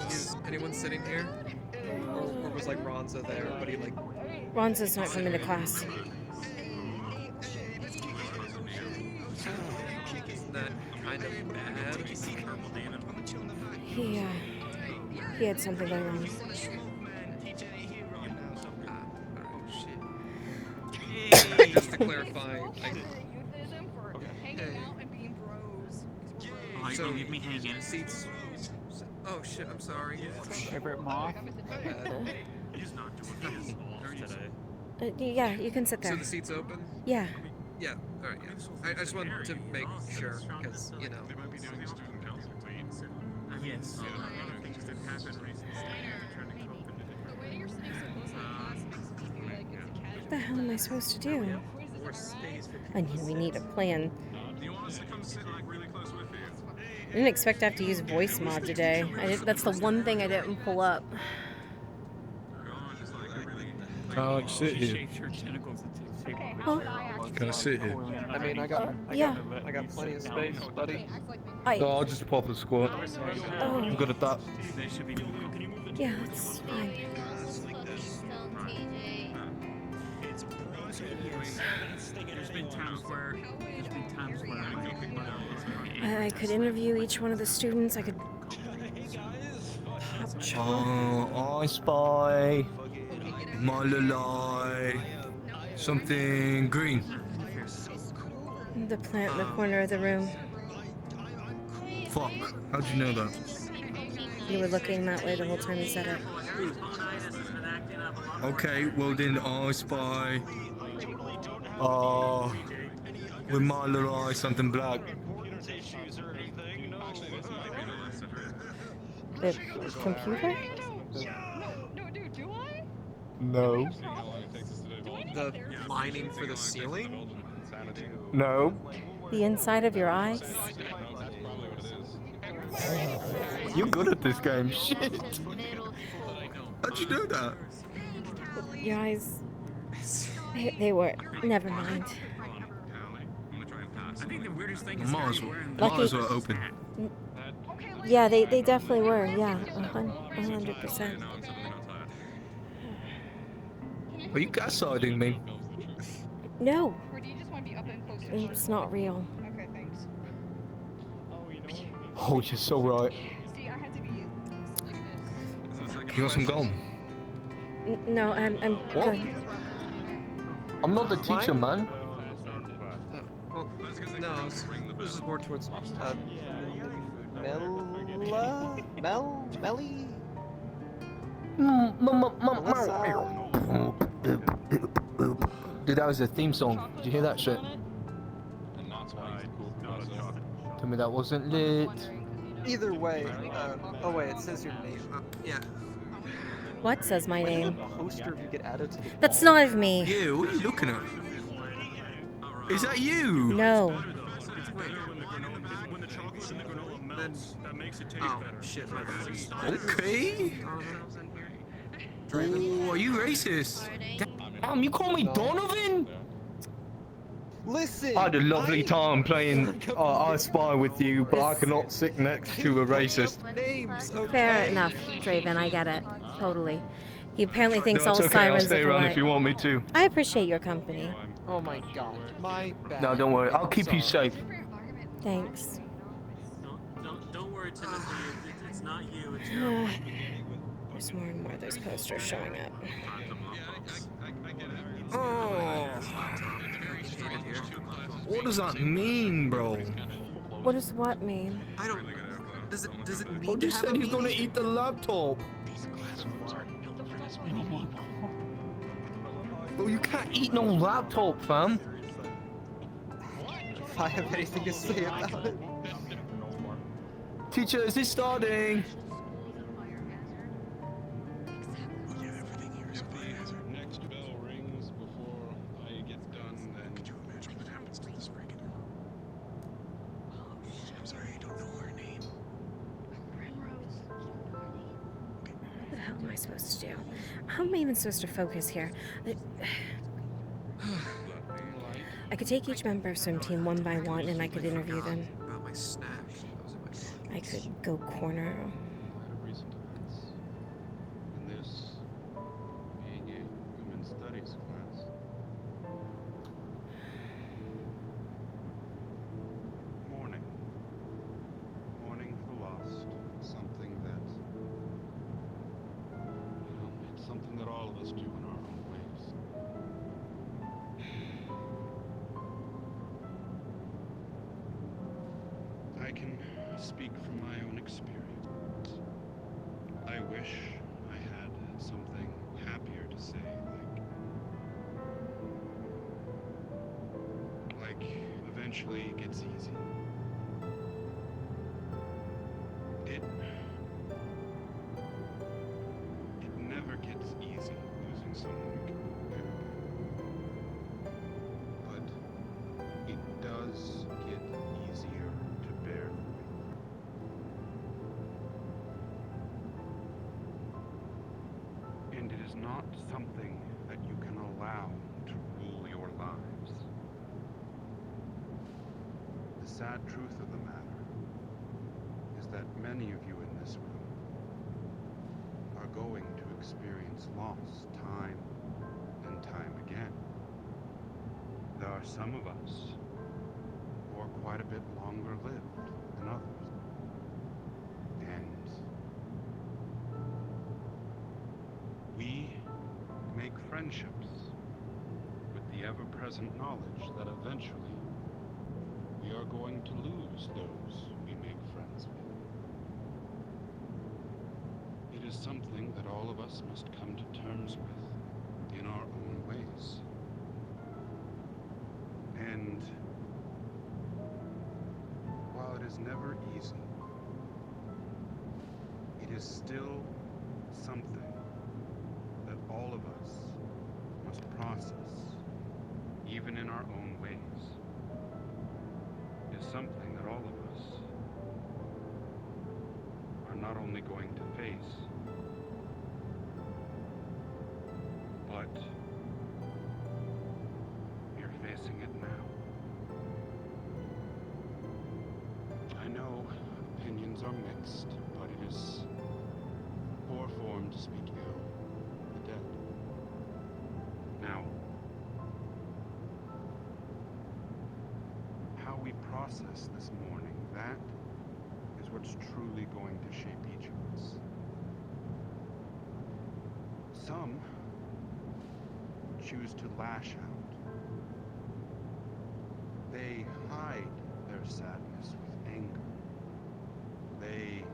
Is anyone sitting here? Or was like Ronza there, but he like... Ronza's not coming to class. Isn't that kind of bad? He had something going on. Just to clarify, so leave me hanging. Seats. Oh shit! I'm sorry. Favorite moth? He's not doing his today. Yeah, you can sit So there. the seat's open? Yeah. Yeah. All right. Yeah. I just wanted to make sure because you know. Yes. Things that happen What the hell am I supposed to do? I mean, we need a plan. I didn't expect to have to use voice mod today. That's the one thing I didn't pull up. Can't sit here. Huh? Can I sit here? I mean, I got plenty of space, buddy. No, I'll just pop a squat. I'm good at that. Yeah, it's fine. There's been times where I could interview each one of the students. I could. Oh, I spy. Malala. Something green. The plant in the corner of the room. Fuck. How'd you know that? You were looking that way the whole time you said it. Okay, well then I spy. With Malala, something black. The computer? No. The lining for the ceiling? No. The inside of your eyes? You're good at this game. Shit. How'd you know that? Your eyes. They were. Never mind. I think the weirdest thing is Might Lucky. as well open. Yeah, they definitely were. Yeah, 100%. Are you gaslighting me? No. It's not real. Oh, you're so right. You want some gum? No, I'm What? good. I'm not the teacher, man. Well, no, this is more towards Melly? Dude, that was a theme song. Did you hear that shit? Tell me that wasn't lit. Either way, oh wait, it says your name. Yeah. What says my name? Poster you get added to the That's not of me. Yeah, what are you looking at? Is that you? No. Oh, shit, my bad. Okay. Oh, are you racist? Damn, you call me Donovan? Listen! I had a lovely time playing I Spy with you, but I cannot sit next to a racist. Names, okay? Fair enough, Draven. I get it. Totally. He apparently thinks No, all it's okay. I'll sirens stay are around polite. if you want me to. I appreciate your company. Oh my god, my bad. No, don't worry. I'll keep you safe. Thanks. Don't worry, Timothy. It's not you. It's your. There's more and more of those posters showing up. Oh. What does that mean, bro? What does what mean? I don't... Does it mean Oh, to just have said a he's gonna meaning? eat the laptop. Well, you can't eat no laptop, fam. If I have anything to say about it. Teacher, is this starting? Next bell rings before I get done, then could you imagine what happens to this freaking... I'm sorry, I don't know her name. What the hell am I supposed to do? How am I even supposed to focus here? I could take each member of swim team one by one and I could interview them. About my snack. I could go corner of us do in our own ways. I can speak from my own experience. I wish I had something happier to say, like eventually it gets easy. It never gets easy losing someone you can care about. But it does get easier to bear with. And it is not something that you can allow to rule your lives. The sad truth of the matter is that many of you in this room are going to experience loss time and time again. There are some of us who are quite a bit longer lived than others. And we make friendships with the ever-present knowledge that eventually we are going to lose those we make friends with. It is something that all of us must come to terms with in our own ways. And while it is never easy, it is still something that all of us must process, even in our own ways. It is something that all of us are not only going to face, but you're facing it now. I know opinions are mixed, but it is poor form to speak ill of the dead. Now, how we process this morning, that is what's truly going to shape each of us. Some choose to lash out. They hide their sadness with anger. They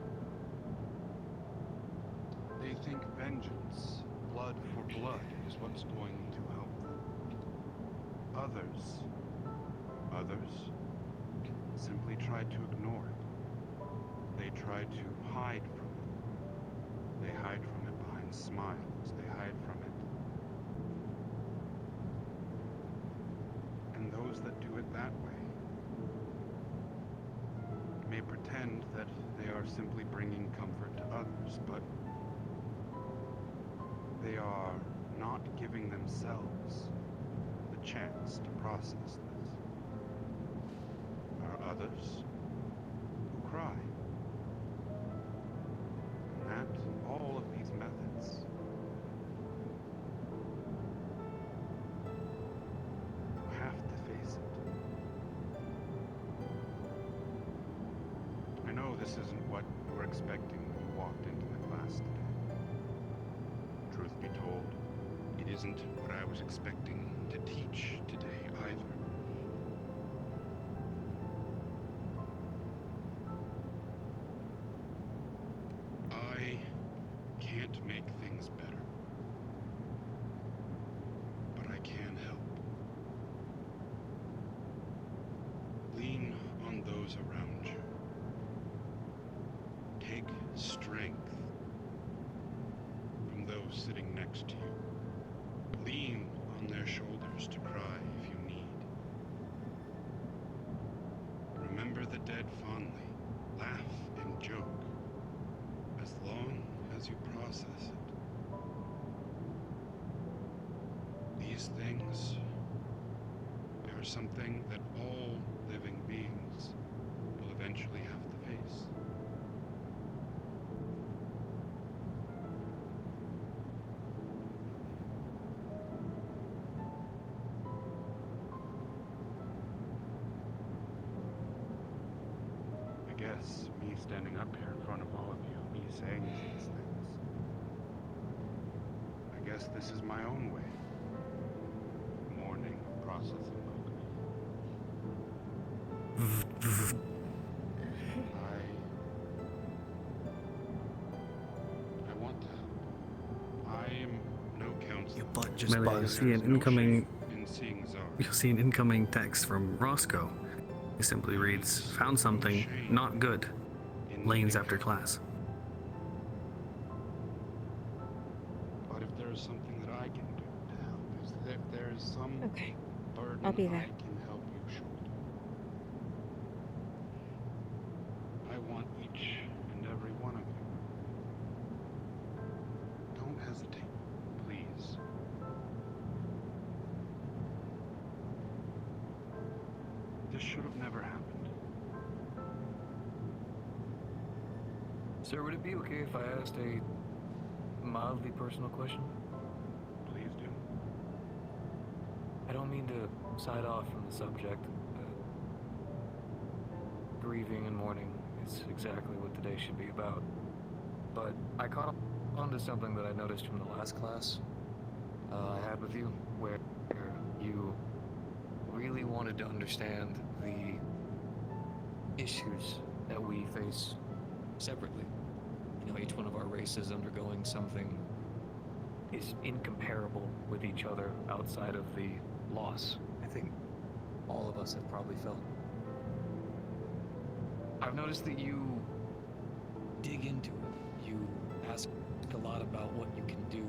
think vengeance, blood for blood, is what's going to help them. Others simply try to ignore it. They try to hide from it. They hide from it behind smiles. They hide from it. And those that do it that way may pretend that they are simply bringing comfort to others, but they are not giving themselves the chance to process this. There are others who cry. And that all of these methods have to face it. I know this isn't what you were expecting when you walked into the class today. Truth be told, it isn't what I was expecting to teach today either. I can't make things better, but I can help. Lean on those around you. Take strength from those sitting next to you. Lean on their shoulders to cry if you need. Remember the dead fondly. Laugh and joke. As long as you process it. These things are something that all living beings will eventually have to face. I guess me standing up here in front of all of you, me saying these things, I guess this is my own way. Mourning, process of alchemy. I want to help. I am no counselor. Your butt just Melia, you'll buzzed. see an incoming. In seeing Zara. You'll see an incoming text from Roscoe. It simply reads, "Found something not good. Lanes after class." But if there is something that I can do to help, if there is some Okay. burden I'll be there. I can help you shoulder, I want each and every one of you. Don't hesitate, please. This should have never happened. Sir, would it be okay if I asked a mildly personal question? Please do. I don't mean to side off from the subject. Grieving and mourning is exactly what today should be about. But I caught onto something that I noticed from the last class I had with you, where you really wanted to understand the issues that we face separately. You know, each one of our races undergoing something is incomparable with each other outside of the loss I think all of us have probably felt. I've noticed that you dig into it. You ask a lot about what you can do,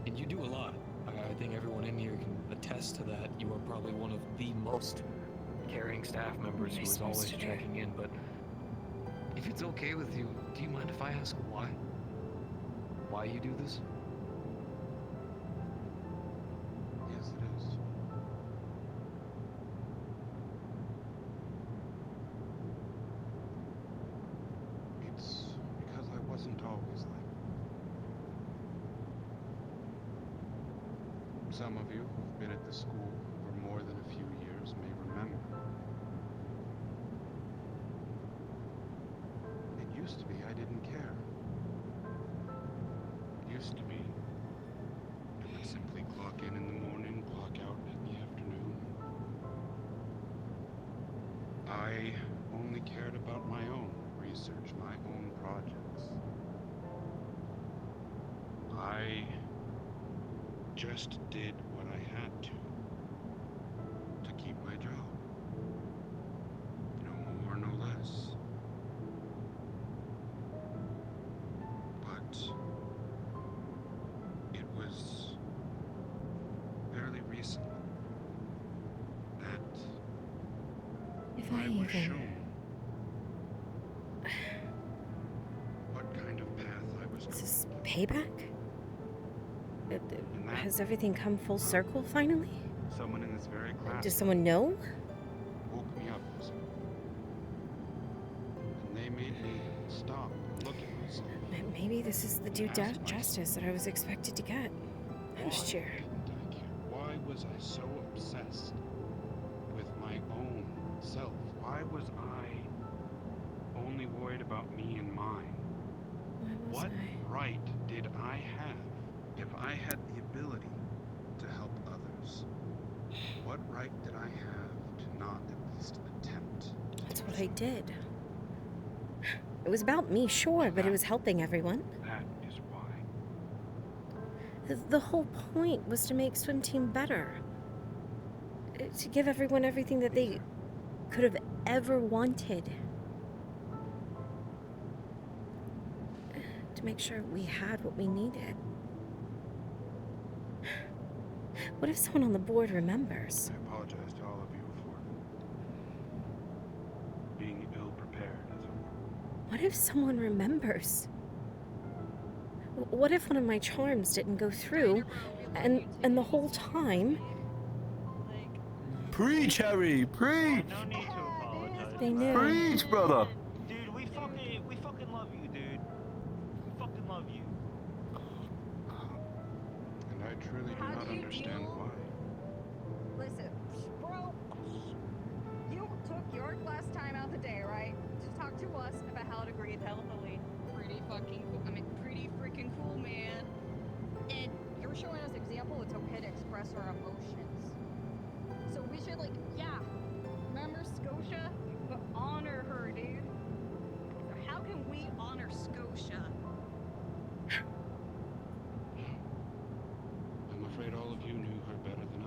and you do a lot. I think everyone in here can attest to that. You are probably one of the most caring staff members who is always checking in, but if it's okay with you, do you mind if I ask why? Why you do this? Yes, it is. It's because I wasn't always like that. Some of you who've been at the school for more than a few years may remember. It used to be I didn't care. It used to be I would simply clock in the morning, clock out in the afternoon. I only cared about my own research, my own projects. I just did what I had to keep my job. No more, no less. But it was fairly recently that If I I was even... shown what kind of path I was Is going this to. payback? And that Has everything come full circle finally? someone in this very class Does someone know? woke me up this morning. And they made me stop and look at myself. Maybe this is the due justice that I was expected to get last year. Didn't I care? Why was I so obsessed with my own self? Why was I only worried about me and mine? Why was What I? right did I have if I had the ability to help others? What right did I have to not at least attempt? That's what I did. It was about me, sure, but it was helping everyone. That is why. The whole point was to make swim team better. To give everyone everything that they could have ever wanted. To make sure we had what we needed. What if someone on the board remembers? I apologize to all of you for being ill prepared, as it were. What if someone remembers? What if one of my charms didn't go through, and the whole time Preach, Harry, preach, No need to apologize. they knew? preach, brother. Dude, we fucking love you, dude. We fucking love you. And I truly do How not do you understand deal- why. Listen, bro, you took your class time out the day, right? To talk to us about how to breathe healthily. Pretty fucking cool. I mean, pretty freaking cool, man. And you're express our emotions. So we should, like, yeah, remember Scotia? But honor her, dude. So how can we honor Scotia? I'm afraid all of you knew her better than I.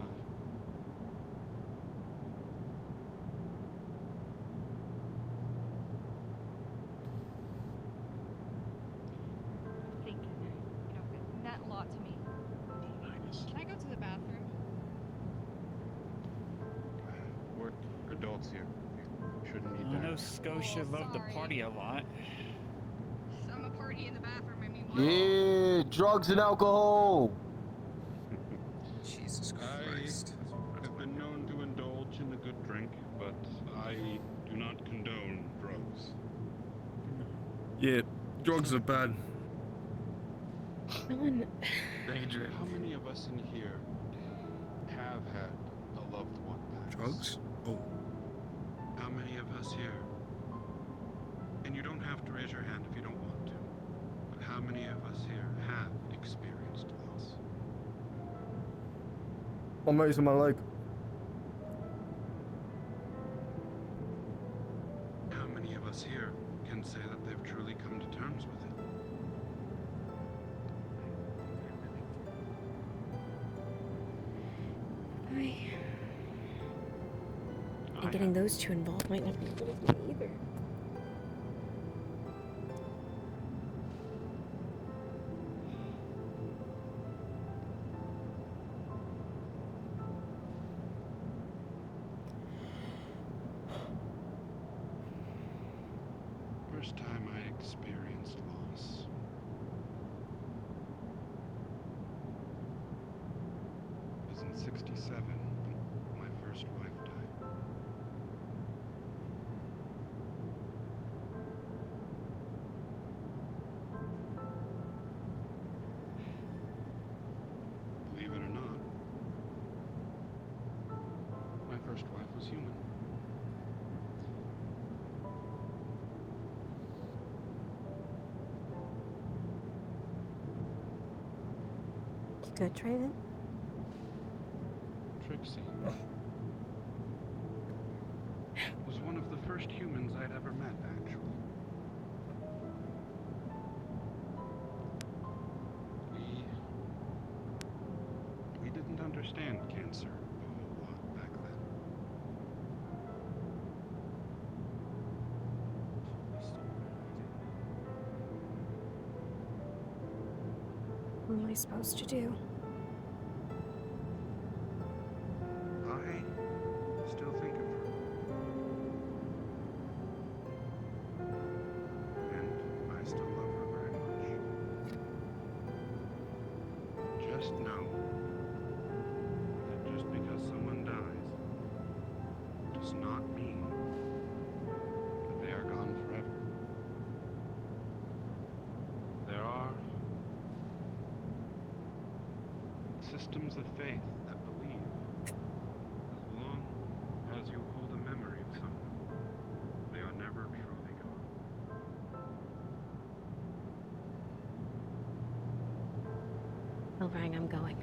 Think, it meant a lot to me. Can I go to the bathroom? We're adults here. You shouldn't need I know that. Scotia Oh, loved to sorry. party a lot. I'm a party in the bathroom, I mean, Yeah, drugs and alcohol. Jesus Christ. I've been known to indulge in a good drink, but I do not condone drugs. Yeah, drugs are bad. No one. Dangerous. How many of us in here have had a loved one pass? Drugs? Oh. How many of us here? And you don't have to raise your hand if you don't want to. But how many of us here have experienced loss? I'm raising my leg. How many of us here can say that they've truly come to terms with it? And getting those two involved might not be good either. First time I experienced loss. Was in '67 when my first wife died. Believe it or not, my first wife was human. Good, Traven. Trixie was one of the first humans I'd ever met, actually. We didn't understand cancer a whole lot back then. What am I supposed to do? I still think of her. And I still love her very much. Just know that just because someone dies does not mean that they are gone forever. There are systems of faith that believe as long as you hold a memory of someone, they are never truly gone. Oh, Ryan, I'm going.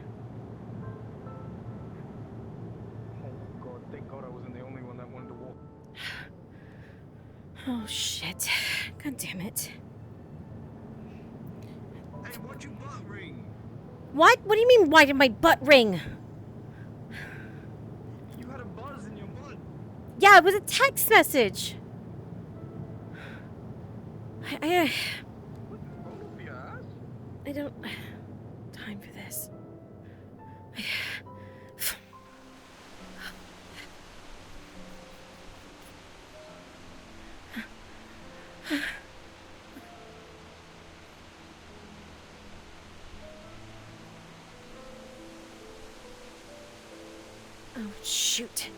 Oh God, thank God I wasn't the only one that wanted to walk. Oh, shit. God damn it. Hey, what'd you butt ring? What? What do you mean, why did my butt ring? You had a buzz in your butt. Yeah, it was a text message. I don't... Time for this. Oh, shoot.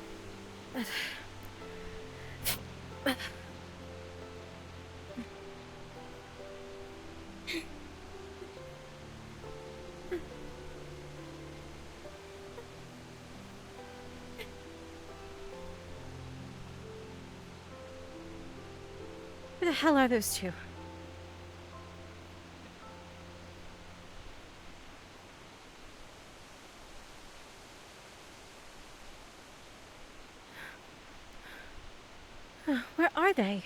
Where the hell are those two? they?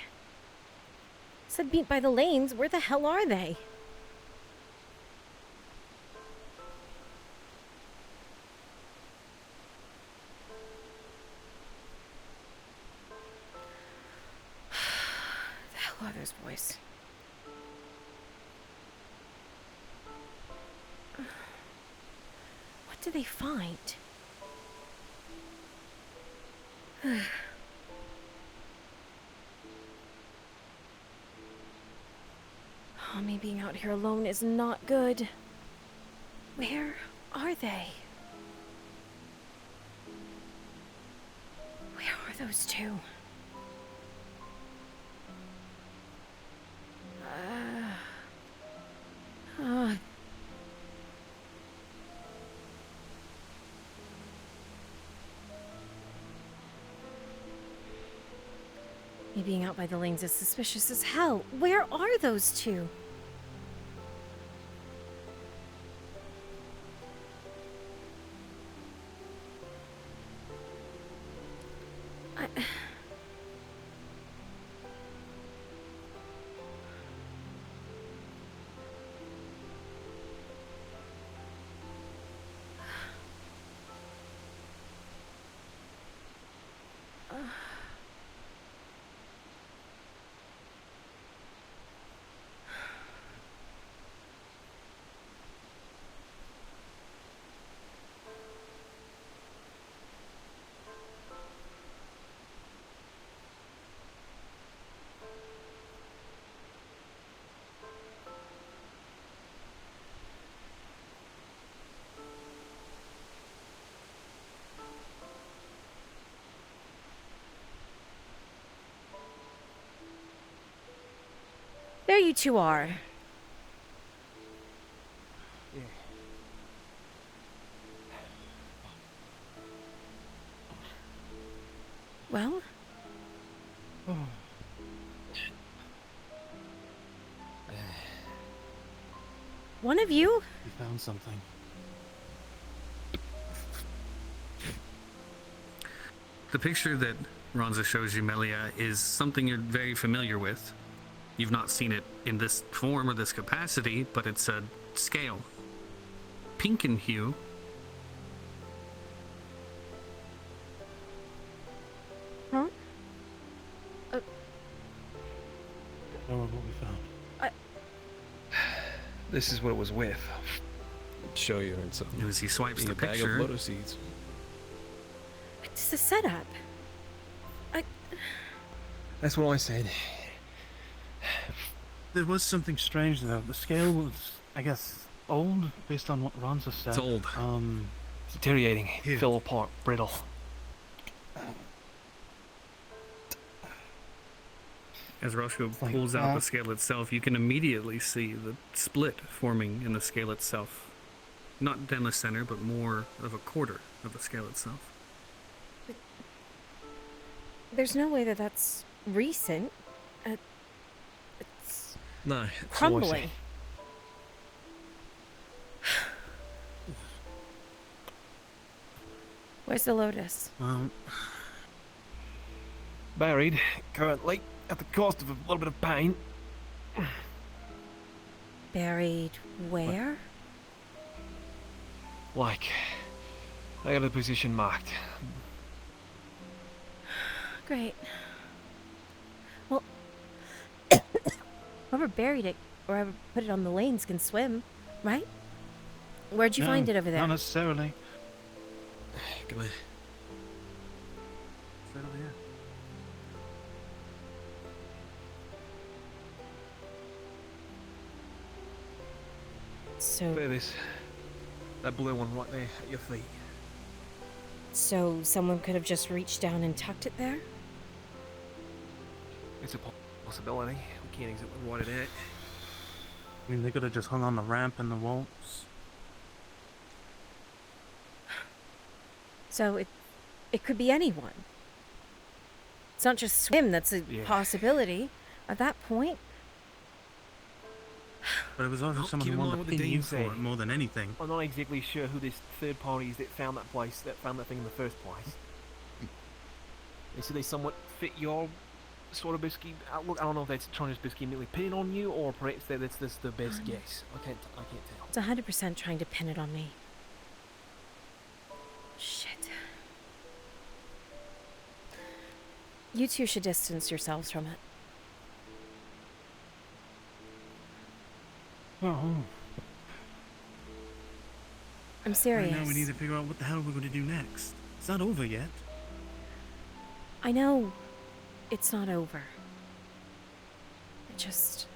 Said meet by the lanes. Where the hell are they? The hell are those boys? What do they find? Oh, me being out here alone is not good. Where are they? Where are those two? Me being out by the lanes is suspicious as hell. Where are those two? There you two are. Yeah. Well? One of you? We found something. The picture that Ronza shows you, Melia, is something you're very familiar with. You've not seen it in this form or this capacity, but it's a scale. Pink in hue. Huh? Tell her what we found. This is what it was with. Show you in something. As he swipes the A bag picture, of lotus seeds. It's a setup. That's what I said. There was something strange though. The scale was, I guess, old based on what Ronza said. it's old. Deteriorating, Here. fell apart, brittle. As Roscoe like pulls out that. the scale itself, you can immediately see the split forming in the scale itself. Not down the center, but more of a quarter of the scale itself. There's no way that that's recent. It's No, crumbling. Where's the lotus? Buried, currently, at the cost of a little bit of pain. Buried where? Like, I got a position marked. Great. Well, whoever buried it or whoever put it on the lanes can swim, right? Where'd you find it over there? Not necessarily. Come here. Right over here. So, There it is. That blue one right there at your feet. so someone could have just reached down and tucked it there? It's a possibility. We can't exactly write it out. I mean, they could have just hung on the ramp and the walls. So it could be anyone. It's not just swim that's a Yeah. possibility. At that point, But it was also Well, someone keep who in wanted mind to what the pin you Dean for said. it more than anything. I'm not exactly sure who this third party is that found that place, that found that thing in the first place. They said they somewhat fit your sort of basically, look, I don't know if that's trying to basically immediately pin it on you, or perhaps that's the best guess. I can't tell. It's 100% trying to pin it on me. Shit. You two should distance yourselves from it. Oh, I'm serious. right now we need to figure out what the hell we're going to do next. It's not over yet. I know it's not over. It just...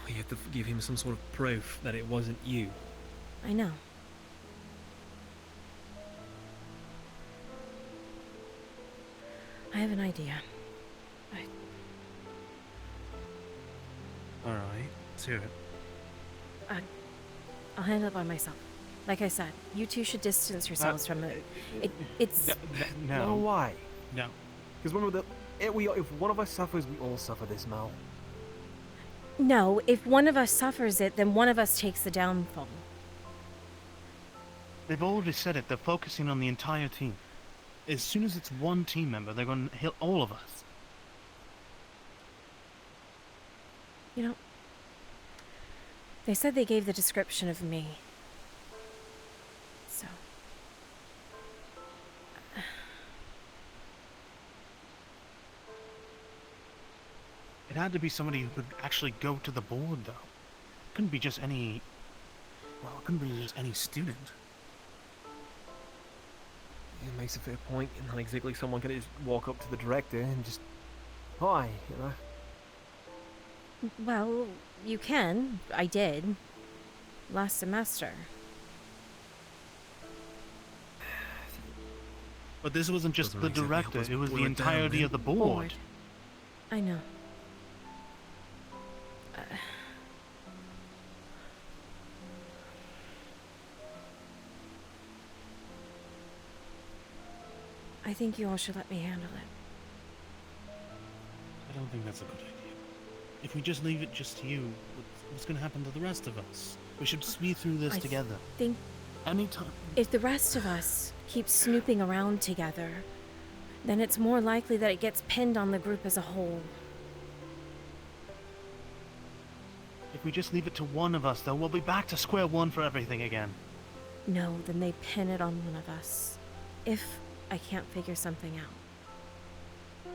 We have to give him some sort of proof that it wasn't you. I know. I have an idea. Alright, let's hear it. I'll handle it by myself. Like I said, you two should distance yourselves from it. It's... No, why? No. Because remember, if one of us suffers, we all suffer this, Mal. No, if one of us suffers it, then one of us takes the downfall. They've already said it. They're focusing on the entire team. As soon as it's one team member, they're going to hit all of us. You know, they said they gave the description of me. So... It had to be somebody who could actually go to the board, though. It couldn't be just any... Well, it couldn't be just any student. It makes a fair point. Not exactly someone can just walk up to the director and just... Hi, you know? Well, you can. I did. Last semester. But this wasn't just Doesn't the exactly help director, us it was the boil it down, entirety then. of the board. I know. I think you all should let me handle it. I don't think that's a good idea. If we just leave it just to you, what's going to happen to the rest of us? We should speed through this together. Think Anytime. if the rest of us keep snooping around together, then it's more likely that it gets pinned on the group as a whole. If we just leave it to one of us, though, we'll be back to square one for everything again. No, then they pin it on one of us. If I can't figure something out.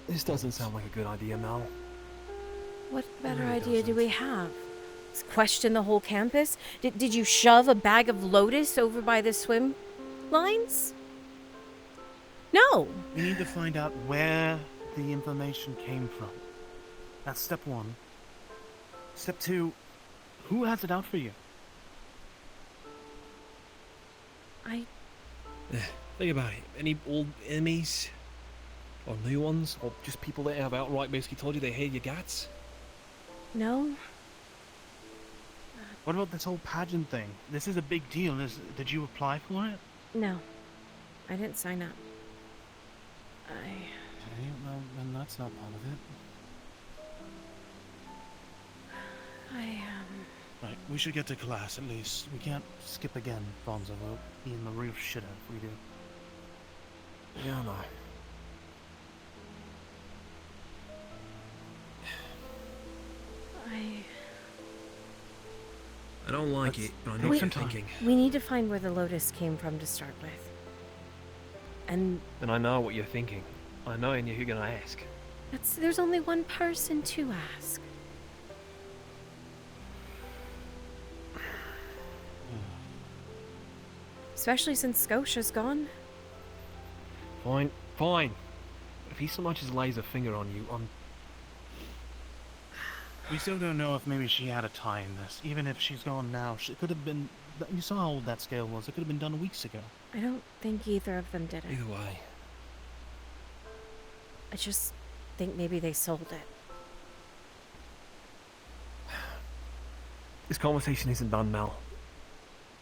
This doesn't sound like a good idea, Mal. What better really idea do doesn't. we have? Question the whole campus? Did you shove a bag of Lotus over by the swim lines? No. We need to find out where the information came from. That's step one. Step two, who has it out for you? Think about it. Any old enemies? Or new ones? Or just people that have outright basically told you they hate your guts? No. What about this whole pageant thing? This is a big deal. Did you apply for it? No. I didn't sign up. Okay, well, then that's not part of it. Right, we should get to class at least. We can't skip again, Bonzo. We'll be in the real shit if we do. Yeah, I know. I don't like it, but I know what you're thinking. We need to find where the Lotus came from to start with. And Then I know what you're thinking. I know and you're gonna ask. there's only one person to ask. Especially since Scotia's gone. Fine, fine. If he so much as lays a finger on you, We still don't know if maybe she had a tie in this. Even if she's gone now, she could have been... You saw how old that scale was. It could have been done weeks ago. I don't think either of them did it. Either way. I just think maybe they sold it. This conversation isn't done, Mel.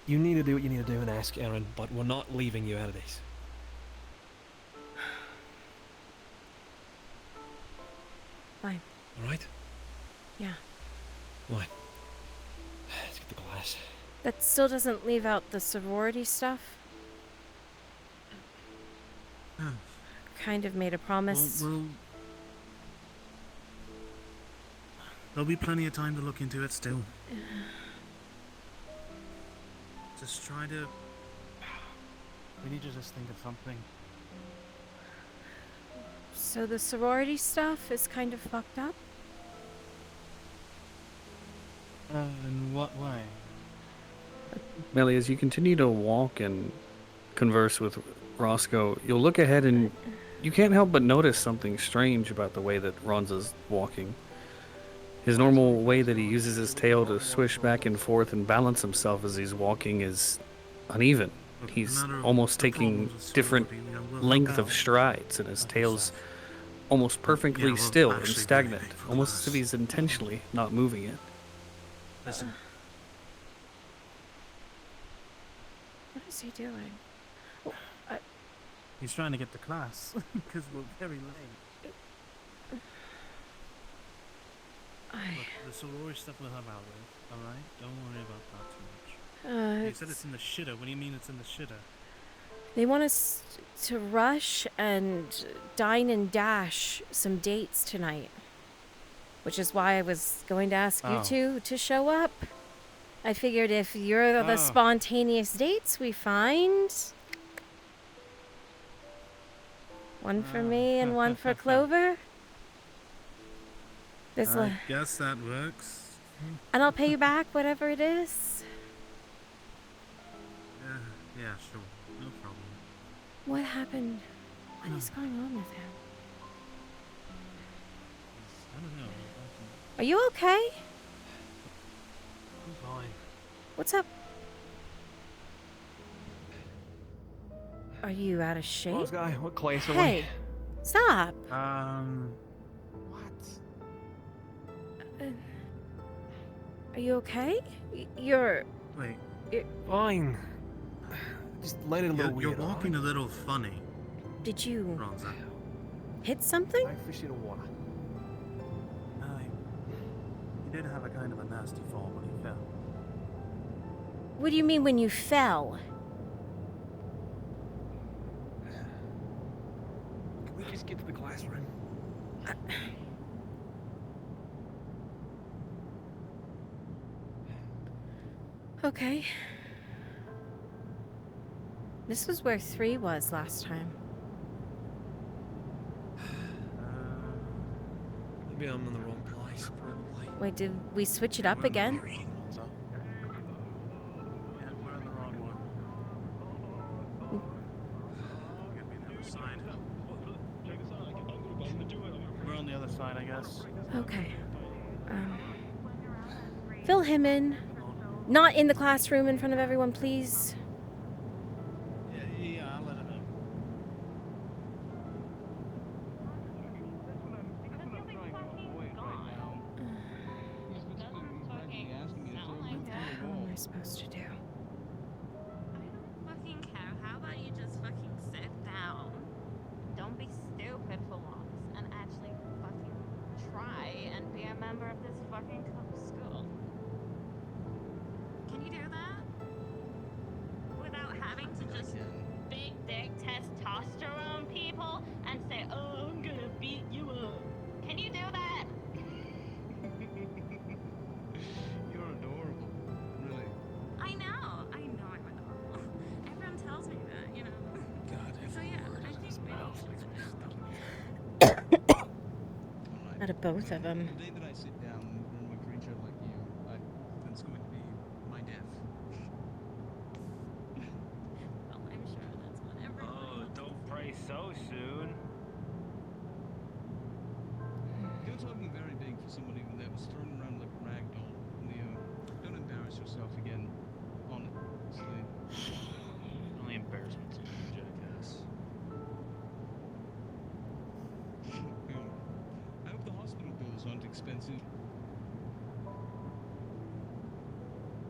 You need to do what you need to do and ask Aaron, but we're not leaving you out of this. Fine. Alright? Yeah. Right. Let's get the glass. That still doesn't leave out the sorority stuff. kind of made a promise. Well, there'll be plenty of time to look into it still. Just try to... We need to just think of something. So the sorority stuff is kind of fucked up? In what way? Melia, as you continue to walk and converse with Roscoe, you'll look ahead and you can't help but notice something strange about the way that Ronza's walking. His normal way that he uses his tail to swish back and forth and balance himself as he's walking is uneven. He's almost taking different length of strides, and his tail's almost perfectly still and stagnant, almost as if he's intentionally not moving it. Listen. What is he doing? He's trying to get to class, because we're very late. Look, the sorority stuff we'll have out with, alright? Don't worry about that too much. You said it's in the shitter. What do you mean it's in the shitter? They want us to rush and dine and dash some dates tonight. Which is why I was going to ask you two to show up. I figured if you're the spontaneous dates we find... One for me and one for Clover. I guess that works. And I'll pay you back whatever it is. Yeah, sure. No problem. What happened? What is going on with him? I don't know. Are you okay? I'm fine. What's up? Are you out of shape? Close guy, what class are we? Hey, stop. What? Are you okay? You're... Wait. Fine. Just let it a little weird. You're walking a little funny. Did you Ronza. hit something? I fish in the water. He did have a kind of a nasty fall when he fell. What do you mean when you fell? Can we just get to the classroom? Okay. This was where 3 was last time. Maybe I'm in the wrong place, probably. Wait, did we switch it up again? Yeah, we're on the wrong one. Get me the other side. We're on the other side, I guess. Okay. Fill him in. Not in the classroom in front of everyone, please. Yeah, I'll let him know. What am I supposed to do? Fucking care. How about you just fucking sit down? Don't be stupid for once and actually fucking try and be a member of this fucking school. Can you do that? Without having to just big dick testosterone people and say, oh, I'm gonna beat you up. Can you do that? You're adorable. Really. I know I'm adorable. Everyone tells me that, you know. God, So yeah, I think maybe Out of both of them. The day that I sit down in front of a creature like you, that's going to be my death. well, I'm sure that's what everyone Oh, don't pray so soon. You're talking very big for somebody that was thrown around like a rag doll. Leo, don't embarrass yourself again. Honestly. Only embarrassment to you, jackass. I hope the hospital bills aren't expensive.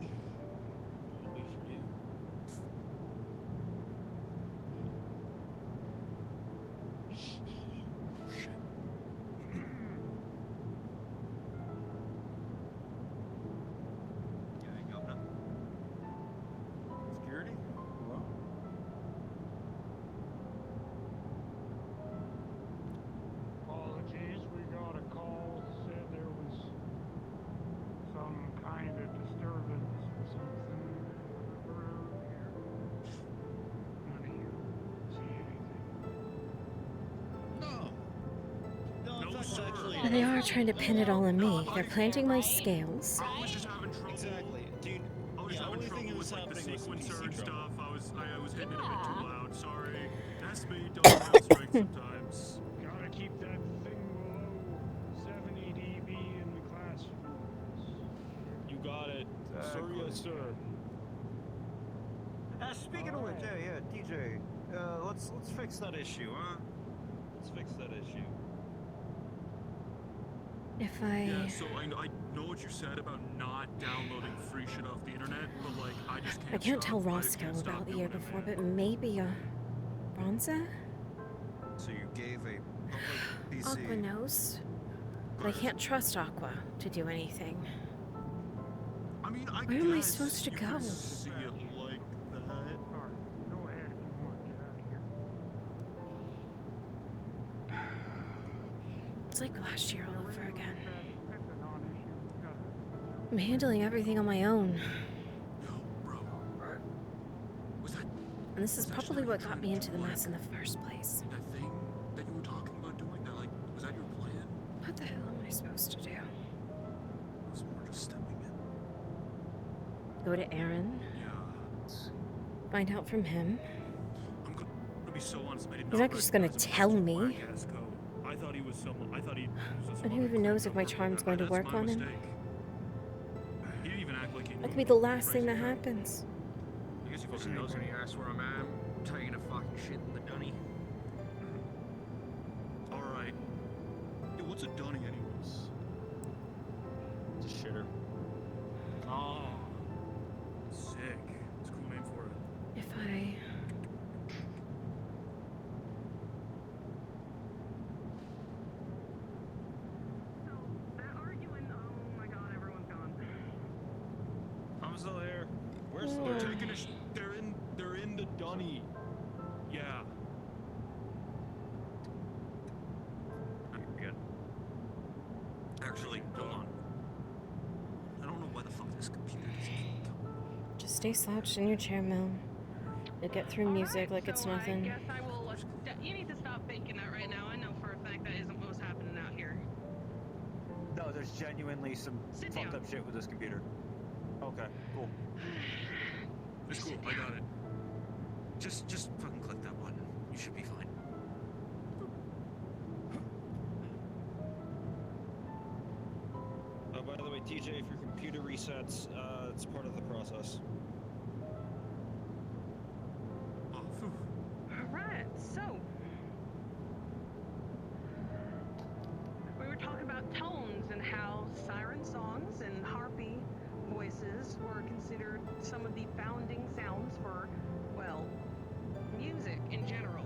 It'll be for you. Security? Hello? But they are trying to pin it all on me. They're planting my scales. I was just having trouble. Exactly, dude. I was Yeah, having only thing trouble that was with like the happening was some sequencer PC and trouble. stuff. I was hitting it a bit too loud. Sorry. That's me. Don't rail strike sometimes. Gotta keep that thing below 70 dB in the classrooms. You got it. Sir, yes, sir. Speaking of which, yeah, DJ, let's fix that issue, huh? Let's fix that issue. If I... Yeah, so I know what you said about not downloading free shit off the internet, but like I just can't. I can't tell stop. I Roscoe can't stop about the doing year it, before, man. but maybe, Ronza? So you gave a public PC. Aqua knows. But I can't trust Aqua to do anything. I mean, Where am I supposed to go? See it like that. Go ahead if you want. Get out of here. It's like last year all over again. I'm handling everything on my own. And this is probably what got me into the mess in the first place. That thing that you were talking about doing, that like, was that your plan? What the hell am I supposed to do? It was more just stepping in. Go to Aaron? Yeah. Find out from him? I'm gonna be so honest. I did He's not just gonna tell me. I thought he was someone. I thought he was And who even knows if my charm's going to work on him? He didn't even act like he knew That could be the last thing that happens. I guess he fucking knows when he asks where I'm at. I'm taking a fucking shit in the dunny. Alright. Hey, what's a dunny, anyways? It's a shitter. Oh. Sick. It's a cool name for it. If I... I'm still here. Where's the? They're taking a they're in the dunny. Yeah. Good. Actually, hold on. I don't know why the fuck this computer doesn't. Just stay slouched in your chair, Mel. You'll get through music like it's nothing. I guess I will. You need to stop faking that right now. I know for a fact that isn't what's happening out here. No, there's genuinely some fucked up shit with this computer. Okay, cool. It's cool. I got it. Just fucking click that button. You should be fine. By the way, TJ, if your computer resets, it's part of the process. Alright, so we were talking about tones and how siren songs and harpy voices were considered some of the founding sounds for, well, music in general,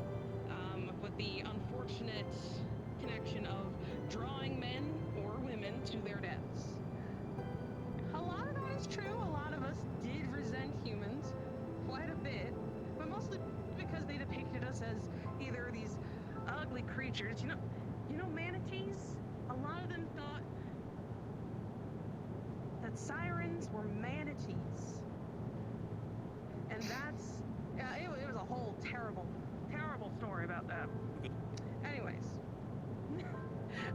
with the unfortunate connection of drawing men or women to their deaths. A lot of that is true. A lot of us did resent humans quite a bit, but mostly because they depicted us as either these ugly creatures. You know manatees? A lot of them thought that sirens were manatees. And that's, yeah, it was a whole terrible, terrible story about that. Anyways,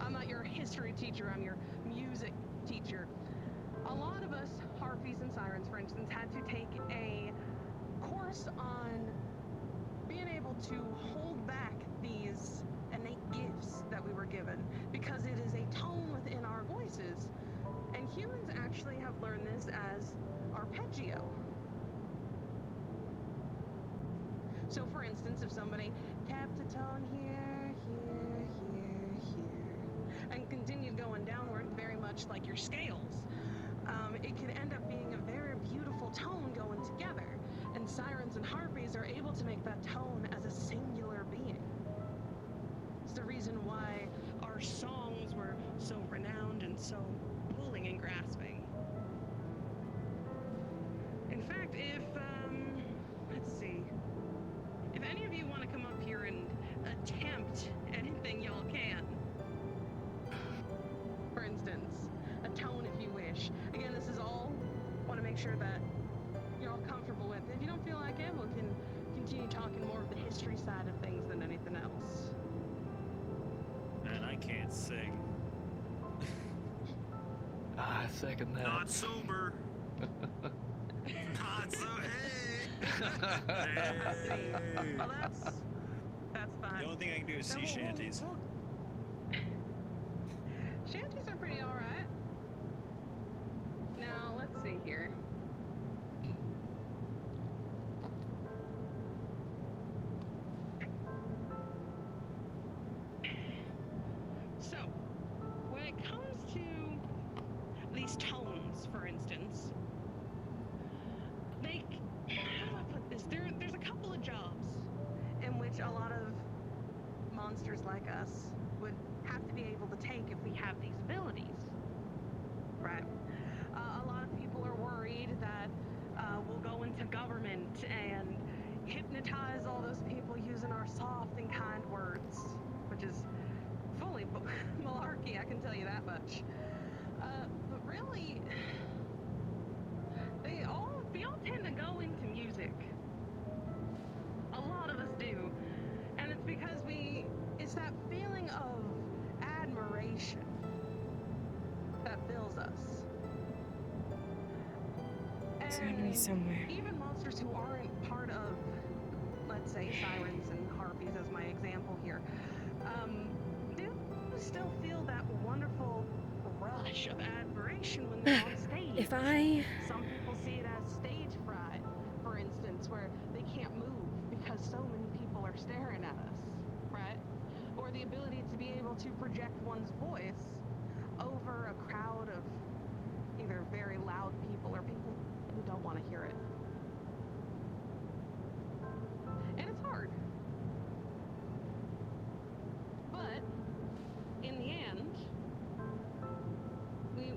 I'm not your history teacher, I'm your music teacher. A lot of us, harpies and sirens, for instance, had to take a course on being able to hold back these innate gifts that we were given, because it is a tone within our voices. And humans actually have learned this as arpeggio. So for instance, if somebody tapped a tone here, here, here, here, and continued going downward very much like your scales, it could end up being a very beautiful tone going together. And sirens and harpies are able to make that tone as a singular being. It's the reason why our songs were so renowned and so pulling and grasping. In fact, if, let's see, if any of you want to come up here and attempt anything y'all can, for instance, a tone if you wish. Again, this is all, want to make sure that you're all comfortable with. If you don't feel like it, we can continue talking more of the history side of things than anything else. Man, I can't sing. I second that. Not sober. Not so hey. Well, that's fine. The only thing I can do is So sea shanties. Shanties are pretty alright. Now, let's see here. So, when it comes to these tones, for instance, they, how do I put this? There's a couple of jobs in which a lot of monsters like us would have to be able to take if we have these abilities, right? A lot of people are worried that we'll go into government and hypnotize all those people using our soft and kind words, which is fully malarkey, I can tell you that much. But really, we all tend to go into music. A lot of us do. And it's because it's that feeling of admiration that fills us. It's gonna be somewhere. Even monsters who aren't part of, let's say, sirens and harpies as my example here, do still feel that wonderful rush of admiration when they're on stage. Some people see it as stage fright, for instance, where they can't move because so many people are staring at us, right? Or the ability to be able to project one's voice over a crowd of either very loud people or people who don't want to hear it. And it's hard. But in the end,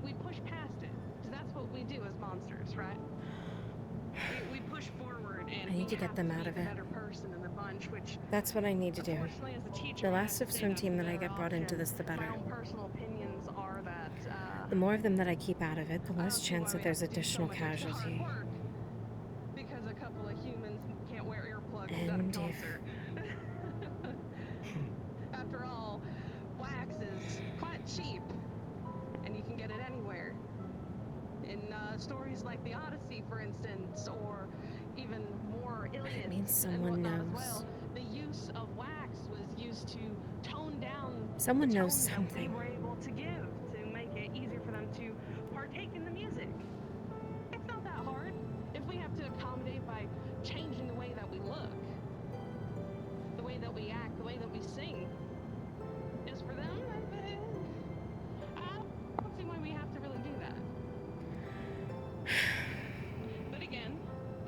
we push past it. Because that's what we do as monsters, right? We push forward and I need to get them out of be it. the better person in the bunch, which That's what I need to do. unfortunately as a teacher, The I less have of to swim say team that's that I the get brought into option. this, the better. My own personal opinions are that The more of them that I keep out of it, the less chance that there's additional casualty. because a couple of humans can't wear earplugs at a And if concert. After all, wax is quite cheap, and you can get it anywhere. In stories like the Odyssey, for instance, or even more Iliad means and someone whatnot as knows. well, the use of wax was used to tone down Someone the knows tones that something. we were able to give to make it easier for them to partake in the music. It's not that hard if we have to accommodate by changing the way that we look, the way that we act, the way that we sing. Is for them, I don't see why we have to really do that. But again,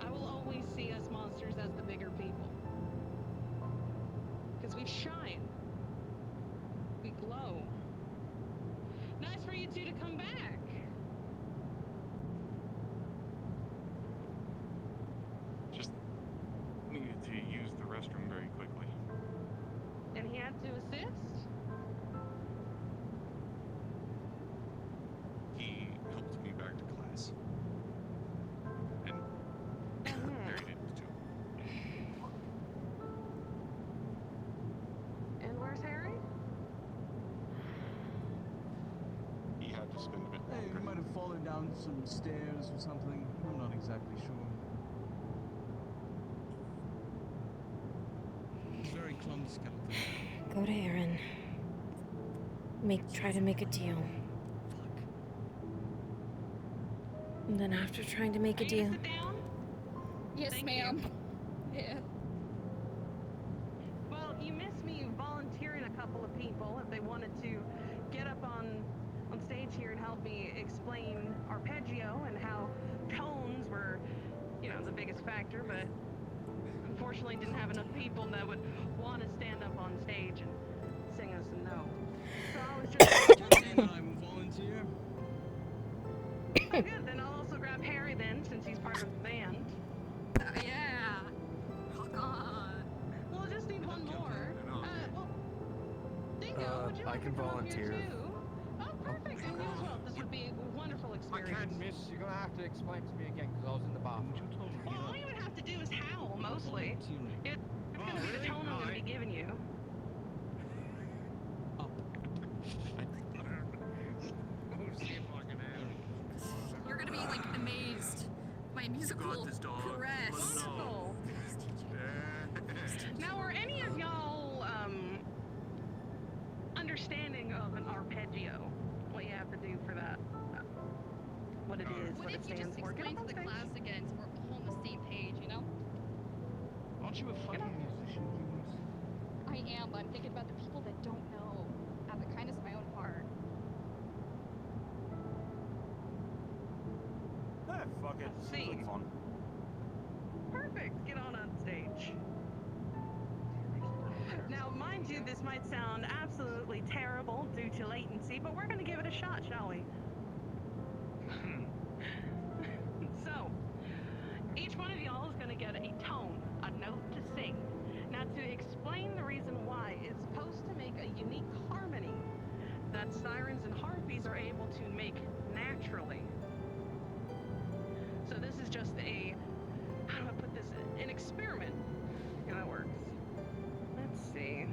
I will always see us monsters as the bigger people. Because we shine. We glow. Nice for you two to come back. Just needed to use the restroom very quickly. And he had to assist? He helped me back to class. And Harry did too. And where's Harry? He had to spend a bit Hey, longer. you might have fallen down some stairs or something. I'm not exactly sure. He's very clumsy, Captain. Go to Aaron. Try to make a deal. And then after trying to make a deal, Yes, ma'am. Yeah. Well, you missed me volunteering a couple of people if they wanted to get up on stage here and help me explain arpeggio and how tones were, the biggest factor, but unfortunately didn't have enough people that would want to stand up on stage and sing us a note. So I was just I will volunteer. Oh, good, then I'll also grab Harry then, since he's part of the band. Yeah. Rock on. We'll just need one more. Dingo, would you I like can to come up here volunteer. too? Oh, perfect. And you as well. This would be a wonderful experience. I can't, miss. You're gonna have to explain to me again because I was in the bathroom. Well, all you would have to do is howl, mostly. It's gonna be the tone I'm gonna be giving you. You're gonna be like amazed. My musical press. Now, are any of y'all understanding of an arpeggio? What you have to do for that? What it is? What What if it you stands just for? Get explain up to on the stage. class again so we're all on the same page, you know? Aren't you a fucking musician, Humans? I am, but I'm thinking about the people that don't know. Out of the kindness of my own heart. Fuck it. Let's Seems see. like fun. Perfect. Get on stage. Now, mind you, this might sound absolutely terrible due to latency, but we're going to give it a shot, shall we? So, each one of y'all is going to get a tone, a note to sing. Now, to explain the reason why, it's supposed to make a unique harmony that sirens and harpies are able to make naturally. So this is just a, how do I put this, an experiment. Yeah, that works. Let's see.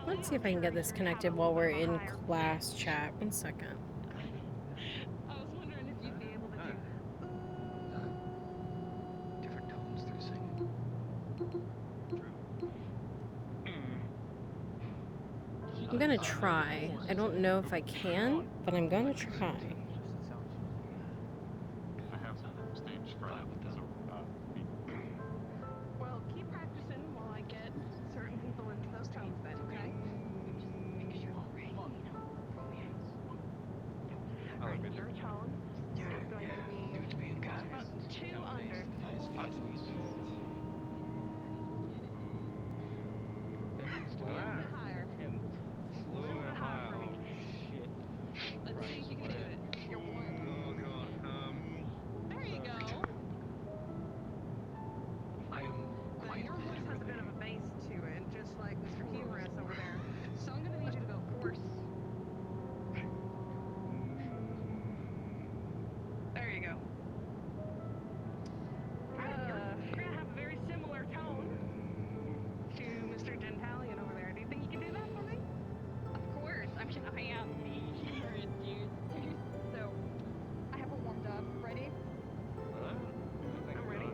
Let's see if I can get this connected while we're in class chat. 1 second. I was wondering if you'd be able to do Different tones through singing. I'm gonna try. I don't know if I can, but I'm gonna try. I have stage fright. Well, keep practicing while I get certain people into those tones then, okay? Because you're already, Alright, your tone is going to be about 2 under. A little bit higher. A little bit higher for me. Let's see if you can do it. You're 1. There you go. Now, your voice has a bit of a bass to it, just like Mr. Humorous over there. So I'm gonna need you to go hoarse. There you go. You're gonna have a very similar tone to Mr. Gentalian over there. Do you think you can do that for me? Of course. I mean, I am the humorous dude. So, I have it warmed up. Ready? I'm ready.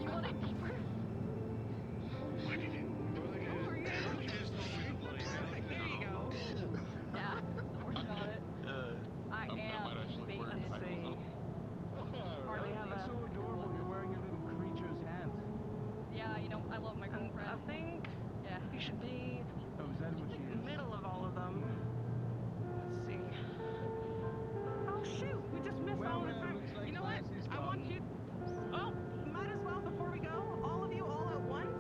You want it deeper? Perfect. There you go. Yeah, working on it. I am being Hardly have a... so adorable. You're wearing a little creature's hat. Yeah, you know, I love my girlfriend. I think you should be Oh, is that what she is? middle of all of them. Let's see. Oh shoot, we just missed all the time. You know what? I want you. Oh, might as well before we go. All of you, all at once.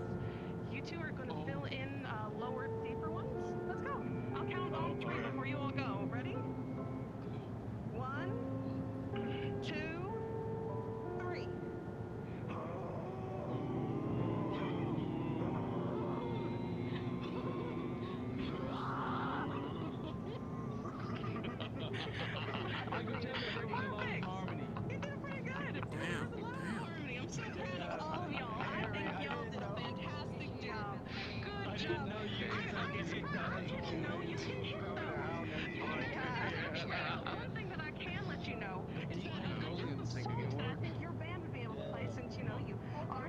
You two are going to fill in lower, deeper ones. Let's go. I'll count on 3 before you all go. Ready? 1, 2, 3. Perfect. You did pretty good. There's a lot of harmony. I'm so proud of all of y'all. I think y'all did a fantastic job. Good job. I didn't know you can hit those. One thing that I can let you know is that the type of songs that I think your band would be able to play, since you know you are a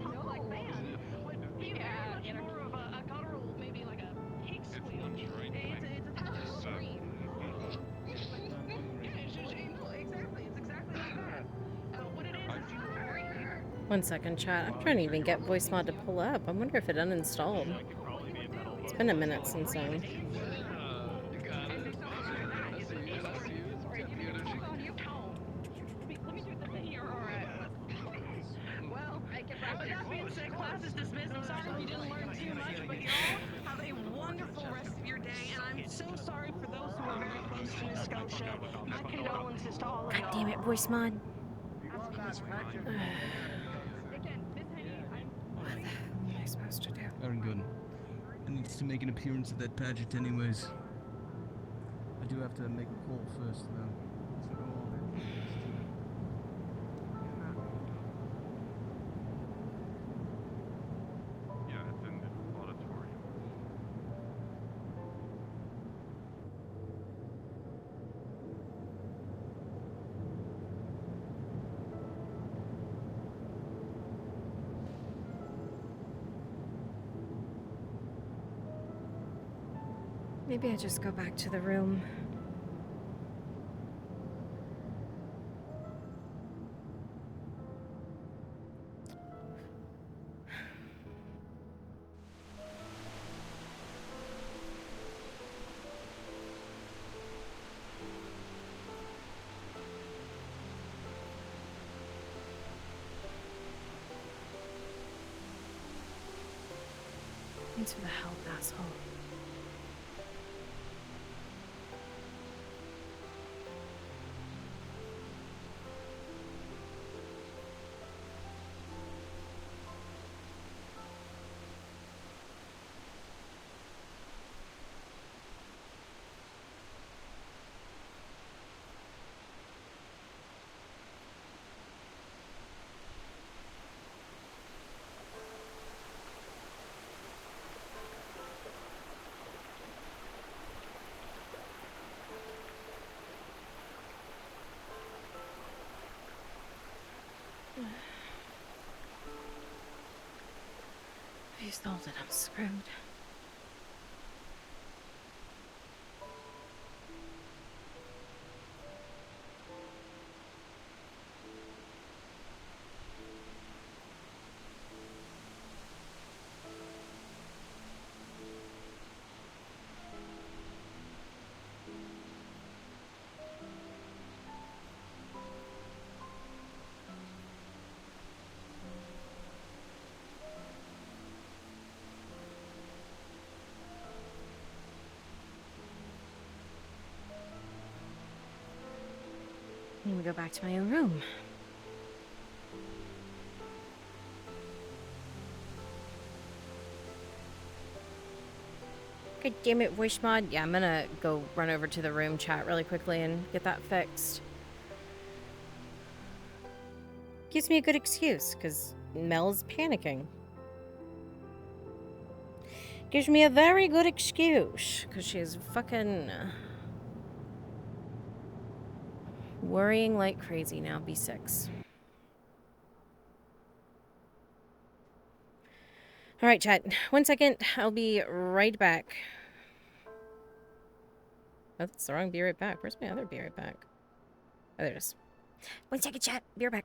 punk-like band, would be very much more of a guttural, maybe like a pig squeal. It's a type of scream. Yeah, it's just, no, exactly. It's exactly like that. What it is you right here. 1 second, chat. I'm trying to even get voice mod to pull up. I wonder if it uninstalled. It's been a minute since Let me do the thing here, alright. Well, with that being said, class is dismissed. I'm sorry if you didn't learn too much, but you all have a wonderful rest of your day, and I'm so sorry for those who are very close to New Scotia. My condolences to all of God y'all. damn it, voice mod. Again, Miss Henny, What am I supposed to do? Very good. I need to make an appearance at that pageant anyways. I do have to make a call first though. So go on then. Maybe I just go back to the room. Into the hell, asshole. If you stalled it, I'm screwed. Let me go back to my own room. God damn it, voice mod. Yeah, I'm gonna go run over to the room chat really quickly and get that fixed. Gives me a good excuse, because Mel's panicking. Gives me a very good excuse, because she's fucking worrying like crazy now, B6. Alright, chat. 1 second. I'll be right back. Oh, that's the wrong be right back. Where's my other be right back? Oh, there it is. 1 second, chat. Be right back.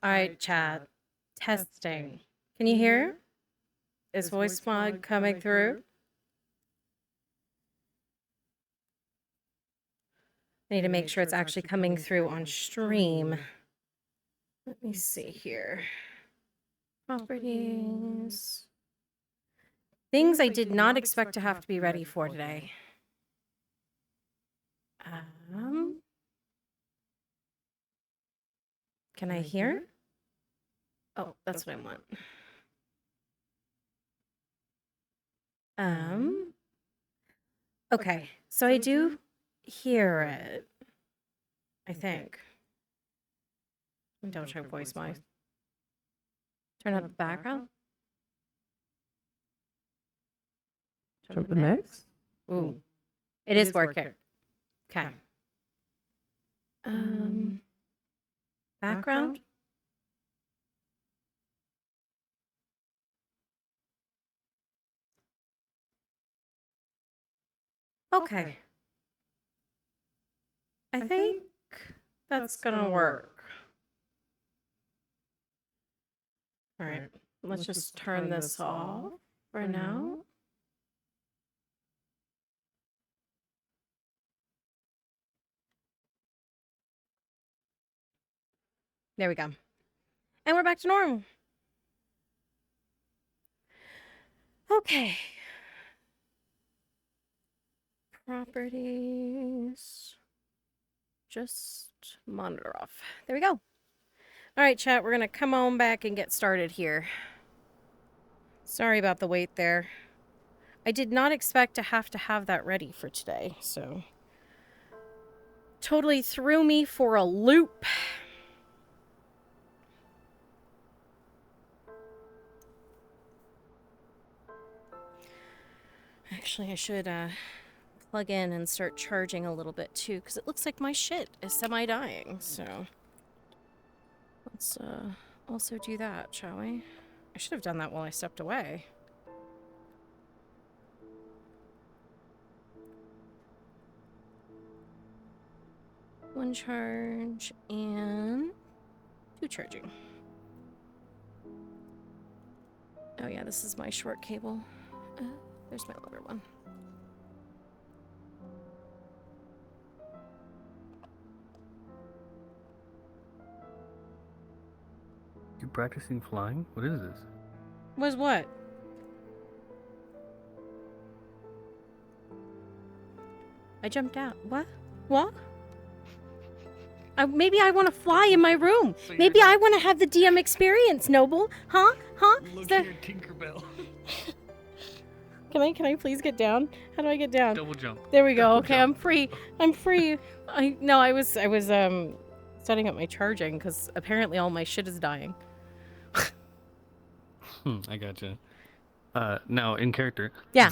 All right, chat. Testing. Can you hear? Is voice mod coming through? I need to make sure it's actually coming through on stream. Let me see here. Properties. Things I did not expect to have to be ready for today. Can I hear? Oh, that's what I want. Okay, so I do hear it. I think. Let me double check voice mod. Turn up the background. Turn up the mix. Ooh. It is working. Okay. Background. Okay. I think that's gonna work. All right. Let's just turn this off for now. There we go. And we're back to normal. Okay. Properties. Just monitor off. There we go. All right, chat, we're going to come on back and get started here. Sorry about the wait there. I did not expect to have that ready for today, so totally threw me for a loop. Actually, I should plug in and start charging a little bit too, because it looks like my shit is semi-dying, so let's also do that, shall we? I should have done that while I stepped away. One charge and 2 charging. Oh yeah, this is my short cable. There's my longer one. You practicing flying? What is this? Was what? I jumped out. What? What? Maybe I want to fly in my room. So maybe I want to have the DM experience, Noble. Huh? Huh? Look here, Tinkerbell. Can I please get down? How do I get down? Double jump. There we go. Okay, I'm free. I'm free. I was setting up my charging because apparently all my shit is dying. I gotcha. Now in character. Yeah.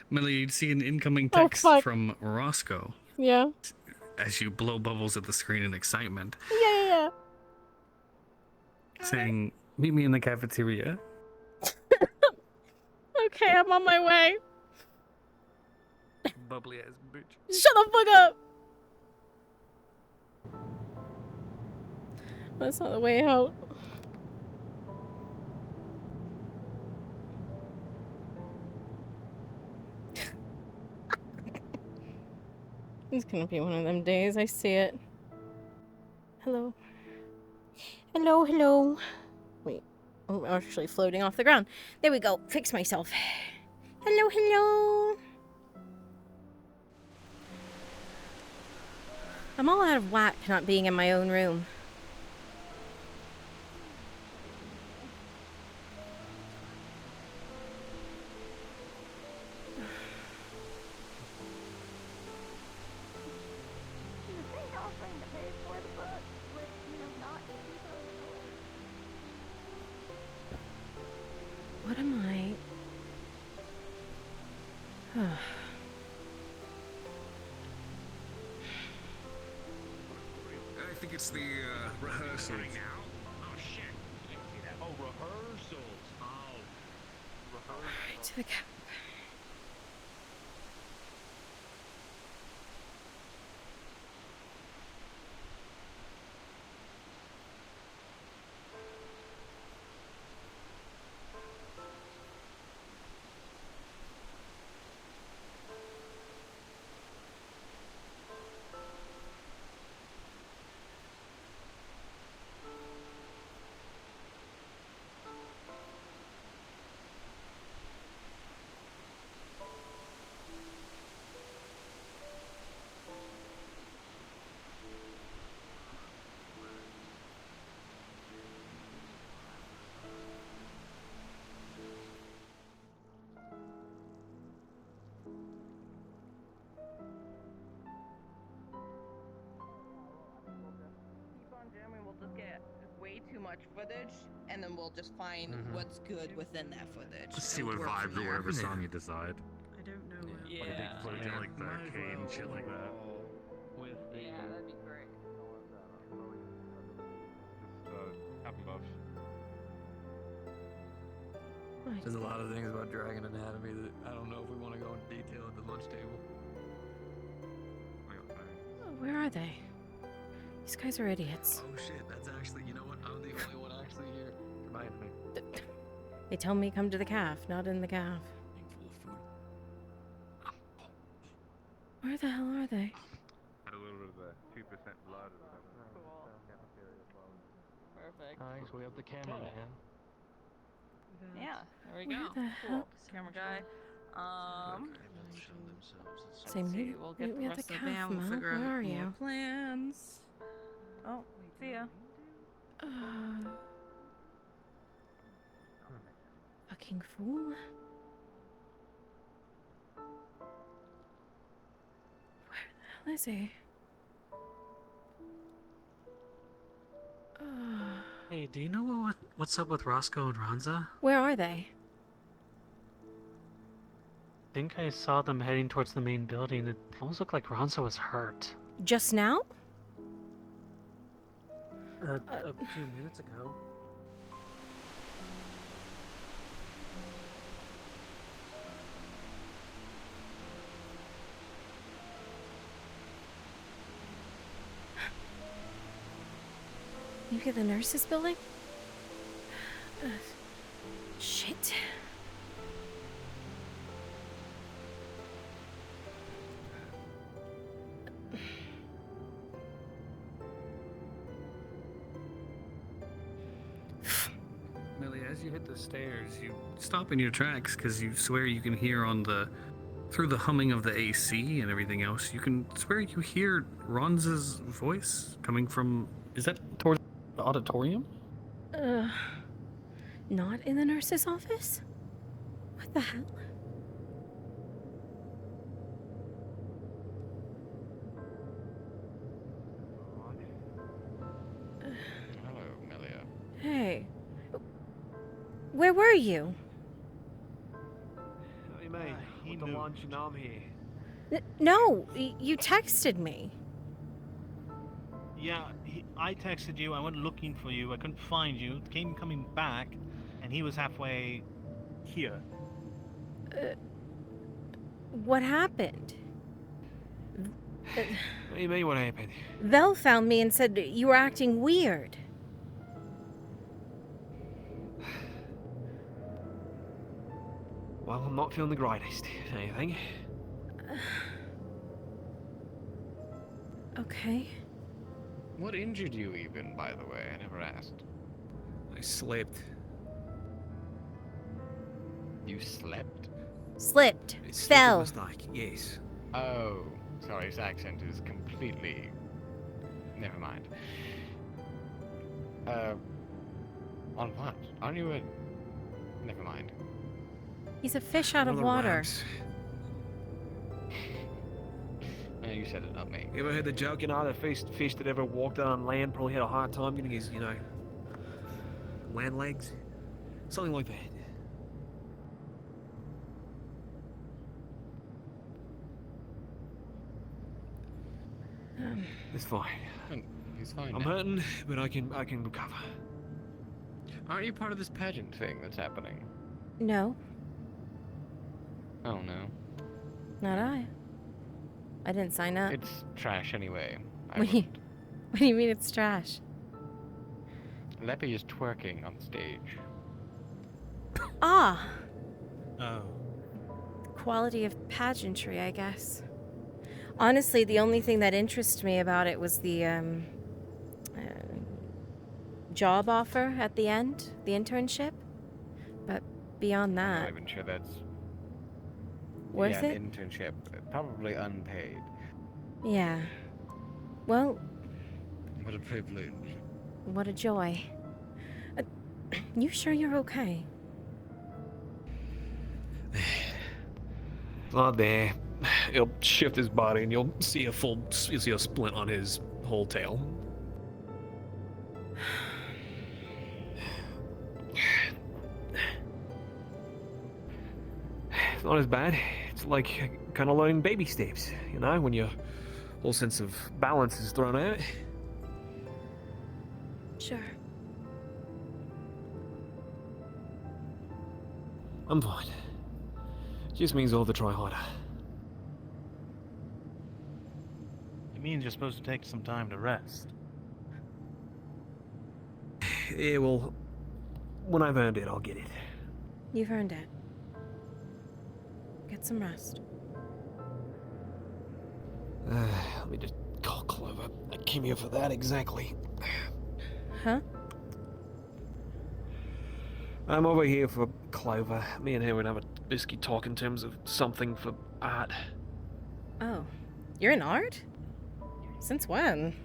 Melia, you'd see an incoming text from Roscoe. Yeah. As you blow bubbles at the screen in excitement. Yeah. Saying, meet me in the cafeteria. Okay, I'm on my way. Bubbly ass bitch. Shut the fuck up. That's not the way out. It's gonna be one of them days. I see it. Hello. Hello. Wait. Oh, I'm actually floating off the ground. There we go. Fix myself. Hello. I'm all out of whack not being in my own room. What am I? I think it's the rehearsal. Oh shit! I didn't see that. Oh, rehearsals. Oh, rehearsals. Right to the cap. much footage, and then we'll just find what's good within that footage. Just see and what work vibes from or there. whatever song you decide. I don't know. Like a big footage of like the arcade and shit like that. With the Yeah, that'd be great. Captain Buff. There's a lot of things about Dragon Anatomy that I don't know if we want to go into detail at the lunch table. Oh, where are they? These guys are idiots. Oh shit, that's actually, you know what? I'm the only one actually here. Come on, Anthony. They tell me come to the calf, not in the calf. Where the hell are they? Had a little bit of the 2% blood or whatever. Perfect. Nice, we have the cameraman. Yeah, there we Where go. the Cool. hell? Camera guy. Same let's here. see, we'll get the We have rest the of calf, the van. We'll Mel. figure Where out are more you? plans. Oh, see ya. Fucking fool. Where the hell is he? Hey, do you know what's up with Roscoe and Ronza? Where are they? I think I saw them heading towards the main building. It almost looked like Ronza was hurt. Just now? A few minutes ago. Maybe the nurse's building? Shit. Melia, as you hit the stairs, you stop in your tracks because you swear you can hear through the humming of the AC and everything else, you can swear you hear Ronza's voice coming from. Is that towards the auditorium? Not in the nurse's office? What the hell? Hello, Melia. Hey. Where were you? Hey, mate, with the lunch and I'm here. No, you texted me. Yeah, I texted you. I went looking for you. I couldn't find you. Coming back, and he was halfway here. What happened? What do you mean, what happened? Vel found me and said you were acting weird. Well, I'm not feeling the greatest, if anything. Okay. What injured you even, by the way? I never asked. I slept. You slept? Slipped. It's Fell. mistake, yes. Oh, sorry, his accent is completely... Never mind. On what? Aren't you a... Never mind. He's a fish out of Another water. rags. No, you said it, not me. You ever heard the joke, the first fish that ever walked on land probably had a hard time getting his, land legs? Something like that. It's fine. He's fine I'm now. hurting, but I can recover. Aren't you part of this pageant thing that's happening? No, Oh no. not I. I didn't sign up. It's trash anyway. What do you mean it's trash? Leppy is twerking on stage. Ah, Oh. quality of pageantry, I guess. Honestly, the only thing that interested me about it was the job offer at the end, the internship. But beyond I'm that, not even sure that's worth it? An internship, probably unpaid. Yeah. Well, What a privilege. what a joy. You sure you're okay? Not there. He'll shift his body and you'll see a splint on his whole tail. It's not as bad. It's like kind of learning baby steps, you know, when your whole sense of balance is thrown out. Sure. I'm fine. Just means I'll have to try harder. It means you're supposed to take some time to rest. Yeah, well, when I've earned it, I'll get it. You've earned it. Get some rest. Let me just call Clover. I came here for that exactly. Huh? I'm over here for Clover. Me and her would have a biscuit talk in terms of something for art. Oh. You're in art? Since when?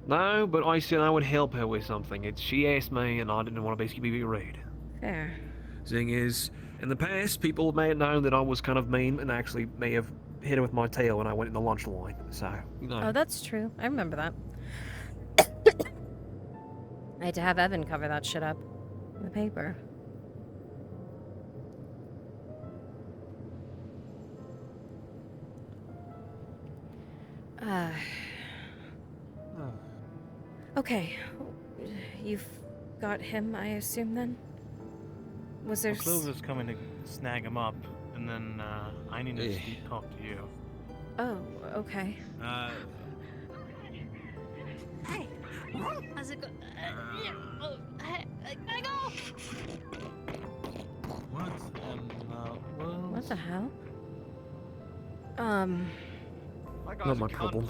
No, but I said I would help her with something. She asked me, and I didn't want to basically be rude. Fair. Thing is, in the past, people may have known that I was kind of mean and actually may have hit her with my tail when I went in the lunch line. So, you know. Oh, that's true. I remember that. I had to have Evan cover that shit up in the paper. Okay. You've got him, I assume, then? Was there... Well, Clover's coming to snag him up, and then I need to talk to you. Oh, okay. Hey, how's it go? I go. What? What the hell? Not my problem.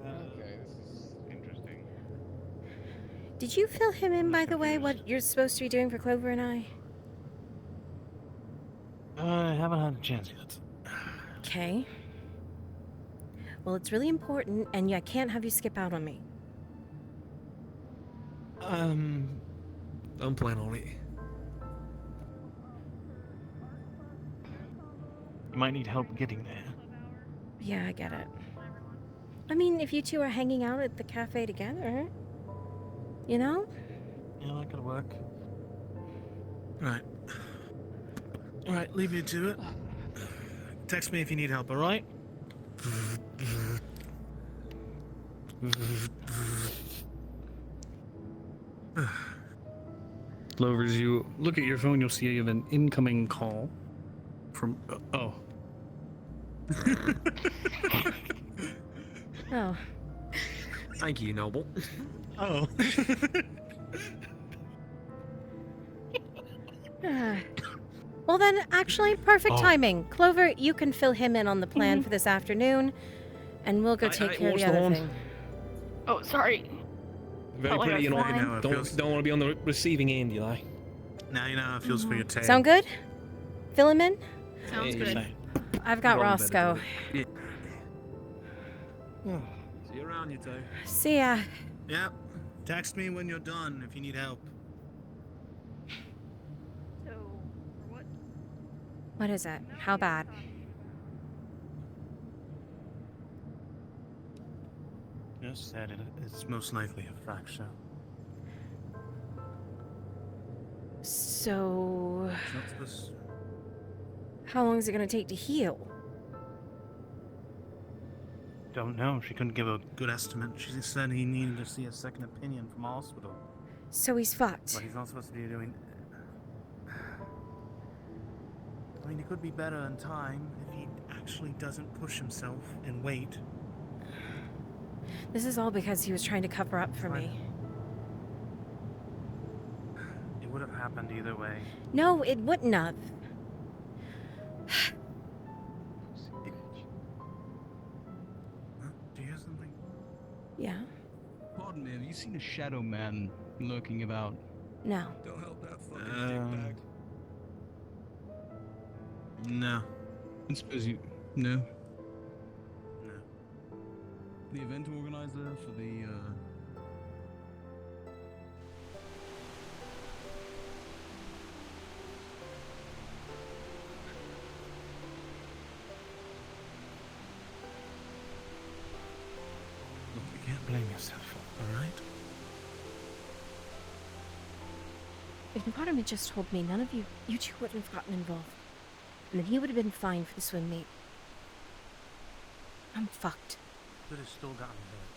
Okay, this is interesting. Did you fill him in, by the way, what you're supposed to be doing for Clover and I? I haven't had a chance yet. Okay. Well, it's really important, and I can't have you skip out on me. Don't plan on it. You might need help getting there. Yeah, I get it. I mean, if you two are hanging out at the cafe together, you know? Yeah, that could work. Right. Alright, leave you to it. Text me if you need help, alright? Clover, as you look at your phone, you'll see you have an incoming call from... oh. Oh. Thank you, Noble. Oh. Well then, actually, perfect timing. Clover, you can fill him in on the plan for this afternoon, and we'll go take care of the other thing. Oh, sorry. Very pretty, you know. Don't want to be on the receiving end, you know. Now you know how it feels for your tail. Sound good? Fill him in? Sounds good. I've got Roscoe. See you around, you two. See ya. Yep. Text me when you're done if you need help. So, what? What is it? How bad? Just said it. It's most likely a fracture. So... This... How long is it going to take to heal? Don't know. She couldn't give a good estimate. She said he needed to see a second opinion from a hospital. So he's fucked. But he's not supposed to be doing... I mean, it could be better in time if he actually doesn't push himself and wait. This is all because he was trying to cover up for me. It would have happened either way. No, it wouldn't have. Do you hear something? Yeah. Pardon me, have you seen a shadow man lurking about? No. Don't help that fucking dickbag. No. I suppose you... No? No. The event organizer for the, Look, you can't blame yourself, alright? If Navarro had just told me, none of you two wouldn't have gotten involved. And then he would have been fine for the swim meet. I'm fucked. Could have still gotten hurt.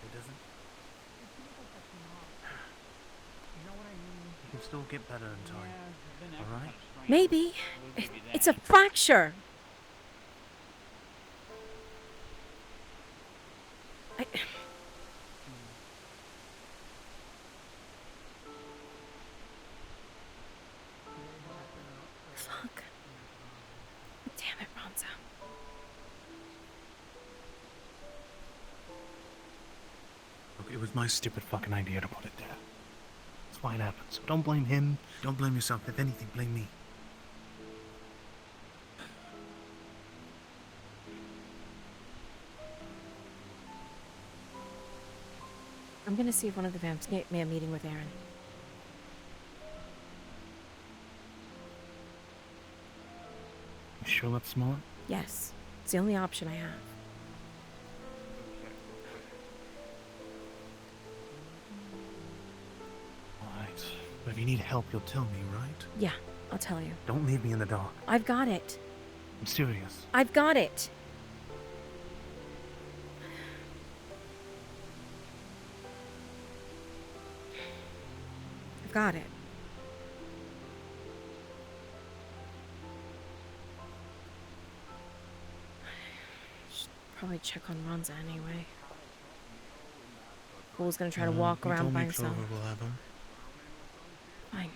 It doesn't. You know what I mean? You can still get better in time. Alright? Maybe. It's a fracture. Fuck. Damn it, Ronza. Look, it was my stupid fucking idea to put it there. That's why it happened. So don't blame him. Don't blame yourself. If anything, blame me. I'm gonna see if one of the vamps can get me a meeting with Aaron. You sure that's smart? Yes. It's the only option I have. Alright. But if you need help, you'll tell me, right? Yeah, I'll tell you. Don't leave me in the dark. I've got it. I'm serious. I've got it. I've got it. Should probably check on Ronza anyway. Cool's gonna try to walk around by himself. Will have him. Fine.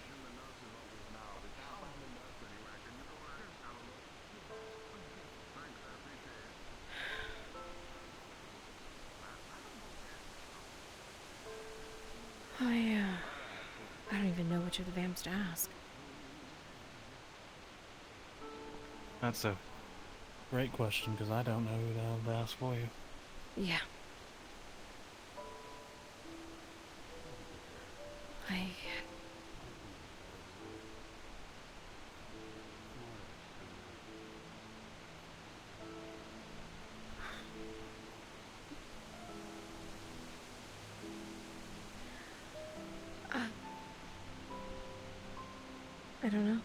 I don't even know which of the vamps to ask. That's a great question, because I don't know who the hell to ask for you. Yeah. I don't know.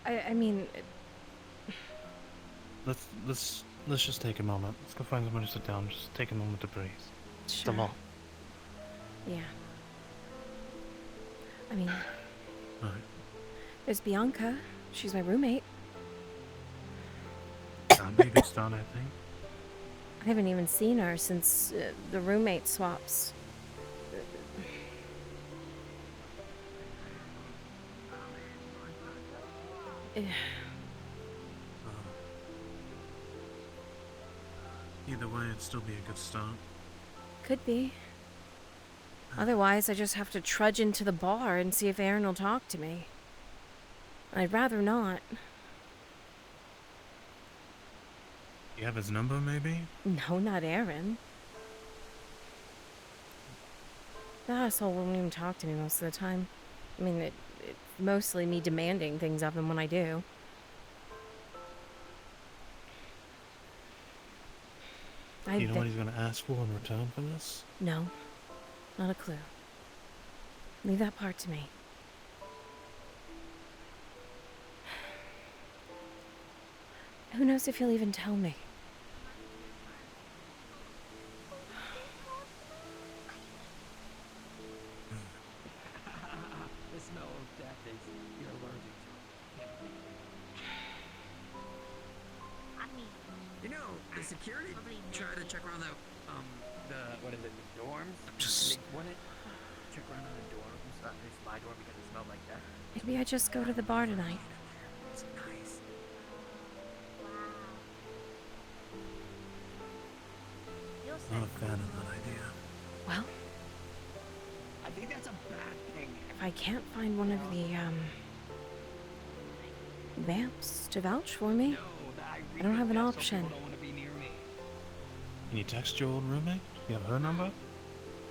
I mean, Let's just take a moment. Let's go find somewhere to sit down. Just take a moment to breathe. It's a Sure. lot. yeah. I mean, Right. there's Bianca. She's my roommate. That'd be a good start, I think. I haven't even seen her since the roommate swaps. Either way, it'd still be a good start. Could be. Otherwise, I just have to trudge into the bar and see if Aaron will talk to me. I'd rather not. You have his number, maybe? No, not Aaron. The asshole won't even talk to me most of the time. I mean, it's mostly me demanding things of him when I do. You know what he's gonna ask for in return for this? No, not a clue. Leave that part to me. Who knows if he'll even tell me? The smell of death is you're allergic to. You know, the security tried to check around what is it, the dorms? Just... They wouldn't check around in the dorms, underneath my dorm because it smelled like death. Maybe I just go to the bar tonight. It's nice. Not a fan of that idea. Well, I think that's a bad thing. if I can't find one of the, vamps to vouch for me, I don't have an option. Can you text your old roommate? You have her number?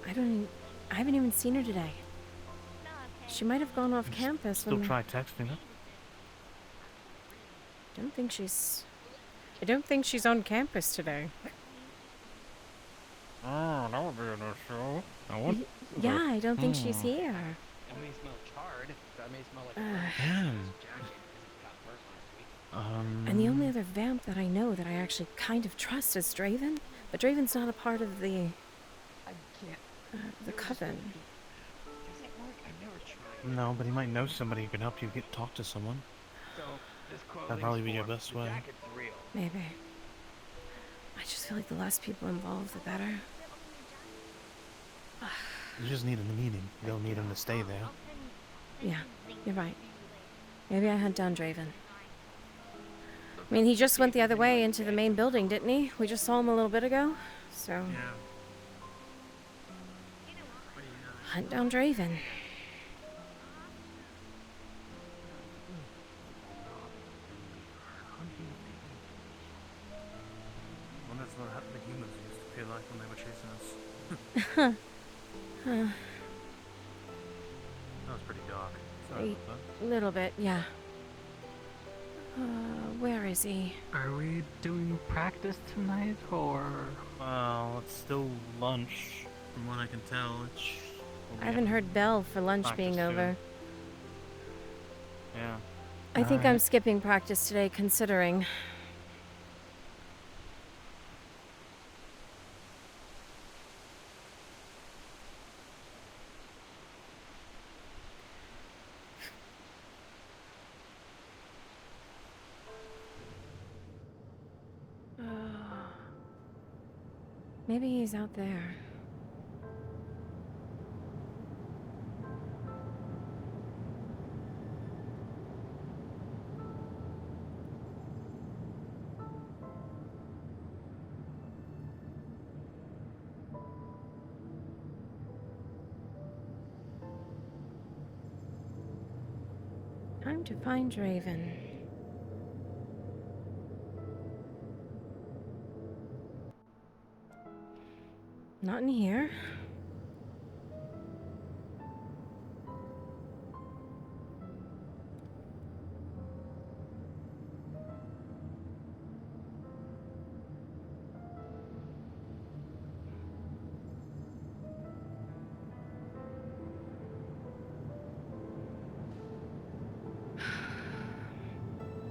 I haven't even seen her today. She might have gone off campus Still when... try texting her. I don't think she's on campus today. Oh, that would be an issue. Yeah, I don't think she's here. It may smell charred. That may smell like a Damn. jacket because it got burnt last week. And the only other vamp that I know that I actually kind of trust is Draven, but Draven's not a part of the I can't. the coven. Does it work? I've never tried. No, but he might know somebody who can help you talk to someone. So this That'd probably be your best the way. jacket's real. Maybe. I just feel like the less people involved, the better. You just need him to meet him. You don't need him to stay there. Yeah, you're right. Maybe I hunt down Draven. I mean, he just went the other way into the main building, didn't he? We just saw him a little bit ago, so... Yeah. Hunt down Draven. Well, that's what the humans used to feel like when they were chasing us. That was pretty dark. Sorry about A little bit, yeah. Where is he? Are we doing practice tonight, or...? Well, it's still lunch. From what I can tell, it's... I haven't heard bell for lunch Practice being too. over. Yeah. I think I'm skipping practice today, considering. Maybe he's out there. Time to find Draven. Not in here.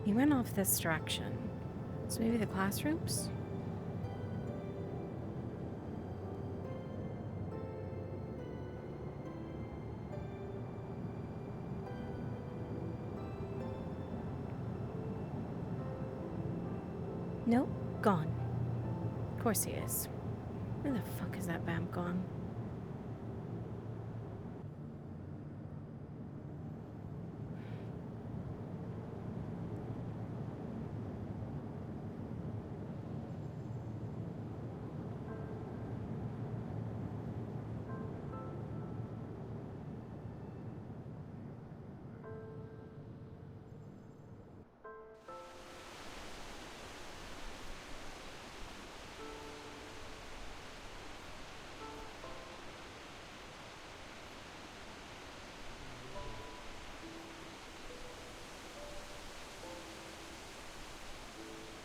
He went off this direction. So maybe the classrooms? Nope, gone. Of course he is. Where the fuck is that vamp gone?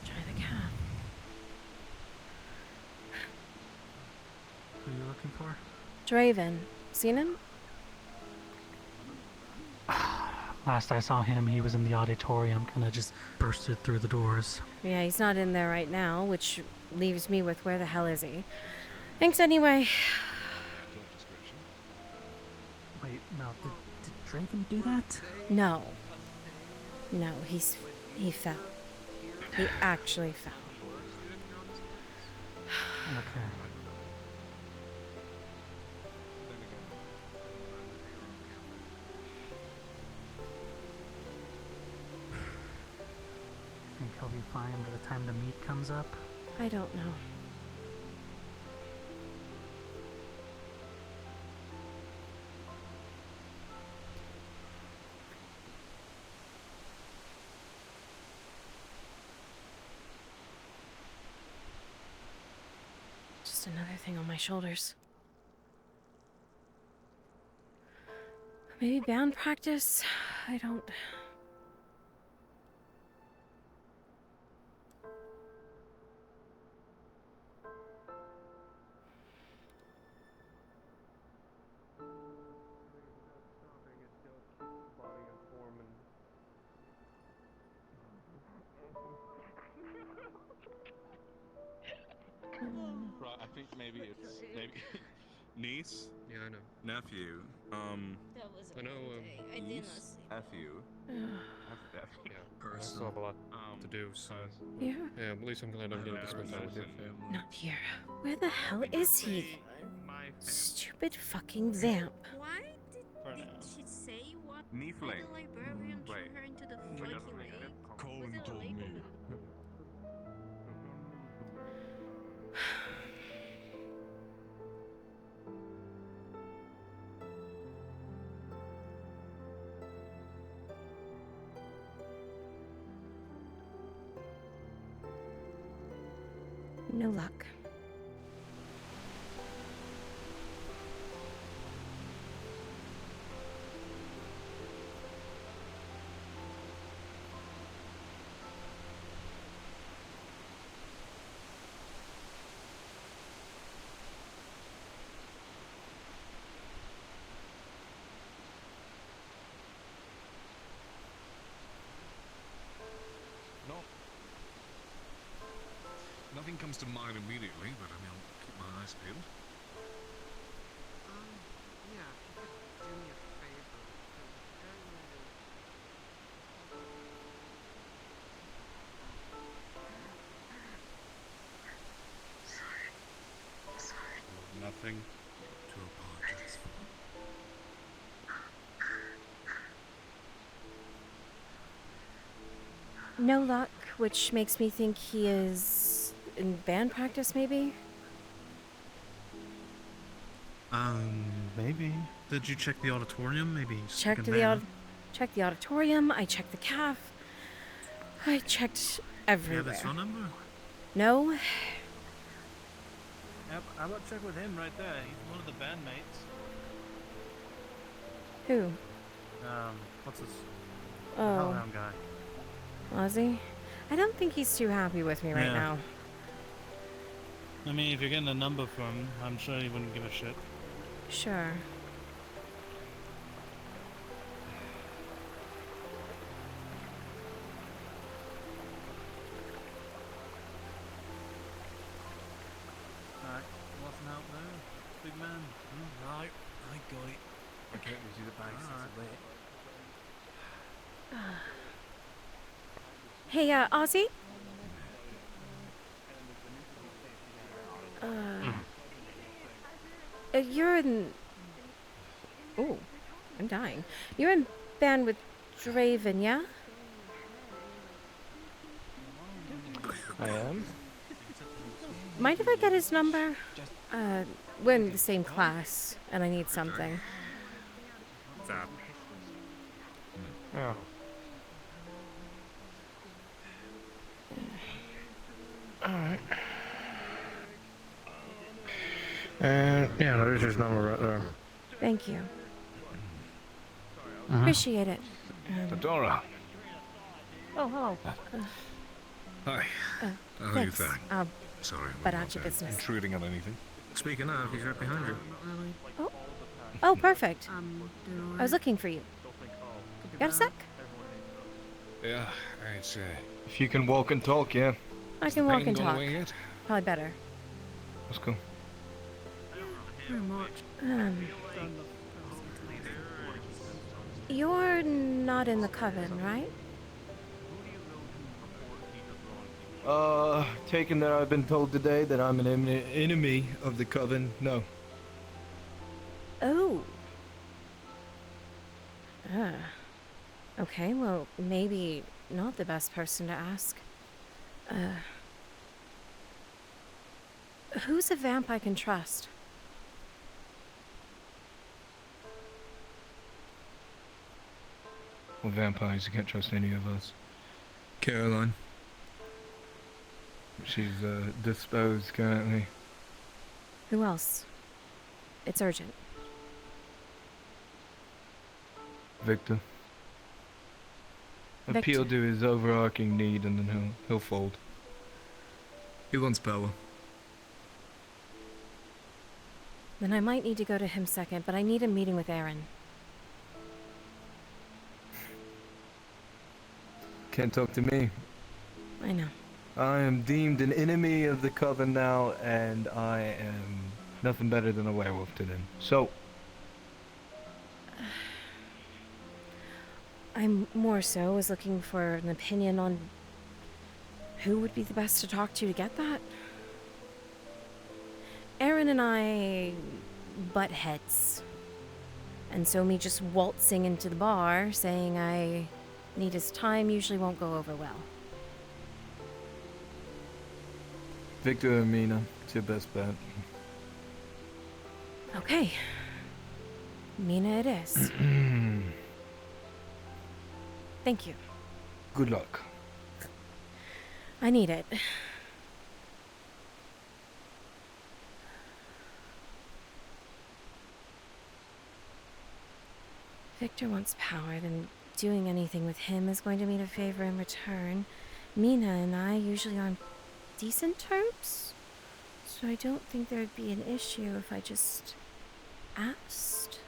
Try the cab. Who are you looking for? Draven. Seen him? Last I saw him, he was in the auditorium, kinda just bursted through the doors. Yeah, he's not in there right now, which leaves me with where the hell is he? Thanks anyway. Wait, no, did Draven do that? No. No, he fell. He actually fell. Okay. Think he'll be fine by the time the meet comes up? I don't know. Just another thing on my shoulders. Maybe band practice? I don't... Right, I think maybe it's maybe niece. Yeah, I know. Nephew. That was a I know. long day. I did not Niece. sleep. Nephew. Yeah, I Person. still have a lot to do, so Yeah. yeah. At least I'm glad I'm getting to spend time with your family. Not here. Where the hell is he? Stupid fucking vamp. Why did she say what? Niefling. The librarian threw Wait. her into the fucking lake? Colin told me. No luck. No. Nothing comes to mind immediately, but I mean, I'll keep my eyes peeled. Yeah, if you could do me a favor. Nothing to apologize for. No luck, which makes me think he is in band practice, maybe? Maybe. Did you check the auditorium? Maybe he's Checked sticking the there. checked the auditorium, I checked the caf. I checked everywhere. Yeah, his phone number? No? Yep, how about check with him right there? He's one of the bandmates. Who? What's his... Oh. Hellhound guy. Ozzy? I don't think he's too happy with me right Yeah. now. I mean, if you're getting a number from him, I'm sure he wouldn't give a shit. Sure. Alright, wasn't out there, big man. Right, I got it. I can't really do the bags Hey, Ozzy? You're in... Oh, I'm dying. You're in band with Draven, yeah? I am. Mind if I get his number? We're in the same class, and I need something. That. Oh. Alright. And yeah, there's his number right there. Thank you. Appreciate it. Fedora. Oh, hello. Hi. How are you Thanks. doing? Sorry, but I'm out your business. intruding on anything. Speaking of, he's right behind you. Oh, perfect. I was looking for you. Got a sec? Yeah, it's If you can walk and talk, yeah. I can walk and gone talk. away yet? Probably better. That's cool. You're not in the coven, right? Taken that I've been told today that I'm an enemy of the coven, no. Oh. Okay, well, maybe not the best person to ask. Who's a vamp I can trust? Well, vampires, you can't trust any of us. Caroline. She's, disposed currently. Who else? It's urgent. Victor. Victor. Appeal to his overarching need and then he'll fold. He wants power. Then I might need to go to him second, but I need a meeting with Aaron. Can't talk to me. I know. I am deemed an enemy of the coven now, and I am nothing better than a werewolf to them. So, I'm more so was looking for an opinion on who would be the best to talk to get that. Aaron and I butt heads. And so me just waltzing into the bar saying I need his time usually won't go over well. Victor and Mina, it's your best bet. Okay. Mina it is. Thank you. Good luck. I need it. Victor wants power, then doing anything with him is going to mean a favor in return. Mina and I usually on decent terms, so I don't think there would be an issue if I just asked.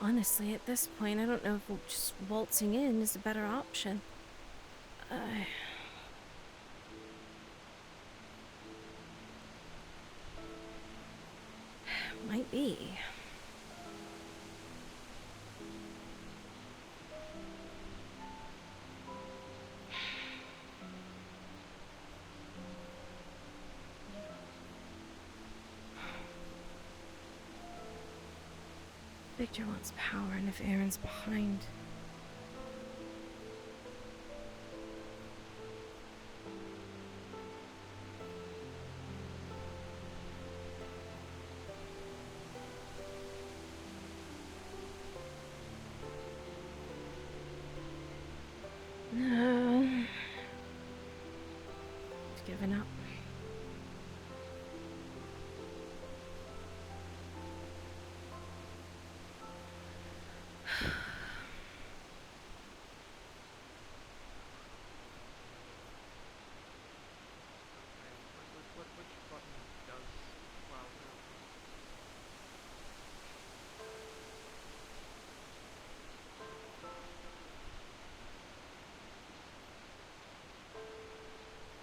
Honestly, at this point, I don't know if just waltzing in is a better option. Might be. Victor wants power, and if Aaron's behind... Giving up.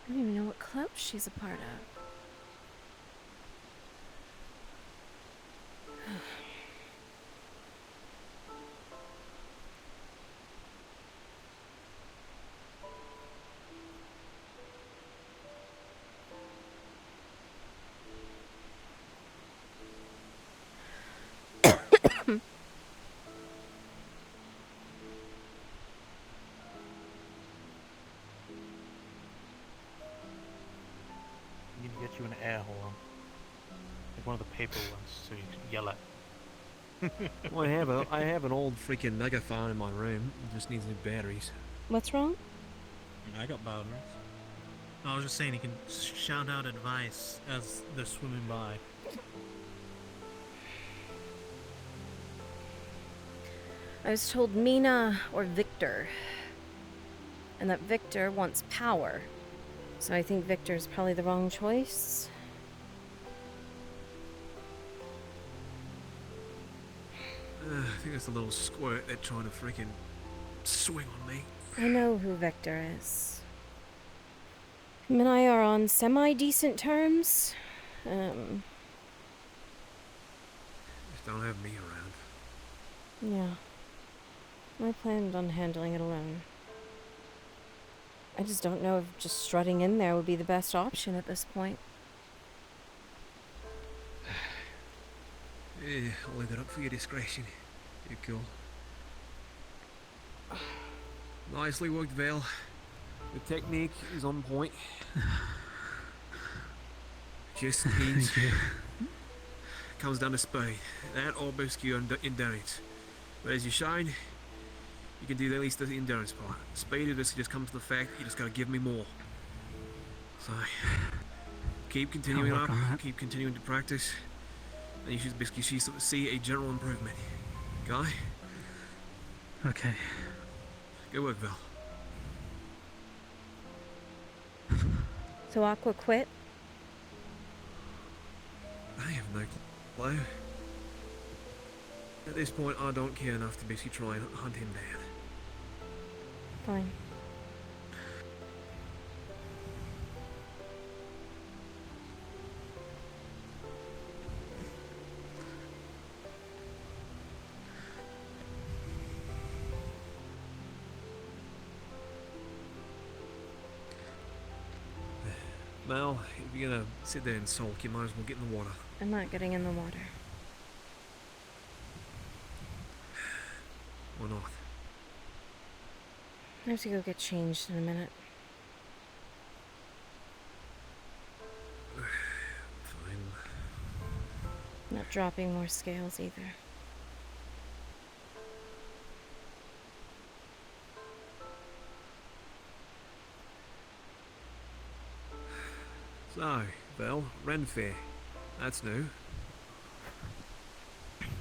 I don't even know what club she's a part of. I need to get you an air horn. Like one of the paper ones, so you can yell at. Well, I have an old freaking megaphone in my room. It just needs new batteries. What's wrong? I got batteries. I was just saying he can shout out advice as they're swimming by. I was told Mina or Victor. And that Victor wants power. So I think Victor's probably the wrong choice. I think that's a little squirt they're trying to freaking swing on me. I know who Victor is. Him and I are on semi-decent terms. Just don't have me around. Yeah. I planned on handling it alone. I just don't know if just strutting in there would be the best option at this point. Yeah, I'll leave it up for your discretion. You're cool. Nicely worked, Val. The technique is on point. Just needs... comes down to speed. That or boost your endurance. But as you shine, you can do at least the endurance part. Speed of this just comes to the fact you just gotta give me more. So, keep continuing up, keep continuing to practice, and you should basically see a general improvement. Guy? Okay. Good work, Val. So Aqua quit? I have no Hello? At this point, I don't care enough to basically try and hunt him down. Fine. Mel, if you're gonna sit there and sulk, you might as well get in the water. I'm not getting in the water. Why not? I have to go get changed in a minute. Fine. Not dropping more scales either. So, Val, Ren Fair. That's new.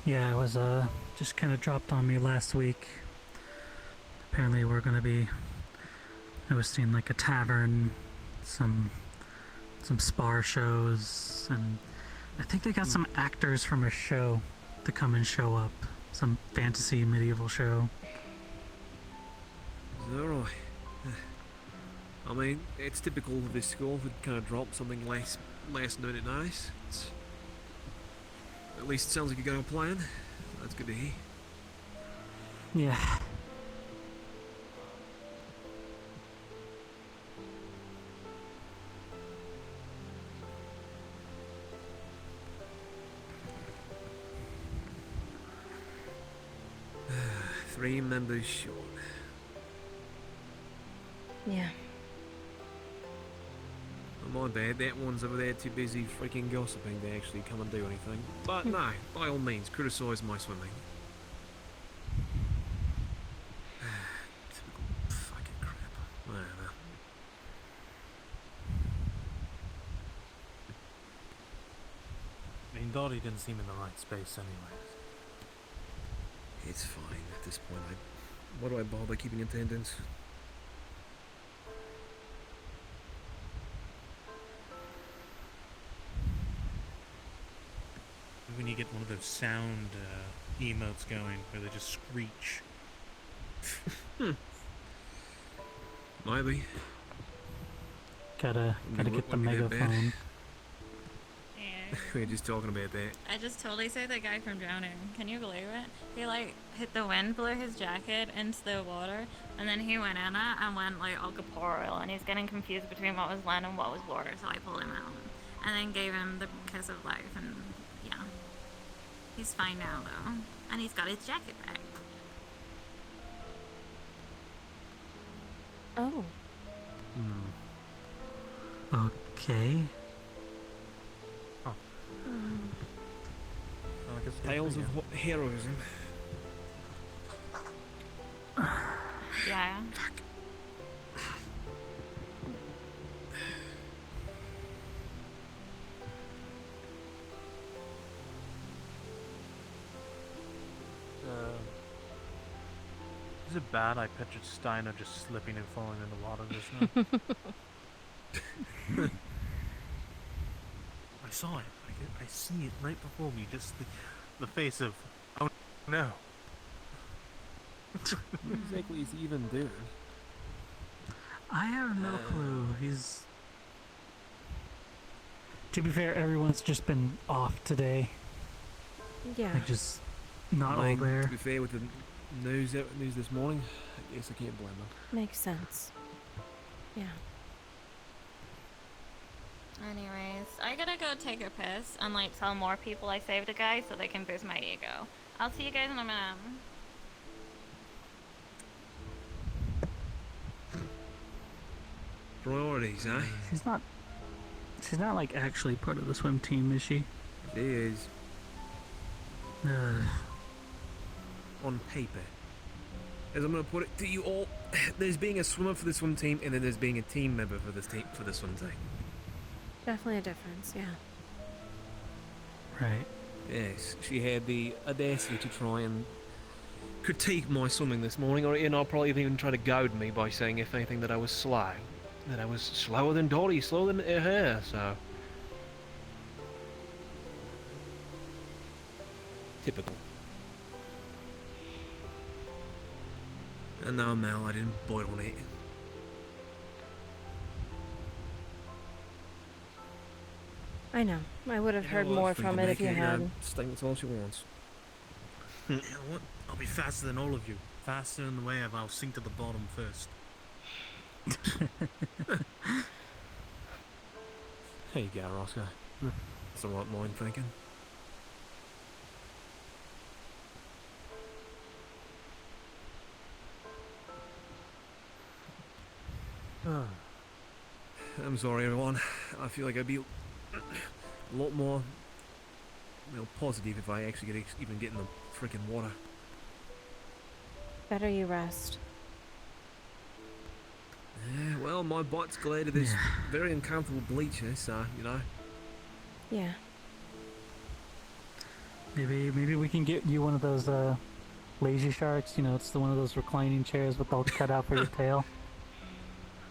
Yeah, it was just kind of dropped on me last week. Apparently we're gonna be hosting like a tavern, some spar shows, and I think they got some actors from a show to come and show up. Some fantasy medieval show. Is that right? I mean, it's typical of this school to kind of drop something last minute notice. At least it sounds like you got a plan. That's good to hear. Yeah. Three members short. Yeah. Oh, my bad, that one's over there too busy freaking gossiping to actually come and do anything. But no, by all means, criticise my swimming. Typical fucking crap. Whatever. I mean, Dottie didn't seem in the right space anyways. It's fine at this point. Why do I bother keeping attendance? When you get one of those sound emotes going where they just screech. Maybe. Gotta get the megaphone. Yeah. We were just talking about that. I just totally saved that guy from drowning. Can you believe it? He like hit the wind, blew his jacket into the water, and then he went in it and went like all corporeal, and he's getting confused between what was land and what was water, so I pulled him out. And then gave him the kiss of life, and yeah. He's fine now though. And he's got his jacket back. Oh. Okay. Oh. I guess Tales of heroism. Yeah. Is it bad I pictured Steiner just slipping and falling in the water just now? I saw it. I see it right before me. Just the face of, oh no. What exactly is he even doing? I have no clue. He's... To be fair, everyone's just been off today. Yeah. Like, just not I mean, all there. To be fair, with the news this morning, I guess I can't blame them. Makes sense. Yeah. Anyways, I gotta go take a piss and like tell more people I saved a guy so they can boost my ego. I'll see you guys in a minute. Priorities, eh? She's not like actually part of the swim team, is she? She is. On paper. As I'm gonna put it to you all, there's being a swimmer for the swim team, and then there's being a team member for this team for the swim team. Definitely a difference, yeah. Right. Yes, she had the audacity to try and critique my swimming this morning, or I'll probably even try to goad me by saying, if anything, that I was slow. That I was slower than Dottie, slower than her, so... Typical. No, Mel, I didn't bite on it. I know. I would have heard more from it if you had. Statements all she wants. You know what? I'll be faster than all of you. Faster in the way of I'll sink to the bottom first. There you go, Roscoe. That's the right mind thinking. I'm sorry, everyone. I feel like I'd be a lot more, positive if I actually even get in the freaking water. Better you rest. Yeah, well, my butt's glad to this very uncomfortable bleacher, so, Yeah. Maybe we can get you one of those lazy sharks. It's one of those reclining chairs with all cut out for your tail.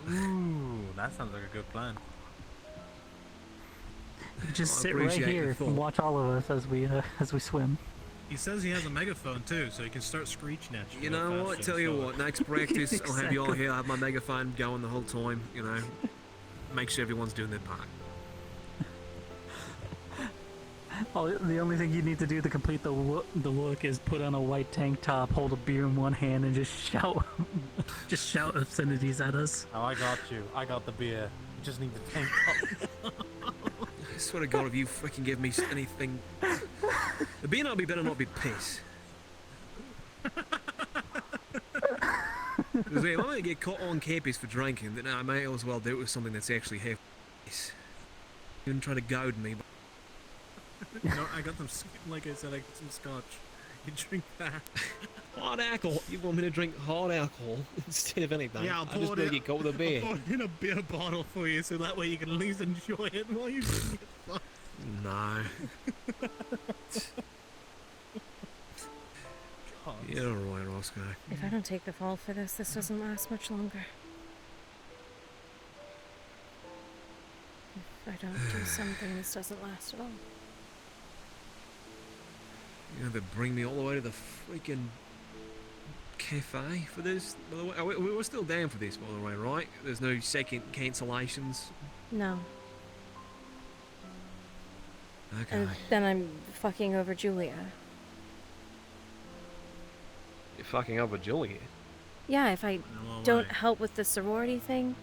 Ooh, that sounds like a good plan. Just sit right here and watch all of us as we swim. He says he has a megaphone too, so he can start screeching at you. You know what? Tell you what, next practice I'll have you all here. I'll have my megaphone going the whole time. Make sure everyone's doing their part. The only thing you need to do to complete the look is put on a white tank top, hold a beer in one hand, and just shout, obscenities at us. Oh, I got you. I got the beer. You just need the tank top. I swear to God, if you freaking give me anything, the beer not be better not be piss. Because if I'm going to get caught on campus for drinking, then I may as well do it with something that's actually half piss. You're trying to goad me. No, I got them, like I said, I got some scotch. You drink that. Hard alcohol? You want me to drink hard alcohol instead of anything? Yeah, I'll pour it in. Get caught with a beer. I'll pour it in a beer bottle for you, so that way you can at least enjoy it while you drink it. No. You're right, Roscoe. If I don't take the fall for this doesn't last much longer. If I don't do something, this doesn't last at all. You know, they bring me all the way to the freaking cafe for this, by the way. Oh, we're still down for this, by the way, right? There's no second cancellations? No. Okay. And then I'm fucking over Julia. You're fucking over Julia? Yeah, if I don't help with the sorority thing,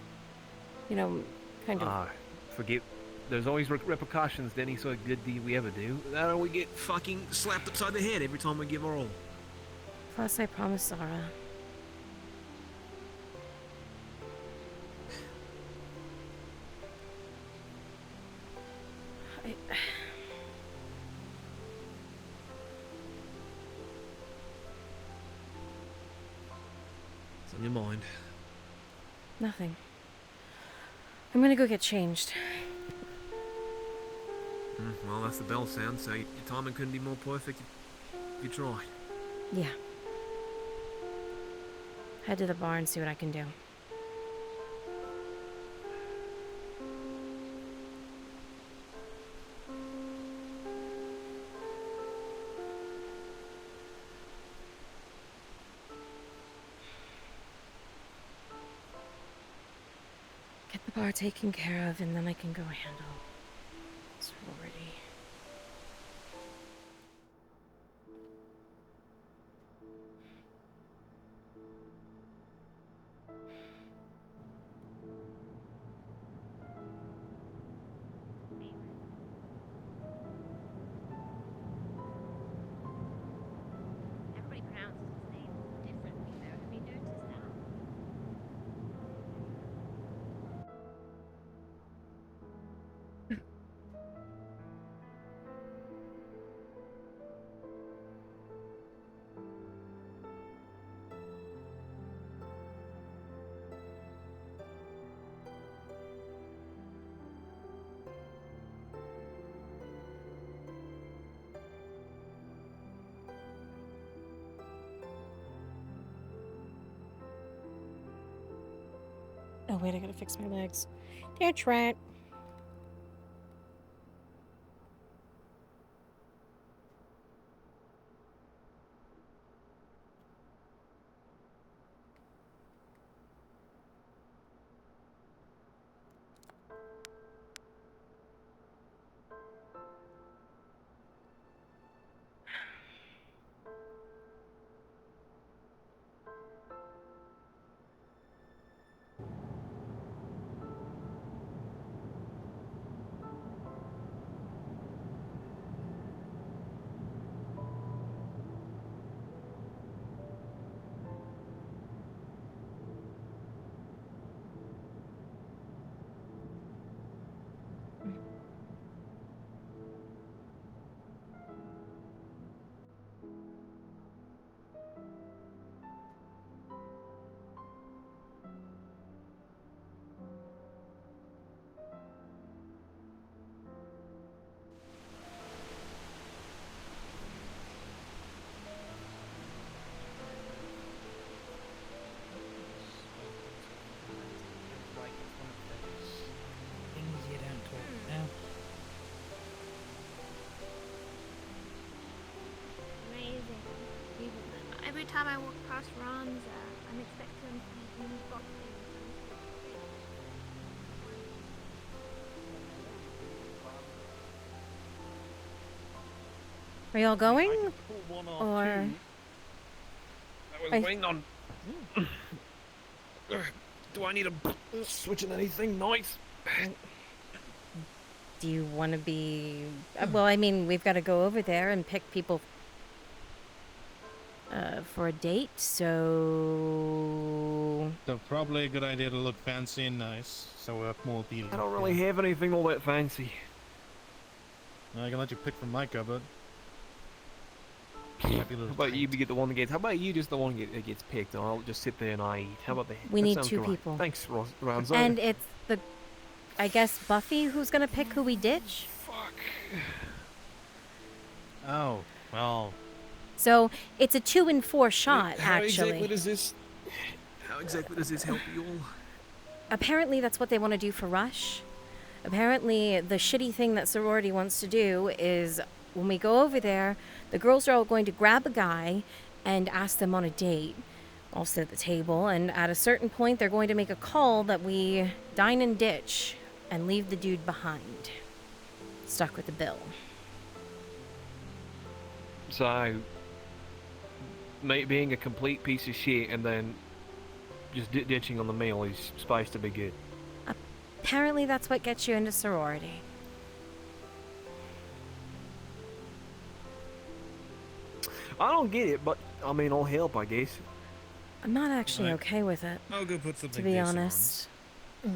kind of... Forget. There's always repercussions to any sort of good deed we ever do. That we get fucking slapped upside the head every time we give our all. Plus, I promised Zara. What's on your mind? Nothing. I'm gonna go get changed. Well, that's the bell sound, so your timing couldn't be more perfect if you tried. Yeah. Head to the bar and see what I can do. Get the bar taken care of, and then I can go handle sorority. Everybody pronounces his name differently though. Have you noticed that? Oh wait, I gotta fix my legs. That's right. time I walk past Ron's, I'm expecting him to be boxing. Are y'all going? One Or I was I- waiting on. Do I need a switching anything? Nice. do you want to be? Well, I mean, we've got to go over there and pick people for a date. So So probably a good idea to look fancy and nice, so we're more appealing. I don't really have anything all that fancy. I can let you pick from my cupboard. How about you get the one that gets? How about you just the one that gets picked, and I'll just sit there and I eat. How about that? We That need sounds two great. people. Thanks, Ronzo. and it's the, I guess Buffy who's gonna pick who we ditch. Oh, well. So it's a 2 and 4 shot, How actually. exactly does this? How exactly does this help you all? Apparently that's what they want to do for Rush. Apparently the shitty thing that sorority wants to do is when we go over there, the girls are all going to grab a guy and ask them on a date. All sit at the table, and at a certain point they're going to make a call that we dine and ditch and leave the dude behind, stuck with the bill. So, mate, being a complete piece of shit and then just ditching on the meal is supposed to be good. Apparently that's what gets you into sorority. I don't get it, but I mean, I'll help, I guess. I'm not actually Right. okay with it, I'll go put to something be decent on. honest. I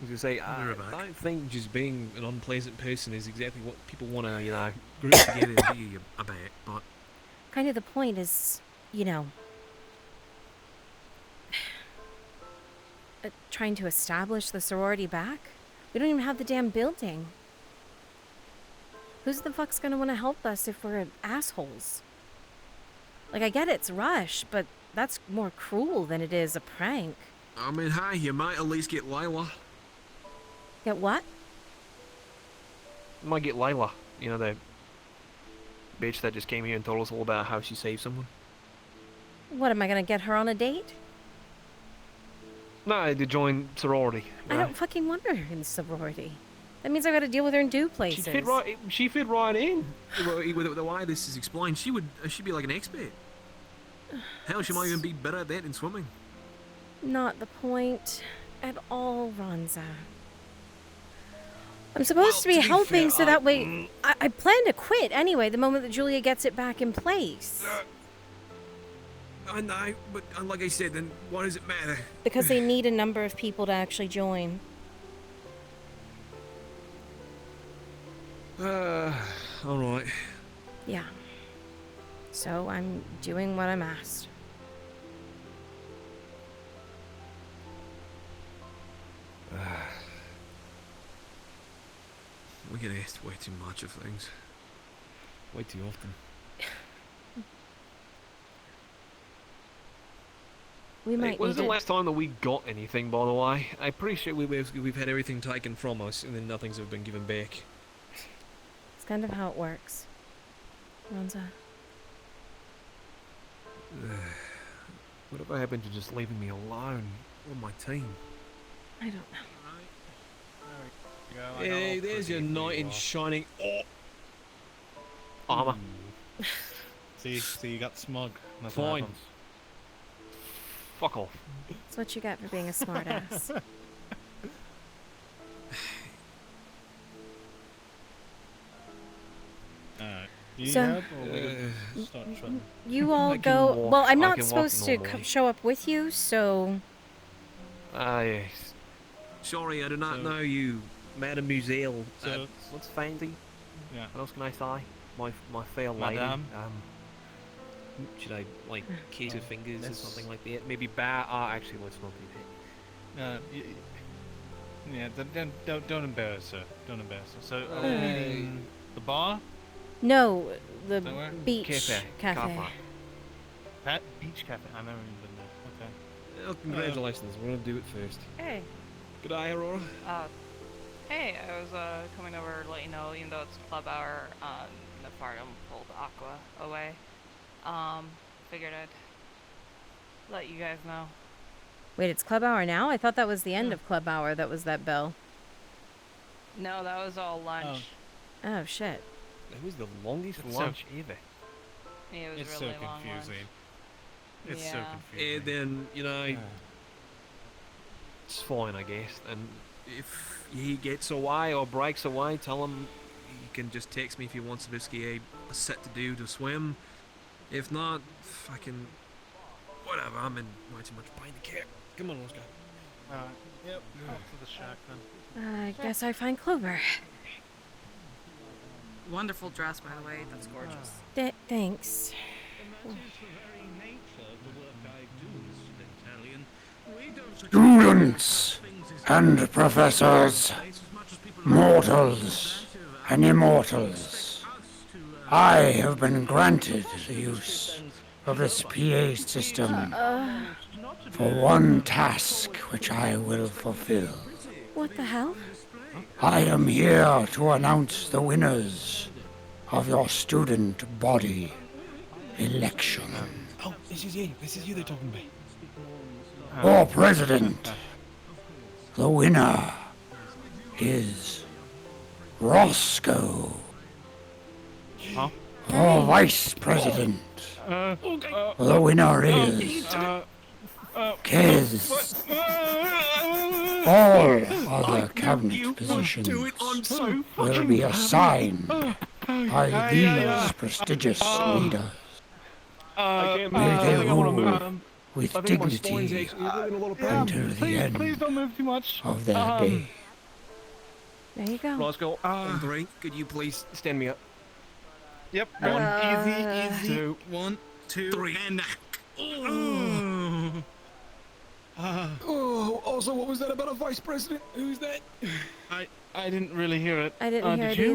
was gonna say, I You're back. don't think just being an unpleasant person is exactly what people want to, Group together and be a bit, but Kind of the point is, you know, trying to establish the sorority back. We don't even have the damn building. Who's the fuck's gonna want to help us if we're assholes? Like, I get it's Rush, but that's more cruel than it is a prank. I mean, hey, you might at least get Layla. Get what? might get Layla, you know, the bitch that just came here and told us all about how she saved someone. What, am I gonna get her on a date? No, to join sorority. I don't fucking want her in sorority. That means I gotta deal with her in two places. She fit right in. With the way this is explained, she'd be like an expert. Hell, she might even be better at that than swimming. Not the point at all, Ronza. I'm supposed to be helping so that way... I plan to quit anyway the moment that Julia gets it back in place. I know, but like I said, then why does it matter? Because they need a number of people to actually join. Alright. Yeah. So I'm doing what I'm asked. We get asked way too much of things. Way too often. We might Hey, when's need the to... last time that we got anything, by the way? I'm pretty sure we've had everything taken from us, and then nothing's ever been given back. It's kind of how it works. Ronza. Whatever happened to just leaving me alone on my team? I don't know. Hey, there's your knight in shining armor. See, you got smug. That's what Fine. happens. Fuck off. That's what you get for being a smartass. Alright. Do you So- help or we start trying? You all I can go... walk- Well, I'm I not can walk supposed to normally. show up with you, so... Ah, yes. Sorry, I do not So- know you. Madame Muselle. So- what's fancy? Yeah. What else can I say? My fair lady. Madame? Should I, like, kiss her fingers or That's- something like that? Maybe bow. Ah, actually, let's not do that. Yeah, don't embarrass her. Don't embarrass her. So, are we Uh. meeting the bar? No, the Somewhere? beach Cafe. cafe. Pat Beach Cafe. I've never even been there. Okay. Oh, congratulations. We're gonna do it first. Hey. Good day, Aurora. Hey, I was coming over to let you know, even though it's club hour, Nafarnum pulled Aqua away. figured I'd let you guys know. Wait, it's club hour now? I thought that was the end of club hour. That was that bell. No, that was all lunch. Oh shit. It was the longest It's lunch ever. Yeah, it was It's really so long confusing. lunch. It's so Yeah. confusing. And then, you know, it's fine, I guess. And if he gets away or breaks away, tell him You can just text me if you want Sabisky a set to do to swim. If not, fucking whatever. I'm in way too much pain to care. Come on, let's go. Alright, yep, off to the shack then. I guess I find Clover. Wonderful dress, by the way. That's gorgeous. Thanks. Students and professors, mortals and immortals, I have been granted the use of this PA system for one task which I will fulfill. What the hell? I am here to announce the winners of your student body election. Oh, this is you. This is you they're talking about. For president, the winner is Roscoe. Huh? For vice president, the winner is Kez. All other cabinet positions will be assigned by these prestigious leaders. May they rule with dignity until the end of their day. There you go. Roscoe, Andre, could you please stand me up? Yep, easy. 2, 1, 2, 3. and Also, what was that about a vice president? Who's that? I didn't really hear it. I didn't hear did it you?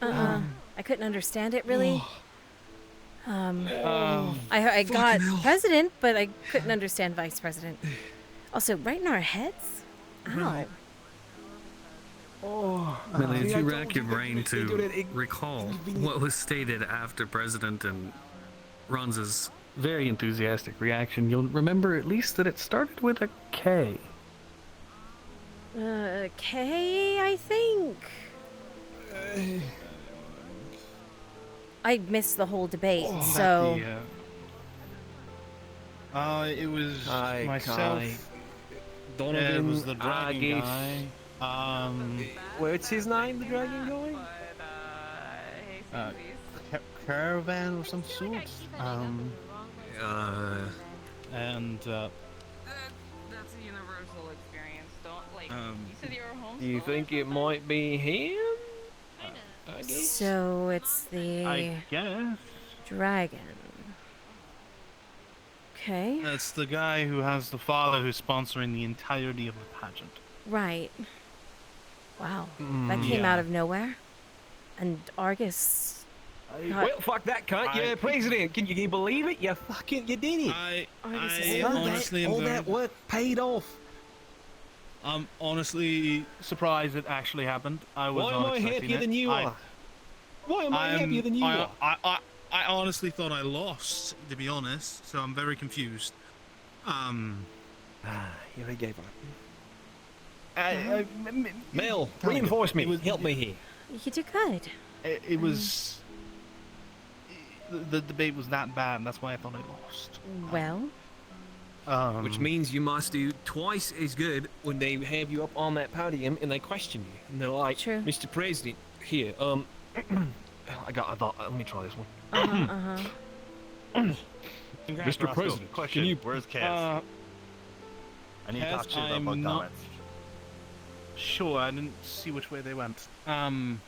either. I couldn't understand it really. I got president, but I couldn't understand vice president. Also, right in our heads? Ow. Melia, if you rack your brain to recall what was stated after President and Ron's very enthusiastic reaction, you'll remember at least that it started with a K. K, I think. I missed the whole debate, so... It was myself. Donovan, it was the dragon guy. What's his name, the dragon guy? Caravan of some sort. And That's a universal experience. Don't like. You said you were home. Do you think it might be him? I guess. So it's the I guess. dragon. Okay. That's the guy who has the father who's sponsoring the entirety of the pageant. Right. Wow. That came out of nowhere. And Argus... Well, fuck that cunt. You're president. Can you believe it? You did it. I honestly am all that work paid off. I'm honestly surprised it actually happened. I was Why am I happier than you are? Why am I happier than you are? I honestly thought I lost, to be honest, so I'm very confused. You gave up. Mel, reinforce me. Help me here. You did good. It was... The debate was that bad, that's why I thought I lost. Well... Which means you must do twice as good when they have you up on that podium and they question you. And they're like, True. Mr. President, here, I thought, let me try this one. Mr. President, question. can you... Where's Kaz? I need to talk to you about bug comments. Sure, I didn't see which way they went. Crowd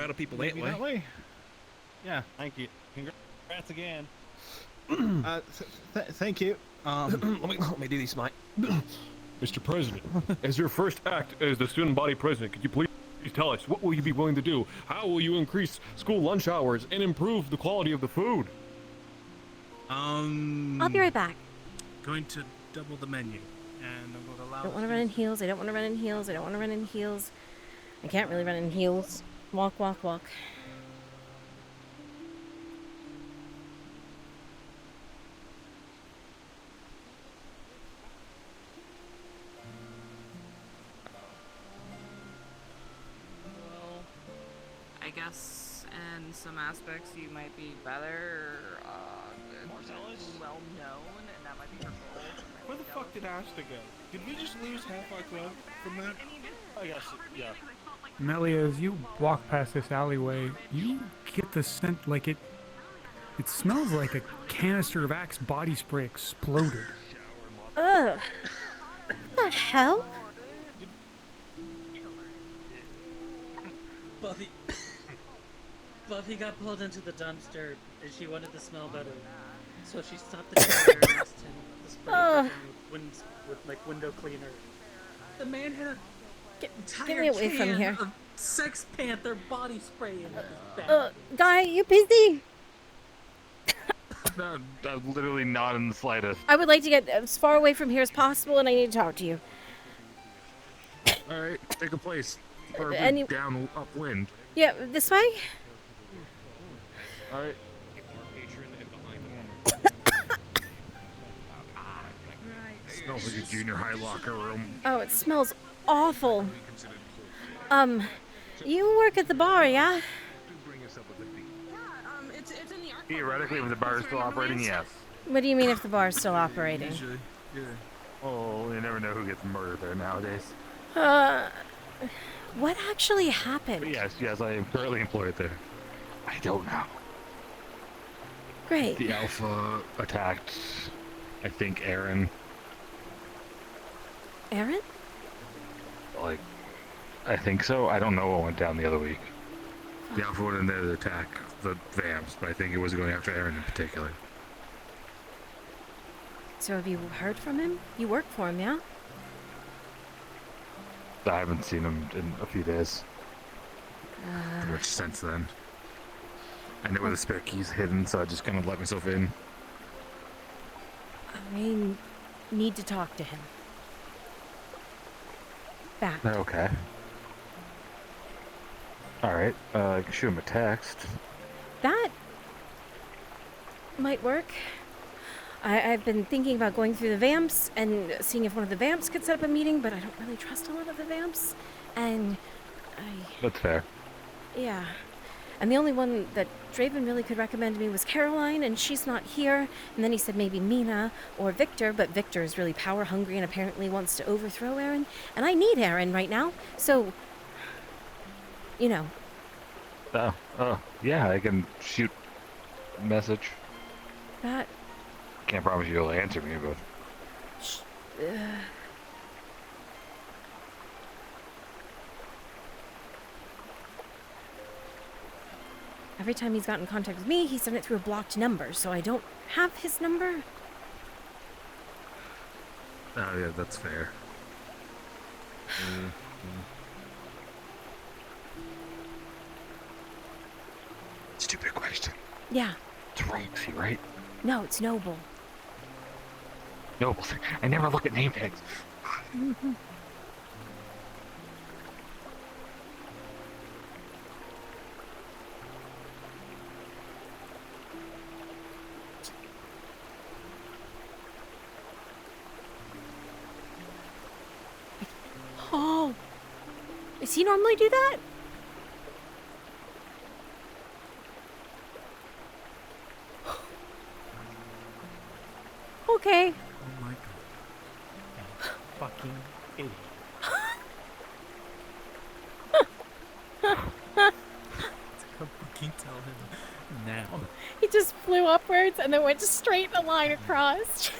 of people maybe that way? Yeah. Thank you. Congrats again. Thank you. Let me do this, mate. Mr. President, as your first act as the student body president, could you please tell us what will you be willing to do? How will you increase school lunch hours and improve the quality of the food? I'll be right back. Going to double the menu. And I'm going to allow... I don't want to run in heels. I don't want to run in heels. I don't want to run in heels. I can't really run in heels. Walk, walk, walk. guess in some aspects you might be better, well known, and that might be her fault. Where the fuck did Asta go? Did we just lose half our club from that? I guess, yeah. Melia, as you walk past this alleyway, you get the scent like it smells like a canister of Axe body spray exploded. Ugh. What the hell? Buffy got pulled into the dumpster and she wanted to smell better. So she stopped the car and asked him to spray her with like window cleaner. The man had a Get me away from here. Of Sex Panther body spray in his bag. Guy, you busy? No, literally not in the slightest. I would like to get as far away from here as possible, and I need to talk to you. All right, take a place. Any- Down upwind. Yeah, this way? All right. Smells like a junior high locker room. Oh, it smells awful. You work at the bar, yeah? It's in the archive. Theoretically, if the bar is still operating, yes. What do you mean if the bar's still operating? Usually, yeah. Oh, you never know who gets murdered there nowadays. What actually happened? But yes, I am currently employed there. I don't know. Great. The Alpha attacked, I think, Aaron. Aaron? Like, I think so. I don't know what went down the other week. The Alpha went in there to attack the Vamps, but I think it was going after Aaron in particular. So have you heard from him? You work for him, yeah? I haven't seen him in a few days. Pretty much since then. I know where the spare key's hidden, so I just kind of let myself in. I need to talk to him. Back. Okay. Alright, I can shoot him a text. That might work. I've been thinking about going through the Vamps and seeing if one of the Vamps could set up a meeting, but I don't really trust a lot of the Vamps. And That's fair. yeah. And the only one that Draven really could recommend to me was Caroline, and she's not here. And then he said maybe Mina or Victor, but Victor is really power hungry and apparently wants to overthrow Aaron. And I need Aaron right now, so, you know. Oh, yeah, I can shoot a message. That. Can't promise you'll answer me, but... Every time he's gotten in contact with me, he's done it through a blocked number, so I don't have his number. Oh, yeah, that's fair. Stupid question. Yeah. It's Roxy, right? No, it's Noble. Noble. I never look at name tags. Oh. Does he normally do that? Okay. Oh my god. Fucking idiot. Go fucking tell him now. He just flew upwards and then went straight in a line across.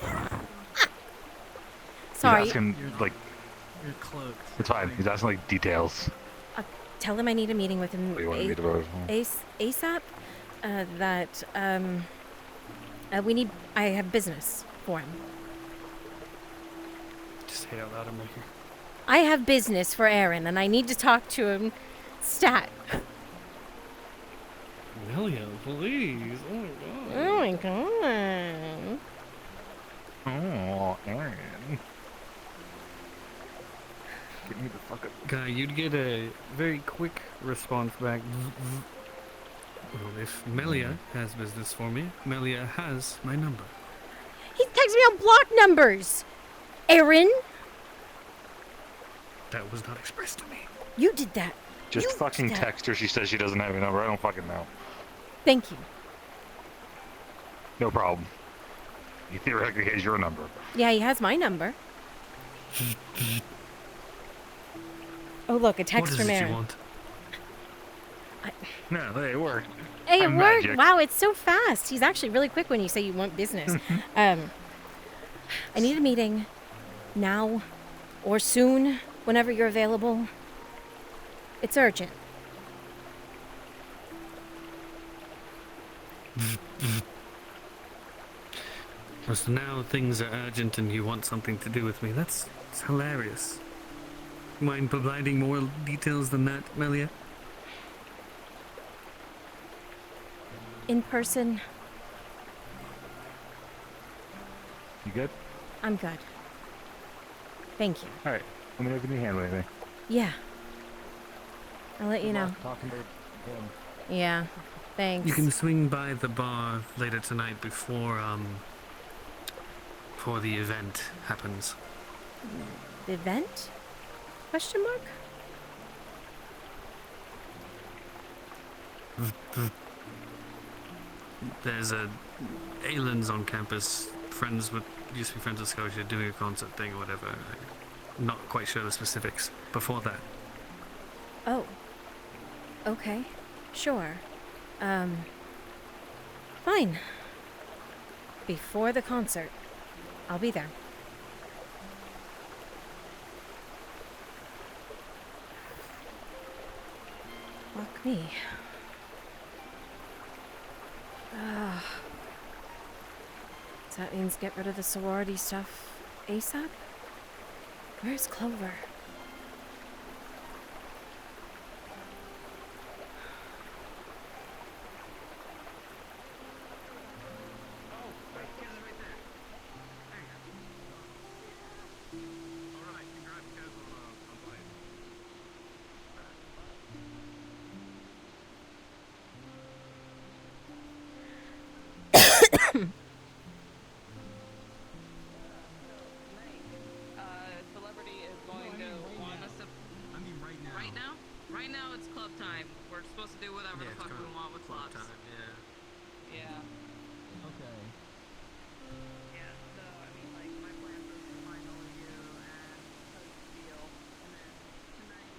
Sorry. He's asking, like... You're cloaked. It's fine. He's asking, like, details. Tell him I need a meeting with him What do you want me to do about it? ASAP. I have business for him. Just say it out loud, I'm making. I have business for Aaron and I need to talk to him. Stat. Melia, please. Oh my god. Oh, Aaron. Get me the fuck up. Guy, you'd get a very quick response back. Well, if Melia has business for me, Melia has my number. He texts me on block numbers. Aaron? That was not expressed to me. You did that. Just You fucking did that. text her. She says she doesn't have your number. I don't fucking know. Thank you. No problem. He theoretically has your number. Yeah, he has my number. Oh, look, a text What from is it Aaron. you want? No, hey, it worked. Hey, it I'm worked. magic. Wow, it's so fast. He's actually really quick when you say you want business. I need a meeting now or soon, whenever you're available. It's urgent. So now things are urgent and you want something to do with me. That's hilarious. Mind providing more details than that, Melia? In person, You good? I'm good. Thank you. Alright. Let me know if you need handle anything. Yeah. I'll let you know. Talking to him. Yeah. Thanks. You can swing by the bar later tonight before the event happens. The event? Question mark? There's aliens on campus, used to be friends with Scotia, doing a concert thing or whatever. I'm not quite sure the specifics before that. Oh. Okay. Sure. Fine. Before the concert. I'll be there. Fuck me. So that means get rid of the sorority stuff ASAP? Where's Clover? Celebrity is going to want us to. I mean, right now. Right now? Right now it's club time. We're supposed to do whatever the fuck we want with clubs. Time, yeah. Yeah. Okay. Yeah, so I mean, like, my plan was to find all of you and close the deal, and then tonight,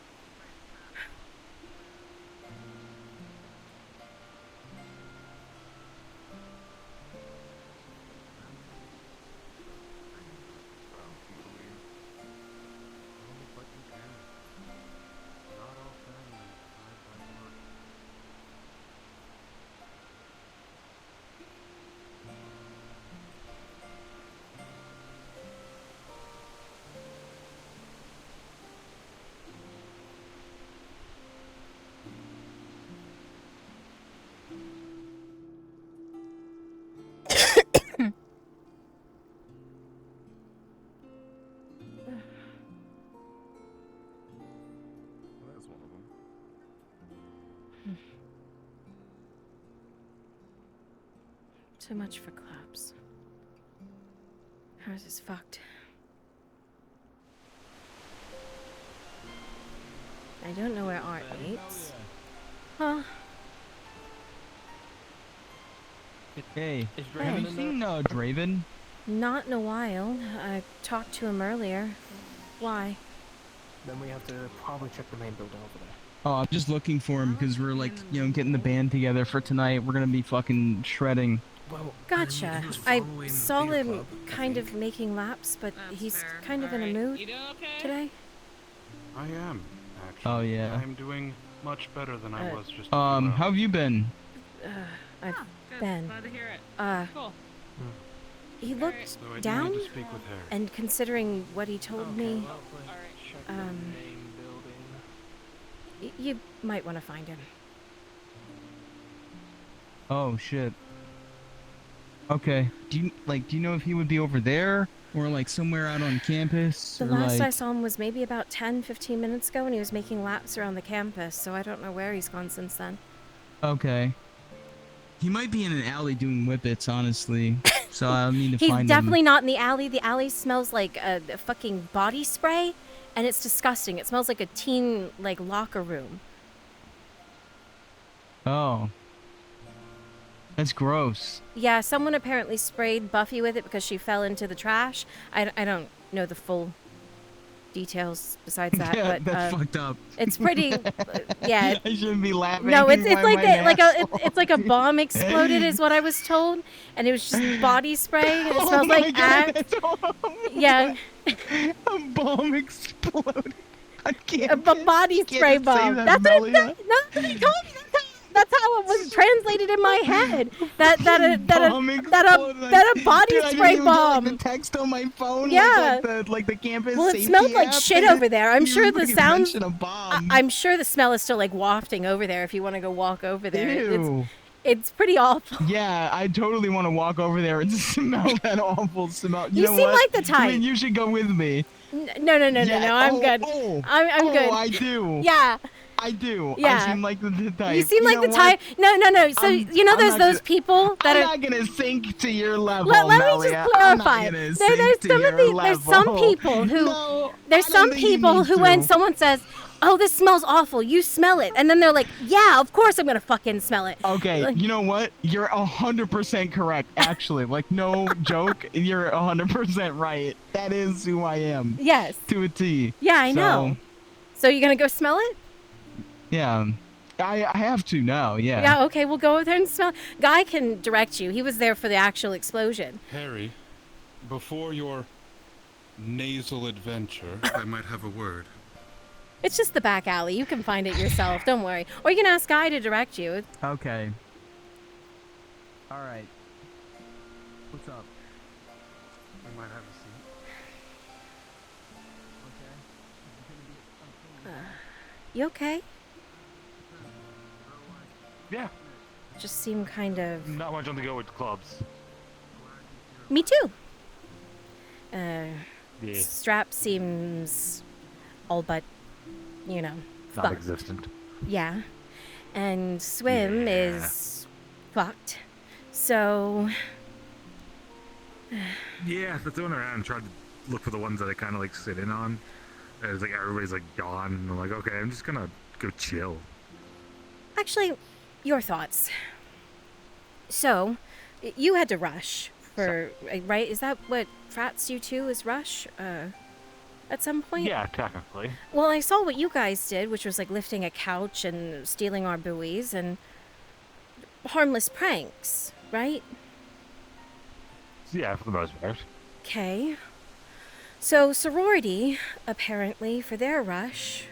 That's one of them. Too much for clubs. Hers is fucked. I don't know where Art eats. Huh? Hey, Draven have you in seen Draven? Not in a while. I talked to him earlier. Why? Then we have to probably check the main building over there. Oh, I'm just looking for him because we're like, getting the band together for tonight. We're gonna be fucking shredding. Well, Gotcha. he was I following saw Theater him Club, I kind of think. making laps, but That's he's fair. kind of in a Alright. mood You doing okay? today. I am, actually. Oh yeah. I'm doing much better than I was just. How have you been? I've Good. been. Glad to hear it. He Cool. looked So I do down, need to speak with Harry. and considering what he told me, check the main building. you might want to find him. Oh shit. Okay. Do you know if he would be over there or like somewhere out on campus? The or last I like... saw him was maybe about 10-15 minutes ago, and he was making laps around the campus, so I don't know where he's gone since then. Okay. He might be in an alley doing whippets, honestly. So I'll need to He's find definitely him. not in the alley. The alley smells like a fucking body spray, and it's disgusting. It smells like a teen, like, locker room. Oh. That's gross. Yeah, someone apparently sprayed Buffy with it because she fell into the trash. I don't know the full details besides that, Yeah, but that's fucked up. it's pretty. Yeah. I shouldn't be laughing. No, it's Why like am I a, an like a asshole? it's like a bomb exploded is what I was told, and it was just body spray and it Oh smells my like God, axe. that's horrible. Yeah. A bomb exploded. I can't. A body spray bomb. That's what no, that's what I told you. That's how it was translated in my head. That a body Dude, I didn't spray even bomb. Get, like, the text on my phone. Yeah. Like the campus. Well, it safety smelled like app. shit over there. I'm You sure the fucking sounds. mentioned a bomb. I'm sure the smell is still like wafting over there. If you want to go walk over there, Ew. it's pretty awful. Yeah, I totally want to walk over there and smell that awful smell. You You know seem what? like the I type. mean, you should go with me. No. Yeah, I'm oh, good. oh, I'm good. I do. Yeah. I do. Yeah. I seem like the type. You seem like know the what? type. No. So you know I'm there's not those gonna- people that I'm are. not gonna sink to your level, Let me Melia. just clarify. I'm not gonna There's sink to some your of the, there's some level. people who No, there's I don't some think you people need who when to. someone says, "Oh, this smells awful," you smell it, and then they're like, "Yeah, of course I'm gonna fucking smell it." Okay, Like, you know what? You're 100% correct. Actually, like no joke, you're 100% right. That is who I am. Yes. To a T. Yeah, I So, know. So you're gonna go smell it? Yeah, I have to now. Yeah. Yeah. Okay, we'll go over there and smell. Guy can direct you. He was there for the actual explosion. Harry, before your nasal adventure, I might have a word. It's just the back alley. You can find it yourself. Don't worry. Or you can ask Guy to direct you. Okay. All right. What's up? I might have a seat. You okay? Yeah. Just seem kind of. Not much on the go with clubs. Me too. Yeah. Strap seems all but, you know, fucked. Non-existent. Yeah. And swim is fucked. So. Yeah, that's the one around. Tried to look for the ones that I kind of like sit in on. And it's like everybody's like gone, and I'm like, okay, I'm just gonna go chill. Actually, your thoughts. So, you had to rush for, right? Is that what frats do too, is rush? At some point? Yeah, technically. Well, I saw what you guys did, which was like lifting a couch and stealing our buoys and harmless pranks, right? Yeah, for the most part. Okay. So, sorority, apparently, for their rush,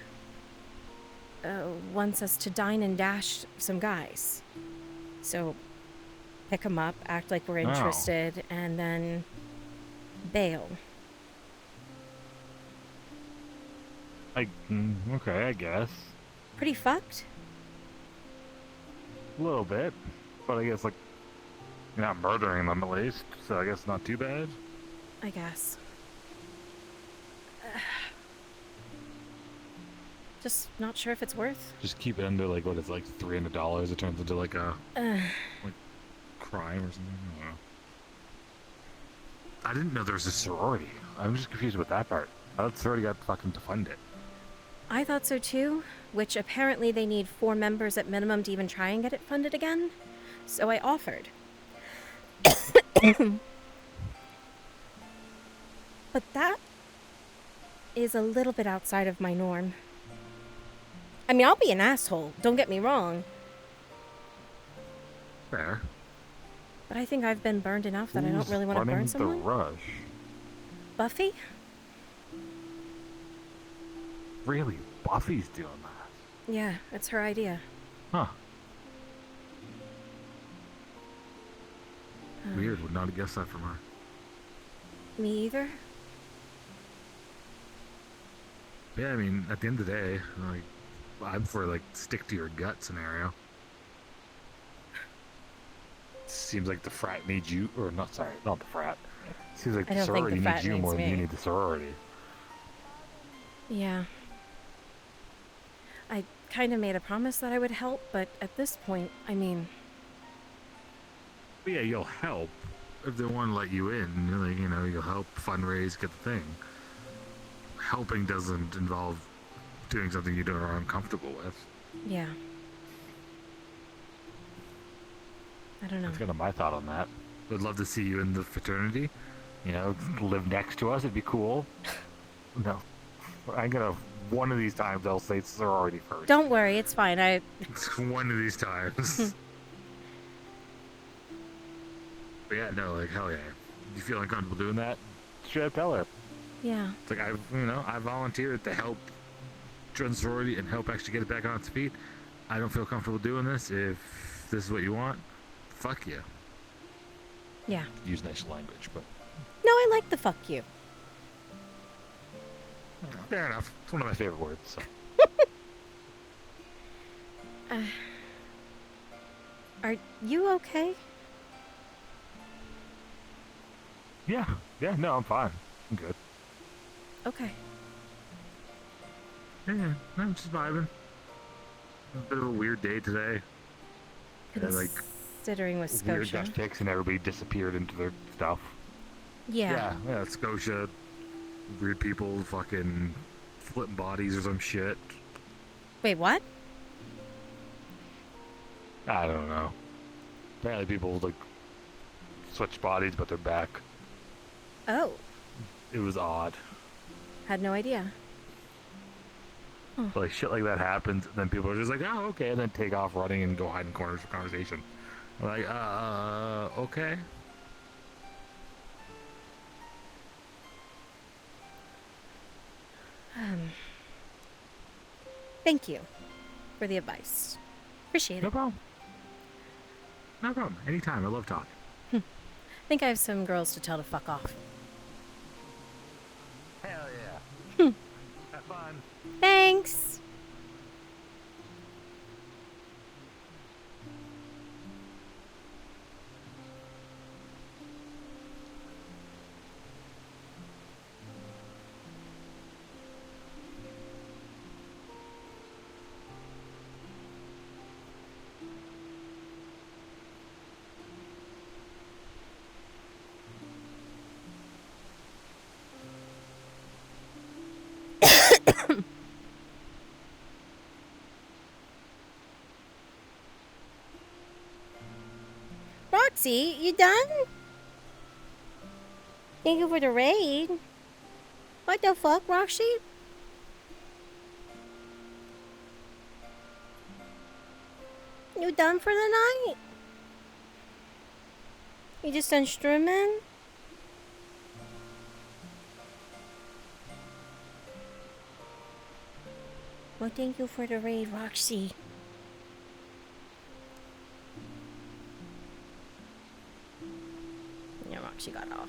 wants us to dine and dash some guys. So, pick them up, act like we're interested, and then bail. Okay, I guess. Pretty fucked? A little bit. But I guess, like, you're not murdering them at least, so I guess not too bad. I guess. Just not sure if it's worth. Just keep it under, like, what is like $300. It turns into, like, a like crime or something. I don't know. I didn't know there was a sorority. I'm just confused with that part. I thought sorority got fucking to fund it. I thought so too, which apparently they need 4 members at minimum to even try and get it funded again. So I offered. But that is a little bit outside of my norm. I mean, I'll be an asshole, don't get me wrong. Fair. But I think I've been burned enough that I don't really want to burn someone. The rush? Buffy? Really? Buffy's doing that? Yeah, it's her idea. Huh. Weird, would not have guessed that from her. Me either? Yeah, I mean, at the end of the day, like, I'm for, like, stick to your gut scenario. Seems like the frat needs you, or not, sorry, not the frat. Seems like I the don't think sorority the frat needs you needs more than you me. need the sorority. Yeah. I kind of made a promise that I would help, but at this point, I mean... But yeah, you'll help if they want to let you in. Like, you know, you'll help fundraise, get the thing. Helping doesn't involve doing something you are uncomfortable with. Yeah. I don't know. That's kind of my thought on that. Would love to see you in the fraternity. You know, live next to us. It'd be cool. No, I'm gonna. One of these times I'll say sorority first. Don't worry, it's fine. One of these times. But yeah, no, like hell yeah. You feel uncomfortable doing that? Straight up tell her. Yeah. It's like I volunteered to help join sorority and help actually get it back on its feet. I don't feel comfortable doing this. If this is what you want, fuck you. Yeah. Use nice language, but No, I like the fuck you. fair enough. It's one of my favorite words. So. Are you okay? Yeah, no, I'm fine. I'm good. Okay. Yeah, I'm just vibing. A bit of a weird day today. Like Considering with weird Scotia. guest picks and everybody disappeared into their stuff. Yeah. Yeah, Scotia. Weird people fucking flipping bodies or some shit. Wait, what? I don't know. Apparently people like switch bodies but they're back. Oh. It was odd. Had no idea. Like shit like that happens and then people are just like, oh okay, and then take off running and go hide in corners for conversation. I'm like, okay. Thank you for the advice. Appreciate it. No problem. No problem. Anytime. I love talking. I think I have some girls to tell to fuck off. Hell yeah. Have fun. Thanks. Roxy, you done? Thank you for the raid. What the fuck, Roxy? You done for the night? You just done streaming? Well, thank you for the raid, Roxy. Yeah, Roxy got off.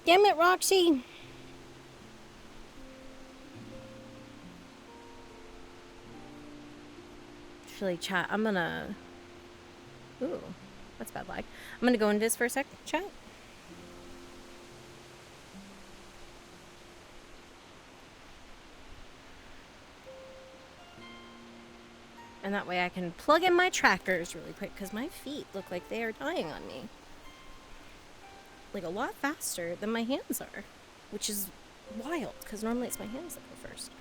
Damn it, Roxy! Actually, chat, I'm gonna... Ooh, that's bad lag. I'm gonna go into this for a sec, chat. And that way I can plug in my trackers really quick, because my feet look like they are dying on me. Like a lot faster than my hands are. Which is wild, because normally it's my hands that go first.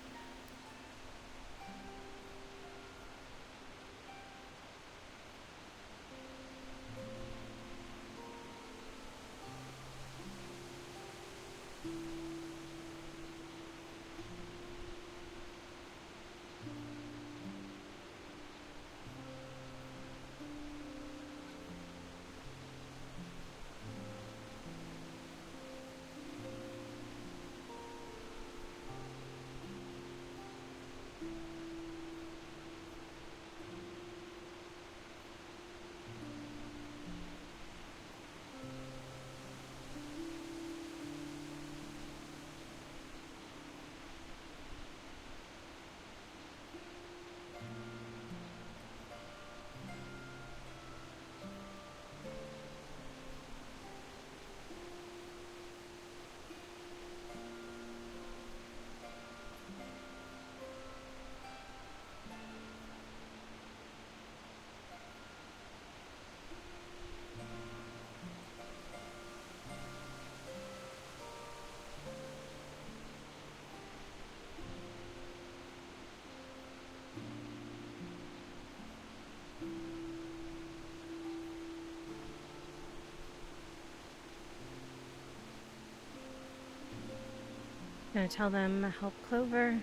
Gonna tell them help Clover.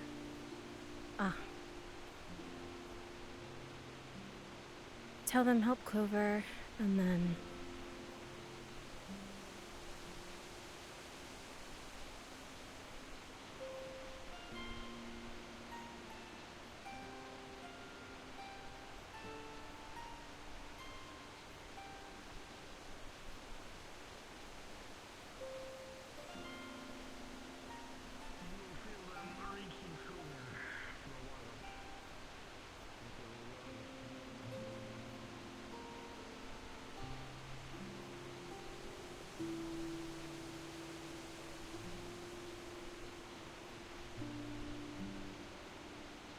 Tell them help Clover, and then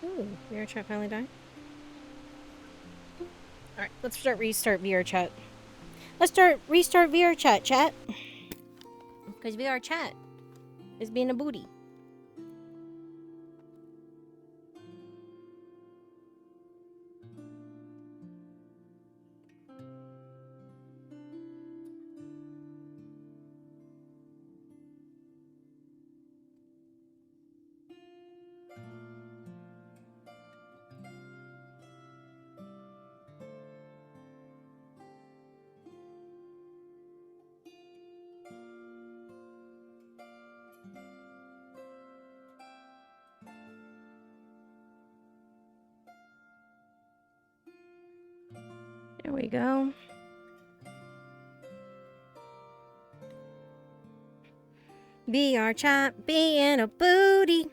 ooh, VR chat finally died. Alright, let's restart VR chat. Restart VR chat. Because VR chat is being a booty. There we go. VR chat being a booty.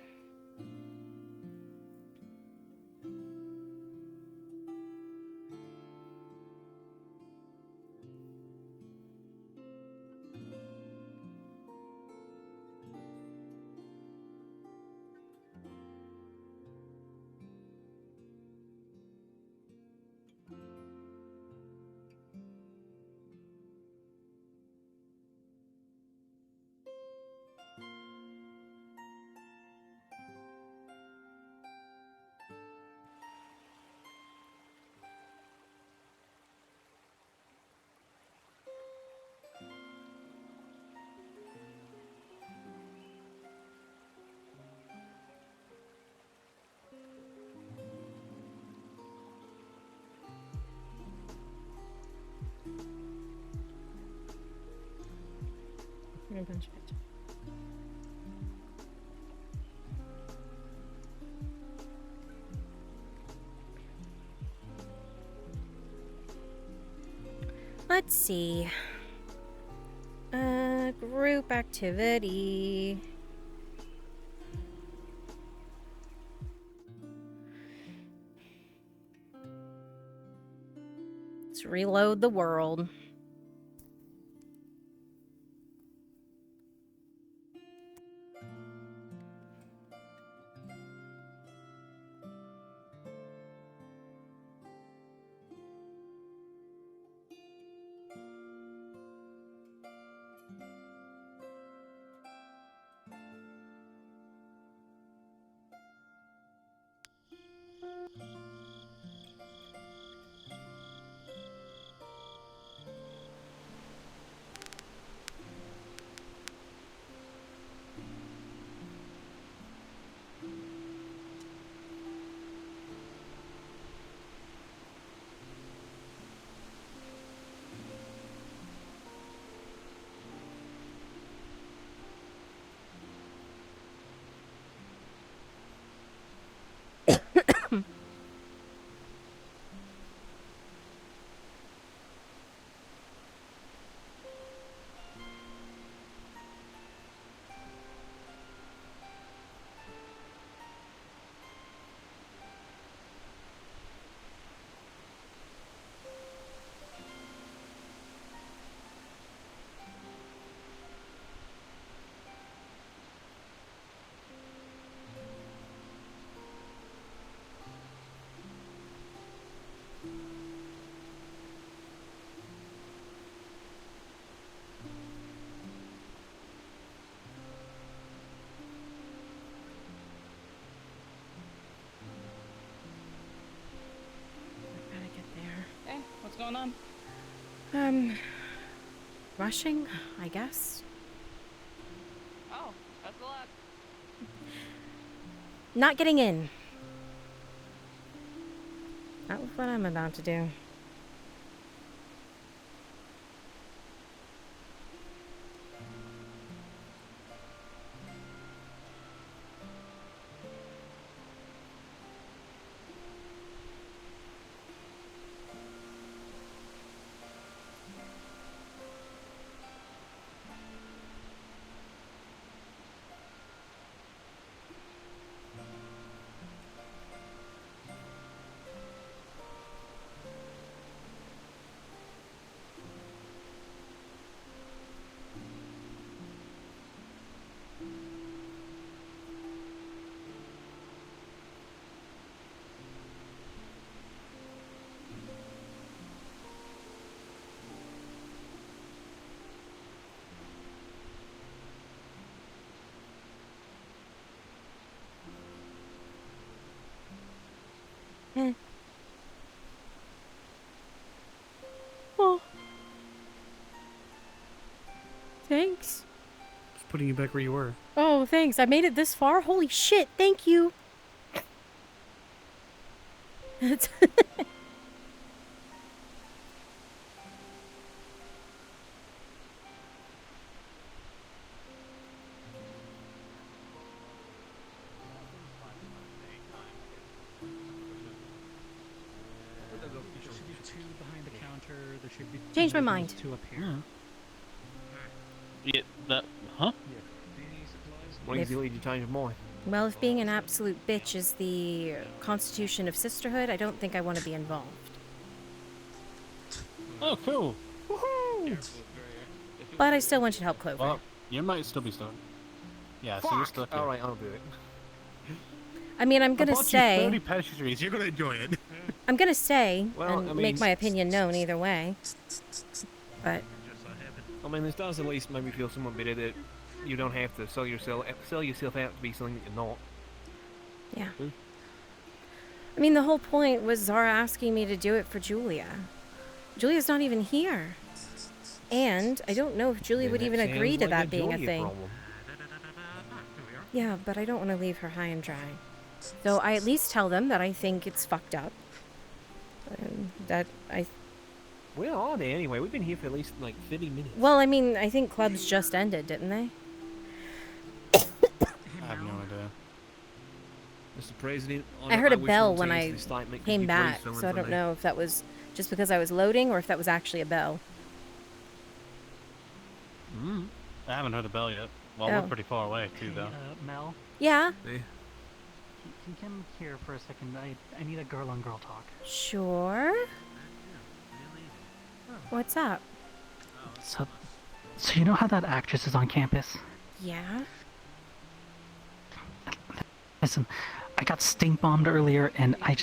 A bunch of it. Let's see. Group activity. Let's reload the world. What's going on? Rushing, I guess. Oh, that's a lot. Not getting in. Not with what I'm about to do. Oh. Thanks. Just putting you back where you were. Oh, thanks. I made it this far? Holy shit, thank you. There should be 2 behind the counter. There should be Changed my mind. 2 up here. Yeah, that, huh? What If- easy lead you change your mind? Well, if being an absolute bitch is the constitution of sisterhood, I don't think I want to be involved. Oh, cool. Woohoo! But I still want you to help Clover. Well, you might still be stuck. Yeah, so you're stuck. All right, I'll do it. I mean, I'm gonna I bought stay. you 30 pastries. You're gonna enjoy it. I'm gonna stay Well, and I make mean- my opinion known either way. But I mean, this does at least make me feel somewhat better that you don't have to sell yourself out to be something that you're not. yeah. I mean, the whole point was Zara asking me to do it for Julia. Julia's not even here. And I don't know if Julia would even agree to that being a thing. Yeah, but I don't want to leave her high and dry. So I at least tell them that I think it's fucked up. That I... Where are they anyway? We've been here for at least like 30 minutes. Well, I mean, I think clubs just ended, didn't they? I have no idea. Mr. President, I heard a wish bell when I simultaneously statement, could came you please back, fill in so I for don't me? know if that was just because I was loading or if that was actually a bell. I haven't heard a bell yet. Well, Oh. we're pretty far away, too, though. Mel, Yeah? can you come here for a second? I need a girl-on-girl talk. Sure. What's up? So you know how that actress is on campus? Yeah? Listen, I got stink bombed earlier, and I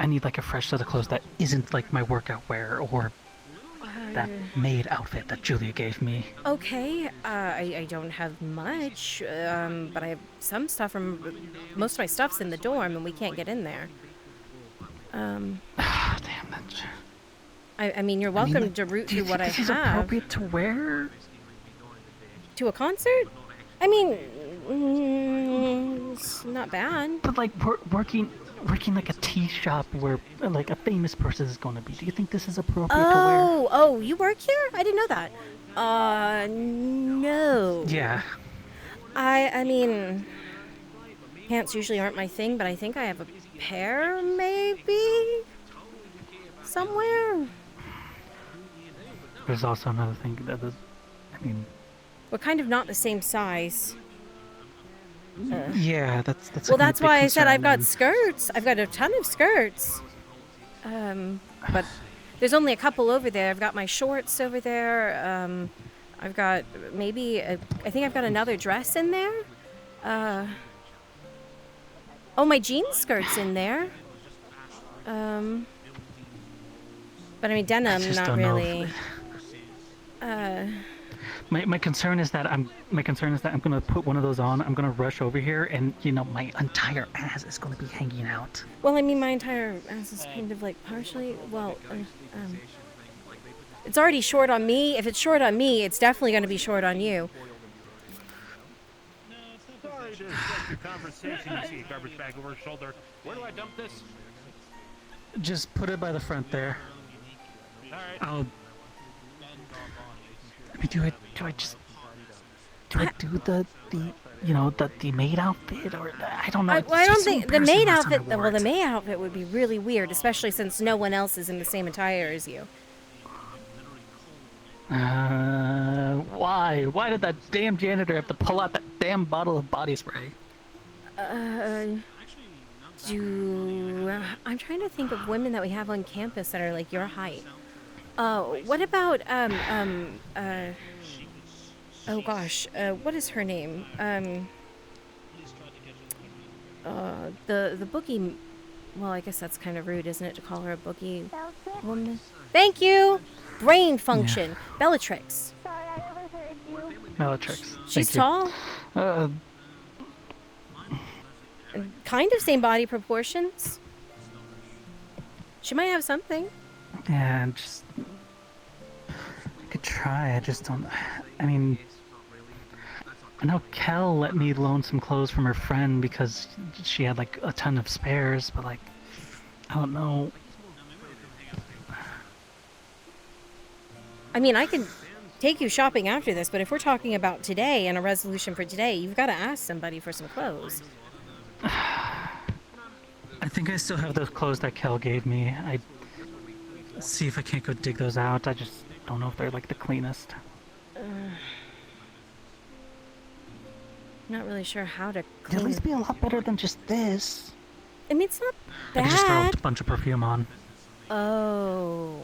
need like a fresh set of clothes that isn't like my workout wear or that maid outfit that Julia gave me. Okay, I don't have much, but I have some stuff from... Most of my stuff's in the dorm, and we can't get in there. Damn that. I mean, you're welcome to root do you through what I think this have. is appropriate to wear? To a concert? I mean, it's not bad. But like working like a tea shop where like a famous person is going to be. Do you think this is appropriate to wear? Oh, you work here? I didn't know that. No. Yeah. I mean, pants usually aren't my thing, but I think I have a pair, maybe? Somewhere? There's also another thing that is, I mean... We're kind of not the same size. Yeah, that's Well, a that's big why I said I've got concern. skirts. I've got a ton of skirts. But there's only a couple over there. I've got my shorts over there. I've got maybe I think I've got another dress in there. Oh, my jean skirt's in there. But I mean denim, just not don't know really. My concern is that I'm gonna put one of those on. I'm gonna rush over here, and you know my entire ass is gonna be hanging out. Well, I mean, my entire ass is kind of like partially. Well, it's already short on me. If it's short on me, it's definitely going to be short on you. Sorry, to disrupt your conversation, you see a garbage bag over his shoulder. Where do I dump this? Just put it by the front there. Alright. I'll... I mean, do I do the maid outfit, or I don't know. I don't think the maid outfit. Well, the maid outfit would be really weird, especially since no one else is in the same attire as you. Why? Why did that damn janitor have to pull out that damn bottle of body spray? I'm trying to think of women that we have on campus that are like your height. What about oh gosh, what is her name? The boogie. Well, I guess that's kind of rude, isn't it, to call her a boogie woman? Thank you. Brain function. Yeah. Bellatrix. Bellatrix. She's tall. Kind of same body proportions. She might have something. Yeah, I could try. I just don't. I mean, I know Kel let me loan some clothes from her friend because she had like a ton of spares, but like, I don't know. I mean, I could take you shopping after this, but if we're talking about today and a resolution for today, you've got to ask somebody for some clothes. I think I still have those clothes that Kel gave me. I see if I can't go dig those out. I just don't know if they're like the cleanest. Not really sure how to clean. At least be a lot better than just this. I mean, it's not bad. I just throw a bunch of perfume on. Oh.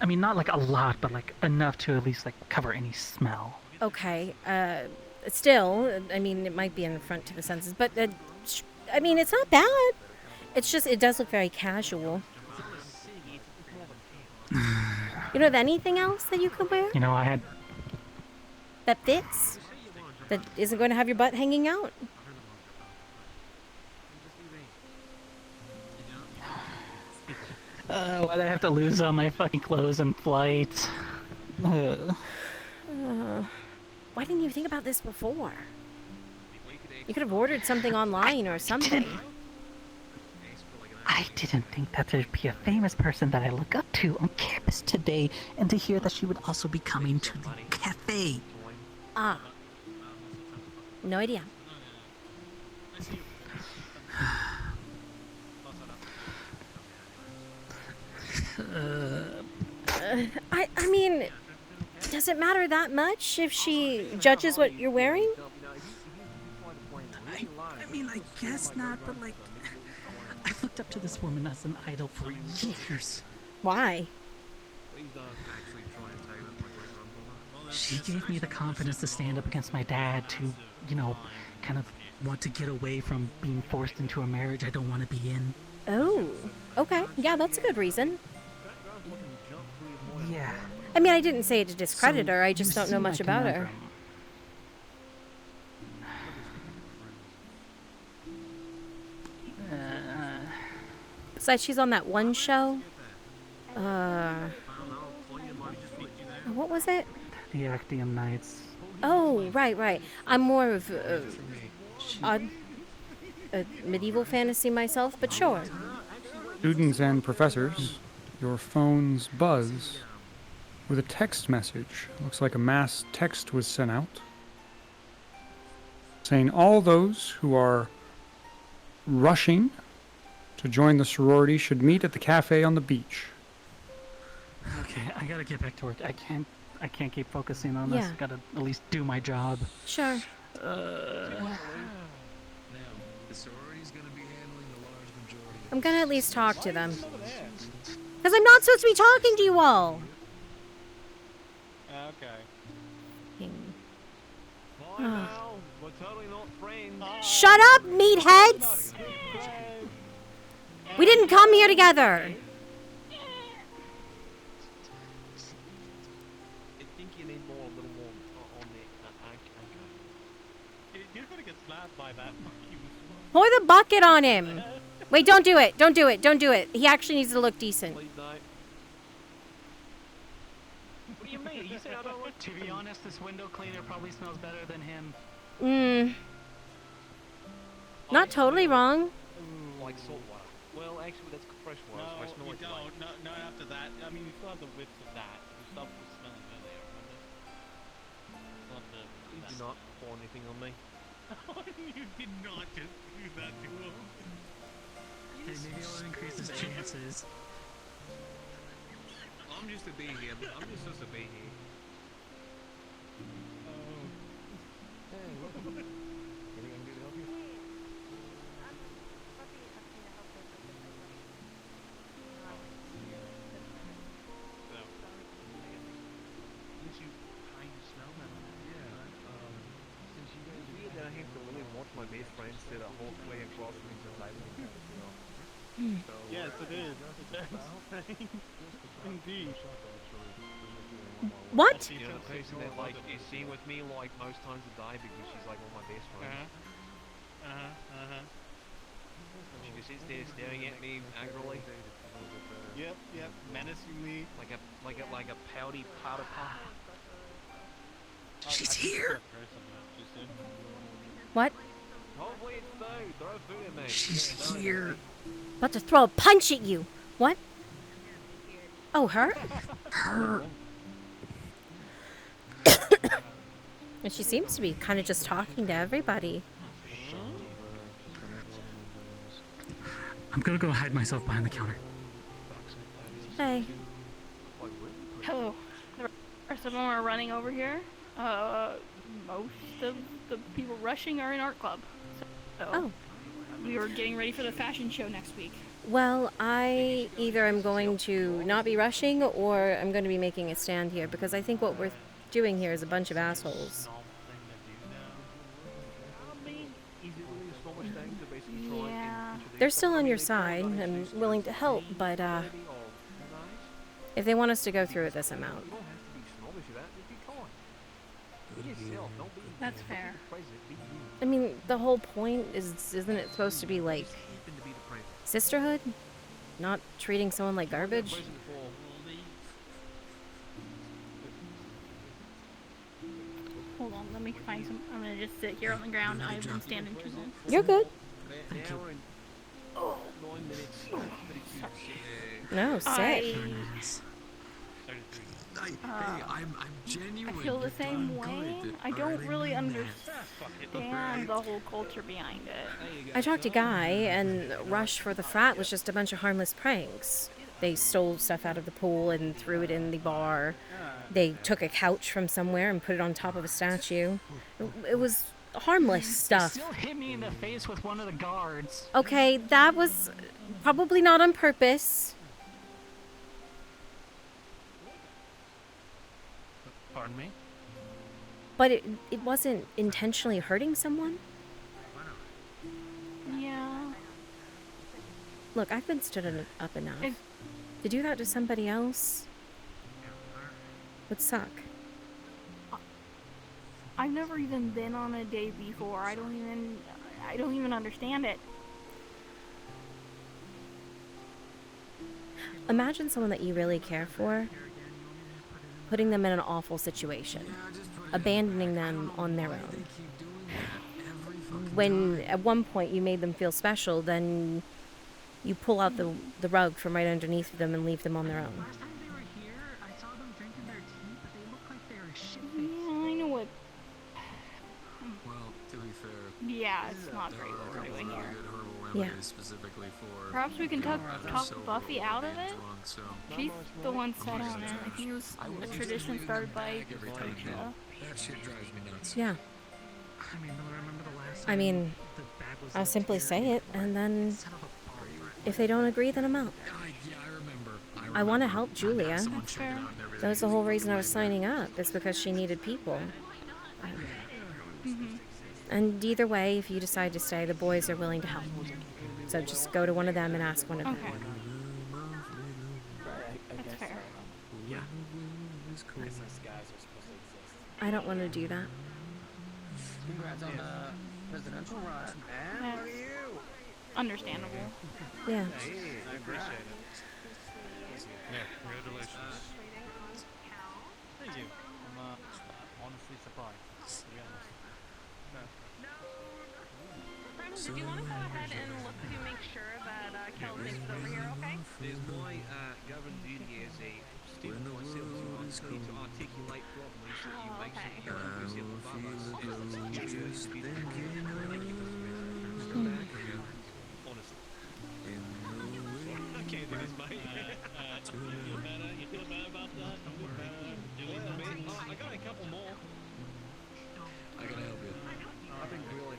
I mean, not like a lot, but like enough to at least like cover any smell. Okay. Still, I mean, it might be an affront to the senses, but I mean, it's not bad. It's just, it does look very casual. You know, anything else that you could wear? You know, I had... That fits? That isn't going to have your butt hanging out? Why'd I have to lose all my fucking clothes in flight? Why didn't you think about this before? You could have ordered something online or something. I didn't think that there'd be a famous person that I look up to on campus today, and to hear that she would also be coming to the cafe. Ah. No idea. I mean, does it matter that much if she judges what you're wearing? I mean, I guess not, but like, I've looked up to this woman as an idol for years. Why? She gave me the confidence to stand up against my dad, to, you know, kind of want to get away from being forced into a marriage I don't want to be in. Oh, okay. Yeah, that's a good reason. Yeah. I mean, I didn't say it to discredit her, I just don't know much about her. Besides, she's on that one show. What was it? The Actium Nights. Oh, right. I'm more of a medieval fantasy myself, but sure. Students and professors, your phones buzz with a text message. Looks like a mass text was sent out saying all those who are rushing to join the sorority should meet at the cafe on the beach. Okay, I gotta get back to work. I can't keep focusing on this. Yeah. Gotta at least do my job. Sure. I'm gonna at least talk to them. Because I'm not supposed to be talking to you all. Okay. Shut up, meatheads! We didn't come here together. You're gonna get slapped by that. Pour the bucket on him. Wait, don't do it. Don't do it. Don't do it. He actually needs to look decent. What do you mean? You said I don't look To be honest, this window cleaner probably smells better than him. Not totally wrong. Like salt water. Well, actually, that's fresh water, so I smell you like don't. No, not after that. I mean, you still have the whiffs of that. The stuff was smelling earlier, remember? Still have the. Please do not pour anything on me. You did not just do that to him. Hey, maybe it'll increase his chances. I'm just a bee here. I'm just supposed to be here. I have to really watch my best friend sit a whole way across from me since I Yes, it is. Indeed. What? You know, the person that like is seen with me like most times a day because she's like one of my best friends. She just sits there staring at me angrily. Yep, menacingly. Like a pouty powder puff. She's here. What? Hopefully it's food. Throw food at me. She's here. About to throw a punch at you. What? Oh, her? Her. And she seems to be kind of just talking to everybody. I'm gonna go hide myself behind the counter. Hey. Hello. The rest of them are running over here. Most of the people rushing are in art club. So we were getting ready for the fashion show next week. Well, I either am going to not be rushing or I'm going to be making a stand here because I think what we're doing here is a bunch of assholes. Yeah. They're still on your side and willing to help, but if they want us to go through it this amount. That's fair. I mean, the whole point is, isn't it supposed to be like sisterhood? Not treating someone like garbage? Hold on, let me find some. I'm gonna just sit here on the ground. I've been standing too long. You're good. Thank you. Oh. 9 minutes. No, sit. I'm genuine. I feel the same way. I don't really understand the whole culture behind it. I talked to Guy, and Rush for the frat was just a bunch of harmless pranks. They stole stuff out of the pool and threw it in the bar. They took a couch from somewhere and put it on top of a statue. It was harmless stuff. He still hit me in the face with one of the guards. Okay, that was probably not on purpose. Pardon me? But it wasn't intentionally hurting someone? Yeah. Look, I've been stood up enough. To do that to somebody else would suck. I've never even been on a date before. I don't even understand it. Imagine someone that you really care for, putting them in an awful situation, abandoning them on their own. When at one point you made them feel special, then you pull out the rug from right underneath them and leave them on their own. Yeah, I know what. Well, to be fair. Yeah, it's not great what we're doing here. Yeah. Specifically for Perhaps we can talk sober Buffy or out of being it? drunk, so. She's the one set on it. I think it was a tradition started by Patricia. That shit drives me nuts. Yeah. I mean, I'll simply say it, and then if they don't agree, then I'm out. I want to help Julia. That's fair. That was the whole reason I was signing up. It's because she needed people. And either way, if you decide to stay, the boys are willing to help. So just go to one of them and ask one of them. That's fair. Yeah. I don't want to do that. Congrats on the presidential run, man. That's Look at you. understandable. Yeah. I appreciate it. Yeah, congratulations. Thank you. I'm honestly surprised, to be honest. Brandon, did you want to go ahead and look to make sure that Kel takes it over here, okay? It is my governed duty as a student myself to need to articulate properly so you make sure you keep yourself above us. Honestly. I can't do this, mate. You feel better about that? I got a couple more. I can help you. I've been grilling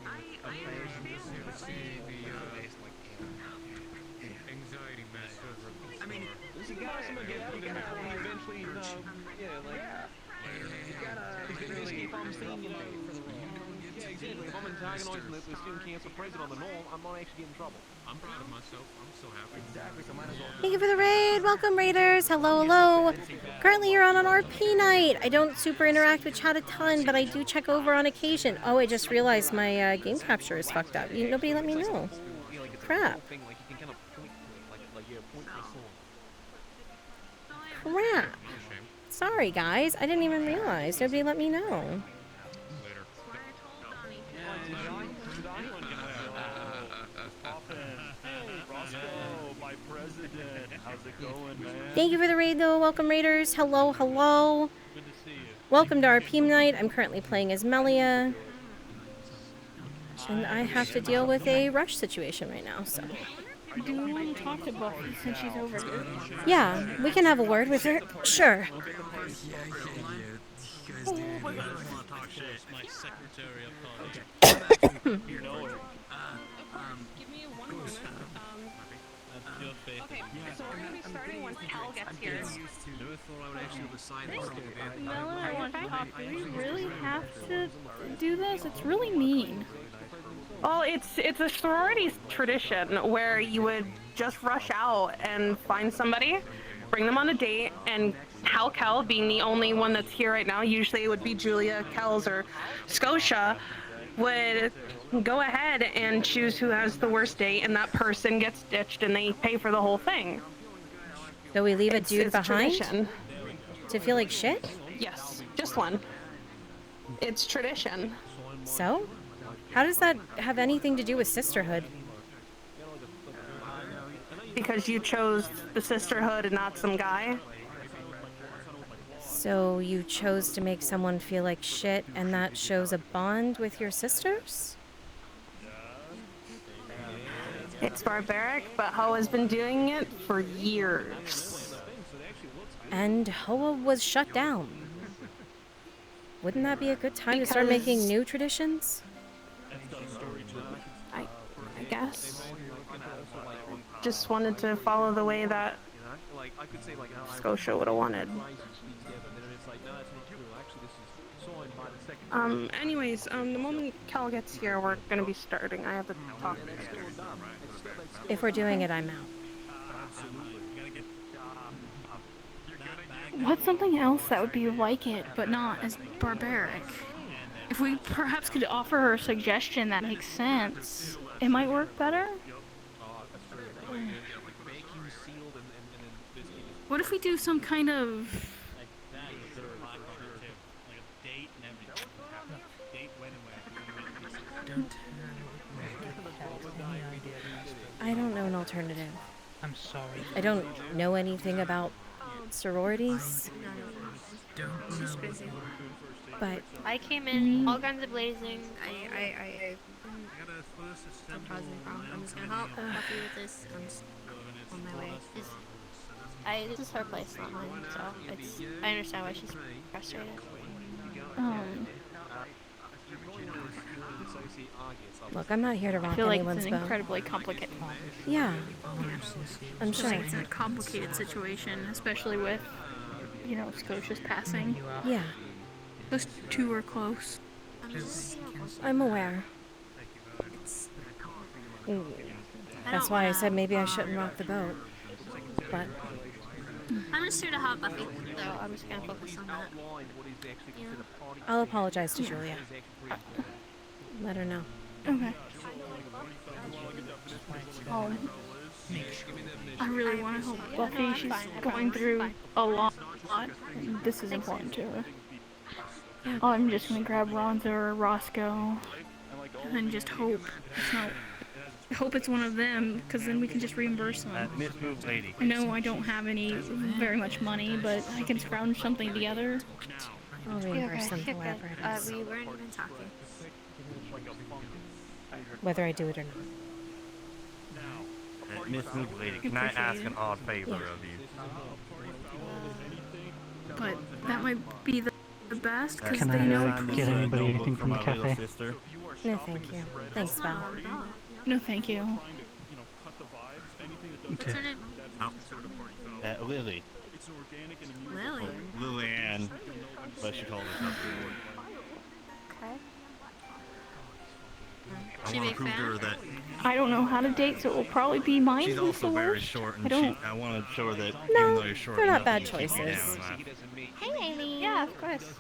anxiety mess over. I mean, you gotta get out of them before you eventually, it's gonna be risky if I'm seeing, yeah, exactly. If I'm antagonizing the student council president on the norm, I might actually get in trouble. I'm proud of myself. I'm so happy. Exactly, so might as well. Thank you for the raid. Welcome, Raiders. Hello, hello. Currently, you're on an RP night. I don't super interact with chat a ton, but I do check over on occasion. Oh, I just realized my game capture is fucked up. Nobody let me know. Crap. Crap. Sorry, guys. I didn't even realize. Nobody let me know. My president, how's it going, man? Thank you for the raid, though. Welcome, Raiders. Hello, hello. Good to see you. Welcome to RP night. I'm currently playing as Melia. And I have to deal with a rush situation right now, so. Do we want to talk to Buffy since she's over here? Yeah, we can have a word with her. Sure. Oh my god, my secretary of college. You know it. Give me one moment. That's your faith. Okay, so we're gonna be starting when Cal gets here. Never thought I would actually decide this thing. Do we really have to do this? It's really mean. Well, it's a sorority tradition where you would just rush out and find somebody, bring them on a date, and Cal being the only one that's here right now, usually it would be Julia, Kels, or Scotia, would go ahead and choose who has the worst date, and that person gets ditched and they pay for the whole thing. So we leave a dude it's behind? Tradition. To feel like shit? Yes, just one. It's tradition. So? How does that have anything to do with sisterhood? Because you chose the sisterhood and not some guy. So you chose to make someone feel like shit, and that shows a bond with your sisters? It's barbaric, but Ho has been doing it for years. And Hoa was shut down. Wouldn't that be a good time to start making new traditions? I guess. Just wanted to follow the way that Scotia would have wanted. Anyways, the moment Cal gets here, we're gonna be starting. I have to talk to her. If we're doing it, I'm out. What's something else that would be like it, but not as barbaric? If we perhaps could offer her a suggestion that makes sense, it might work better? What if we do some kind of... I don't know an alternative. I'm sorry. I don't know anything about sororities. She's busy. But I came in all guns blazing. I surprising problem. I'm just gonna help Buffy with this. I'm just on my way. This is her place, not mine. So I understand why she's frustrated. Look, I'm not here to I rock feel like anyone's it's an boat. incredibly complicated. Yeah, I'm Just sure. like it's a complicated situation, especially with, you know, Scotia's passing. Yeah, Those two are close. I'm aware. That's why I said maybe I shouldn't rock the boat. But I'm just here to help Buffy, so I'm just gonna focus on that. Yeah. I'll apologize to Julia. Let her know. Okay. I really want to help Buffy. She's going through a lot. This is important to her. I'm just gonna grab Ronza or Roscoe and then just hope it's not. Hope it's one of them, because then we can just reimburse them. Miss Move Lady. I know I don't have very much money, but I can scrounge something together. I'll reimburse them for whatever it is. We weren't even talking. Whether I do it or not. Miss Move Lady, can I ask an odd favor of you? But that might be the best, because Can they know. I get anybody anything from the cafe? No, thank you. Thanks, Val. No, thank you. Okay. Lily. Lily? Lillian. But she called herself Lily. Okay. I want to prove to her that I don't know how to date, so it will probably be mine. she's who's also the very worst. short, I and don't. I want to show her that No, even though you're short, they're not enough, bad you keep me choices. down. Hey, Amy. Yeah, of course.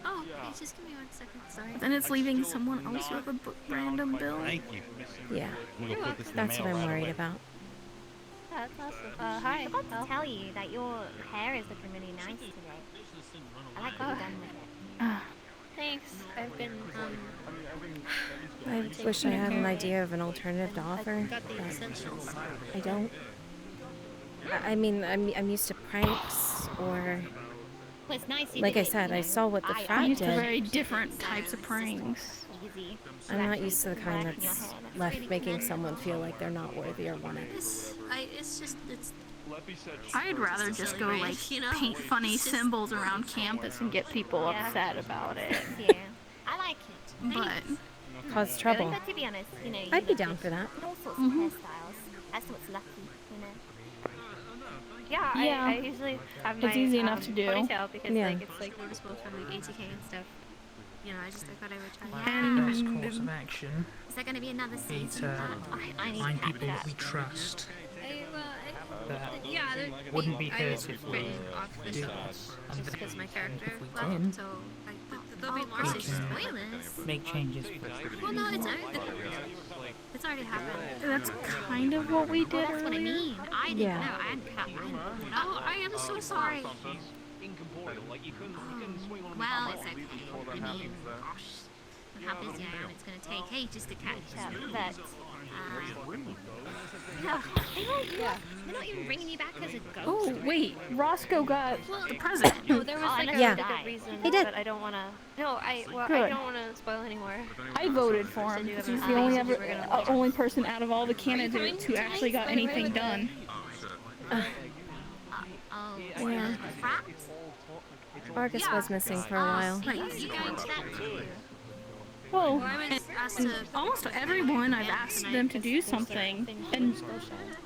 Oh, hey, just give me 1 second. Sorry. Then it's leaving someone else with a random bill. Thank you. Yeah. I'm gonna put this in the That's mail what I'm right worried away. about. Yeah, that's awesome. Hi. I forgot to tell you that your hair is looking really nice today. I like what you've done with it. Thanks. I've been, I wish I had an idea of an alternative to offer, got the but essentials. I don't. I mean, I'm used to pranks, or Well, it's nice you like did I it, said, you I know. saw what the I'm frat used to did. very different types of pranks. Easy. I'm not used to the kind that's left making someone feel like they're not worthy or wanted. It's just, it's... I'd rather just go like paint funny symbols around campus and get people upset about it. Yeah. I like it. But Cause trouble. But to be honest, you know, I'd be down for that. all sorts of hairstyles. That's what's lucky, you know. Yeah, Yeah. I usually have my It's easy enough to do. ponytail because Yeah. like it's like noticeable from like ATK and stuff. You know, I thought I would try. And Best course of action Is there gonna be another be season? to I need find to catch people that. we trust. Yeah, Wouldn't be I hurt was if we written off this do one that. just because my character If we left, can. so there'll be more We such can spoilers. make changes. Well, no, it's already happened. that's kind of what we did That's what I earlier. mean. I didn't know. I hadn't cut. Oh, I am so sorry. Well, it's okay. I mean, gosh, how busy I am. It's gonna take ages to catch up. But no, they're not even bringing you back as a ghost. Oh wait, Roscoe got Well, the present. no, there was like a Yeah. good reason. He did. But I don't want to. No, I Good. don't want to spoil anymore. I voted for him because he's the only person out of all the candidates who actually got anything done. Oh, Yeah. frats? Argus was missing for a while. You going to that too? Well, I was asked and to. almost everyone I've asked them to do something, and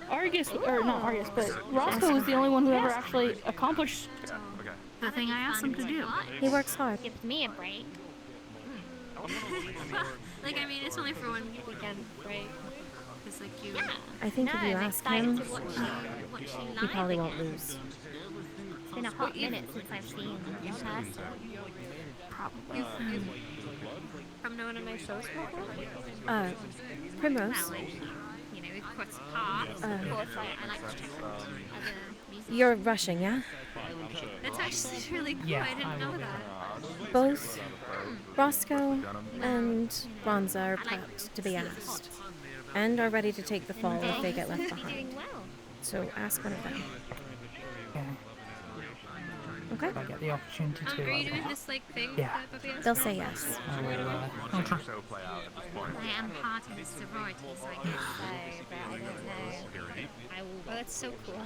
Argus, or not Argus, but Roscoe was the only one who ever actually accomplished the thing I asked him to do. He works hard. Gives me a break. Like, I mean, it's only for one weekend, right? It's like you. I think if you I'm ask excited him, to watch what she he probably won't lose. It's been a hot minute since I've seen him in person. Probably. From one of my shows before? Primrose. Well, like, you know, we've got parts. Of course, I like to check out other music. You're rushing, yeah? That's actually really cool. Yeah, I didn't know that. Both Roscoe and Ronza are prepped to be asked, and are ready to take the fall if they get left behind. So ask one of them. Okay. Okay? If I get the opportunity to. Are you doing this like thing? Yeah. They'll say yes. I will. I'll try. I am part of the sorority, so I guess so, but I don't know. I will. Oh, that's so cool.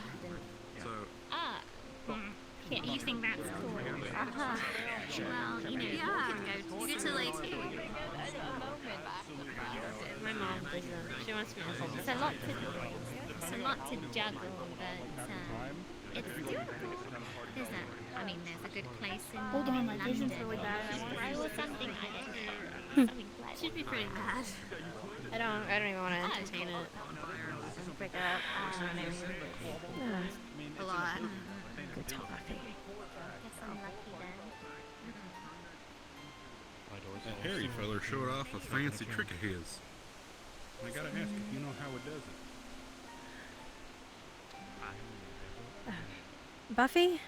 Yeah, you think that's cool? Well, you know, you get to like. My mom doesn't. She wants me to hold it. It's a lot to juggle, but it's doable. There's a good place in Hold on, my London. vision's really bad. Or something, I don't know. Something like should be pretty bad. I don't even want to entertain it. Pick it up. A lot. Good talk. Guess I'm lucky then. That Harry feller showed off a fancy trick of his. I gotta ask if you know how it does it. Buffy?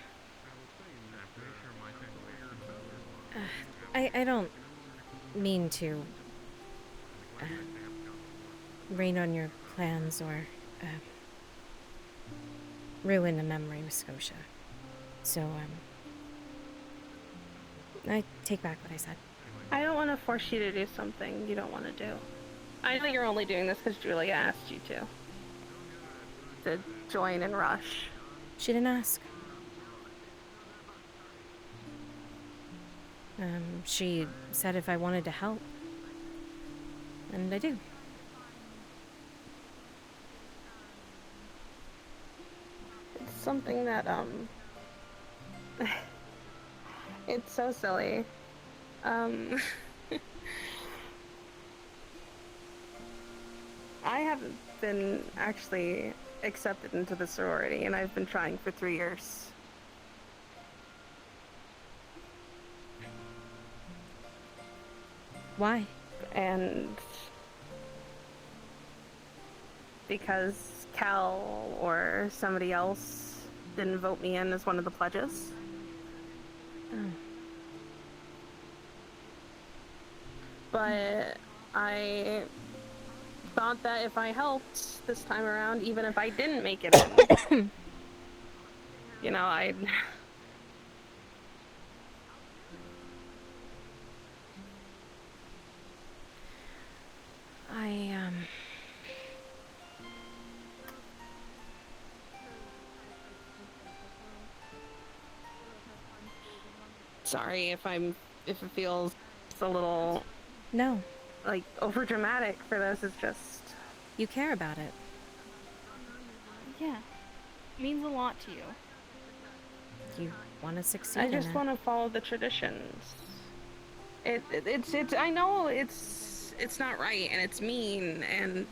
I don't mean to rain on your plans or ruin a memory with Scotia. So, I take back what I said. I don't want to force you to do something you don't want to do. I know you're only doing this because Julia asked you to join and rush. She didn't ask. She said if I wanted to help. And I do. It's something that, it's so silly. I haven't been actually accepted into the sorority, and I've been trying for 3 years. Why? And because Cal or somebody else didn't vote me in as one of the pledges. Oh. But I thought that if I helped this time around, even if I didn't make it in, you know, I'd... Sorry if it feels a little... No. Like, overdramatic for this. It's just... You care about it. Yeah. It means a lot to you. You want to succeed I just in it. want to follow the traditions. It's I know it's not right and it's mean and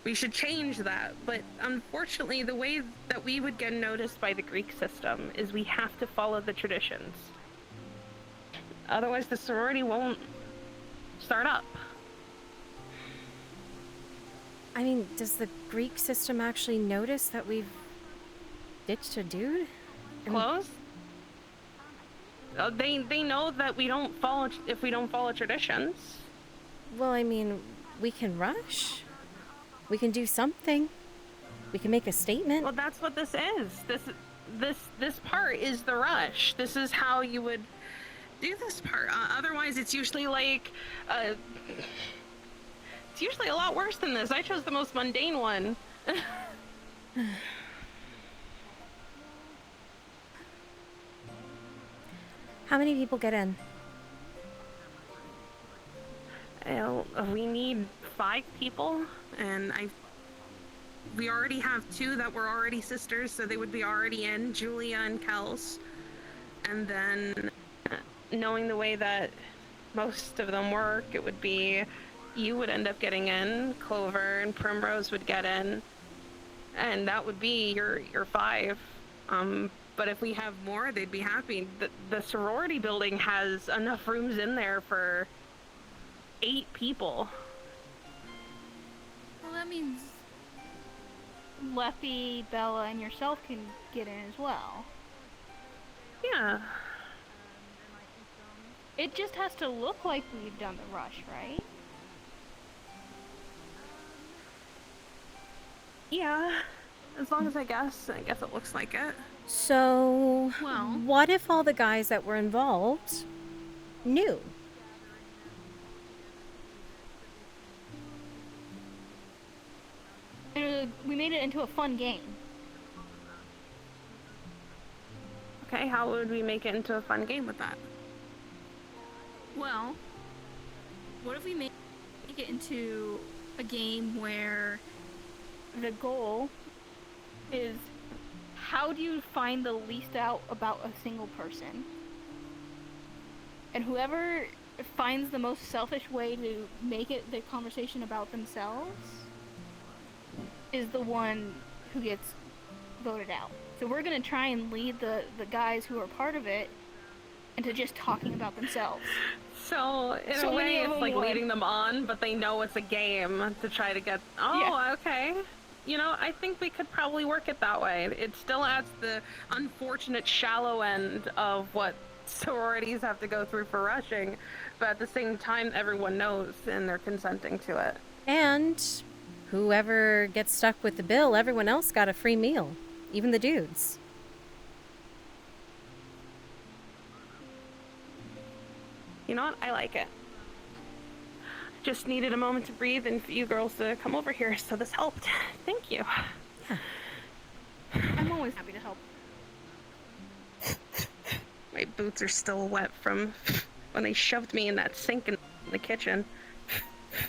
we should change that, but unfortunately the way that we would get noticed by the Greek system is we have to follow the traditions. Otherwise the sorority won't start up. I mean, does the Greek system actually notice that we've ditched a dude? Close? They know that we don't follow if we don't follow traditions. Well, I mean, we can rush. We can do something. We can make a statement. Well, that's what this is. This part is the rush. This is how you would do this part. Otherwise, it's usually like, it's usually a lot worse than this. I chose the most mundane one. How many people get in? We need 5 people, and we already have 2 that were already sisters, so they would be already in, Julia and Kels. And then, knowing the way that most of them work, it would be you would end up getting in, Clover and Primrose would get in, and that would be your 5. But if we have more, they'd be happy. The sorority building has enough rooms in there for 8 people. Well, that means Leffy, Bella, and yourself can get in as well. Yeah. It just has to look like we've done the rush, right? Yeah. As long as I guess it looks like it. So, Well, what if all the guys that were involved knew? We made it into a fun game. Okay, how would we make it into a fun game with that? Well, what if we make it into a game where the goal is how do you find the least out about a single person? And whoever finds the most selfish way to make it the conversation about themselves is the one who gets voted out. So we're gonna try and lead the guys who are part of it into just talking about themselves. So, in a way, it's like leading them on, but they know it's a game to try to get... Oh, yeah. Okay. You know, I think we could probably work it that way. It still adds the unfortunate shallow end of what sororities have to go through for rushing, but at the same time, everyone knows and they're consenting to it. And whoever gets stuck with the bill, everyone else got a free meal, even the dudes. You know what? I like it. Just needed a moment to breathe and for you girls to come over here, so this helped. Thank you. Yeah. I'm always happy to help. My boots are still wet from when they shoved me in that sink in the kitchen.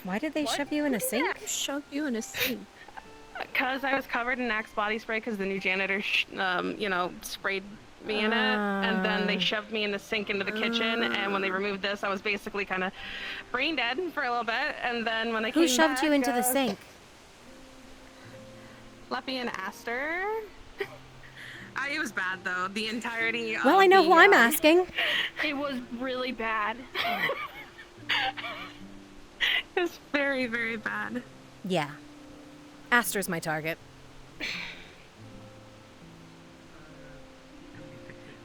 Why did they shove you in a sink? Who shoved you in a sink? Because I was covered in Axe body spray because the new janitor, sprayed me in it. And then they shoved me in the sink into the kitchen. And when they removed this, I was basically kind of brain dead for a little bit. And then when they Who came shoved back, you into the sink? Leppy and Aster. It was bad though. The entirety. Well, I know who I'm asking. It was really bad. It's very, very bad. Yeah. Aster's my target.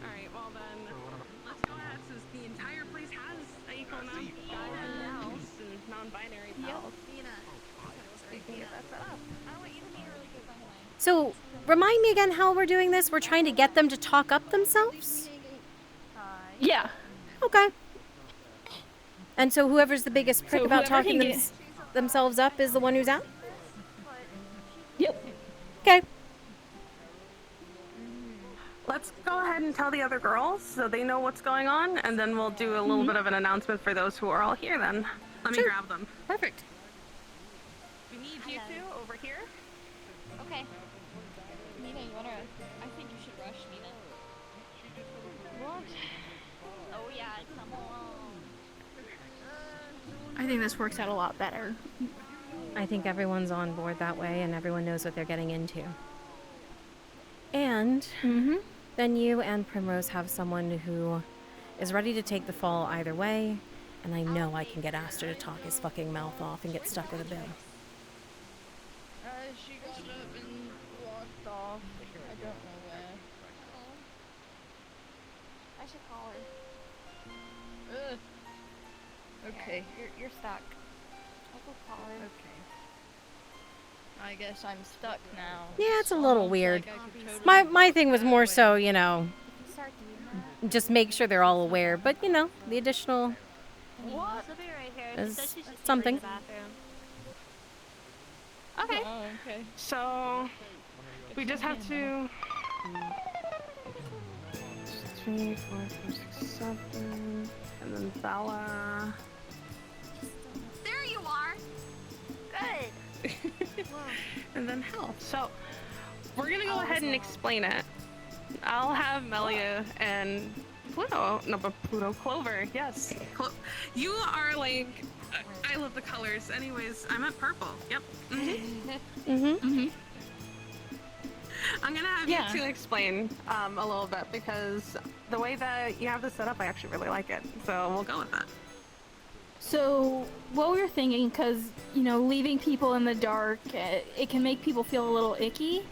Alright, well then, let's go ahead since the entire place has equal amount of guys and gals and non-binary pals. We can get that set up. So, remind me again how we're doing this. We're trying to get them to talk up themselves? Yeah. Okay. And so whoever's the biggest prick So about whoever talking can get- themselves up is the one who's out? Yep. Okay. Let's go ahead and tell the other girls so they know what's going on, and then we'll do a little bit of an announcement for those who are all here then. Let me grab them. Perfect. We need you two over here. Okay. Nina, you wanna... I think you should rush, Nina. What? Oh yeah, come on. I think this works out a lot better. I think everyone's on board that way and everyone knows what they're getting into. And then you and Primrose have someone who is ready to take the fall either way, and I know I can get Aster to talk his fucking mouth off and get stuck with a bill. She got up and walked off. I don't know where. I should call her. Okay. You're stuck. I'll go call her. Okay. I guess I'm stuck now. Yeah, it's a little weird. My thing was more so, just make sure they're all aware, but the additional What? She'll be right here. She said is she's just something. in the bathroom. Okay. Oh, okay. So, we just have to... 3, 4, 5, 6, 7, and then Bella. There you are. Good. And then health. So, we're gonna go ahead and explain it. I'll have Melia and Pluto. No, but Pluto. Clover, yes. You are like... I love the colors. Anyways, I meant purple. Yep. I'm gonna have you two explain a little bit because the way that you have this set up, I actually really like it. So we'll go with that. So, what we were thinking, because, leaving people in the dark, it can make people feel a little icky.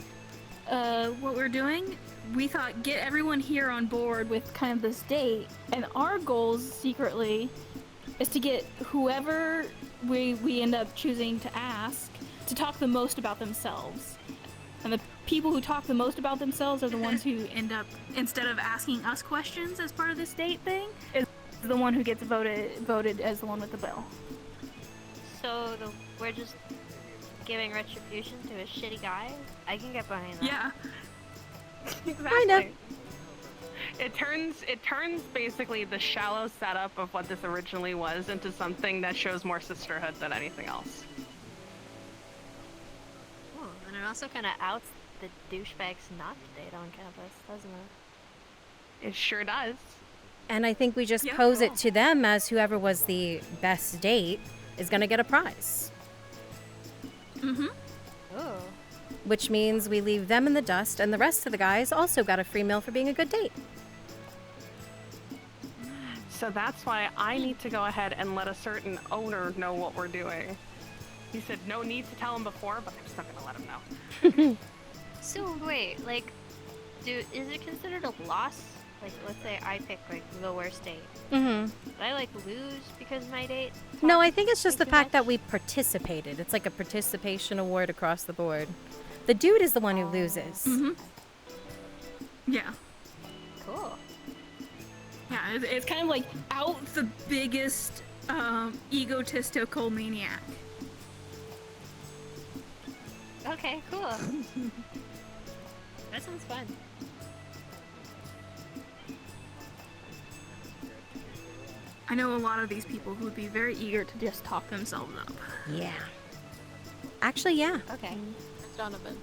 What we're doing, we thought get everyone here on board with kind of this date, and our goals secretly is to get whoever we end up choosing to ask to talk the most about themselves. And the people who talk the most about themselves are the ones who end up, instead of asking us questions as part of this date thing, is the one who gets voted as the one with the bill. So we're just giving retribution to a shitty guy? I can get behind that. Yeah. Exactly. It turns basically the shallow setup of what this originally was into something that shows more sisterhood than anything else. Oh, and it also kind of outs the douchebags not to date on campus, doesn't it? It sure does. And I think we just pose it to them as whoever was the best date is going to get a prize. Oh. Which means we leave them in the dust, and the rest of the guys also got a free meal for being a good date. So that's why I need to go ahead and let a certain owner know what we're doing. He said no need to tell him before, but I'm just not gonna let him know. So wait, is it considered a loss like, let's say I pick like the worst date. Mm-hmm. Would I like lose because my date? No, I think it's just the fact that we participated. It's like a participation award across the board. The dude is the one who loses. Mm-hmm. Yeah. Cool. Yeah, it's kind of like out the biggest egotistical maniac. Okay, cool. That sounds fun. I know a lot of these people who would be very eager to just talk themselves up. Yeah. Actually, yeah. Okay. Donovan.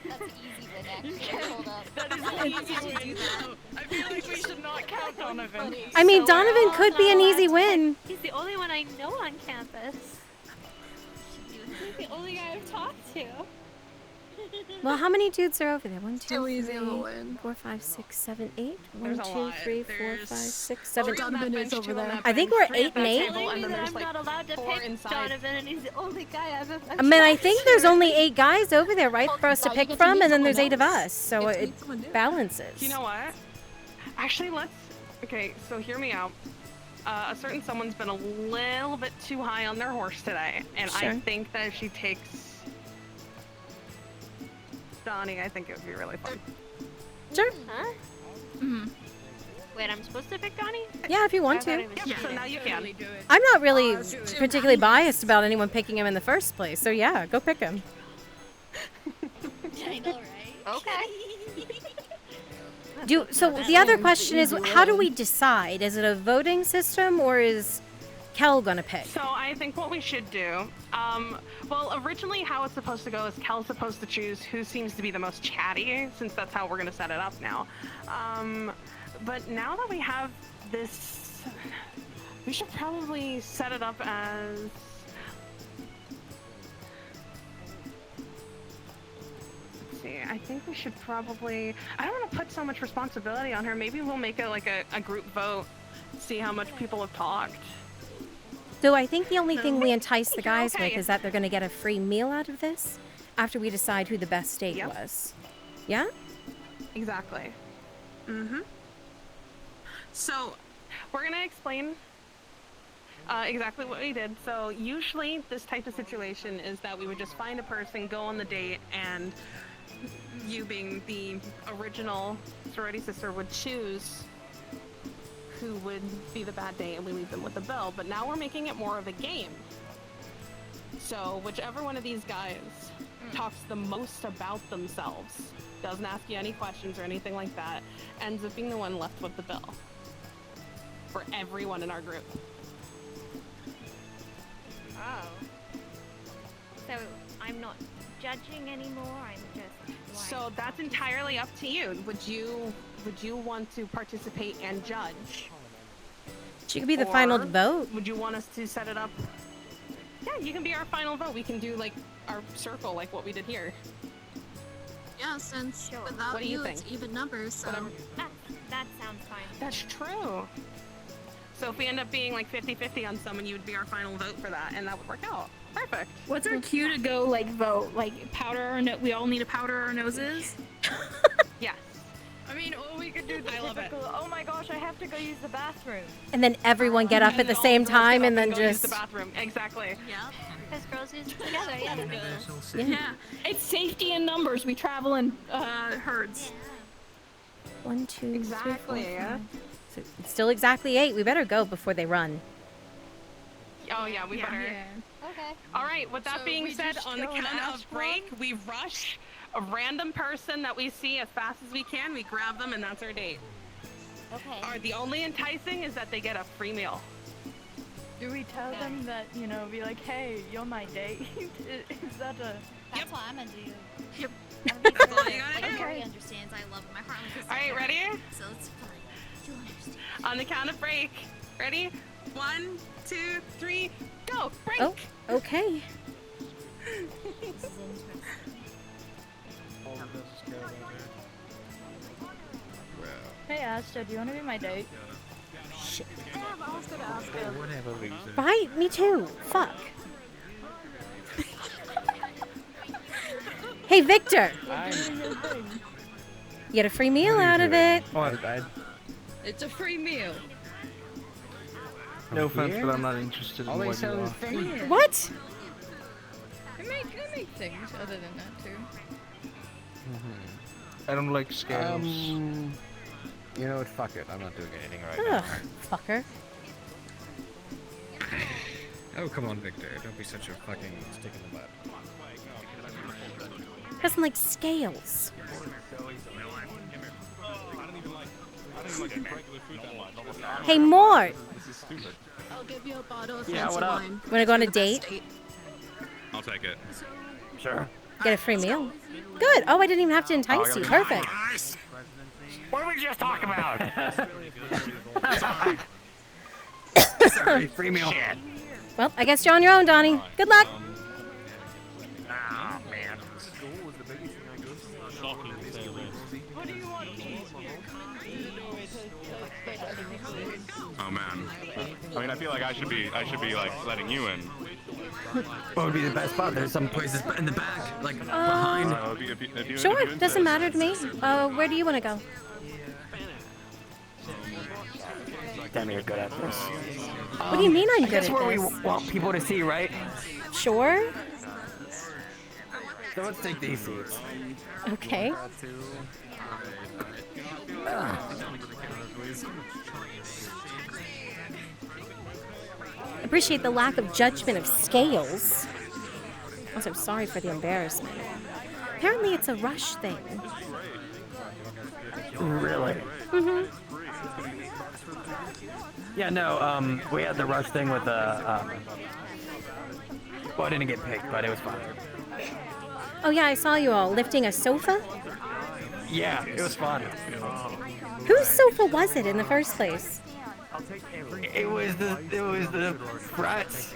That's an easy win, actually. Hold up. That is an easy win. I feel like we should not count Donovan. I mean, Donovan could be an easy win. He's the only one I know on campus. He's the only guy I've talked to. Well, how many dudes are over there? 1, 2, Still easy 3, of a win. 4, 5, 6, 7, 8. There's 1, a 2, lot. 3, 4, 5, 6, 7. Donovan is over there. I think we're 8 and 8. Telling me that I'm not allowed to pick Donovan, and he's the only guy I've ever. I mean, I think there's only 8 guys over there, right, for us to pick from, and then there's 8 of us, so it balances. You know what? Actually, let's... Okay, so hear me out. A certain someone's been a little bit too high on their horse today, and Sure. I think that if she takes Donnie, I think it would be really fun. Sure. Huh? Mm-hmm. Wait, I'm supposed to pick Donnie? Yeah, if you want I thought to. it was Yeah, so cheating. now you can. I'm not really particularly biased about anyone picking him in the first place, so yeah, go pick him. I know, right? Okay. So the other question is, how do we decide? Is it a voting system, or is Kel gonna pick? So I think what we should do, well, originally how it's supposed to go is Kel's supposed to choose who seems to be the most chatty, since that's how we're gonna set it up now. But now that we have this, we should probably set it up as... Let's see, I think we should probably... I don't want to put so much responsibility on her. Maybe we'll make it like a group vote, see how much people have talked. So I think the only thing we entice the guys Okay. with is that they're gonna get a free meal out of this after we decide who the best steak Yep. was. Yeah? Exactly. Mm-hmm. So, we're gonna explain exactly what we did. So, usually this type of situation is that we would just find a person, go on the date, and you being the original sorority sister would choose who would be the bad date, and we leave them with the bill. But now we're making it more of a game. So, whichever one of these guys talks the most about themselves, doesn't ask you any questions or anything like that, ends up being the one left with the bill. For everyone in our group. Oh. So I'm not judging anymore. I'm just. So that's entirely up to you. Would you want to participate and judge? She could be the final Or vote. Would you want us to set it up? Yeah, you can be our final vote. We can do like our circle, like what we did here. Yeah, since without What do you it's think? even numbers, so. That sounds fine. That's true. So if we end up being like 50-50 on someone, you would be our final vote for that, and that would work out. Perfect. What's our cue to go like vote? Like powder our we all need to powder our noses? Yes. I mean, or we could do the typical, oh my gosh, I have to go use the bathroom. And then everyone get up at the same time and then Go use just... the bathroom. Exactly. Yeah. Because girls use it together, yeah. Yeah. It's safety in numbers. We travel in herds. 1, 2, 3, 4, Exactly, 5. yeah. So it's still exactly 8. We better go before they run. Oh yeah, we better. Okay. All right. With that So being we said, just on the go and count of ask break, we rush a random person that we see as fast as we can. We grab them, and that's our date. Okay. The only enticing is that they get a free meal. Do we tell them that, you know, be like, hey, you're my date? Is that a... That's what I'm gonna do. Yep. That's all you gotta do. He understands. I love him. My heart was All right, ready? So it's fine. He'll understand. On the count of break. Ready? 1, 2, 3, go! Break! Oh, okay. This is interesting. Hey, Asta, do you want to be my date? Shit. Yeah, I was gonna ask him. Right? Me too. Fuck. Hey, Victor! I'm You get a free meal out of it. It's a free meal. No offense, but I'm not interested in what you are. What? I make things other than that too. I don't like scales. You know what? Fuck it. I'm not doing anything right Ugh, fucker. now. Oh, come on, Victor. Don't be such a fucking stick in the butt. Doesn't like scales. Hey, Mort! I'll give you a bottle of Yeah, fancy what up? wine. Wanna go on a You're the best date? I'll take it. Sure. Get a free meal. Good. Oh, I didn't even have to entice you. Perfect. What did we just talk about? Sorry, free meal. Well, I guess you're on your own, Donnie. Good luck. Oh, man. Oh man. I mean, I feel like I should be like letting you in. What would be the best spot? There's some places in the back, like behind. Sure, doesn't matter to me. Where do you want to go? Damn, you're good at this. What do you mean I'm I good guess at where this? we want people to see, right? Sure. So let's take these seats. Okay. Appreciate the lack of judgment of scales. Also, sorry for the embarrassment. Apparently, it's a rush thing. Really? Mm-hmm. Yeah, no, we had the rush thing with well, I didn't get picked, but it was fun. Oh yeah, I saw you all lifting a sofa. Yeah, it was fun. Whose sofa was it in the first place? It was the frats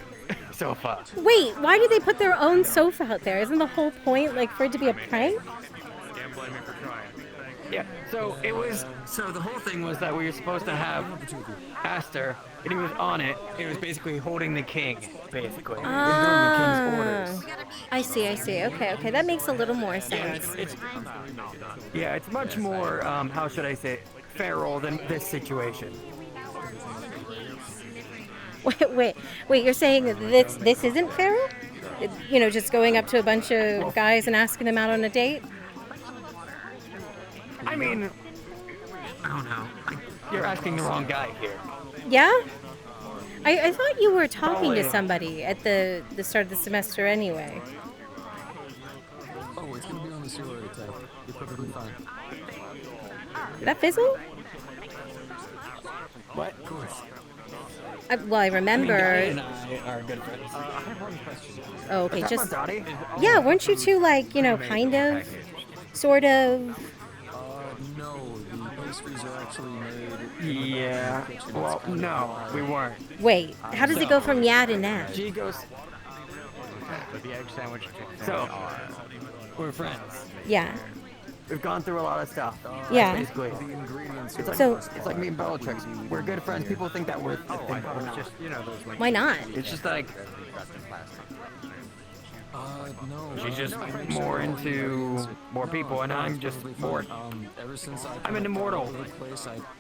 sofa. Wait, why do they put their own sofa out there? Isn't the whole point like for it to be a prank? Yeah, so it was, so the whole thing was that we were supposed to have Aster, and he was on it. It was basically holding the king, basically. He was doing the king's orders. I see. Okay, that makes a little more sense. Yeah, it's much more, how should I say, feral than this situation. Wait, you're saying that this isn't feral? You know, just going up to a bunch of guys and asking them out on a date? I mean, I don't know. You're asking the wrong guy here. Yeah? I thought you were talking to Probably. somebody at the start of the semester anyway. Oh, it's gonna be on the sewer attack. You're perfectly fine. Did that fizzle? What? Of course. Well, I remember. Dottie and I are good friends. I have one question. Oh, okay, Is that just. my Dottie? Yeah, weren't you two like, you know, kind of, sort of? No, the pastries are actually made. Yeah. Well, no, we weren't. Wait, how does it go from yeah to nah? She goes. The egg sandwich. So, we're friends. Yeah. We've gone through a lot of stuff. Yeah. Basically. It's like, So- it's like me and Bellatrix. We're good friends. People think that we're. Just, you know, those like. Why not? It's just like No. she's just more into more people, and I'm just more. Ever since I'm an immortal.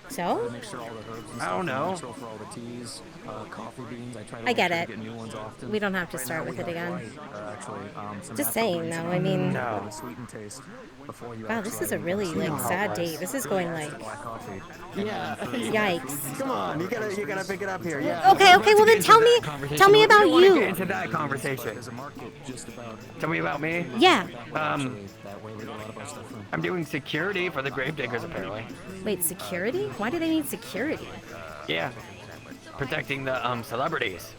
So? Make sure all the herbs and I don't stuff are know. natural for all the teas, coffee beans. I try to I get make sure it. to get new ones often. We don't have to Right start now with we it have again. white, actually, some Just natural saying, greens though, in I mean- it, No. with sweetened taste before you Wow, this actually is a really sweeten like it. sad date. This is going like. Black coffee. Yeah. Yikes. Come on, you gotta pick it up here. Yeah. Okay, well then tell me about We don't wanna you. Get into that conversation. There's a market just about. Tell me about me. Yeah. That way we get a lot of our stuff from. I'm doing security for the Gravediggers, apparently. Wait, security? Why do they need security? Yeah. Protecting the celebrities.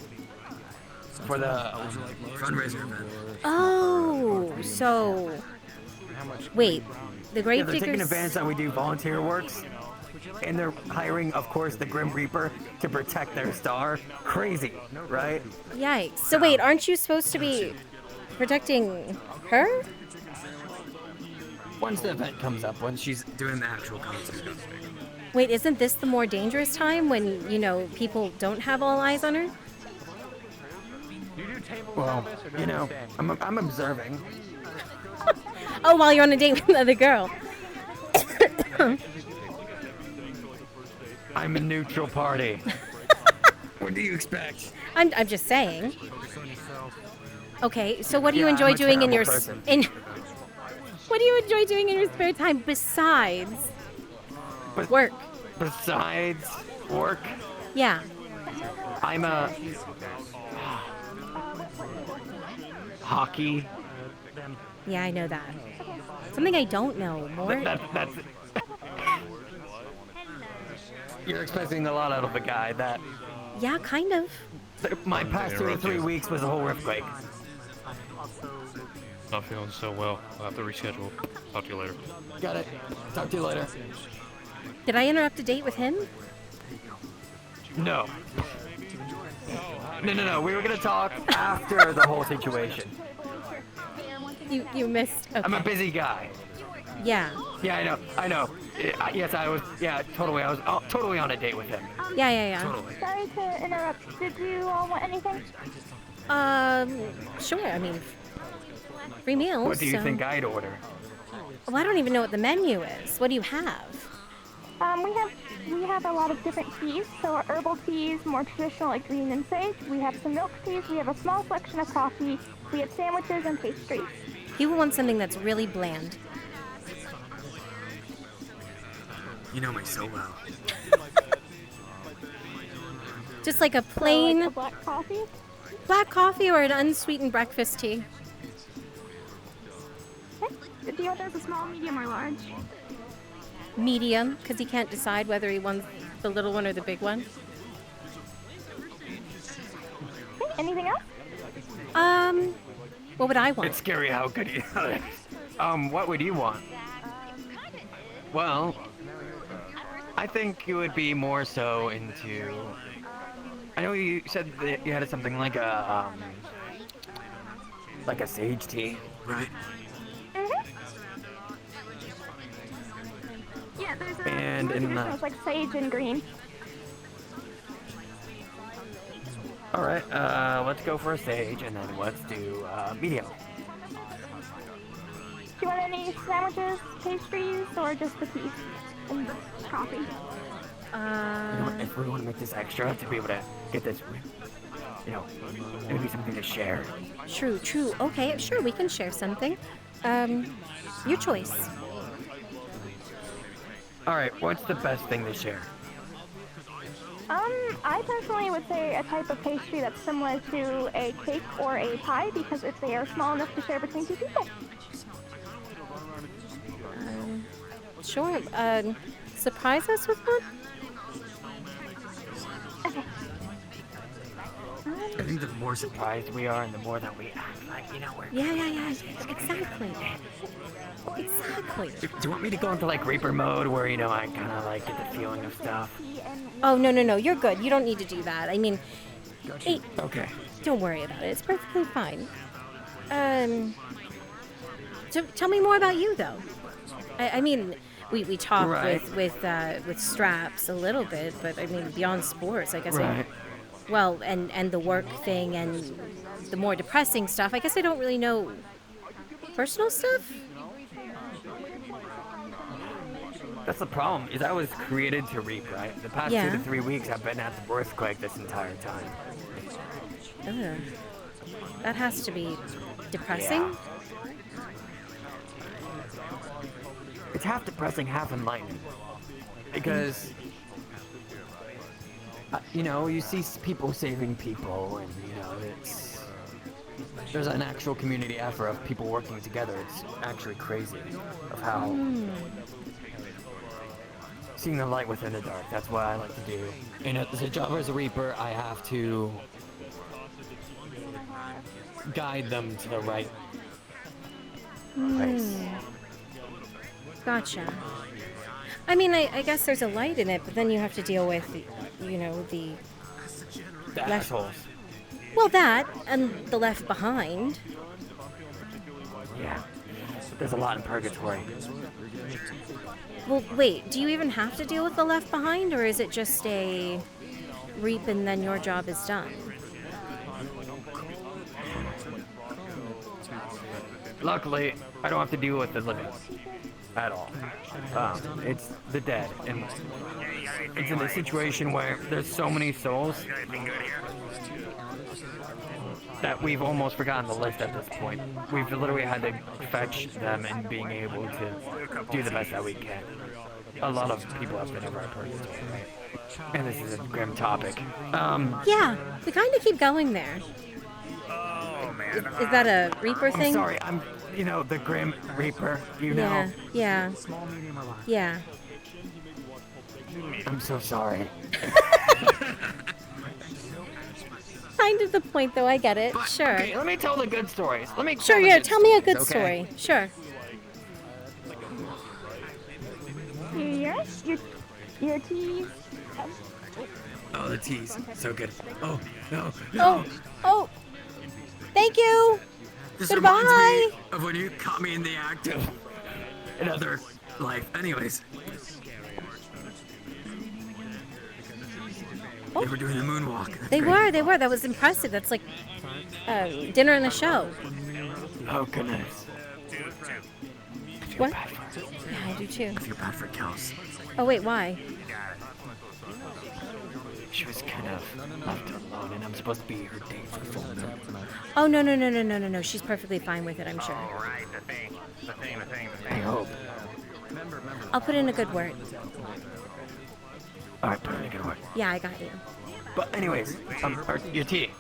For the fundraiser event. Oh, so. Wait, the Yeah, they're taking Gravediggers. advantage that we do volunteer works. And they're hiring, of course, the Grim Reaper to protect their star. Crazy, right? Yikes. So wait, aren't you supposed to be protecting her? Once the event comes up, when she's doing the actual concert. Wait, isn't this the more dangerous time when, you know, people don't have all eyes on her? Well, you know, I'm observing. Oh, while you're on a date with another girl. I'm a neutral party. What do you expect? I'm just saying. Okay, so what do you Yeah, enjoy I'm a doing in terrible your person. what do you enjoy doing in your spare time besides work? Besides work, Yeah. I'm a hockey. Yeah, I know that. Something I don't know more. That's You're expecting a lot out of a guy that. Yeah, kind of. My past 2 to 3 weeks was a whole earthquake. Not feeling so well. I'll have to reschedule. Talk to you later. Got it. Talk to you later. Did I interrupt a date with him? No. No. We were gonna talk after the whole situation. You missed. Okay. I'm a busy guy. Yeah. Yeah, I know. Yes, I was. Yeah, totally. I was totally on a date with him. Yeah. Totally. Sorry to interrupt. Did you all want anything? Sure. I mean, free meals. What do you so- think I'd order? Well, I don't even know what the menu is. What do you have? We have a lot of different teas. So our herbal teas, more traditional like green and sage. We have some milk teas. We have a small selection of coffee. We have sandwiches and pastries. He will want something that's really bland. You know me so well. Just like a plain So, like, a black coffee. black coffee or an unsweetened breakfast tea. Okay. Do you want those a small, medium, or large? Medium, because he can't decide whether he wants the little one or the big one. Okay. Anything else? What would I want? It's scary how good you are. What would you want? Well, I think you would be more so into. I know you said that you had something like a sage tea, right? Yeah, there's a And more in the- traditional, it's like sage and green. All right, let's go for a sage, and then let's do medium. Do you want any sandwiches, pastries, or just the teas and coffee? You know what, if we want to make this extra to be able to get this, it would be something to share. True. Okay, sure, we can share something. Your choice. All right, what's the best thing to share? I personally would say a type of pastry that's similar to a cake or a pie because if they are small enough to share between two people. Sure. Surprise us with one? I think the more surprised we are, and the more that we act like, we're. Yeah. Exactly. Do you want me to go into like Reaper mode where I kind of like get the feeling of stuff? Oh, no. You're good. You don't need to do that. I mean, hey, Okay. don't worry about it. It's perfectly fine. So tell me more about you, though. I mean, we talk Right. with straps a little bit, but I mean beyond sports, I guess. Right. Well, and the work thing and the more depressing stuff. I guess I don't really know personal stuff. That's the problem, is I was created to reap, right? The past 2 Yeah. to 3 weeks I've been at the earthquake this entire time. Ugh. That has to be depressing. Yeah. It's half depressing, half enlightening. Because, you see people saving people, and, there's an actual community effort of people working together. It's actually crazy of how seeing the light within the dark. That's what I like to do. And as a job as a Reaper, I have to guide them to the right place. Gotcha. I mean, I guess there's a light in it, but then you have to deal with, the The assholes. Well, that and the left behind. Yeah. There's a lot in purgatory. Well, wait, do you even have to deal with the left behind, or is it just a reap and then your job is done? luckily, I don't have to deal with the living at all. It's the dead, and it's in a situation where there's so many souls that we've almost forgotten the list at this point. We've literally had to fetch them and being able to do the best that we can. A lot of people have been over our purgatory, right? And this is a grim topic. Yeah, we kind of keep going there. Is that a Reaper thing? I'm sorry, I'm, the Grim Reaper, know. Yeah. Small, medium, or large? Yeah. I'm so sorry. Kind of the point, though. I get it. Sure. Okay, let me tell the good stories. Sure, yeah. Tell me a good story. Sure. Yes, your teas. Oh, the teas. So good. Oh, no. Oh. Thank you. This Goodbye. reminds me of when you caught me in the act of another life. Anyways. They were doing the moonwalk. That's They great. were. That was impressive. That's like dinner and a show. Oh, goodness. What? Yeah, I do too. I feel bad for Kels. Oh, wait, why? She was kind of left alone, and I'm supposed to be her date for full moon. Oh, no. She's perfectly fine with it, I'm sure. Alright, the thing. I hope. I'll put in a good word. Alright, put in a good word. Yeah, I got you. But anyways, your tea.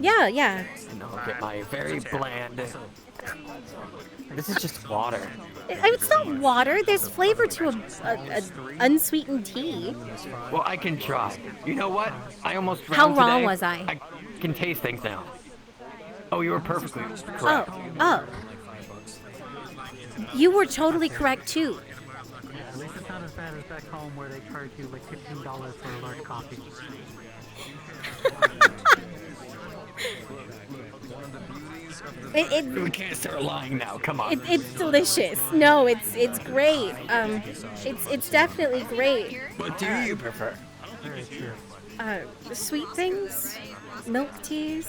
Yeah. And I'll get my very bland. This is just water. It's not water. There's flavor to a unsweetened tea. Well, I can try. You know what? I almost drowned How wrong today. was I? I can taste things now. Oh, you were perfectly correct. Oh. You were totally correct, too. At least it's not as bad as back home where they charge you like $15 for a large coffee. We can't start lying now. Come on. It's delicious. No, it's great. It's definitely great. What do you prefer? Sweet things, milk teas,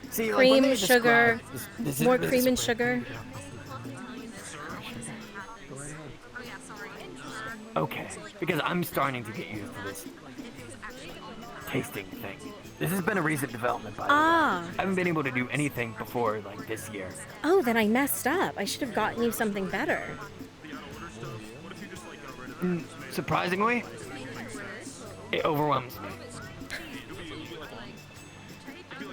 See, cream, like sugar, this more is cream and sugar. Okay, because I'm starting to get used to this tasting thing. This has been a recent development, by the way. I haven't been able to do anything before, like, this year. Oh, then I messed up. I should have gotten you something better. Surprisingly, it overwhelms me.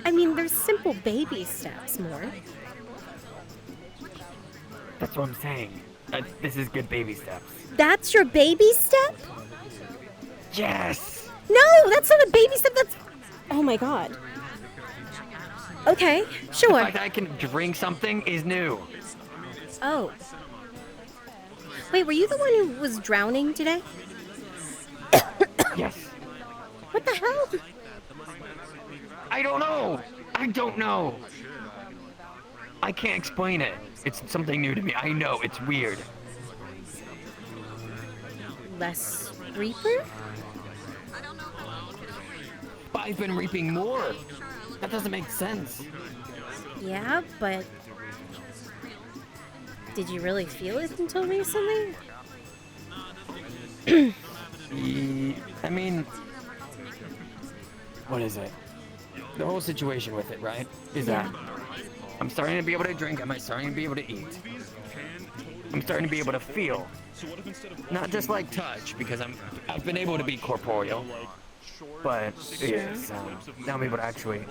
I mean, there's simple baby steps more. That's what I'm saying. This is good baby steps. That's your baby step? Yes! No, that's not a baby step. That's... Oh my god. Okay, sure. The fact that I can drink something is new. Oh. Wait, were you the one who was drowning today? Yes. What the hell? I don't know. I can't explain it. It's something new to me. I know, it's weird. Less Reaper? But I've been reaping more. That doesn't make sense. Yeah, but... Did you really feel it until recently? I mean... What is it? The whole situation with it, right? Is that I'm starting to be able to drink. I'm starting to be able to eat. I'm starting to be able to feel. Not just like touch, because I've been able to be corporeal. But yes, now I'm able to actually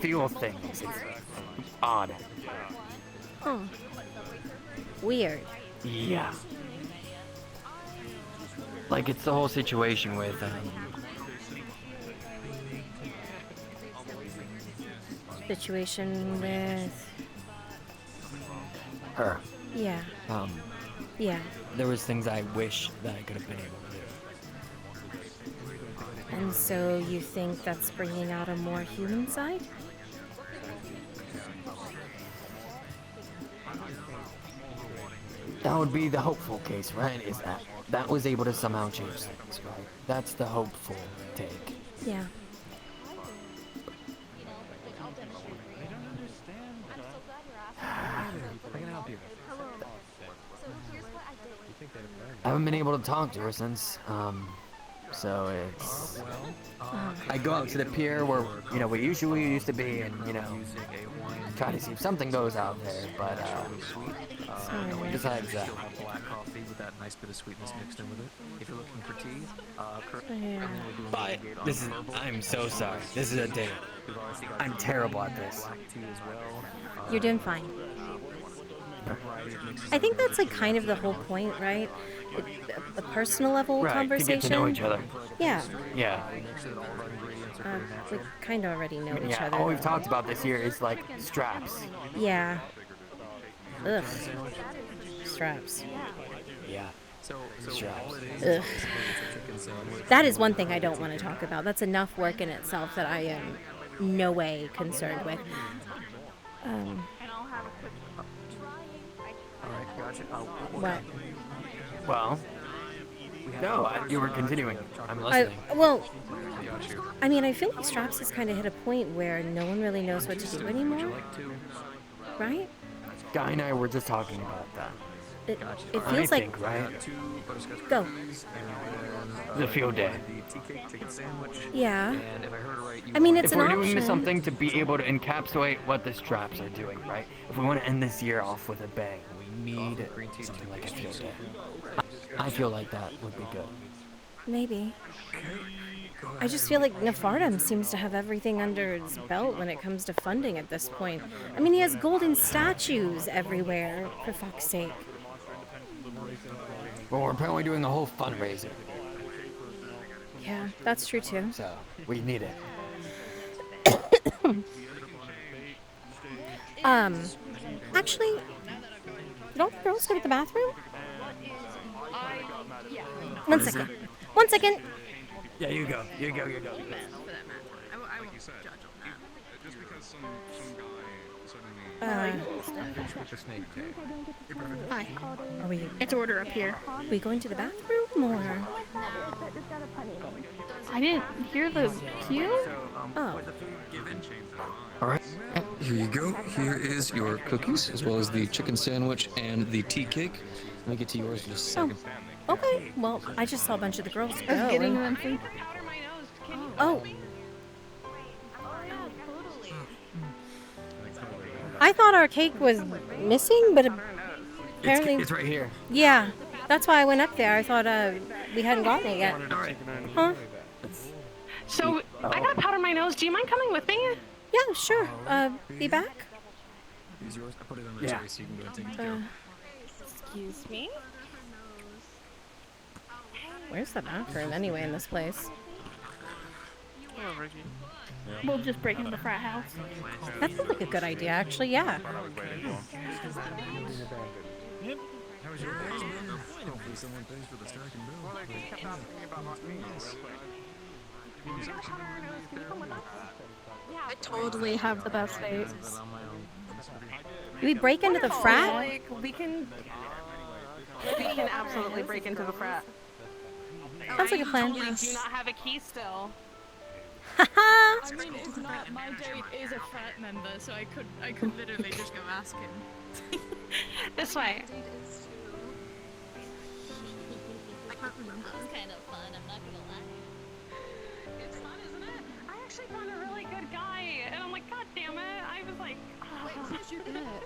feel things. It's odd. Oh. Weird. Yeah. Like, it's the whole situation with, Situation with... her. Yeah. Yeah. There was things I wish that I could have been able to do. And so you think that's bringing out a more human side? That would be the hopeful case, right? Is that was able to somehow change things, right? That's the hopeful take. Yeah. I haven't been able to talk to her since. So it's. I go out to the pier where we usually used to be, and try to see if something goes out there. But besides that. Black coffee with that nice bit of sweetness mixed in with it. If you're looking for tea, I'm so sorry. This is a date. I'm terrible at this. You're doing fine. I think that's like kind of the whole point, right? A personal level conversation. To get to know each other. Yeah. Yeah. We kind of already know each Yeah. other. All we've talked about this year is like straps. Yeah. Ugh. Straps. Yeah. Straps. Ugh. That is one thing I don't want to talk about. That's enough work in itself that I am no way concerned with. Alright, gotcha. What? Well, no, you were continuing. I'm listening. I mean, I feel like Straps has kind of hit a point where no one really knows what to do anymore. Right? Guy and I were just talking about that. It feels like... right? Go. The field day. Yeah. I mean, it's if an we're option. doing something to be able to encapsulate what the Straps are doing, right? If we want to end this year off with a bang, we need something like a field day. I feel like that would be good. Maybe. I just feel like Nephardum seems to have everything under his belt when it comes to funding at this point. I mean, he has golden statues everywhere, for fuck's sake. Well, we're apparently doing a whole fundraiser. Yeah, that's true too. So, we need it. Actually, did all the girls go to the bathroom? One second. One second. Yeah, you go. You go. I won't judge on that. Just because some guy suddenly. Hi. Are we? It's order up here. Are we going to the bathroom or? I didn't hear the cue. Oh. Alright, here you go. Here is your cookies, as well as the chicken sandwich and the tea cake. Let me get to yours in just a second. Okay. Well, I just saw a bunch of the girls go. I was getting them. Oh. I thought our cake was missing, but apparently it's right here. Yeah, that's why I went up there. I thought we hadn't gotten it yet. Huh? So I got powder in my nose. Do you mind coming with me? Yeah, sure. Be back? Here's yours. I put it on the tray so you can go and take it. Excuse me? Where's the bathroom anyway in this place? We'll just break into the frat house. That sounds like a good idea, actually. Yeah. How was your day? Hopefully someone pays for the stack and bill. I totally have the best dates. Do we break into the frat? Like, we can absolutely break into the frat. Sounds like a plan. We do not have a key still. I mean, it's not my date is a frat member, so I could literally just go ask him. This way. I can't remember. It's kind of fun, I'm not gonna lie. It's fun, isn't it? I actually found a really good guy, and I'm like, God damn it! I was like, oh. Wait, who'd you get?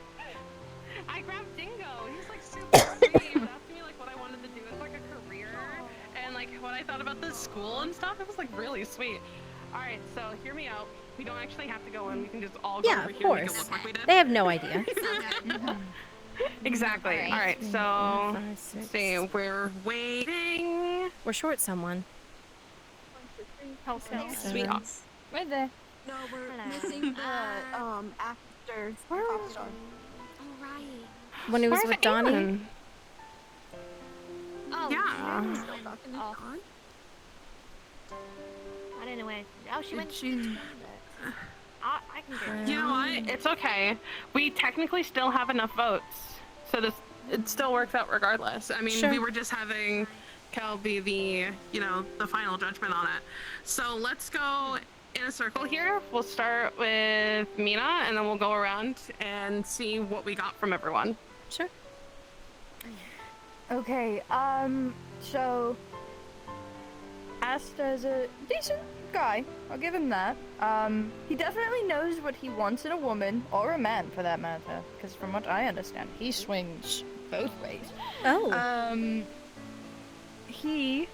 I grabbed Dingo. He's like super sweet. He was asking me like what I wanted to do as like a career, and like what I thought about the school and stuff. It was like really sweet. All right, so hear me out. We don't actually have to go in. We can just all go over of here. course. Make it look like we did. They have no idea. Exactly. All right, so let's see. We're waiting. We're short someone. Sweet. Right there. No, we're missing the after pop star. Oh right. When he was with Donnie. Ann? Oh, Yeah. she's still talking to Dawn? I didn't know where. Oh, she went. I can get. You know what? It's okay. We technically still have enough votes, so it still works out regardless. I mean, we were just having Cal be the the final judgment on it. So let's go in a circle here. We'll start with Mina, and then we'll go around and see what we got from everyone. Sure. Okay, so Asta's a decent guy. I'll give him that. He definitely knows what he wants in a woman, or a man for that matter, because from what I understand, he swings both ways. Oh. Me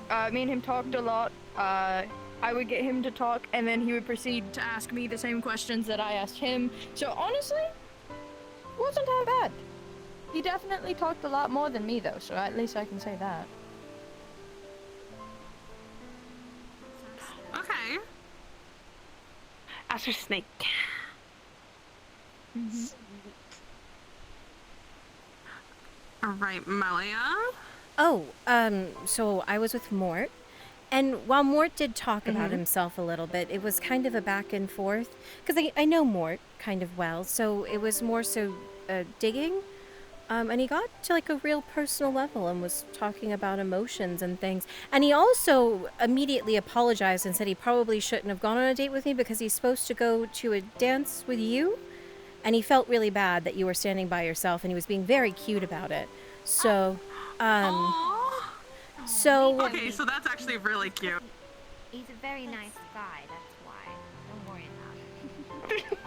and him talked a lot. I would get him to talk, and then he would proceed to ask me the same questions that I asked him. So honestly, it wasn't that bad. He definitely talked a lot more than me, though, so at least I can say that. Okay. Ask your snake. Alright, Melia. Oh, so I was with Mort, and while Mort did talk about himself a little bit, it was kind of a back and forth, because I know Mort kind of well, so it was more so digging, and he got to like a real personal level and was talking about emotions and things, and he also immediately apologized and said he probably shouldn't have gone on a date with me because he's supposed to go to a dance with you, and he felt really bad that you were standing by yourself, and he was being very cute about it. So, Okay, so that's actually really cute. He's a very nice guy, that's why. Don't worry about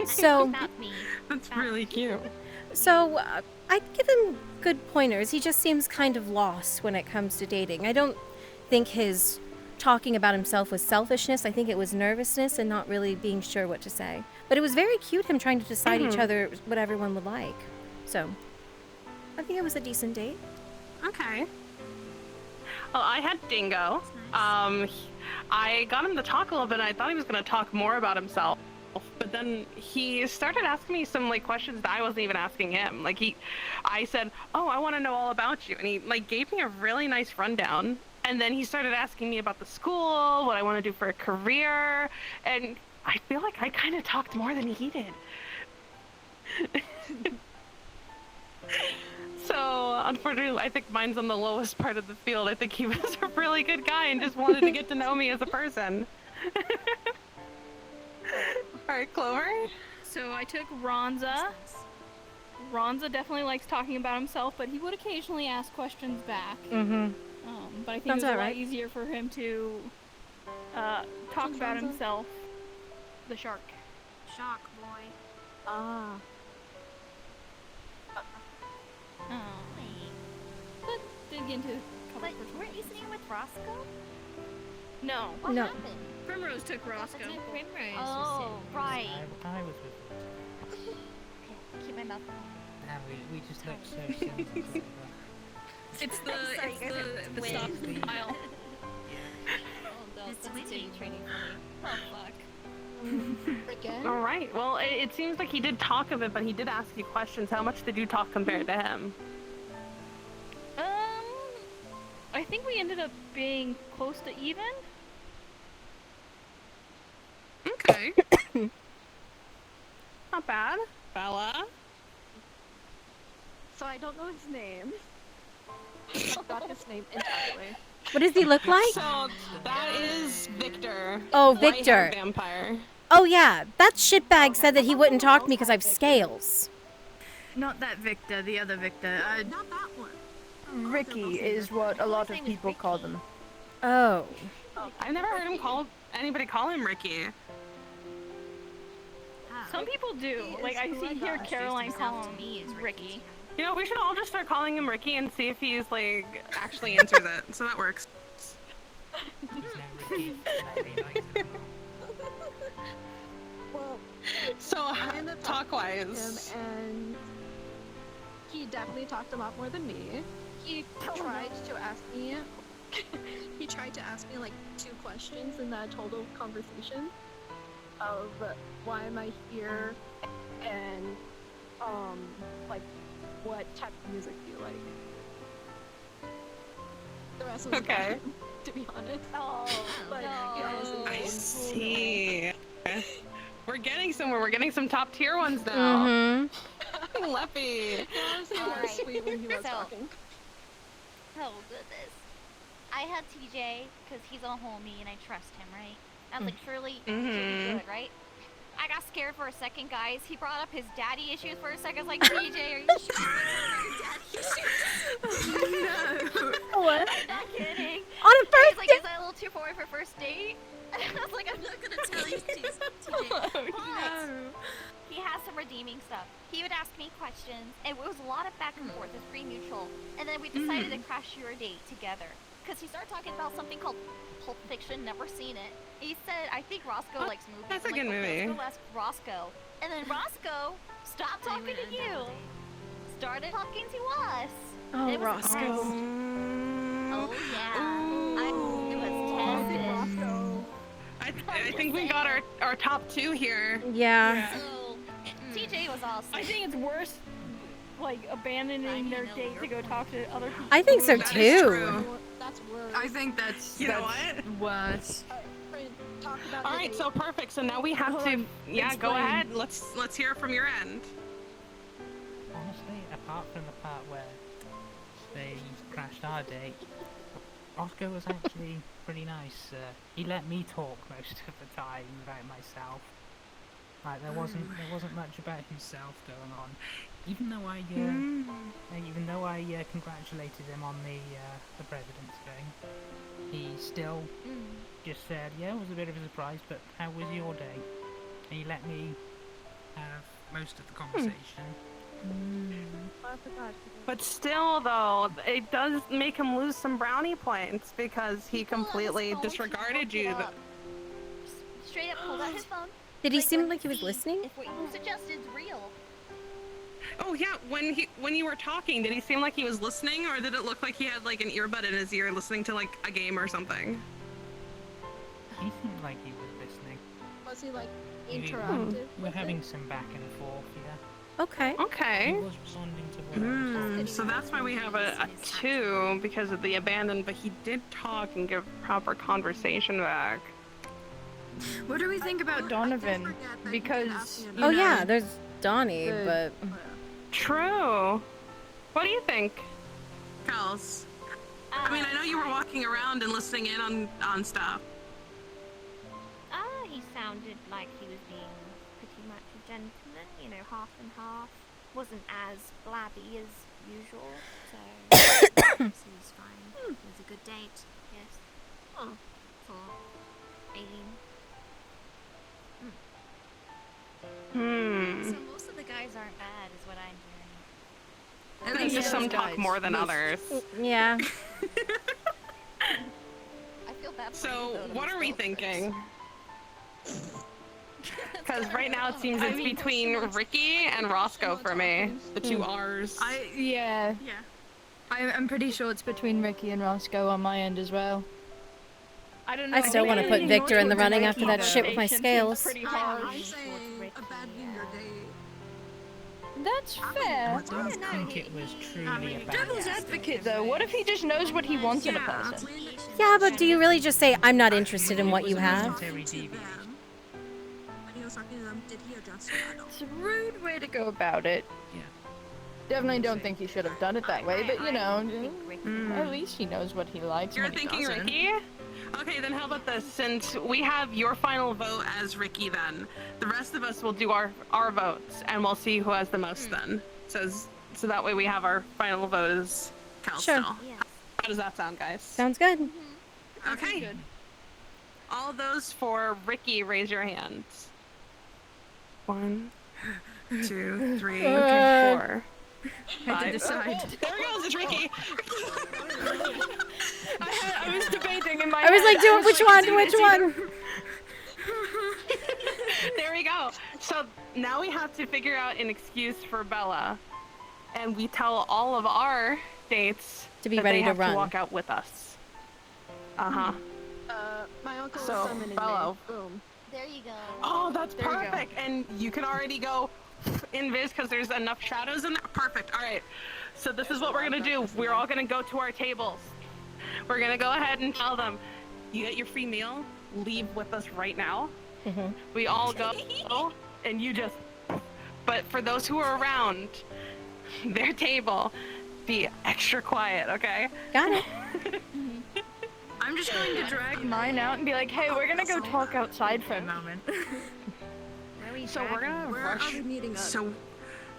it. So, About me. That's really cute. So, I'd give him good pointers. He just seems kind of lost when it comes to dating. I don't think his talking about himself was selfishness. I think it was nervousness and not really being sure what to say. But it was very cute, him trying to decide each other what everyone would like. So, I think it was a decent date. Okay. Well, I had Dingo. I got him to talk a little bit, and I thought he was going to talk more about himself. But then he started asking me some like questions that I wasn't even asking him. Like I said, "Oh, I want to know all about you," and he like gave me a really nice rundown. And then he started asking me about the school, what I want to do for a career, and I feel like I kind of talked more than he did. So, unfortunately, I think mine's on the lowest part of the field. I think he was a really good guy and just wanted to get to know me as a person. Alright, Clover? So I took Ronza. Ronza definitely likes talking about himself, but he would occasionally ask questions back. But I think it was a lot easier for him to talk about himself. The shark. Shark boy. Ah. But did get into a couple But weren't you sitting with Roscoe? No. What No. happened? Primrose took Roscoe. Primrose. Oh, right. I was with Okay, keep my mouth. we just looked so similar. It's the stop smile. That's windy training for me. Oh, fuck. Again? Alright, well, it seems like he did talk of it, but he did ask you questions. How much did you talk compared to him? I think we ended up being close to even. Okay. Not bad. Bella? So I don't know his name. I forgot his name entirely. What does he look like? So, that is Victor. Oh, White-haired Victor. Vampire. Oh yeah, that shitbag said that he wouldn't talk to me because I have scales. Not that Victor, the other Victor. Not that one. Ricky is what a lot of people call them. Oh. I've never heard anybody call him Ricky. Some people do. Like I see here Caroline call him Ricky. You know, we should all just start calling him Ricky and see if he's like actually answers it. So that works. Well, so talk talk-wise, and he definitely talked a lot more than me. He tried to ask me. He tried to ask me like 2 questions in that total conversation of why am I here and like what type of music do you like. The rest was bad, to be honest. Oh, But no. I see. We're getting somewhere. We're getting some top tier ones now. Leppy. Honestly, very sweet when he was talking. Oh goodness. I had TJ because he's a homie and I trust him, right? I was like, surely he'll be good, right? I got scared for a second, guys. He brought up his daddy issues for a second. I was like, TJ, are you sure your daddy issues? No. What? I'm not kidding. On a first He's like, is that a little too far for first date? And I was like, I'm not gonna tell you, TJ. But he has some redeeming stuff. He would ask me questions, and it was a lot of back and forth. It's pretty mutual. And then we decided to crash your date together. Because he started talking about something called Pulp Fiction, never seen it. He said, I think Roscoe likes movies. That's a I'm good like, okay, movie. let's go ask Roscoe. And then Roscoe stopped talking to you. Started talking to us. Oh, It was Roscoe. awesome. Oh, yeah. It was tested. I think we got our top 2 here. Yeah. So, TJ was awesome. I think it's worse, like, abandoning their date to go talk to other people. I think so That is too. true. That's worse. I think that's You know worse. Talk about All the right, date. so perfect. So now we have to, yeah, go Explain. ahead. Let's hear from your end. Honestly, apart from the part where they crashed our date, Roscoe was actually pretty nice. He let me talk most of the time about myself. Like there wasn't much about himself going on. Even though I congratulated him on the President's Day, he still just said, yeah, it was a bit of a surprise, but how was your day? And he let me have most of the conversation. But still, though, it does make him lose some brownie points because he completely disregarded you. Straight up pulled out his phone. Did he seem like he was listening? If what you suggested is real. Oh yeah, when you were talking, did he seem like he was listening, or did it look like he had like an earbud in his ear listening to like a game or something? He seemed like he was listening. Was he like We- interactive? We're having some back and forth, yeah. Okay. Okay. He was responding to what I was So that's why we have a 2 because of the abandon, but he did talk and give proper conversation back. What do we think about Donovan? Because you Oh know, yeah, there's Donnie, the- but True. What do you think, Kels? I mean, I know you were walking around and listening in on stuff. He sounded like he was being pretty much a gentleman, you know, half and half. Wasn't as blabby as usual, so he was fine. It was a good date, yes. For Aileen. So most of the guys aren't bad, is what I'm hearing. I think just some talk more than others. yeah. I feel bad for So, you, though, to what are we myself, thinking? Because right now it seems it's between Ricky and Roscoe for me. The 2 R's. Yeah. I'm pretty sure it's between Ricky and Roscoe on my end as well. I don't know. I still want to put Victor in the running after that shit with my scales. Pretty I'm harsh. saying abandoning your date. That's fair. I don't think it was truly a bad Devil's advocate though, what if he just knows what he wants in a person? Yeah, but do you really just say, I'm not interested in what you have? When he was talking to them, did he address you at all? It's a rude way to go about it. Yeah. Definitely don't think he should have done it that way, but you know, at least he knows what he likes. You're and what he thinking doesn't. Ricky? Okay, then how about this? Since we have your final vote as Ricky then, the rest of us will do our votes, and we'll see who has the most then. So that way we have our final vote as Cal Sure. still. How does that sound, guys? Sounds good. Okay. All those for Ricky, raise your hands. 1, 2, 3, 4. I had to decide. There it goes, it's Ricky. I was debating in my I was head. like, do it, which one, which one? There we go. So now we have to figure out an excuse for Bella, and we tell all of our dates To be that ready they to have run. to walk out with us. My uncle So, is summoning Bella. Boom. There you go. Oh, that's There you go. perfect. And you can already go invis because there's enough shadows in there. Perfect. All right. So this is what we're gonna do. We're all gonna go to our tables. We're gonna go ahead and tell them, you get your free meal. Leave with us right now. We all go, and you just. But for those who are around their table, be extra quiet, okay? Got it. I'm just going to drag mine out and be like, hey, we're gonna go talk outside for a moment. So we're gonna Where rush. are we meeting up? So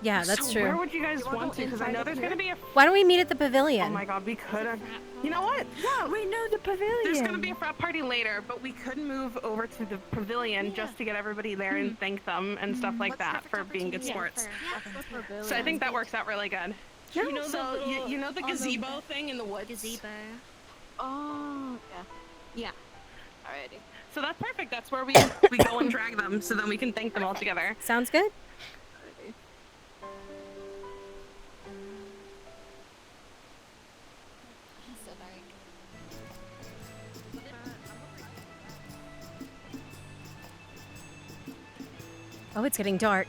Yeah, that's so true. where would you guys want to? Because I know there's gonna be a. Why don't we meet at the pavilion? Oh my god, we could. You know what? Yeah, we know the pavilion. There's gonna be a frat party later, but we could move over to the pavilion just to get everybody there and thank them and stuff like that for being good sports. So I think that works out really good. You know so the little- you know the on the- gazebo thing in the woods? Gazebo. Oh, yeah. Alrighty. So that's perfect. That's where we go and drag them, so then we can thank them all together. Sounds good. So dark. Oh, it's getting dark.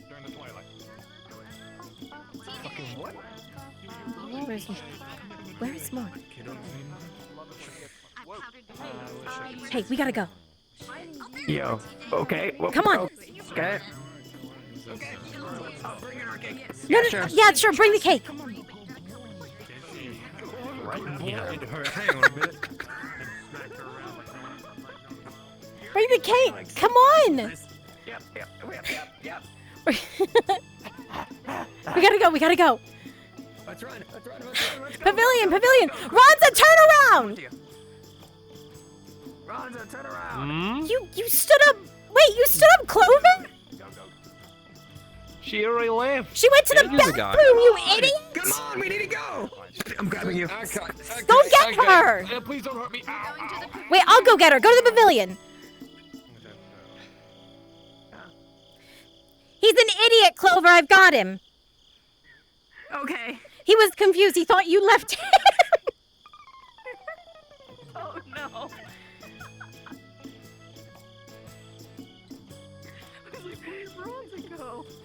During the twilight. Fucking what? Where's Mark? Hey, we gotta go. Yo. Okay. Well, Come on. Okay. No, no, Sure. yeah, sure. Bring the cake. Hang on a minute. Bring the cake. Come on. Yep. We gotta go. We gotta go. Let's run. Pavilion. Pavilion. Ronza, turn around. Ronza, turn around. You stood up. Wait, you stood up, Clover? She already left. She went to the Ages ago. bathroom, you idiot. Come on, we need to go. I'm grabbing you. Go get her. Please don't hurt me. Wait, I'll go get her. Go to the pavilion. He's an idiot, Clover. I've got him. Okay. He was confused. He thought you left him. Oh no.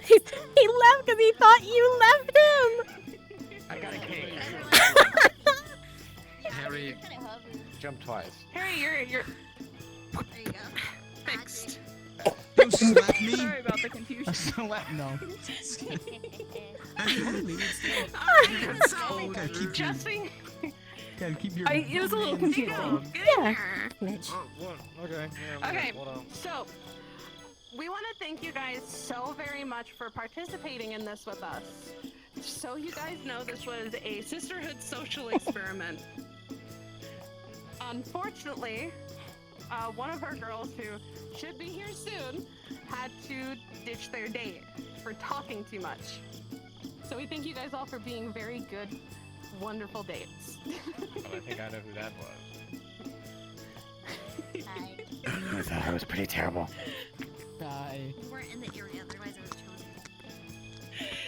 He left because he thought you left him. I got a cake. Harry, jump twice. Harry, you're There you go. fixed. Don't slap me. Sorry about the confusion. No. So, keep Jesse, Gotta keep your. it was a little confusing. Yeah. Mitch. Okay. Okay, so we want to thank you guys so very much for participating in this with us. So you guys know this was a sisterhood social experiment. Unfortunately, one of our girls who should be here soon had to ditch their date for talking too much. So we thank you guys all for being very good, wonderful dates. I think I know who that was. I thought I was pretty terrible. We weren't in the area, otherwise I would have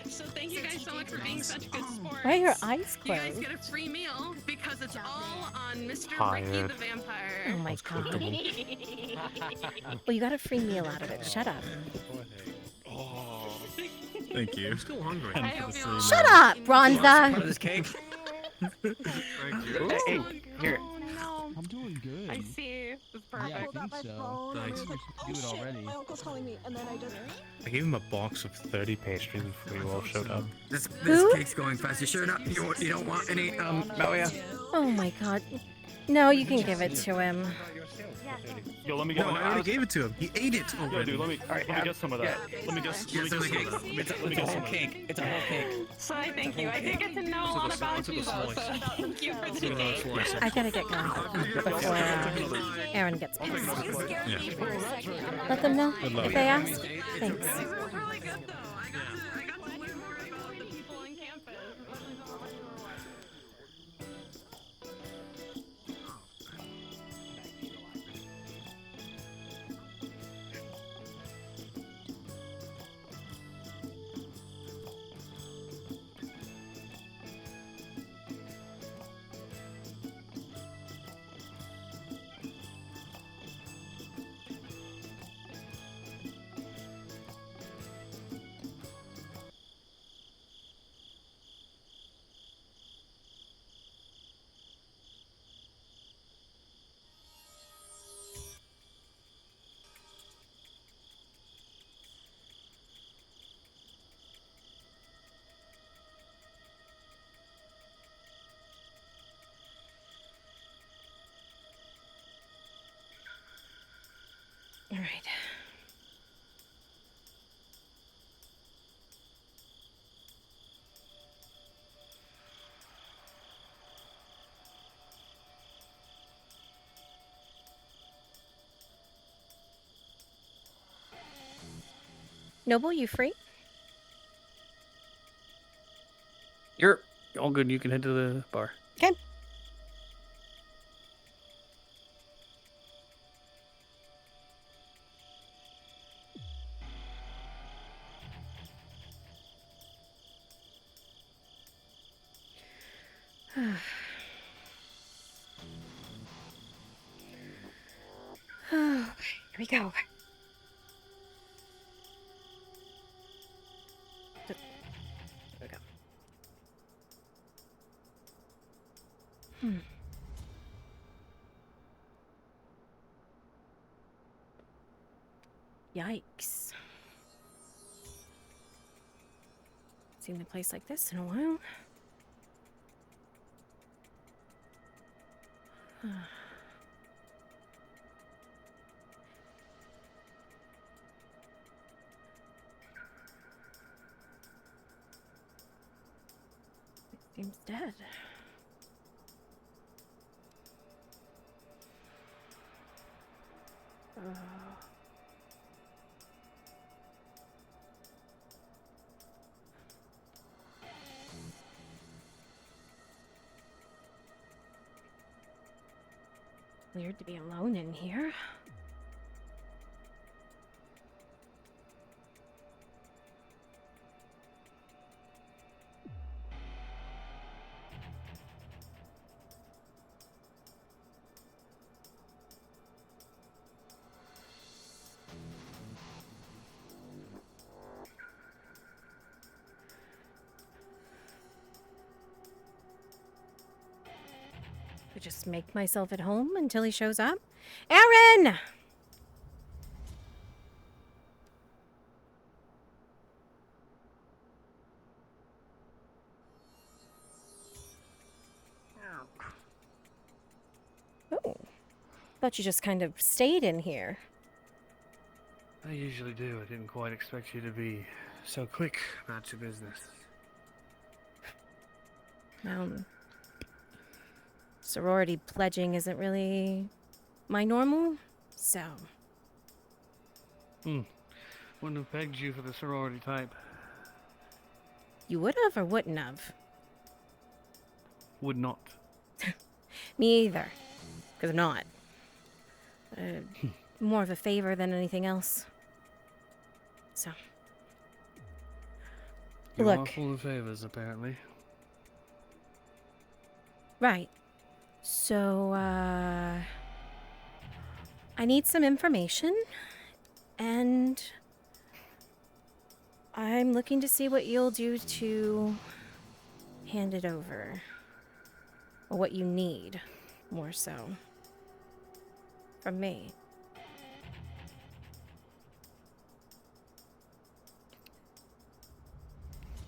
chosen. So thank you guys so much for being such good sports. Why are your eyes You guys closed? get a free meal because it's all on Mr. Ricky Tired. the Vampire. Oh my god. Well, you got a free meal out of it. Shut up. Thank you. I'm still hungry. I hope you all- Shut up, Part of Bronza. this cake. Thank you. Hey, here. I'm doing good. I see. It's Yeah, I perfect. think so. Thanks. Do it already. My uncle's calling me, and then I just. I gave him a box of 30 pastries before you all showed up. This Who? cake's going fast. You sure not? You don't want any, Melia? Oh my god. No, you can give it to him. Yo, let me No, get. I already gave it to him. He ate it Yo, already. dude, let me get some of that. Let me just. Yes, let me the get cake. some of that. It's Let me a get whole some of that. cake. It's a whole cake. So I thank you. I did get to know a lot about you though, so thank you for the date. I gotta get going before Aaron gets pissed. Let them know if they ask. Thanks. This was really good though. I got to learn more about the people on campus. All right. Noble, you free? You're all good. You can head to the bar. Okay. Here we go. There we go. Yikes. Seen a place like this in a while. Seems dead. Weird to be alone in here. Could just make myself at home until he shows up. Aaron! Oh. Thought you just kind of stayed in here. I usually do. I didn't quite expect you to be so quick about your business. Sorority pledging isn't really my normal, so. Wouldn't have pegged you for the sorority type. You would have or wouldn't have? Would not. Me either. Because I'm not. More of a favor than anything else. So. You Look. are full of favors, apparently. Right. So, I need some information, and I'm looking to see what you'll do to hand it over. Or what you need, more so, from me.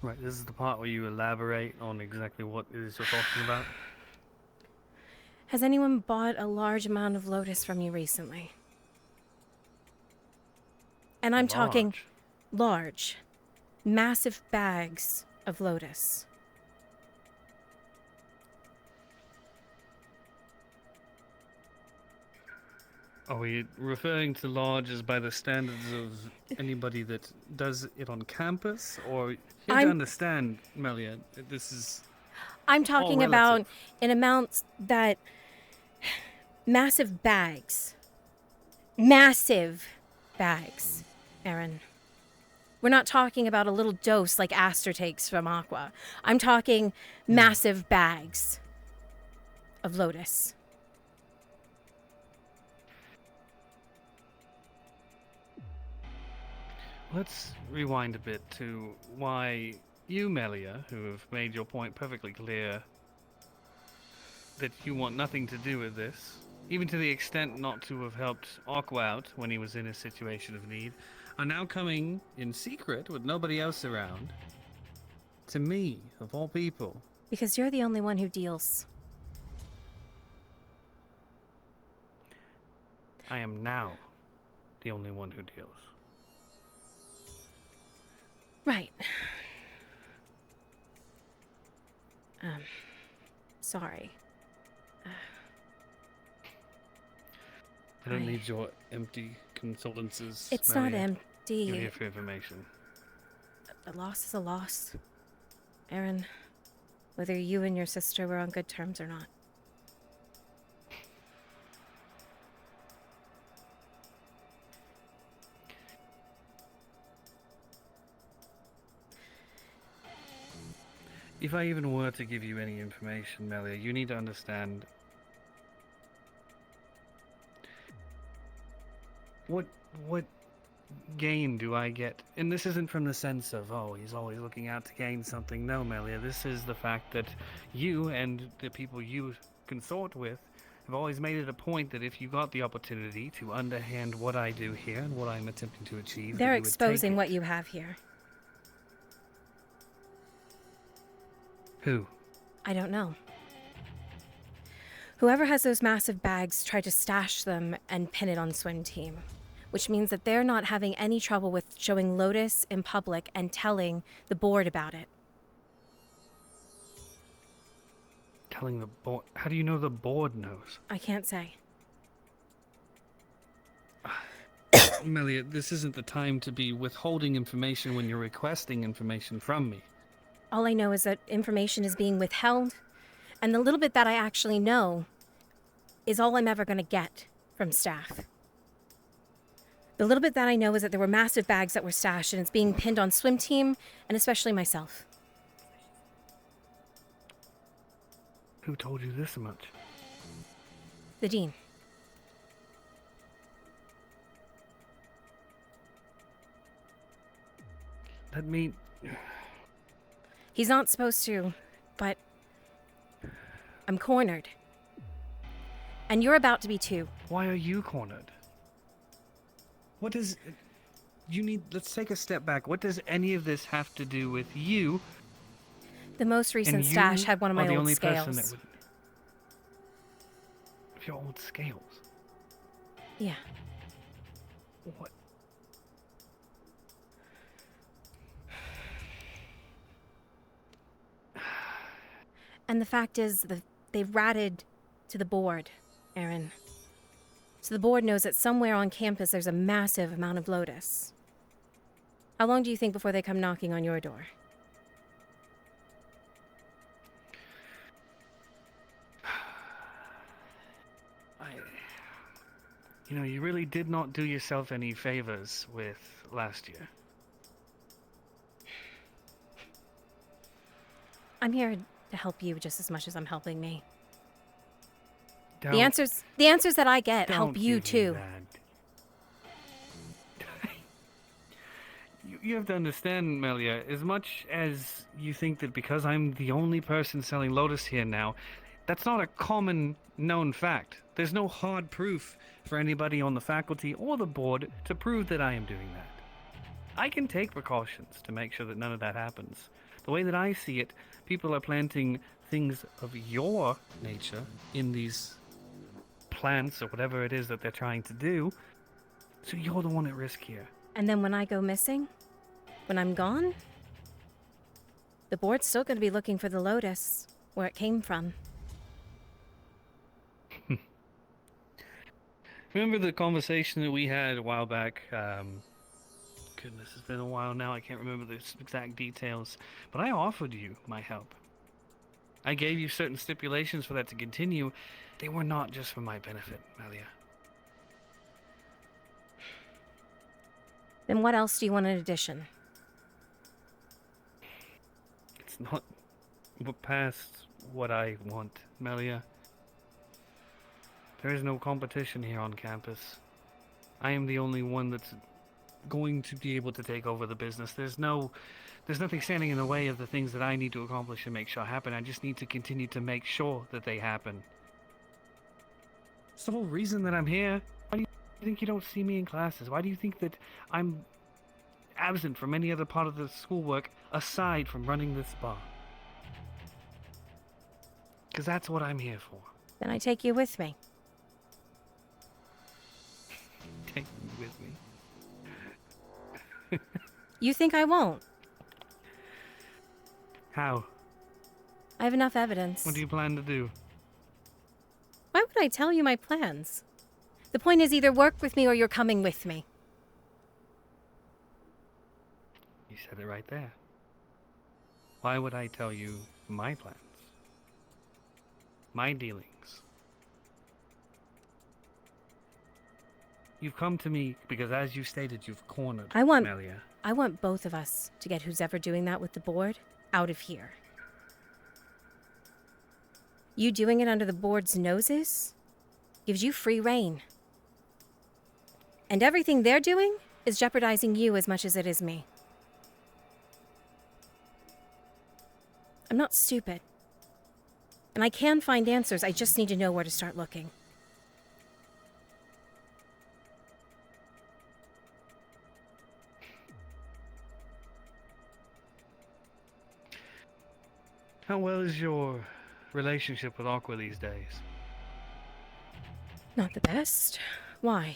Right, this is the part where you elaborate on exactly what it is you're talking about. Has anyone bought a large amount of Lotus from you recently? And I'm talking large, massive bags of Lotus. Are we referring to large as by the standards of anybody that does it on campus? Or you have to understand, Melia, this is I'm talking about in amounts that massive bags. Massive bags, Aaron. We're not talking about a little dose like Aster takes from Aqua. I'm talking massive bags of Lotus. Let's rewind a bit to why you, Melia, who have made your point perfectly clear that you want nothing to do with this, even to the extent not to have helped Aqua out when he was in a situation of need, are now coming in secret with nobody else around to me, of all people. Because you're the only one who deals. I am now the only one who deals. Right. Sorry. I don't need your empty condolences. It's not Melia. empty. You're here for information. A loss is a loss. Aaron, whether you and your sister were on good terms or not. If I even were to give you any information, Melia, you need to understand what gain do I get? And this isn't from the sense of, oh, he's always looking out to gain something. No, Melia, this is the fact that you and the people you consort with have always made it a point that if you got the opportunity to underhand what I do here and what I'm attempting to achieve, They're that you would take exposing it. what you have here. Who? I don't know. Whoever has those massive bags tried to stash them and pin it on swim team, which means that they're not having any trouble with showing Lotus in public and telling the board about it. Telling the board? How do you know the board knows? I can't say. Melia, this isn't the time to be withholding information when you're requesting information from me. All I know is that information is being withheld, and the little bit that I actually know is all I'm ever going to get from staff. The little bit that I know is that there were massive bags that were stashed, and it's being pinned on swim team, and especially myself. Who told you this much? The dean. That mean... He's not supposed to, but I'm cornered. And you're about to be too. Why are you cornered? What does... You need... Let's take a step back. What does any of this have to do with you? The most recent And stash you had one of are my the old only scales. person that would... Your old scales? Yeah. What? And the fact is, they've ratted to the board, Aaron. So the board knows that somewhere on campus there's a massive amount of Lotus. How long do you think before they come knocking on your door? You know, you really did not do yourself any favors with last year. I'm here to help you just as much as I'm helping me. Don't- The answers that I get help don't you give me too. that. You have to understand, Melia, as much as you think that because I'm the only person selling Lotus here now, that's not a common known fact. There's no hard proof for anybody on the faculty or the board to prove that I am doing that. I can take precautions to make sure that none of that happens. The way that I see it, people are planting things of your nature in these plants or whatever it is that they're trying to do, so you're the one at risk here. And then when I go missing, when I'm gone, the board's still going to be looking for the Lotus, where it came from. Remember the conversation that we had a while back? Goodness, it's been a while now. I can't remember the exact details. But I offered you my help. I gave you certain stipulations for that to continue. They were not just for my benefit, Melia. Then what else do you want in addition? It's not past what I want, Melia. There is no competition here on campus. I am the only one that's going to be able to take over the business. There's nothing standing in the way of the things that I need to accomplish and make sure happen. I just need to continue to make sure that they happen. It's the whole reason that I'm here. Why do you think you don't see me in classes? Why do you think that I'm absent from any other part of the schoolwork aside from running this bar? Because that's what I'm here for. Then I take you with me. Take me with me. You think I won't? How? I have enough evidence. What do you plan to do? Why would I tell you my plans? The point is either work with me or you're coming with me. You said it right there. Why would I tell you my plans? My dealings? You've come to me because, as you stated, you've cornered Melia. I want both of us to get who's ever doing that with the board out of here. You doing it under the board's noses gives you free reign. And everything they're doing is jeopardizing you as much as it is me. I'm not stupid. And I can find answers, I just need to know where to start looking. How well is your relationship with Aqua these days? Not the best. Why?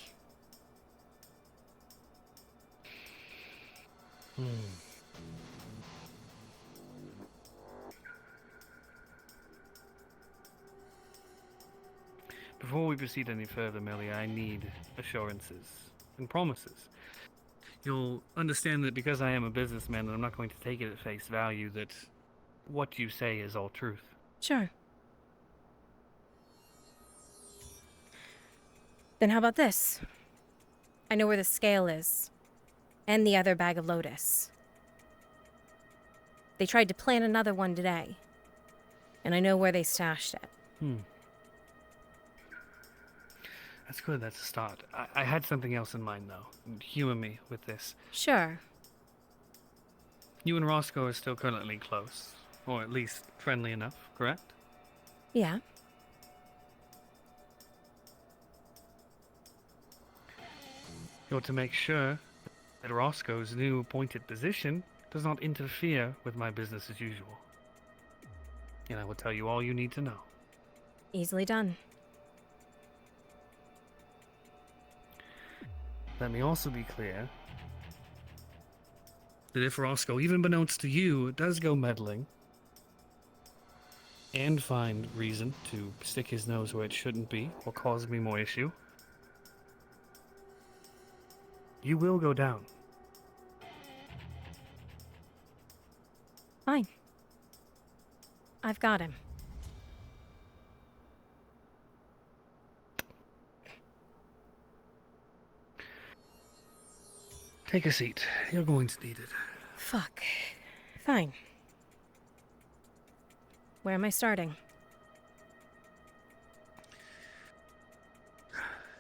Before we proceed any further, Melia, I need assurances and promises. You'll understand that because I am a businessman, I'm not going to take it at face value that what you say is all truth. Sure. Then how about this? I know where the scale is. And the other bag of Lotus. They tried to plant another one today. And I know where they stashed it. That's good, that's a start. I had something else in mind, though. Humor me with this. Sure. You and Roscoe are still currently close. Or at least friendly enough, correct? Yeah. You're to make sure that Roscoe's new appointed position does not interfere with my business as usual. And I will tell you all you need to know. Easily done. Let me also be clear that if Roscoe, even beknownst to you, does go meddling and find reason to stick his nose where it shouldn't be or cause me more issue, you will go down. Fine. I've got him. Take a seat. You're going to need it. Fuck. Fine. Where am I starting?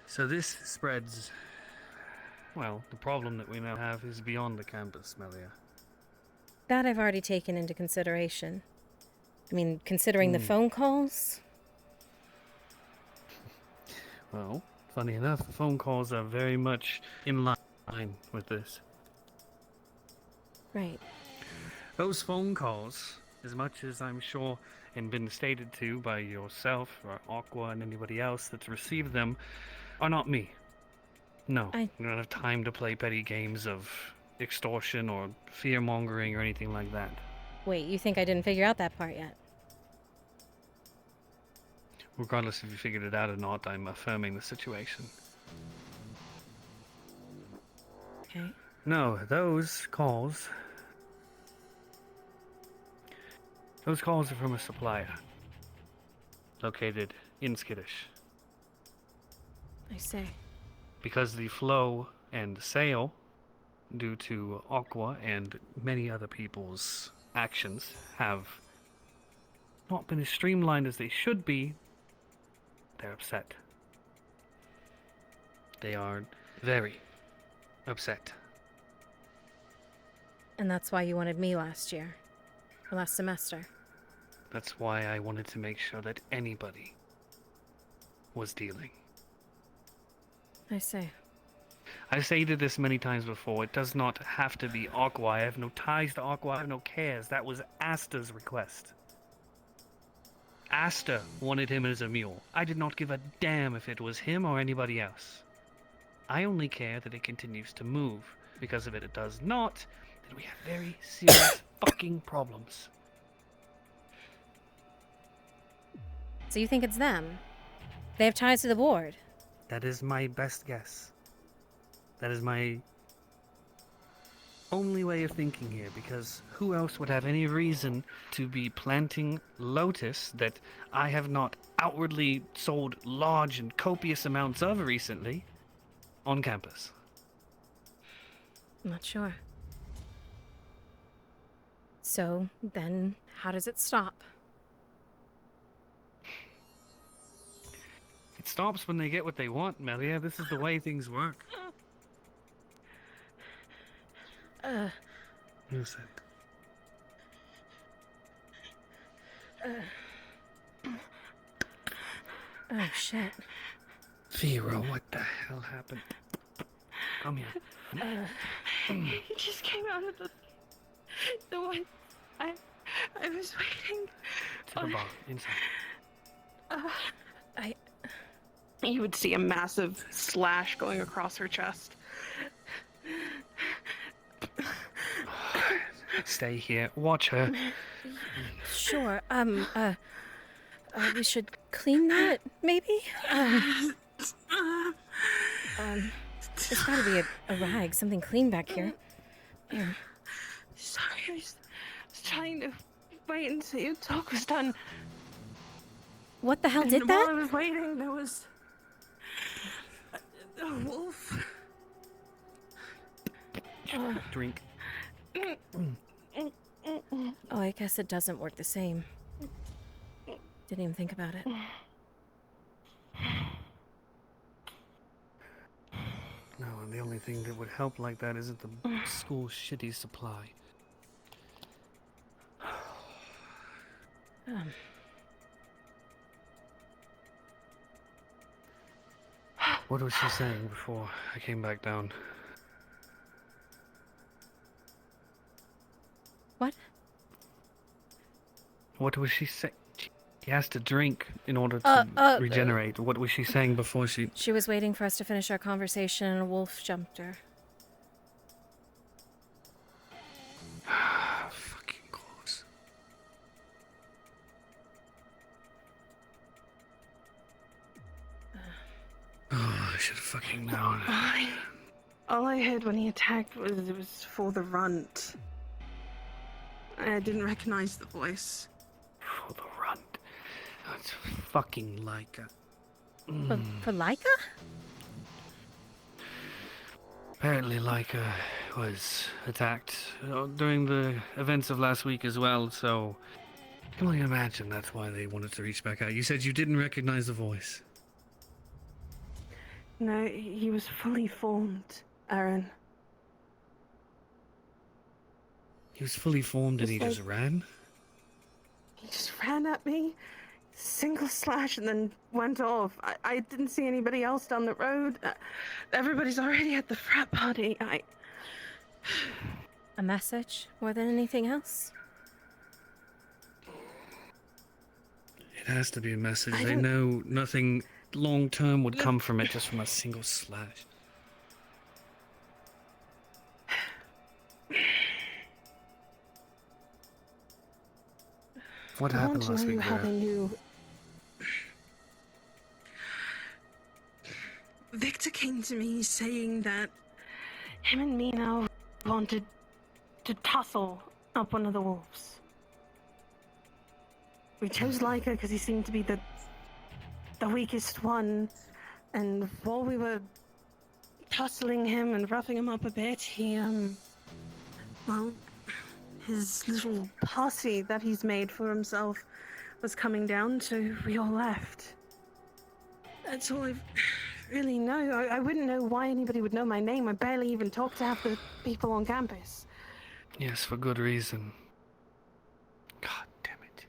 So this spreads... Well, the problem that we now have is beyond the campus, Melia. That I've already taken into consideration. I mean, considering the phone calls? Well, funny enough, the phone calls are very much in line with this. Right. Those phone calls, as much as I'm sure and been stated to by yourself or Aqua and anybody else that's received them, are not me. No, I don't have time to play petty games of extortion or fear-mongering or anything like that. Wait, you think I didn't figure out that part yet? Regardless if you figured it out or not, I'm affirming the situation. Okay. No, those calls are from a supplier located in Skittish. I see. Because the flow and sale, due to Aqua and many other people's actions, have not been as streamlined as they should be, they're upset. They are very upset. And that's why you wanted me last year. Or last semester. That's why I wanted to make sure that anybody was dealing. I see. I've stated this many times before. It does not have to be Aqua. I have no ties to Aqua. I have no cares. That was Asta's request. Asta wanted him as a mule. I did not give a damn if it was him or anybody else. I only care that it continues to move, because if it does not, then we have very serious fucking problems. So you think it's them? They have ties to the board. That is my best guess. That is my only way of thinking here, because who else would have any reason to be planting lotus that I have not outwardly sold large and copious amounts of recently on campus? I'm not sure. So then, how does it stop? It stops when they get what they want, Melia. This is the way things work. Who's it? Oh shit. Vera, what the hell happened? Come here. He just came out of the one. I was waiting. To the bar, inside. You would see a massive slash going across her chest. Stay here. Watch her. Sure. We should clean that, maybe? There's gotta be a rag, something clean back here. Sorry, I was trying to wait until your talk was done. What the hell And did while that? I was waiting, there was a wolf. Drink. Oh, I guess it doesn't work the same. Didn't even think about it. No, and the only thing that would help like that isn't the school's shitty supply. What was she saying before I came back down? What? What was she saying? She has to drink in order to regenerate. What was she saying before she... She was waiting for us to finish our conversation and a wolf jumped her. Fucking close. Oh, I should have fucking known. All I heard when he attacked was it was for the runt. I didn't recognize the voice. For the runt. That's fucking Laika. For Laika? Apparently Laika was attacked during the events of last week as well, so I can only imagine that's why they wanted to reach back out. You said you didn't recognize the voice. No, he was fully formed, Aaron. He was fully formed and he just ran? He just ran at me, single slash, and then went off. I didn't see anybody else down the road. Everybody's already at the frat party. A message more than anything else? It has to be a message. They know nothing long term would come from it just from a single slash. What happened last week there? Victor came to me saying that him and Mina wanted to tussle up one of the wolves. We chose Laika because he seemed to be the weakest one, and while we were tussling him and roughing him up a bit, he, well, his little posse that he's made for himself was coming down, so we all left. That's all I really know. I wouldn't know why anybody would know my name. I barely even talk to half the people on campus. Yes, for good reason. God damn it.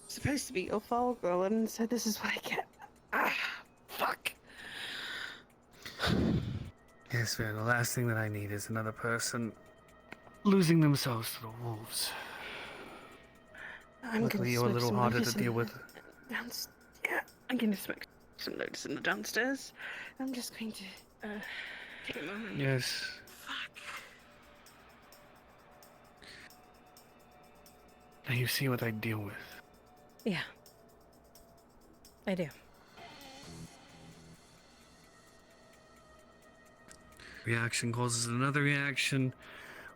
Supposed to be your fall girl, and so this is what I get. Fuck. Yes, man, the last thing that I need is another person losing themselves to the wolves. I'm Luckily, gonna you're a smoke little some harder to medicine deal with. Yeah, I'm gonna smoke some notes in the downstairs. I'm just going to take a moment. Yes. Now you see what I deal with. Yeah. I do. Reaction causes another reaction.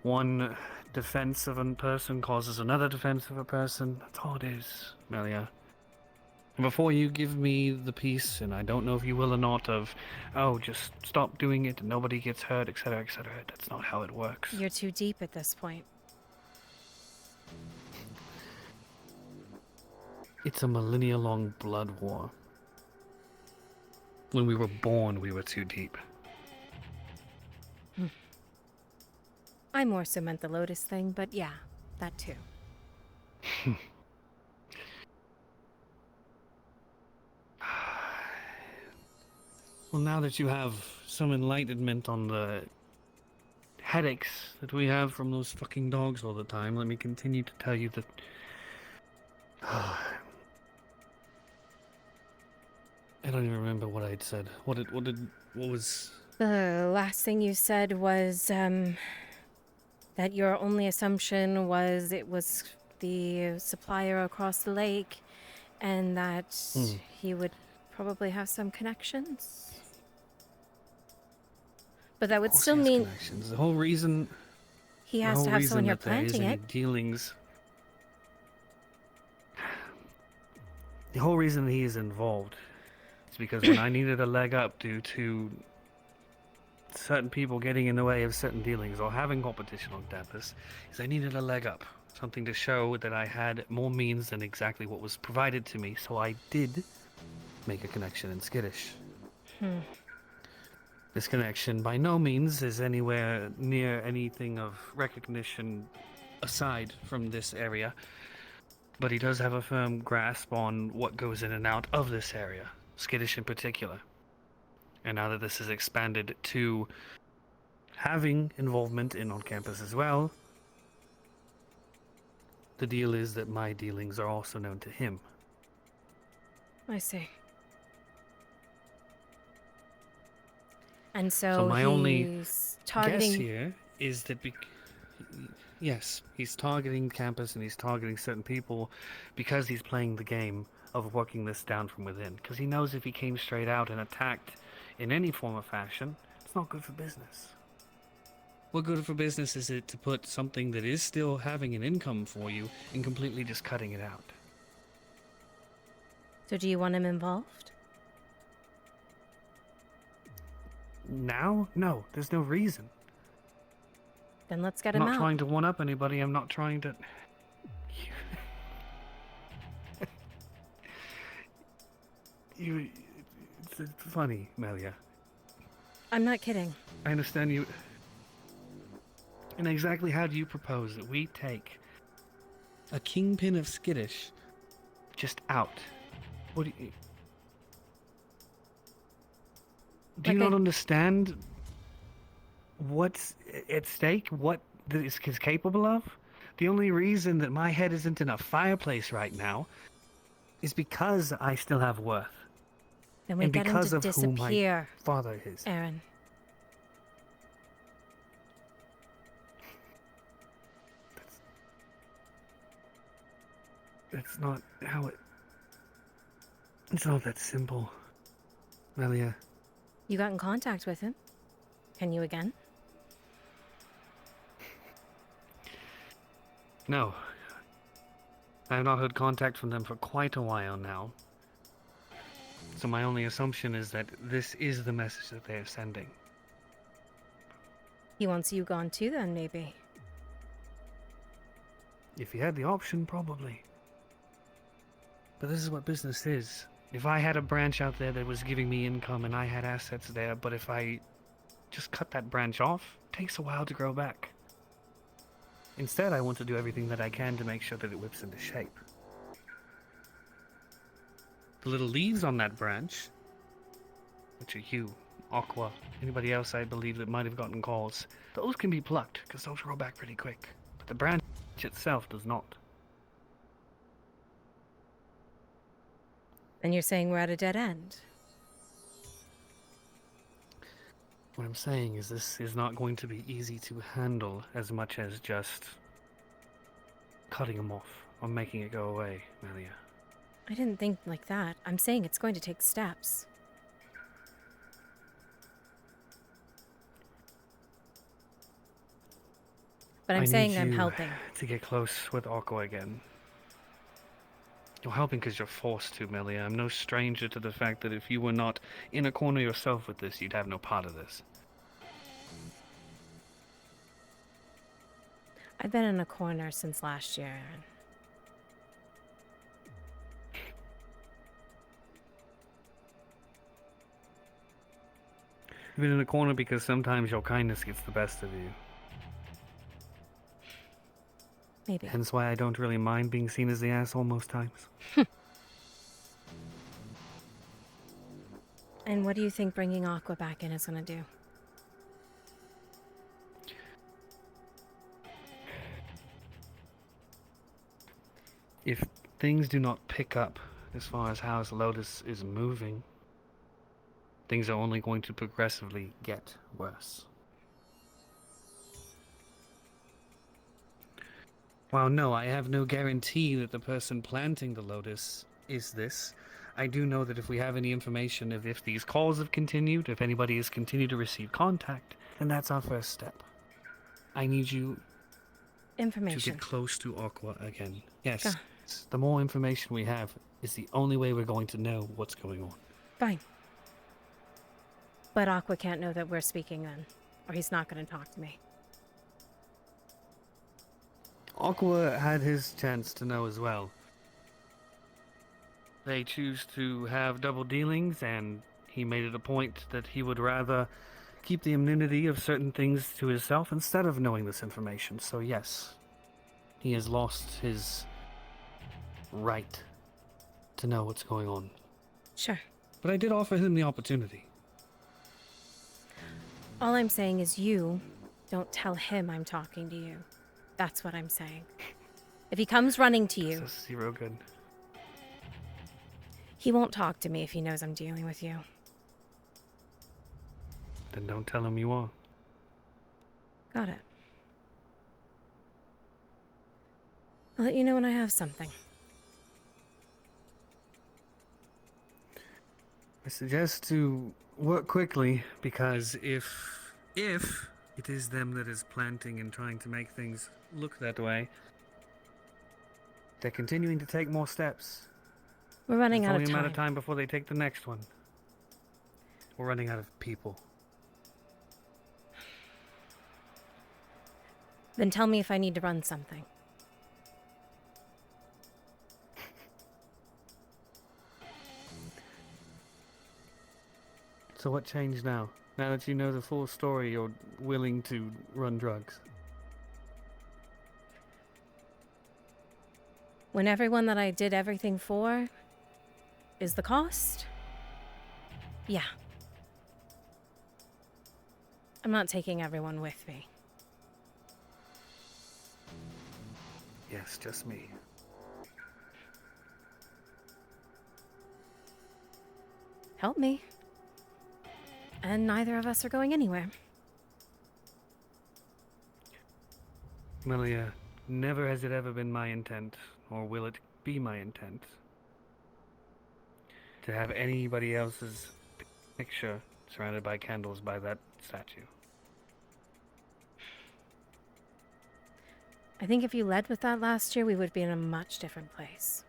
One defense of a person causes another defense of a person. That's all it is, Melia. And before you give me the piece, and I don't know if you will or not, of, oh, just stop doing it and nobody gets hurt, etc., that's not how it works. You're too deep at this point. It's a millennia-long blood war. When we were born, we were too deep. I more so meant the Lotus thing, but yeah, that too. Well, now that you have some enlightenment on the headaches that we have from those fucking dogs all the time, let me continue to tell you that... I don't even remember what I'd said. What was... The last thing you said was, that your only assumption was it was the supplier across the lake, and that he would probably have some connections. But that would still mean connections. The whole reason he has to have someone here that there is planting any it. dealings. The whole reason he is involved is because when I needed a leg up due to certain people getting in the way of certain dealings or having competition on campus, is I needed a leg up, something to show that I had more means than exactly what was provided to me. So I did make a connection in Skittish. This connection by no means is anywhere near anything of recognition aside from this area, but he does have a firm grasp on what goes in and out of this area, Skittish in particular. And now that this is expanded to having involvement in on campus as well, the deal is that my dealings are also known to him. I see. And so So my only he's targeting... guess here is that yes, he's targeting campus and he's targeting certain people because he's playing the game of working this down from within. Because he knows if he came straight out and attacked in any form or fashion, it's not good for business. What good for business is it to put something that is still having an income for you and completely just cutting it out? So do you want him involved? Now? No, there's no reason. Then let's get I'm him not out. trying to one-up anybody, I'm not trying to... It's funny, Melia. I'm not kidding. I understand you. And exactly how do you propose that we take a kingpin of Skittish just out? What do you... Do you not understand what's at stake? What this is capable of? The only reason that my head isn't in a fireplace right now is because I still have worth. Then we and get him because to of who my disappear, father is. Aaron. That's not how it... It's not that simple, Melia. You got in contact with him. Can you again? No. I have not heard contact from them for quite a while now. So my only assumption is that this is the message that they are sending. He wants you gone too then, maybe. If he had the option, probably. But this is what business is. If I had a branch out there that was giving me income and I had assets there, but if I just cut that branch off, it takes a while to grow back. Instead, I want to do everything that I can to make sure that it whips into shape. The little leaves on that branch, which are you, Aqua, anybody else I believe that might have gotten calls, those can be plucked, because those grow back pretty quick. But the branch itself does not. And you're saying we're at a dead end? What I'm saying is this is not going to be easy to handle as much as just cutting him off or making it go away, Melia. I didn't think like that. I'm saying it's going to take steps. But I'm saying I'm helping. To get close with Aqua again. You're helping because you're forced to, Melia. I'm no stranger to the fact that if you were not in a corner yourself with this, you'd have no part of this. I've been in a corner since last year, Aaron. You've been in a corner because sometimes your kindness gets the best of you. Maybe. Hence why I don't really mind being seen as the asshole most times. And what do you think bringing Aqua back in is going to do? If things do not pick up as far as how Lotus is moving, things are only going to progressively get worse. While no, I have no guarantee that the person planting the Lotus is this, I do know that if we have any information of if these calls have continued, if anybody has continued to receive contact, then that's our first step. I need you information to get close to Aqua again. Yes, Go. The more information we have is the only way we're going to know what's going on. Fine. But Aqua can't know that we're speaking then, or he's not going to talk to me. Aqua had his chance to know as well. They choose to have double dealings, and he made it a point that he would rather keep the immunity of certain things to himself instead of knowing this information. So yes, he has lost his right to know what's going on. Sure. But I did offer him the opportunity. All I'm saying is you don't tell him I'm talking to you. That's what I'm saying. If he comes running to you, This is zero good. he won't talk to me if he knows I'm dealing with you. Then don't tell him you are. Got it. I'll let you know when I have something. I suggest to work quickly, because if it is them that is planting and trying to make things look that way, they're continuing to take more steps. We're running It's out only of a matter time. of time before they take the next one. We're running out of people. Then tell me if I need to run something. So what changed now? Now that you know the full story, you're willing to run drugs. When everyone that I did everything for is the cost? Yeah. I'm not taking everyone with me. Yes, just me. Help me. And neither of us are going anywhere. Melia, never has it ever been my intent, or will it be my intent, to have anybody else's picture surrounded by candles by that statue. I think if you led with that last year, we would be in a much different place.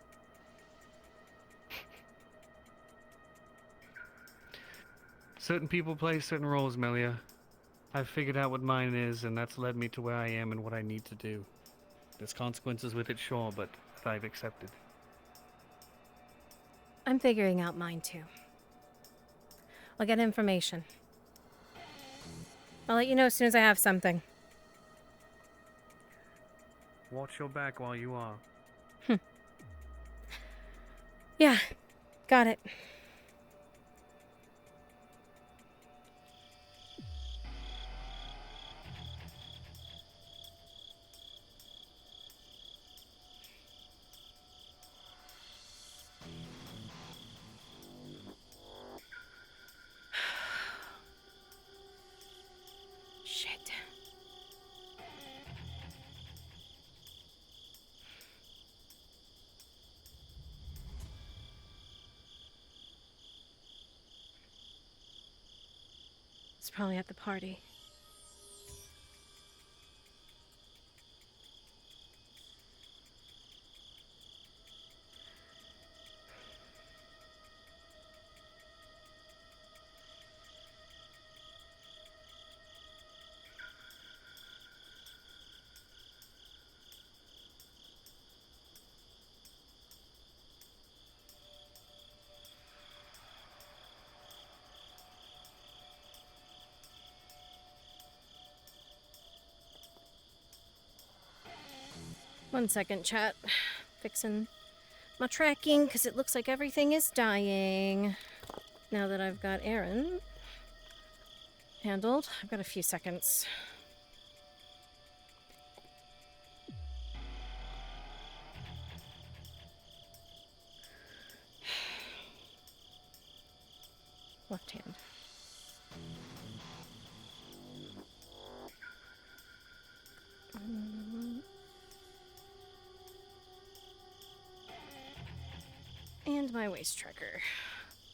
Certain people play certain roles, Melia. I've figured out what mine is, and that's led me to where I am and what I need to do. There's consequences with it, sure, but I've accepted. I'm figuring out mine too. I'll get information. I'll let you know as soon as I have something. Watch your back while you are. Yeah, got it. It's probably at the party. One second, chat. Fixing my tracking because it looks like everything is dying. Now that I've got Aaron handled, I've got a few seconds. Left hand. And my waist tracker.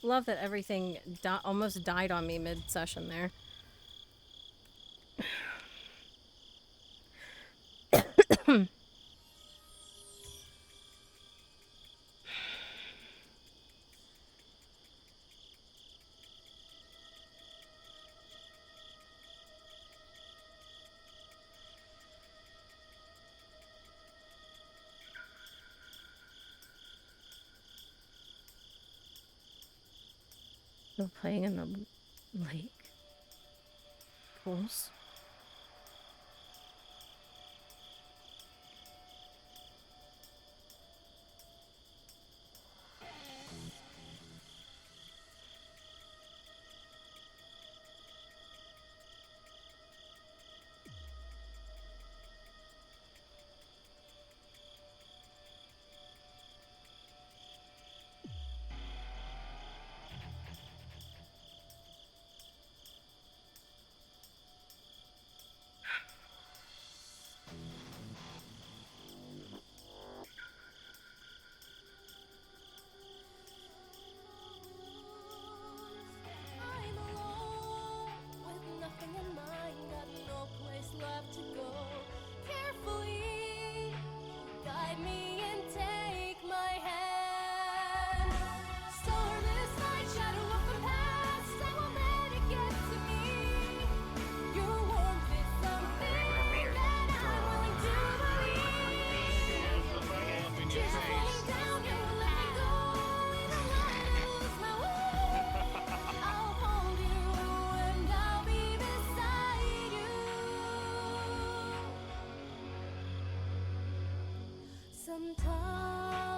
Love that everything almost died on me mid-session there. We're playing in the lake. Pools. Sometimes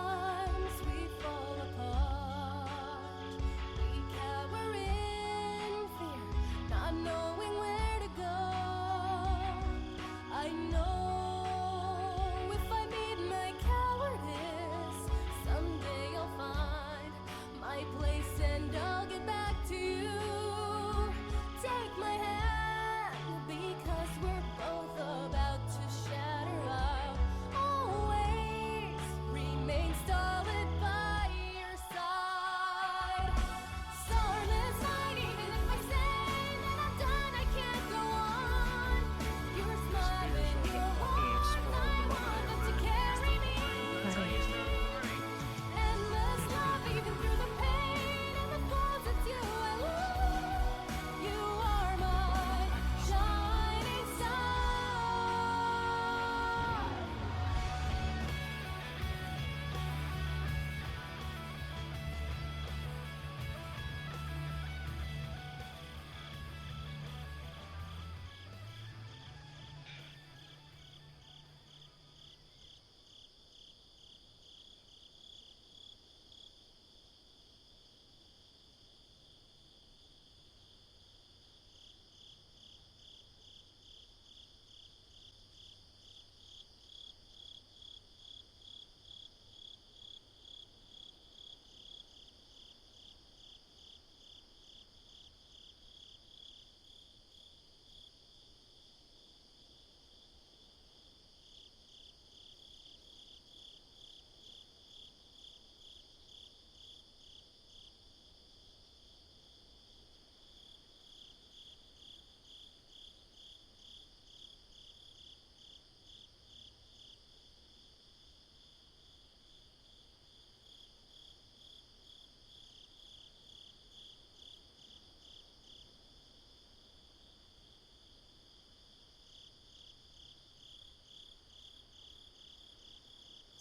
we fall apart. We cower in fear, not knowing where to go. I know if I meet my cowardice, someday I'll find my place and I'll get back to you. Take my hand, because we're both about to shatter out. Always remain solid by your side. Starless night, even if I say that I'm done.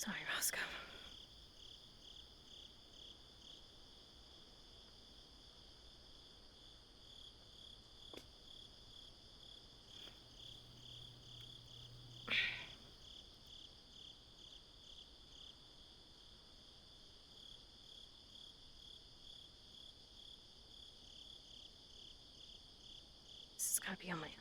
Sorry, Roscoe. This has got to be on my own.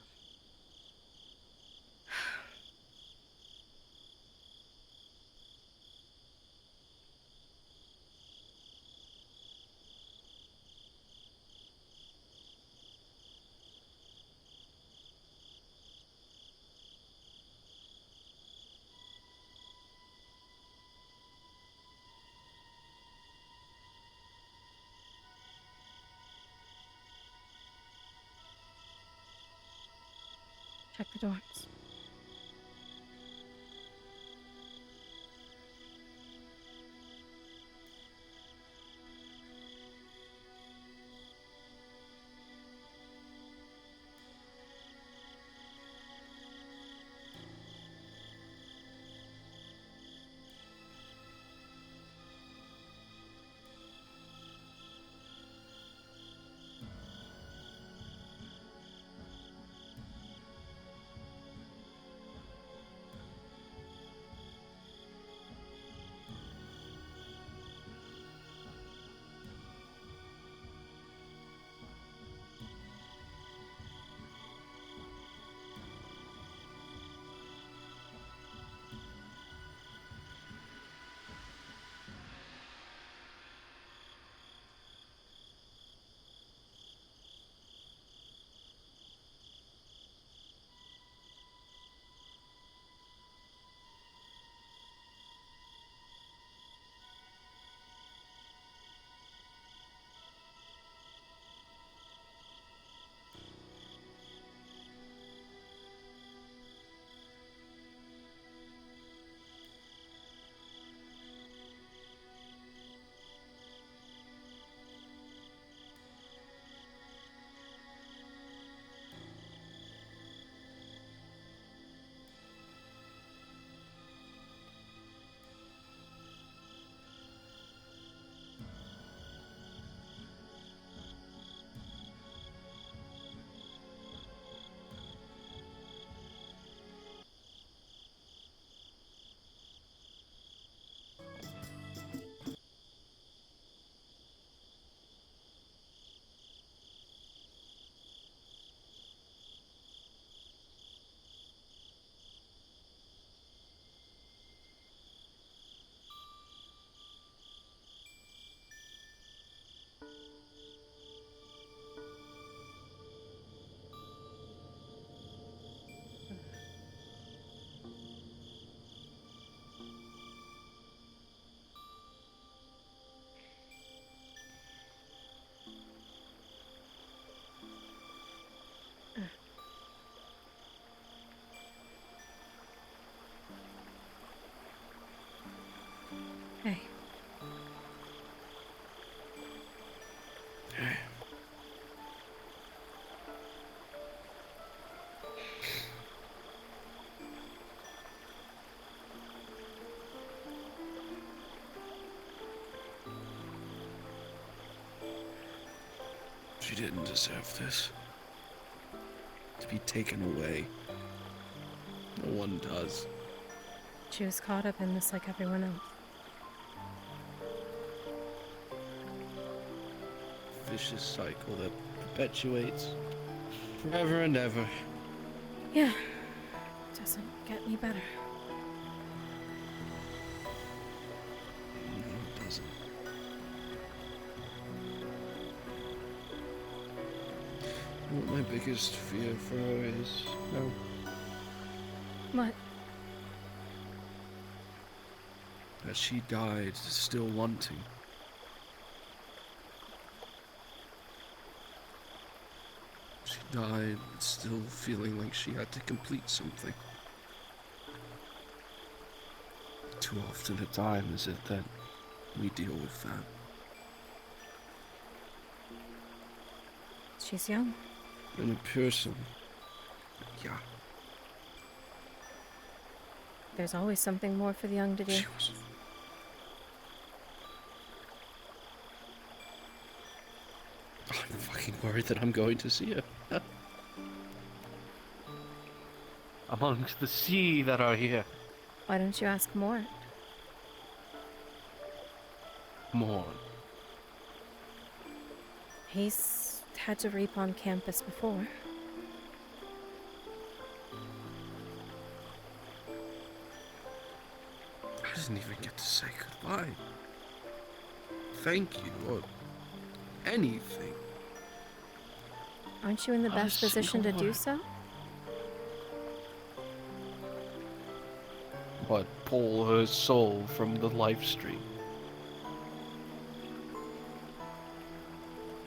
Check the doors. Hey. She didn't deserve this. To be taken away. No one does. She was caught up in this like everyone else. Vicious cycle that perpetuates forever and ever. Yeah. Doesn't get any better. No, it doesn't. You know what my biggest fear for her is? No. What? That she died still wanting. She died still feeling like she had to complete something. Too often a time is it that we deal with that. She's young. And a person, yeah. There's always something more for the young to do. I'm fucking worried that I'm going to see her. Amongst the sea that are here. Why don't you ask more? More. He's had to reap on campus before. I didn't even get to say goodbye. Thank you, or anything. Aren't you in the Not a best position to single do word. so? But pull her soul from the life stream.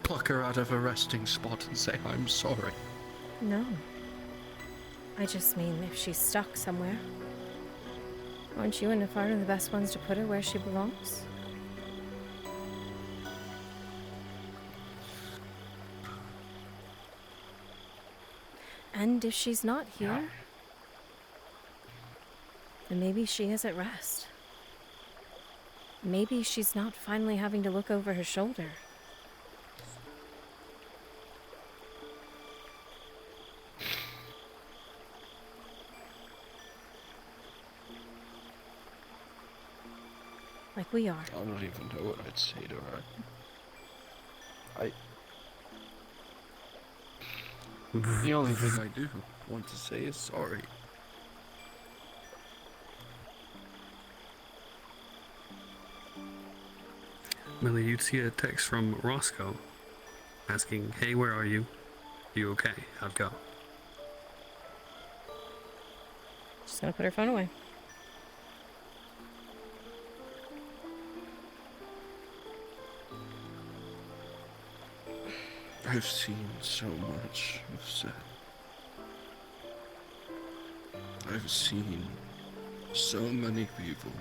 Pluck her out of a resting spot and say, I'm sorry. No. I just mean if she's stuck somewhere. Aren't you and Nefara the best ones to put her where she belongs? And if she's not here, then maybe she is at rest. Maybe she's not finally having to look over her shoulder. Like we are. I don't even know what I'd say to her. The only thing I do want to say is sorry. Melia, you'd see a text from Roscoe asking, hey, where are you? You okay? How'd it go? Just gonna put her phone away. I've seen so much of Seth. I've seen so many people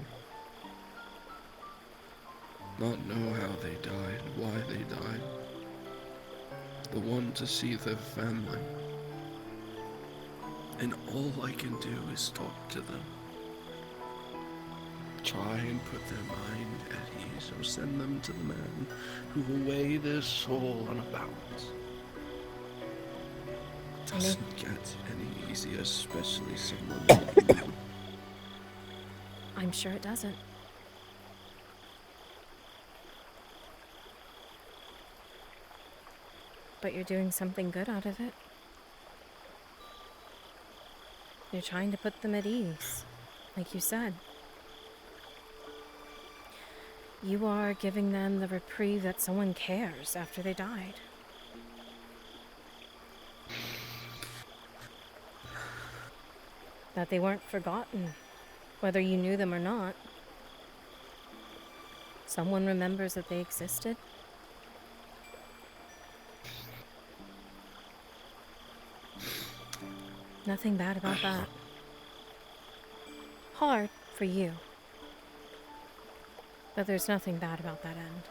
not know how they died, why they died. The one to see their family. And all I can do is talk to them. Try and put their mind at ease, or send them to the man who will weigh their soul on a balance. Doesn't get any easier, especially someone like you. I'm sure it doesn't. But you're doing something good out of it. You're trying to put them at ease, like you said. You are giving them the reprieve that someone cares after they died. That they weren't forgotten, whether you knew them or not. Someone remembers that they existed. Nothing bad about that. Hard for you. But there's nothing bad about that end.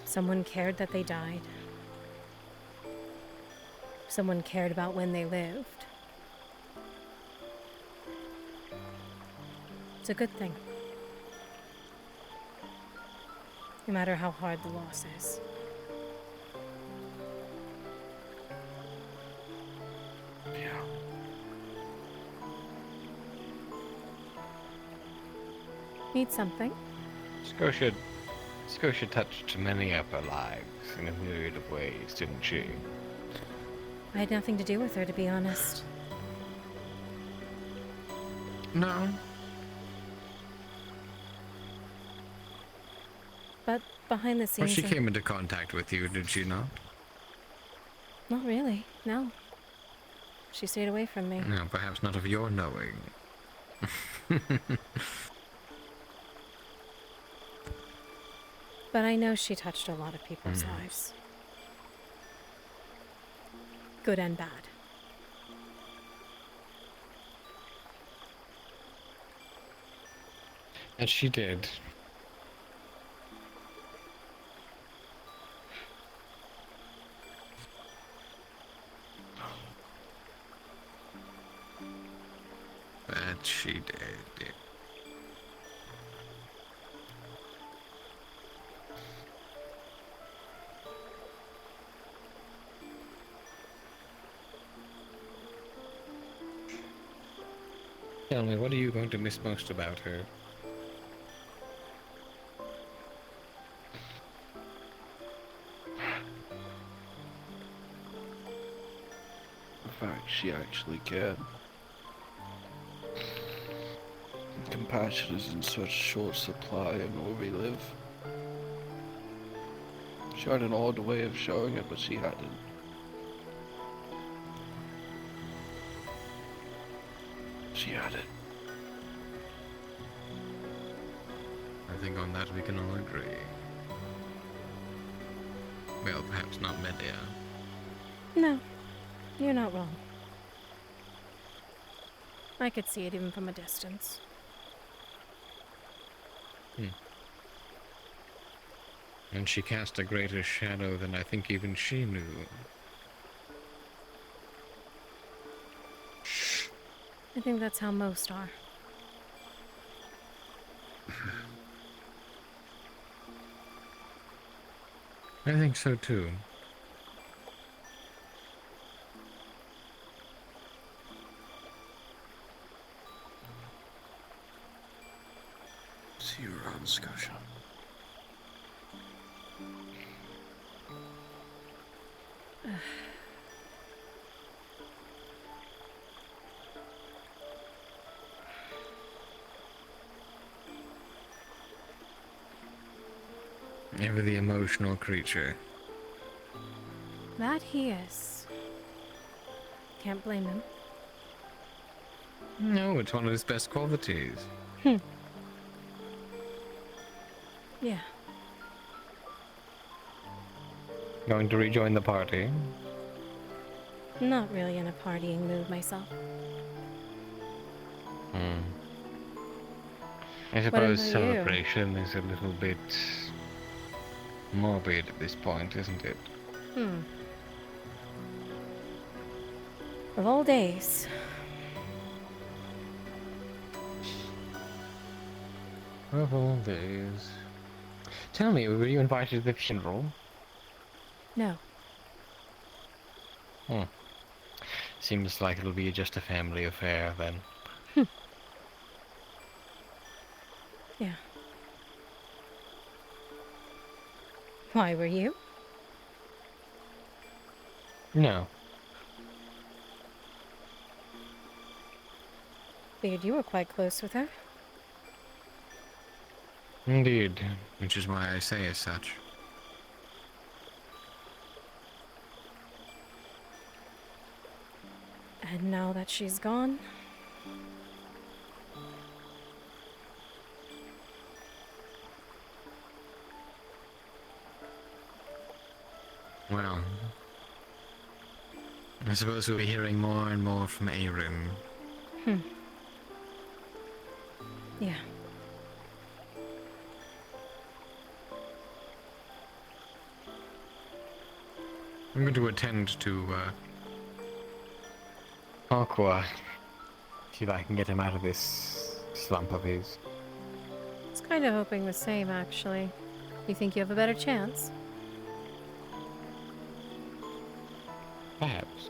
Someone cared that they died. Someone cared about when they lived. It's a good thing. No matter how hard the loss is. Yeah. Need something? Scotia touched many of her lives in a myriad of ways, didn't she? I had nothing to do with her, to be honest. No. But behind the Well, scenes... she came into contact with you, did she not? Not really, no. She stayed away from me. No, perhaps not of your knowing. But I know she touched a lot of people's lives. Good and bad. And she did. Tell me, what are you going to miss most about her? The fact she actually cared. Compassion is in such short supply in where we live. She had an odd way of showing it, but she had it. She had it. I think on that we can all agree. Well, perhaps not Melia. No, you're not wrong. I could see it even from a distance. And she cast a greater shadow than I think even she knew. I think that's how most are. I think so too. See you around, Scotia. Ever the emotional creature. That he is. Can't blame him. No, it's one of his best qualities. Yeah. Going to rejoin the party? Not really in a partying mood myself. I What suppose about you? celebration is a little bit morbid at this point, isn't it? Of all days. Of all days. Tell me, were you invited to the funeral? No. Seems like it'll be just a family affair then. Yeah. Why were you? No. Figured you were quite close with her. Indeed, which is why I say as such. And now that she's gone, Well, I suppose we'll be hearing more and more from Arim. yeah. I'm going to attend to Aqua. See if I can get him out of this slump of his. I was kind of hoping the same, actually. You think you have a better chance? Perhaps.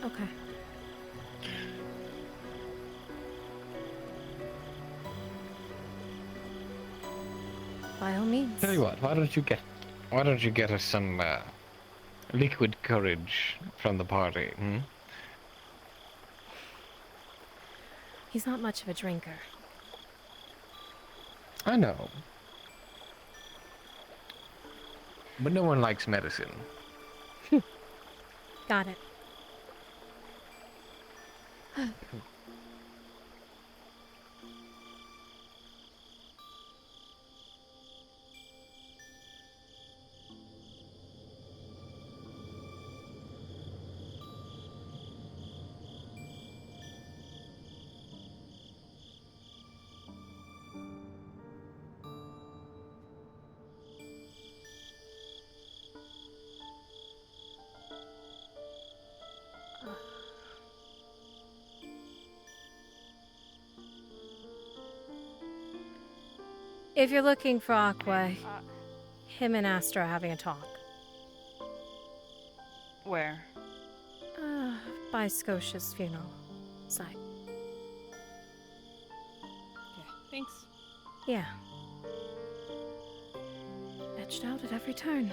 Okay. By all means. Tell you what, why don't you get us some liquid courage from the party, He's not much of a drinker. I know. But no one likes medicine. Got it. If you're looking for Aqua, him and Astra are having a talk. Where? by Scotia's funeral site. Okay, thanks. Yeah. Etched out at every turn.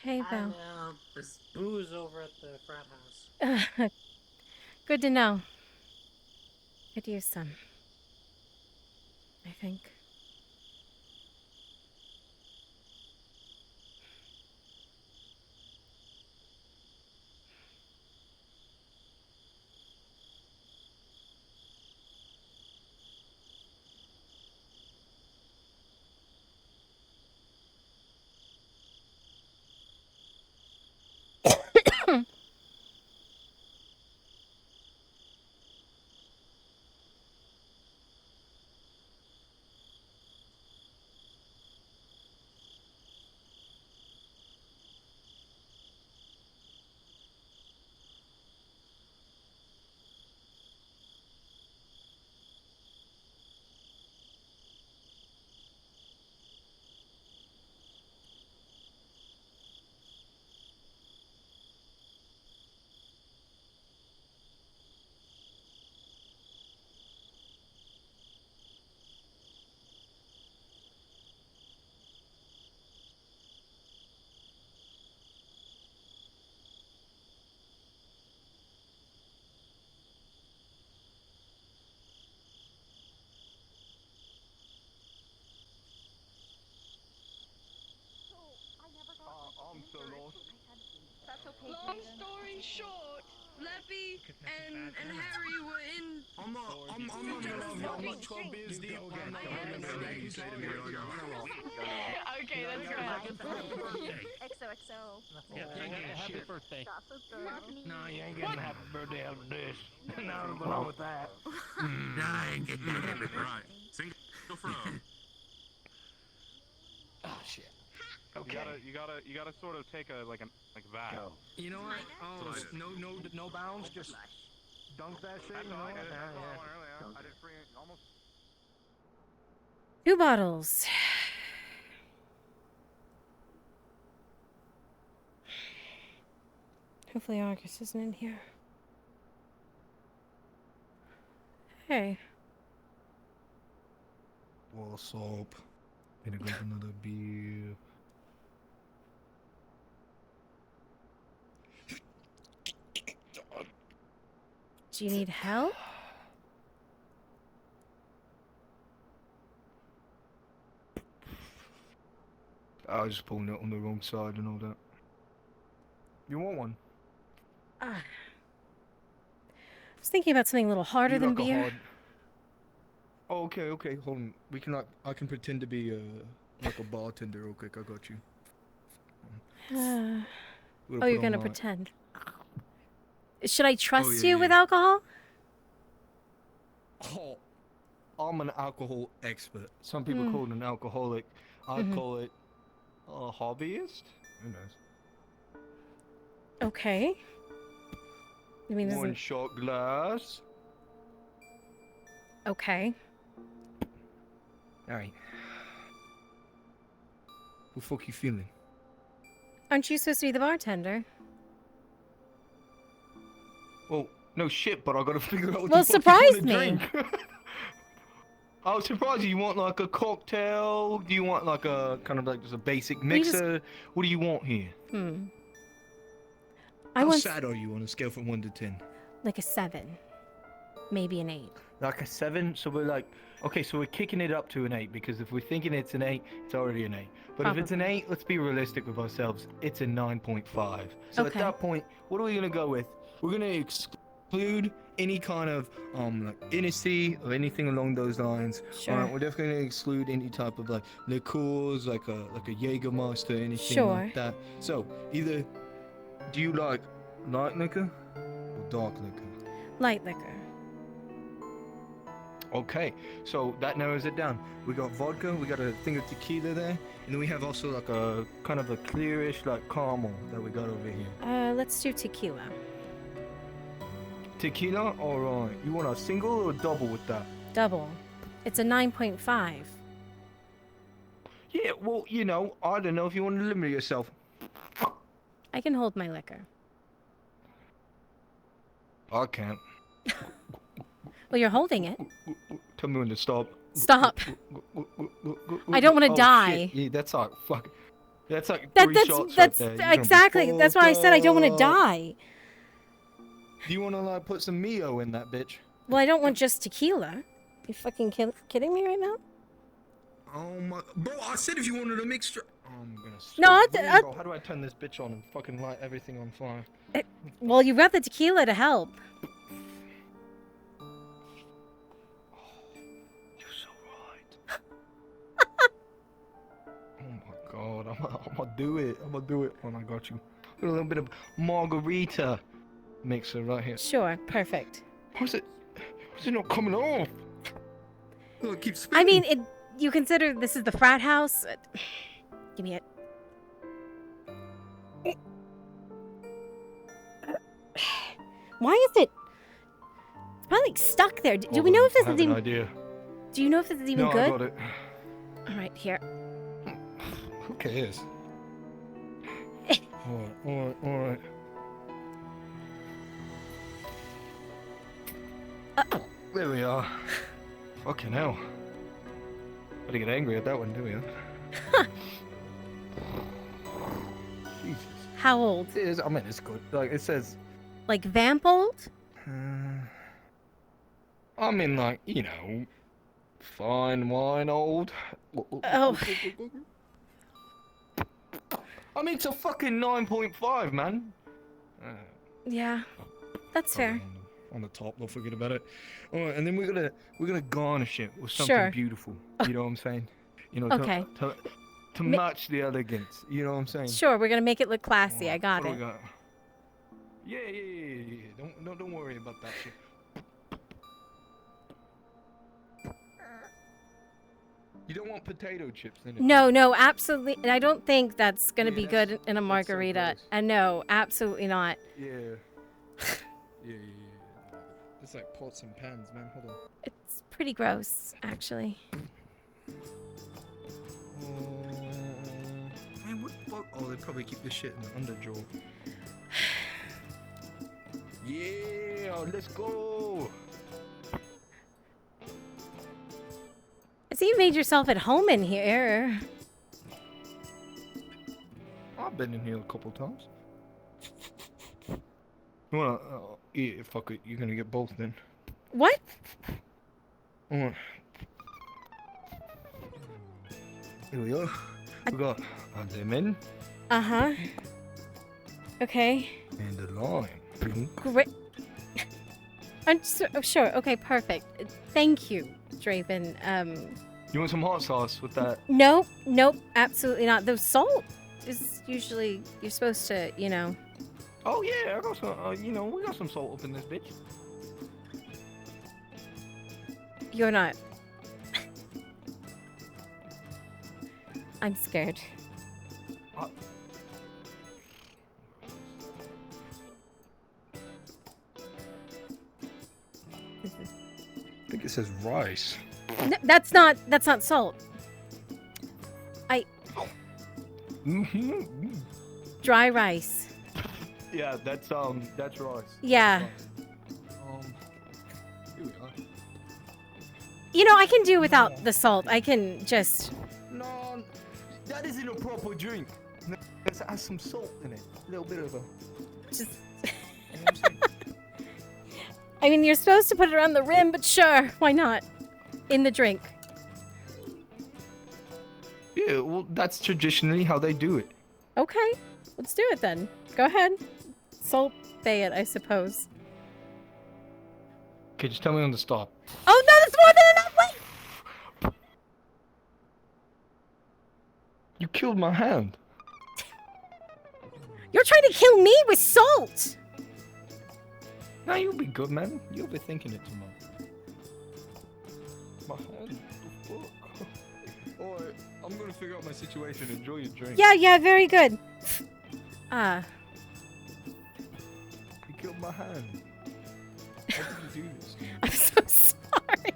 Hey, I Val. know. There's booze over at the frat house. Good to know. Could use some. I think. I'm so lost. That's okay. Long story short, Leppy and Harry were in. I'm not gonna love you. I'm not 12 beers deep. I'm not gonna you say to me right now. Okay, that's good. XOXO. Happy birthday. No, you ain't getting a happy birthday out of this. No, go on with that. No, I ain't getting that. Right. Single from. Oh shit. Okay. You gotta sort of take a like that. Go. You know what? Oh, no bounds. Just dunk that shit. You know what? I did free almost. 2 bottles. Hopefully Argus isn't in here. Hey. What's up? Gonna grab another beer. Do you need help? I was just pulling it on the wrong side and all that. You want one? I was thinking about something a little harder than beer. Oh, okay, hold on. We can I can pretend to be like a bartender real quick. I got you. Oh, you're gonna pretend. Should I trust you with alcohol? Oh, I'm an alcohol expert. Some people call it an alcoholic. I call it a hobbyist. Who knows? Okay. I mean, One shot glass. Okay. Alright. What the fuck you feeling? Aren't you supposed to be the bartender? Well, no shit, but I gotta figure out what Well, the fuck surprise you wanna me. drink. I was surprised. You want like a cocktail? Do you want like a kind of like just a basic mixer? What do you want here? I want sad are you on a scale from 1 to 10? like a 7, maybe an 8. Like a 7? So we're like, okay, so we're kicking it up to an 8 because if we're thinking it's an 8, it's already an 8. But if it's an 8, let's be realistic with ourselves. It's a 9.5. So Okay. at that point, what are we gonna go with? We're gonna exclude any kind of like Hennessy or anything along those lines. Sure. We're definitely gonna exclude any type of like liqueurs, like a Jägermeister, anything Sure. like that. So either do you like light liquor or dark liquor? Light liquor. Okay, so that narrows it down. We got vodka, we got a thing of tequila there, and then we have also like a kind of a clearish like caramel that we got over here. Let's do tequila. Tequila? Alright. You want a single or a double with that? Double. It's a 9.5. Yeah, well, you know, I don't know if you want to limit yourself. I can hold my liquor. I can't. Well, you're holding it. Tell me when to stop. Stop. I don't want to Oh, die. shit. Yeah, that's like fuck. That's like That, 3 that's shots that's right there. You're gonna be exactly. That's why I said I don't want to fucked up. die. Do you want to like put some Mio in that bitch? Well, I don't want just tequila. You fucking kidding me right now? Oh my, bro! I said if you wanted a mixture. Oh, I'm gonna. No, Bro, how do I turn this bitch on and fucking light everything on fire? Well, you got the tequila to help. God, I'm gonna do it. I'm gonna do it when I got you. Got a little bit of margarita mixer right here. Sure, perfect. Why's it not coming off? Oh, it keeps I mean, you consider this is the frat house? Give me it. Why is it? It's probably like stuck there. Do we know if this I is have even? an idea. Do you know if this is even No, good? I got it. All right, here. Who cares? Alright. There we are. Fucking hell. I didn't get angry at that one, do we? Jesus. How old? It is, I mean, it's good. Like, it says... Like vamp old? I mean, like, you know... Fine wine old. Oh. I mean, it's a fucking 9.5, man. Yeah, that's fair. On the top, don't forget about it. Alright, and then we're gonna garnish it with something Sure. beautiful. You know what I'm saying? You know, Okay. to match the elegance. You know what I'm saying? Sure, we're gonna make it look classy. I got What do it. we got? Yeah. Don't worry about that shit. You don't want potato chips in it. No, absolutely. And I don't think that's gonna be that's- good in a that's so margarita. gross. And no, absolutely not. Yeah. Yeah. It's like pots and pans, man. Hold on. It's pretty gross, actually. Man, what? Oh, they probably keep this shit in the underjaw. Yeah, let's go. I see you made yourself at home in here. I've been in here a couple times. You wanna? Yeah, fuck it. You're gonna get both then. What? Alright. Here we are. We got a lemon Uh-huh. Okay. and a lime. Great. Oh, sure. Okay, perfect. Thank you, Draven. You want some hot sauce with that? Nope, absolutely not. The salt is usually, you're supposed to, you know. Oh yeah, I got some. You know, we got some salt up in this bitch. You're not. I'm scared. I think it says rice. No, that's not salt. Dry rice. Yeah, that's rice. Yeah. Here we are. You know, I can do without the salt. I can just. No, that isn't a proper drink. Let's add some salt in it. A little bit of a. Just. I mean, you're supposed to put it around the rim, but sure, why not? In the drink. Yeah, well, that's traditionally how they do it. Okay, let's do it then. Go ahead. Salt bay it, I suppose. Okay, just tell me when to stop. Oh no, that's more than enough! Wait! You killed my hand. You're trying to kill me with salt! Nah, you'll be good, man. You'll be thinking it too much. My hand? What the fuck? Alright, I'm gonna figure out my situation. Enjoy your drink. Yeah, very good. You killed my hand. How did you do this? I'm so sorry.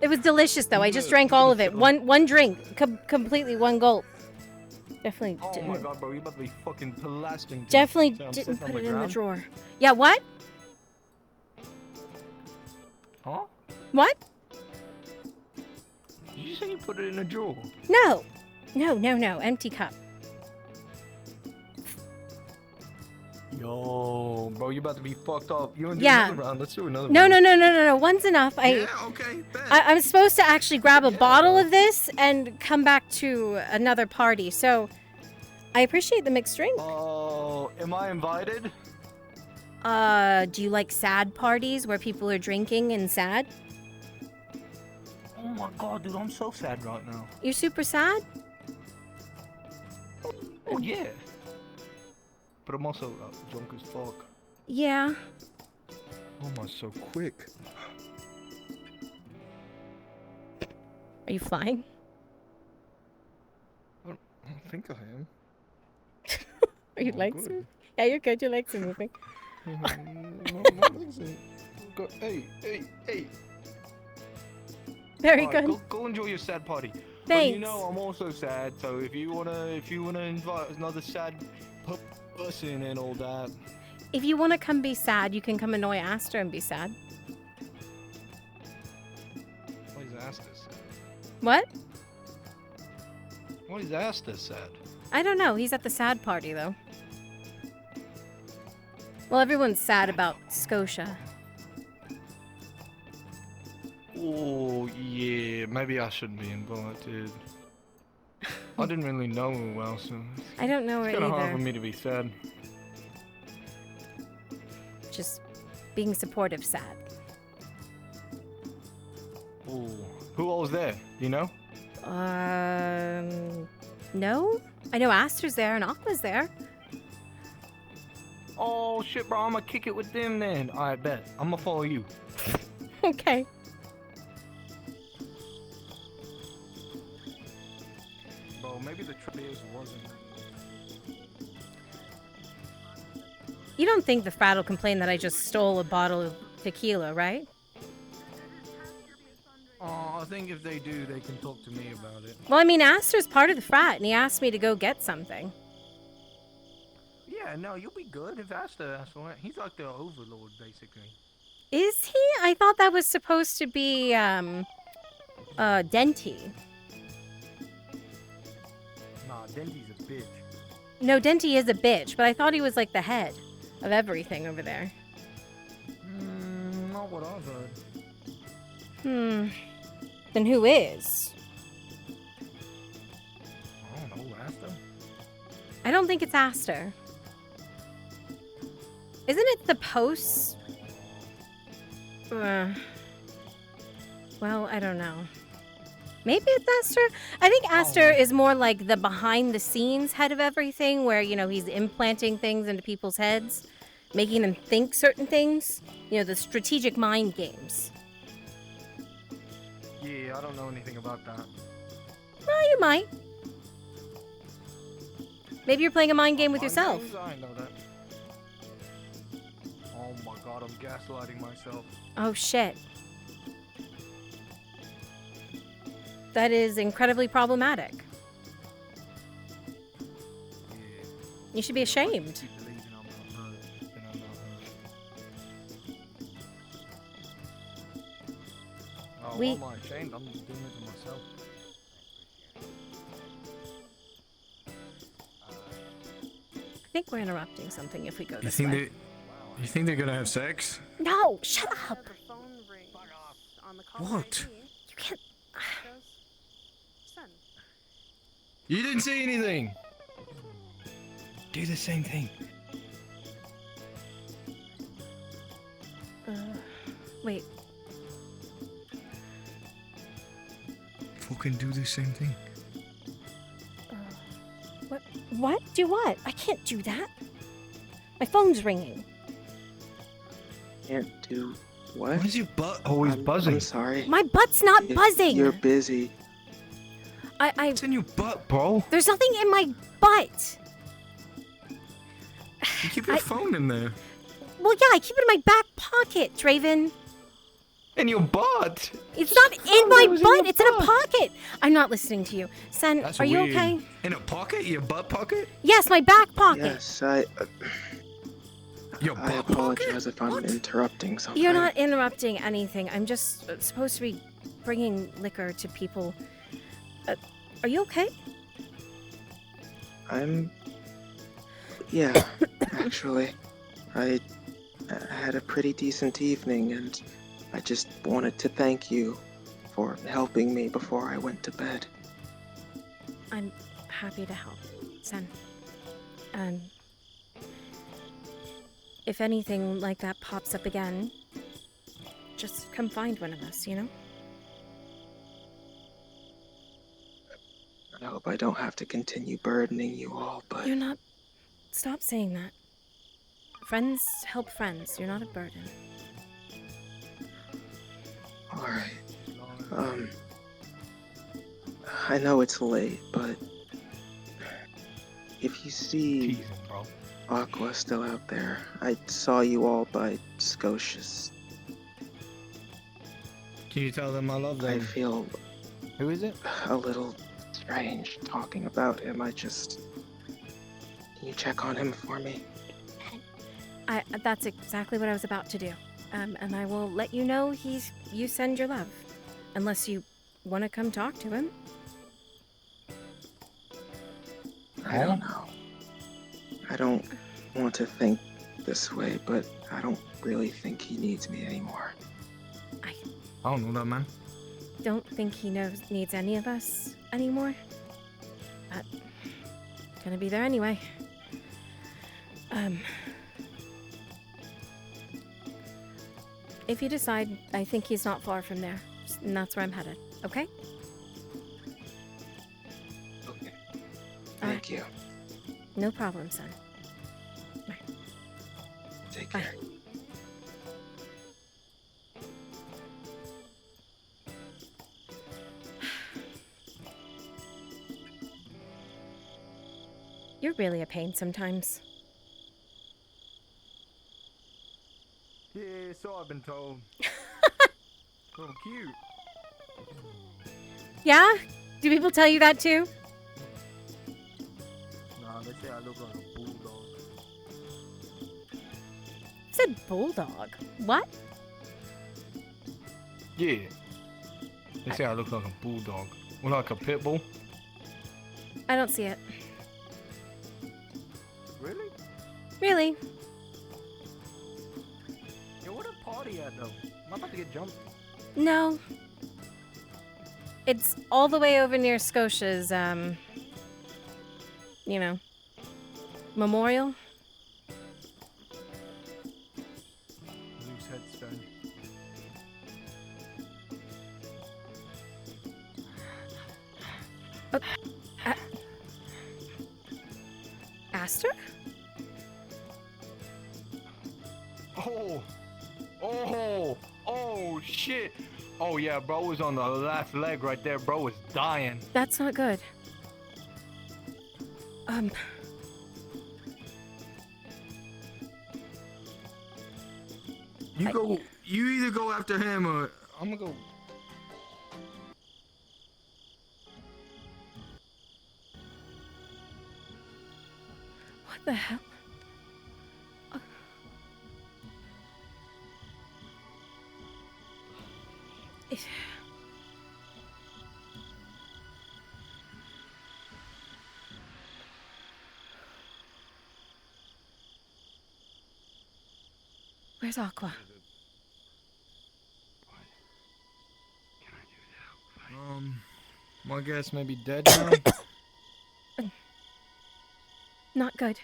It was delicious, though. I just drank all of it. One drink. Completely one gulp. Definitely didn't. Oh my god, bro, you about to be fucking blasting. Definitely didn't put it in the drawer. Yeah, what? Huh? What? Did you say you put it in a drawer? No. No. Empty cup. Yo, bro, you about to be fucked up. You want to do Yeah. another round? Let's do another No. round. One's enough. Yeah, okay, bet. I'm supposed to actually grab a bottle of this and come back to another party. So, I appreciate the mixed drink. Oh, am I invited? Do you like sad parties where people are drinking and sad? Oh my god, dude, I'm so sad right now. You're super sad? Oh yeah. But I'm also drunk as fuck. Yeah. Oh my, so quick. Are you flying? I don't think I am. Are your legs good. moving? Yeah, you're good. Your legs are moving. My legs ain't. Hey. Very Alright, good. Go enjoy your sad party. But Thanks. you know I'm also sad, so if you wanna invite another sad person and all that. If you want to come be sad, you can come annoy Aster and be sad. Why is Asta sad? What? Why is Asta sad? I don't know. He's at the sad party, though. Well, everyone's sad about Scotia. Oh yeah, maybe I shouldn't be invited. I didn't really know her well, so I don't know her it's kind of hard for either. me to be sad. Just being supportive sad. Oh, who all was there? Do you know? No? I know Aster's there and Aqua's there. Oh shit, bro, I'm gonna kick it with them then. I bet. I'm gonna follow you. Okay. Bro, maybe the trailers wasn't. You don't think the frat will complain that I just stole a bottle of tequila, right? Oh, I think if they do, they can talk to me about it. Well, I mean, Aster's part of the frat, and he asked me to go get something. Yeah, no, you'll be good if Asta asks for it. He's like the overlord, basically. Is he? I thought that was supposed to be, Denty. Nah, Denty's a bitch. No, Denty is a bitch, but I thought he was like the head of everything over there. Not what I've heard. Then who is? I don't know, Asta. I don't think it's Aster. Isn't it the posts? Well, I don't know. Maybe it's Aster? I think Aster is more like the behind-the-scenes head of everything, where, you know, he's implanting things into people's heads, making them think certain things. You know, the strategic mind games. Yeah, I don't know anything about that. Well, you might. Maybe you're playing a mind game with Mind yourself. games? I know that. Oh my god, I'm gaslighting myself. Oh, shit. that is incredibly problematic. You should be ashamed. Oh, We- why am I ashamed? I'm just doing it to myself. I think we're interrupting something if we go You this think way. you think they're gonna have sex? No, shut up. What? You can't. You didn't say anything. Do the same thing. Wait. Fucking do the same thing. What? What? Do what? I can't do that. My phone's ringing. Can't do what? Why is your butt always buzzing? I'm sorry. My butt's not buzzing. You're busy. It's in your butt, bro. There's nothing in my butt. You keep your phone in there. Well, yeah, I keep it in my back pocket, Draven. In your butt? It's not in my was in butt. your It's in a pocket. I'm not listening to you. Sen, That's are you weird. okay? In a pocket? Your butt pocket? Yes, my back pocket. Yes, Your I apologize if I'm interrupting something. You're not interrupting anything. I'm just supposed to be bringing liquor to people. Are you okay? Yeah, actually. I had a pretty decent evening, and I just wanted to thank you for helping me before I went to bed. I'm happy to help, Sen. If anything like that pops up again, just come find one of us, you know? I hope I don't have to continue burdening you all, but You're not. Stop saying that. Friends help friends. You're not a burden. alright. I know it's late, but if you see Aqua still out there, I saw you all by Scotia's. Can you tell them I love them? I feel Who is it? a little strange talking about him. Can you check on him for me? That's exactly what I was about to do. And I will let you know you send your love. Unless you want to come talk to him. I don't know. I don't want to think this way, but I don't really think he needs me anymore. I don't know that, man. Don't think he needs any of us anymore. But gonna be there anyway. If you decide, I think he's not far from there, and that's where I'm headed. Okay? Okay. Thank you. No problem, son. Bye. Take care. You're really a pain sometimes. Yeah, so I've been told. So cute. Yeah? Do people tell you that too? Nah, they say I look like a bulldog. You said bulldog. What? Yeah. They say I look like a bulldog. Or like a pit bull. I don't see it. Really? Really? Yo, what a party at though? Am I about to get jumped? No. It's all the way over near Scotia's, memorial. Loose headstone. Aster? Oh, shit. Oh, yeah, bro was on the last leg right there. Bro was dying. That's not good. You either go after him or I'm gonna go. What the hell? Where's Aqua? My guess may be dead now. Not good.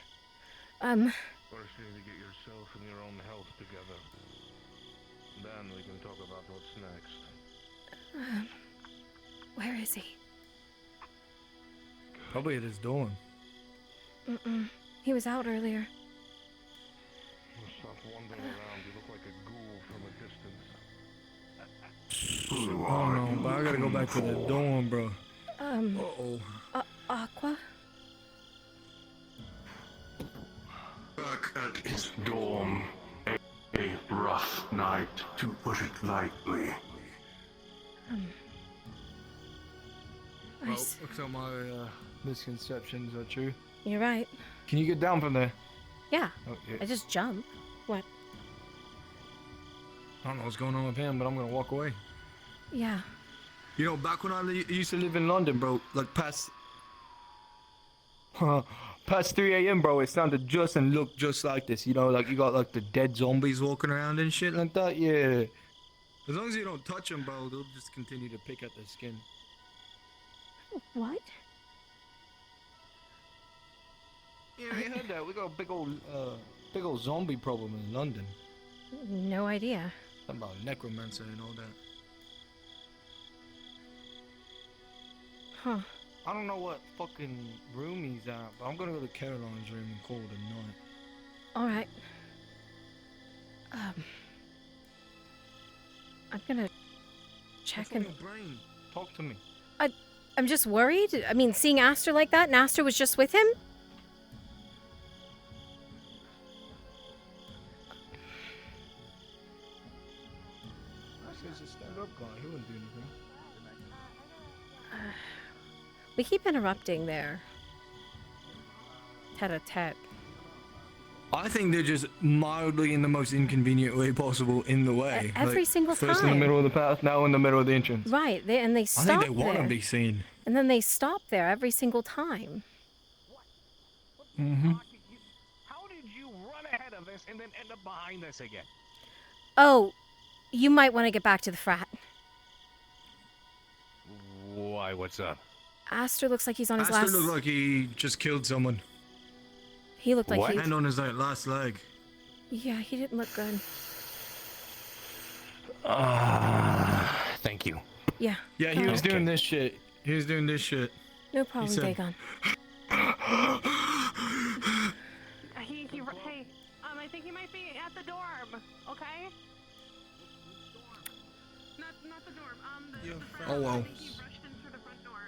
First, you need to get yourself and your own health together. Then we can talk about what's next. Where is he? Probably at his dorm. He was out earlier. Stop wandering around. You look like a ghoul from a distance. Oh no, but I gotta go back to the dorm, bro. Aqua? Back at his dorm. A rough night, to put it lightly. Well, looks like my misconceptions are true. You're right. Can you get down from there? Yeah. Oh, yeah. I just jump. What? I don't know what's going on with him, but I'm gonna walk away. Yeah. You know, back when I used to live in London, bro, like past 3 a.m., bro, it sounded just and looked just like this. You know, like you got like the dead zombies walking around and shit like that. Yeah. As long as you don't touch them, bro, they'll just continue to pick at their skin. What? Yeah, I heard that. We got a big old zombie problem in London. No idea. Something about necromancer and all that. Huh. I don't know what fucking room he's at, but I'm gonna go to Caroline's room and call it a night. Alright. I'm gonna check What's on and... your brain? Talk to me. I'm just worried. I mean, seeing Aster like that, and Aster was just with him? Aster's a stand-up guy. He wouldn't do anything. We keep interrupting their tete-a-tete. I think they're just mildly in the most inconvenient way possible in the way. Every single first in time. the middle of the path, now in the middle of the entrance. Right, they I stop think they want there. to be seen. And then they stop there every single time. Mm-hmm. How did you run ahead of this and then end up behind this again? Oh, you might want to get back to the frat. Why, what's up? Aster looks like he's on his Aster last... looked like he just killed someone. He looked like he... And on his last leg. Yeah, he didn't look good. Thank you. Yeah. Yeah, he was doing this shit. He was doing this shit. No problem, said- Dagon. Hey, I think he might be at the dorm. Okay. Not the dorm. The front. Oh, well. I think he rushed in through the front door.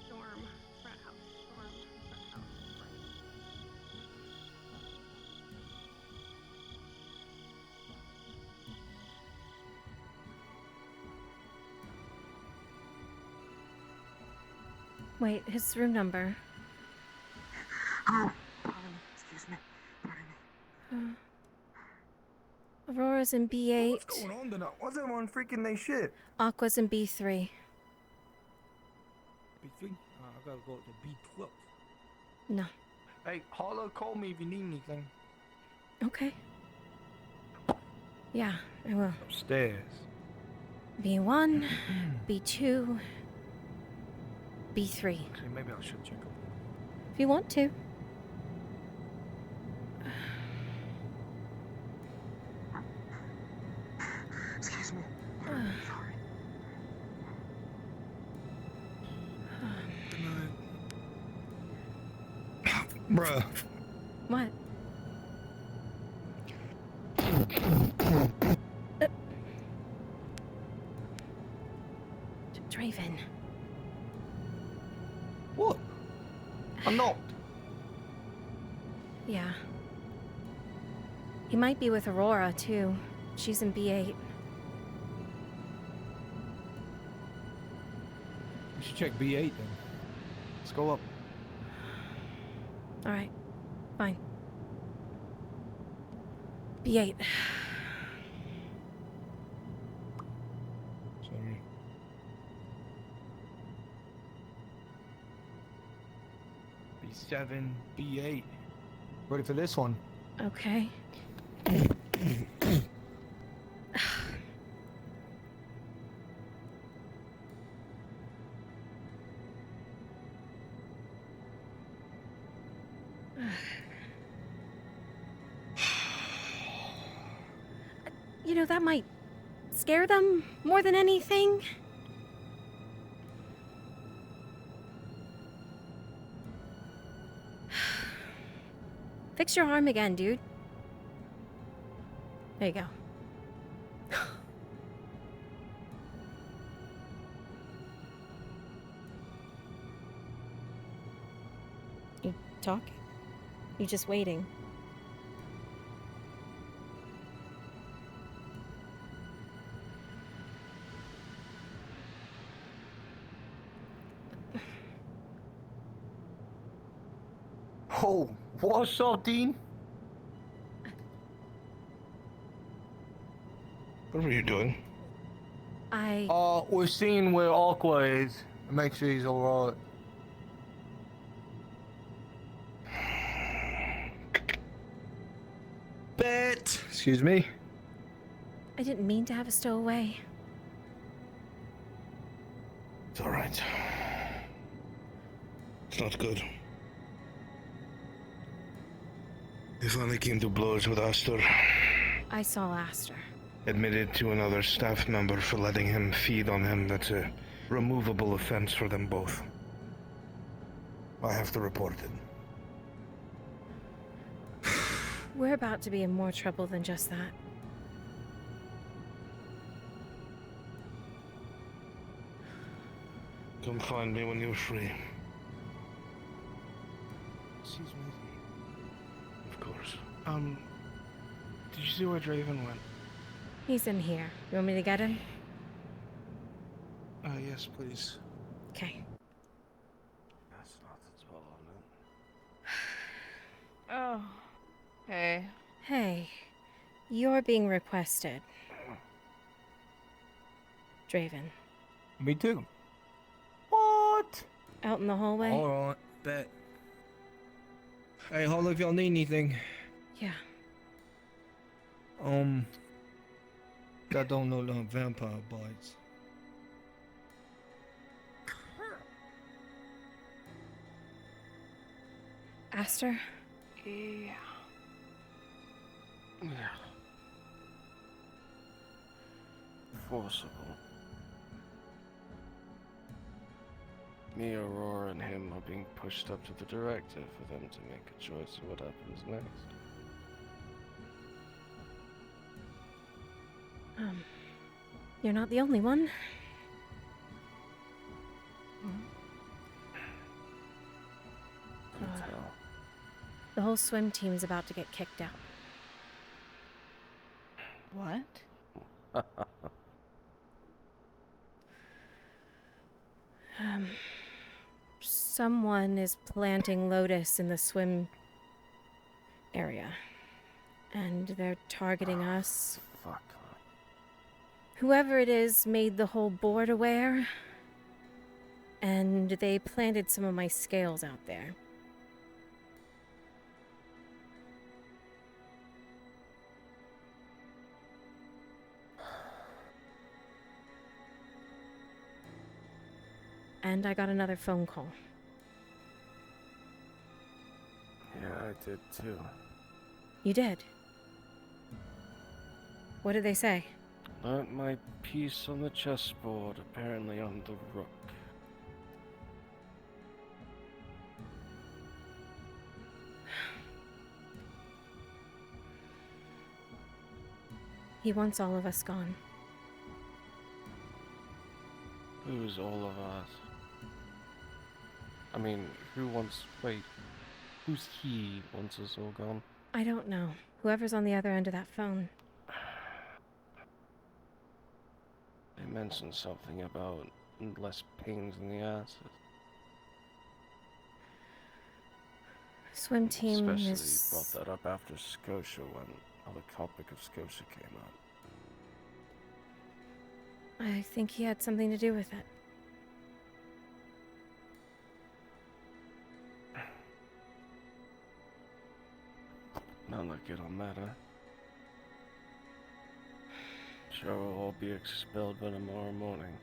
Dorm, frat house. Dorm, frat house. Wait, his room number. Oh, excuse me. Pardon me. Aurora's in B8. What's going on tonight? What's everyone freaking they shit? Aqua's in B3. B3? I gotta go to B12. No. Hey, holla, call me if you need anything. Okay. Yeah, I will. Upstairs. B1, B2, B3. Actually, maybe I should check up. If you want to. Excuse me. Bruh. What? Draven. What? I'm not. Yeah. He might be with Aurora, too. She's in B8. We should check B8 then. Let's go up. All right. Fine. B8. Sorry. B7, B8. Ready for this one? Okay. You know, that might scare them more than anything. Fix your arm again, dude. There you go. You talking? You just waiting? Oh, what's up, Dean? What were you doing? We're seeing where Aqua is. Make sure he's alright. Bet. Excuse me. I didn't mean to have a stowaway. It's alright. It's not good. He finally came to blows with Astor. I saw Aster. Admitted to another staff member for letting him feed on him. That's a removable offense for them both. I have to report it. We're about to be in more trouble than just that. Come find me when you're free. Excuse me. Of course. Did you see where Draven went? He's in here. You want me to get him? Yes, please. Okay. That's not the 12 on it. Oh. Hey. Hey, you're being requested. Draven. Me too. What? Out in the hallway? Alright, bet. Hey, holla if y'all need anything. Yeah. That don't know no vampire bites. Aster? Yeah. Forcible. Me, Aurora, and him are being pushed up to the director for them to make a choice of what happens next. You're not the only one. The whole swim team is about to get kicked out. What? Someone is planting lotus in the swim area. And they're targeting us. Fuck. Whoever it is made the whole board aware. And they planted some of my scales out there. And I got another phone call. Yeah, I did too. You did? What did they say? Learnt my piece on the chessboard, apparently on the rook. He wants all of us gone. Who's all of us? I mean, who wants... Wait. Who's he wants us all gone? I don't know. Whoever's on the other end of that phone. They mentioned something about less pains in the asses. Swim team Especially is... brought that up after Scotia when the topic of Scotia came up. I think he had something to do with it. Not like it'll matter. Sure, we'll all be expelled by tomorrow morning.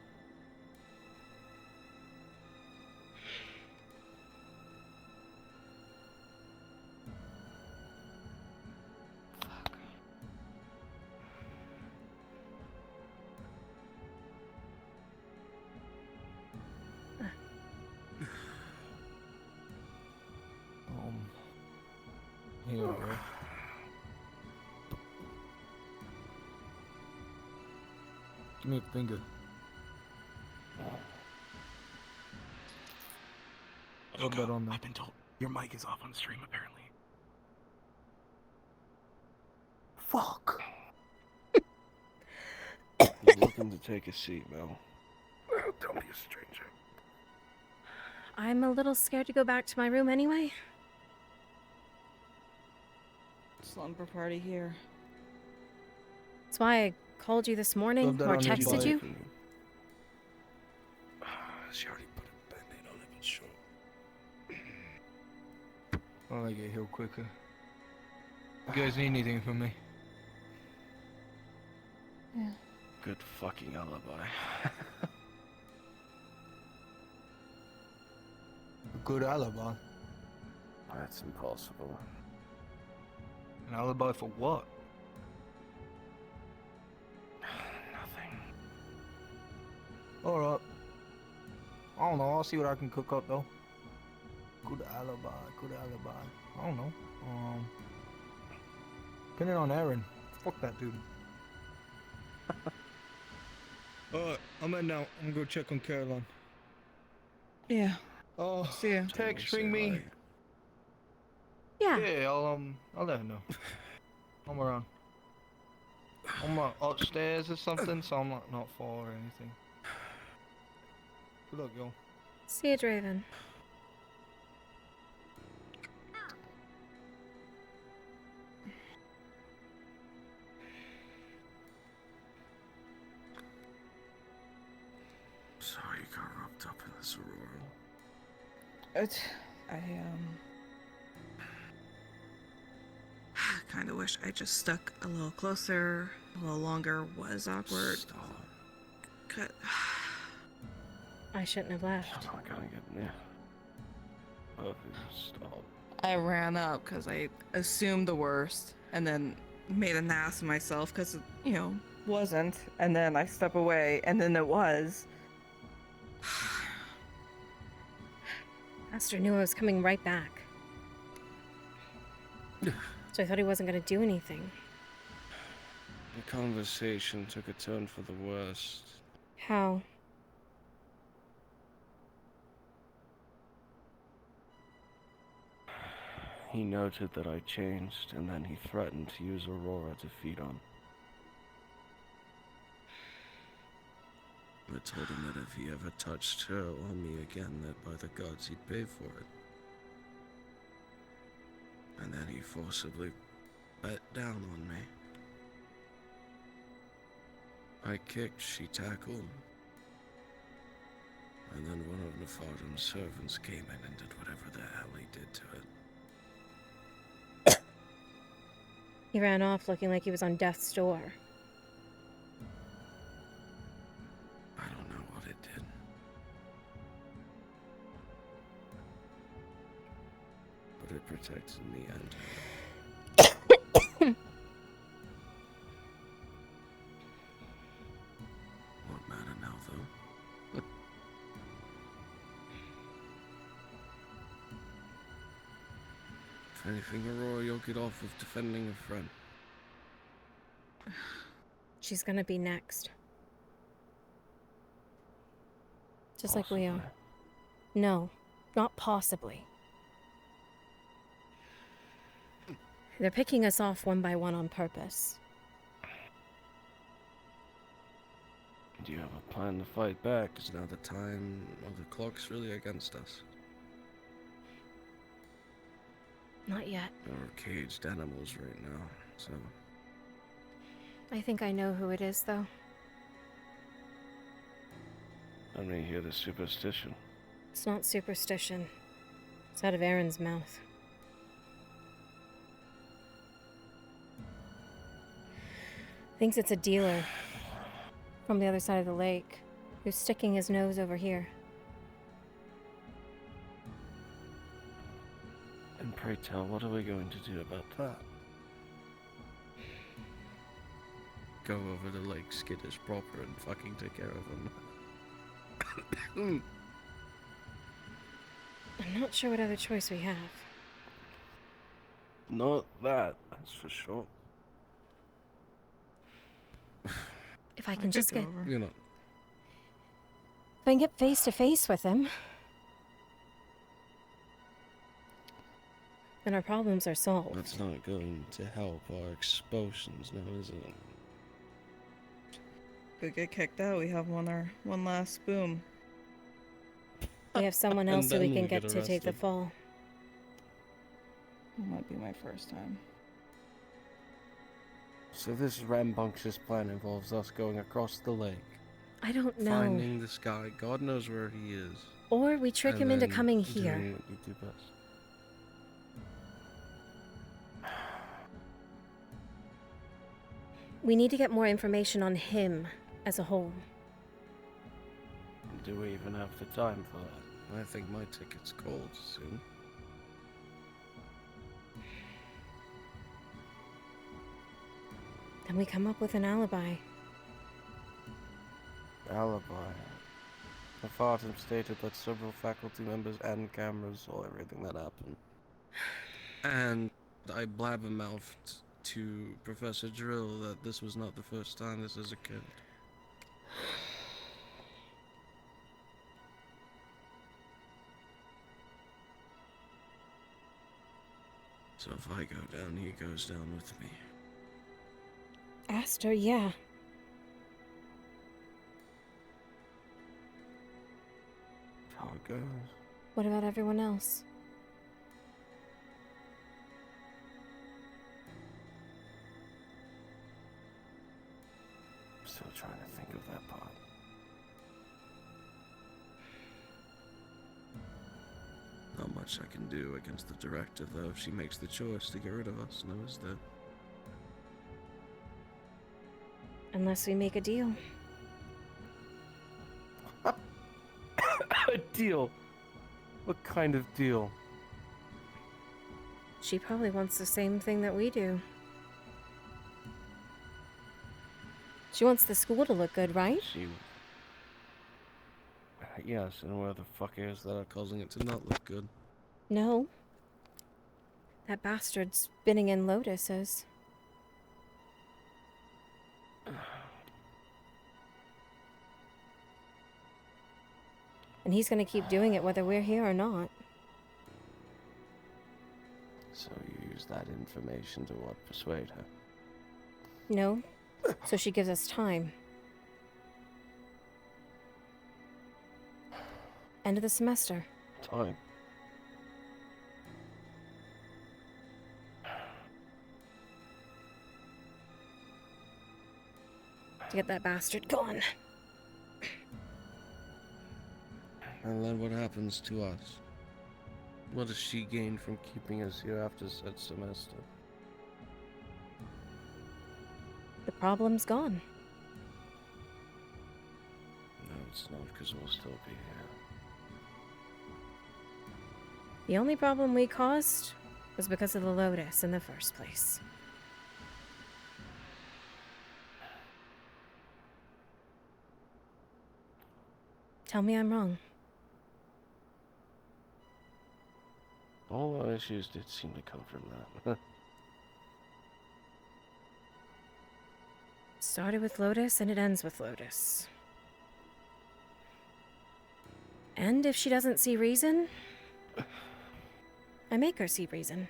Here we go. Give me a finger. Rub that on there. I've been told your mic is off on stream, apparently. Fuck. You're looking to take a seat, Mel. Don't be a stranger. I'm a little scared to go back to my room anyway. Slumber party here. That's why I called you this morning or texted you. She already put a band-aid on it, but sure. I'll get healed quicker. You guys need anything from me? Yeah. Good fucking alibi. A good alibi? That's impossible. An alibi for what? Nothing. Alright. I don't know, I'll see what I can cook up though. Good alibi, good alibi. I don't know. Pin it on Aaron. Fuck that dude. Alright, I'm in now. I'm gonna go check on Caroline. Yeah. Oh, see ya. Text, ring me. Yeah. Yeah, I'll let her know. I'm around. I'm upstairs or something, so I'm not far or anything. Good luck, y'all. See you, Draven. Sorry you got wrapped up in this, Aurora. I kind of wish I just stuck a little closer, a little longer. Was awkward. Stop. Cut. I shouldn't have left. I'm not gonna get near. Oh, stop. I ran up because I assumed the worst, and then made an ass of myself because wasn't. And then I step away, and then it was. Master knew I was coming right back. So I thought he wasn't going to do anything. The conversation took a turn for the worst. How? He noted that I changed, and then he threatened to use Aurora to feed on. I told him that if he ever touched her or me again, that by the gods he'd pay for it. And then he forcibly bet down on me. I kicked, she tackled. And then one of Nefarian's servants came in and did whatever the hell he did to it. He ran off looking like he was on death's door. I don't know what it did. But it protected me and her. Won't matter now, though. If anything, Aurora, you'll get off with defending a friend. She's gonna be next. Just like we are. No, not possibly. They're picking us off one by one on purpose. Do you have a plan to fight back? Because now the time of the clock's really against us. Not yet. There are caged animals right now, so... I think I know who it is, though. Let me hear the superstition. It's not superstition. It's out of Aaron's mouth. Thinks it's a dealer from the other side of the lake who's sticking his nose over here. And pray tell, what are we going to do about that? Go over to Lake Skittish proper and fucking take care of him. I'm not sure what other choice we have. Not that, that's for sure. If I can just get... You know, If I can get face to face with him, then our problems are solved. that's not going to help our expulsions now, is it? We get kicked out, we have one last boom. We have someone And else who then we we can get get to take the arrested. fall. It might be my first time. So this rambunctious plan involves us going across the lake, I don't know. finding this guy, God knows where he is. Or we trick and him into then coming here. doing what you do best. We need to get more information on him as a whole. Do we even have the time for that? I think my ticket's called soon. Then we come up with an alibi. Alibi. The Fartum stated that several faculty members and cameras saw everything that happened. And I blabbermouthed to Professor Drill that this was not the first time this has occurred. So if I go down, he goes down with me. Aster, yeah. How it goes. What about everyone else? I'm still trying to think of that part. Not much I can do against the director, though, if she makes the choice to get rid of us, no, is there? Unless we make a deal. A deal? What kind of deal? She probably wants the same thing that we do. She wants the school to look good, right? She... Yes, and where the fuck is that are causing it to not look good? No. That bastard spinning in lotuses. And he's gonna keep doing it whether we're here or not. So you use that information to what, persuade her? No. So she gives us time. End of the semester. Time. To get that bastard gone. And then what happens to us? What does she gain from keeping us here after said semester? The problem's gone. No, it's not, because we'll still be here. The only problem we caused was because of the Lotus in the first place. Tell me I'm wrong. All our issues did seem to come from that. Started with Lotus and it ends with Lotus. And if she doesn't see reason, I make her see reason.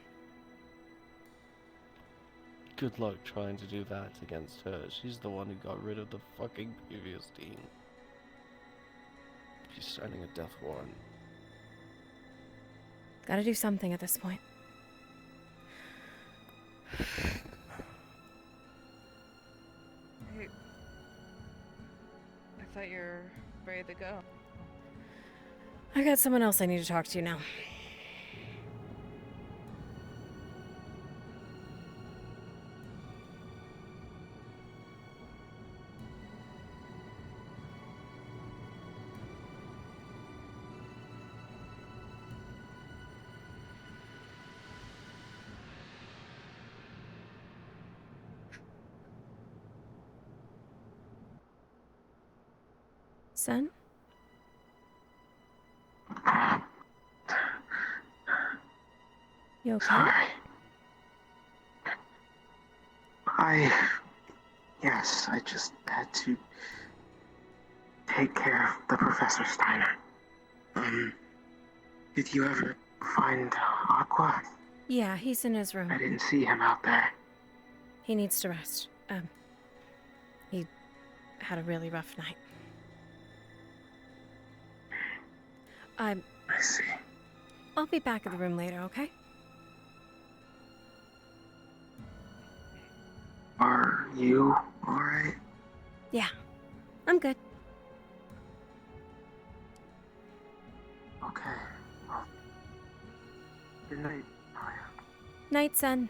Good luck trying to do that against her. She's the one who got rid of the fucking previous dean. She's signing a death warrant. Gotta do something at this point. Hey, I thought you were ready to go. I got someone else I need to talk to now. Son? You okay? Sorry. Yes, I just had to take care of the Professor Steiner. Did you ever find Aqua? Yeah, he's in his room. I didn't see him out there. He needs to rest. He had a really rough night. I see. I'll be back in the room later, okay? Are you alright? Yeah, I'm good. Okay. Well, good night. Night, son.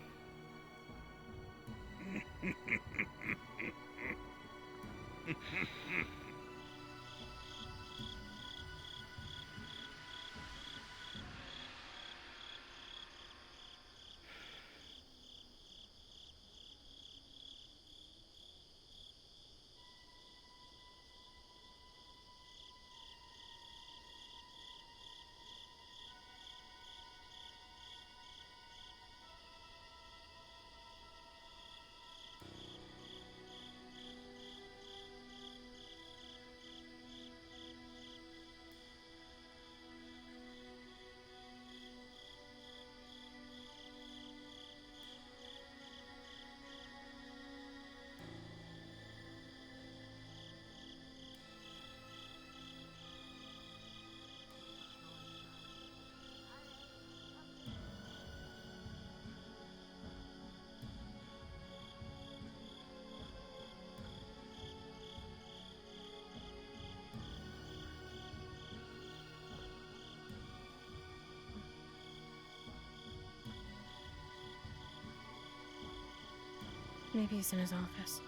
Maybe he's in his office.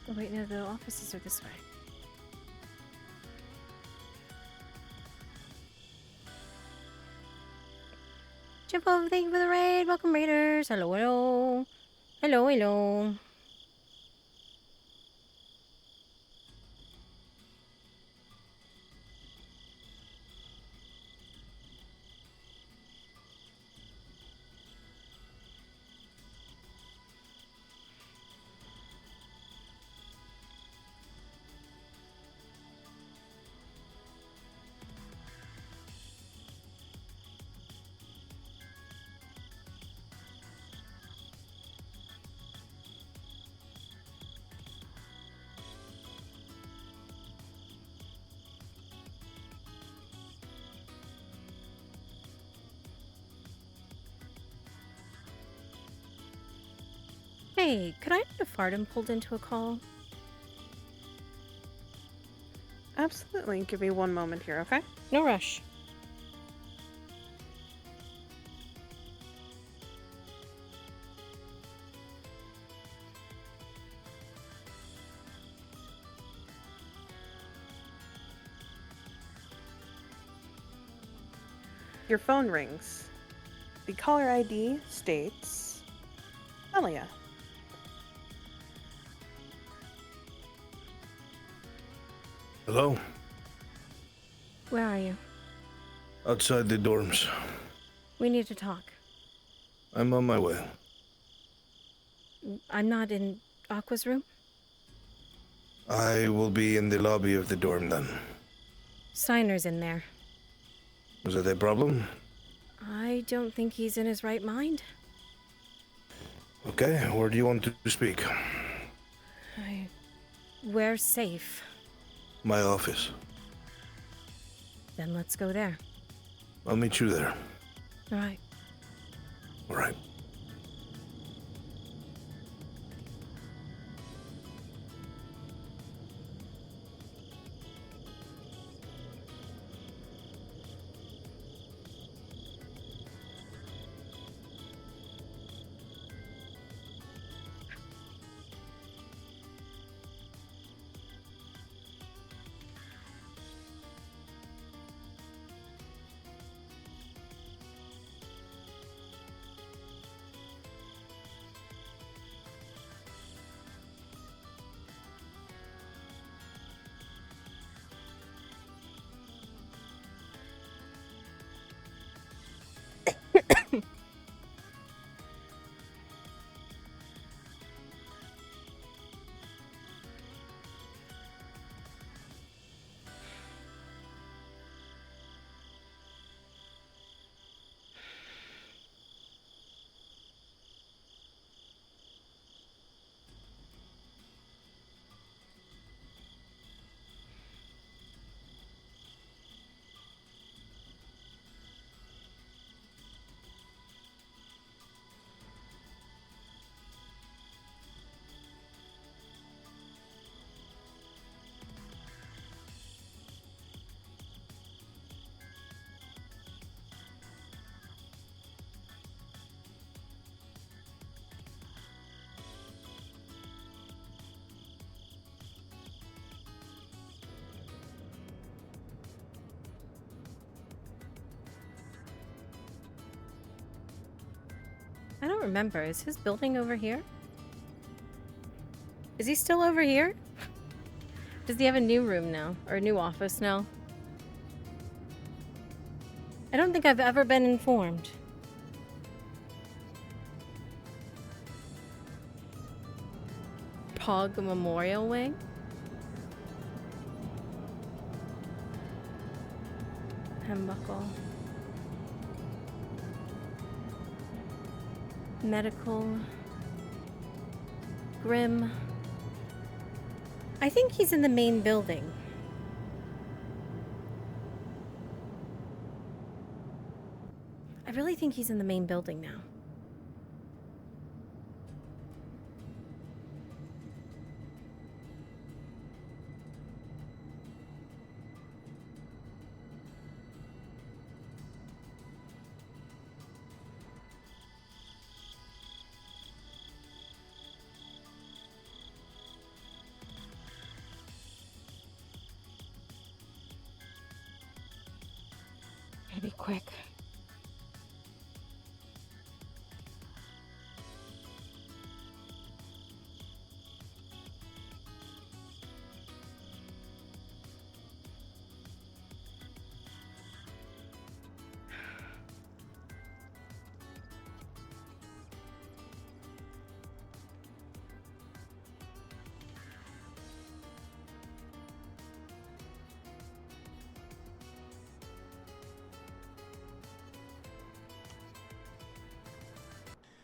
Oh wait, no, the offices are this way. Jump over, thank you for the raid. Welcome, raiders. Hello, hello. Hello, hello. Hey, could I get a Fartum pulled into a call? Absolutely. Give me one moment here, okay? No rush. Your phone rings. The caller ID states Melia. Hello? Where are you? Outside the dorms. We need to talk. I'm on my way. I'm not in Aqua's room? I will be in the lobby of the dorm then. Steiner's in there. Was that a problem? I don't think he's in his right mind. Okay, where do you want to speak? We're safe. My office. Then let's go there. I'll meet you there. All right. All right. I don't remember. Is his building over here? Is he still over here? Does he have a new room now? Or a new office now? I don't think I've ever been informed. Pog Memorial Wing? Hembuckle. Medical. Grim. I think he's in the main building. I really think he's in the main building now. Gotta be quick.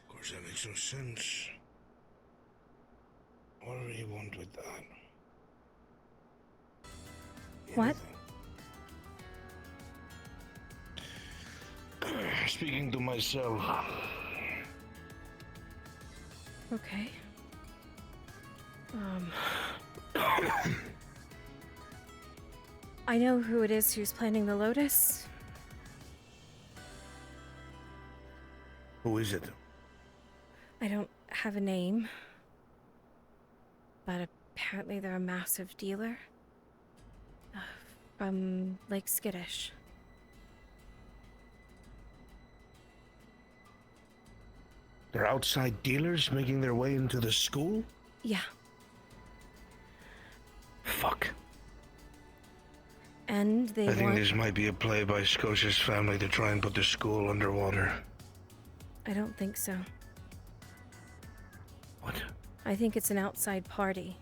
Of course, that makes no sense. What do you want with that? What? Speaking to myself. Okay. I know who it is who's planning the Lotus. Who is it? I don't have a name, but apparently they're a massive dealer from Lake Skittish. They're outside dealers making their way into the school? Yeah. Fuck. And they I think want... this might be a play by Scotia's family to try and put the school underwater. I don't think so. What? I think it's an outside party.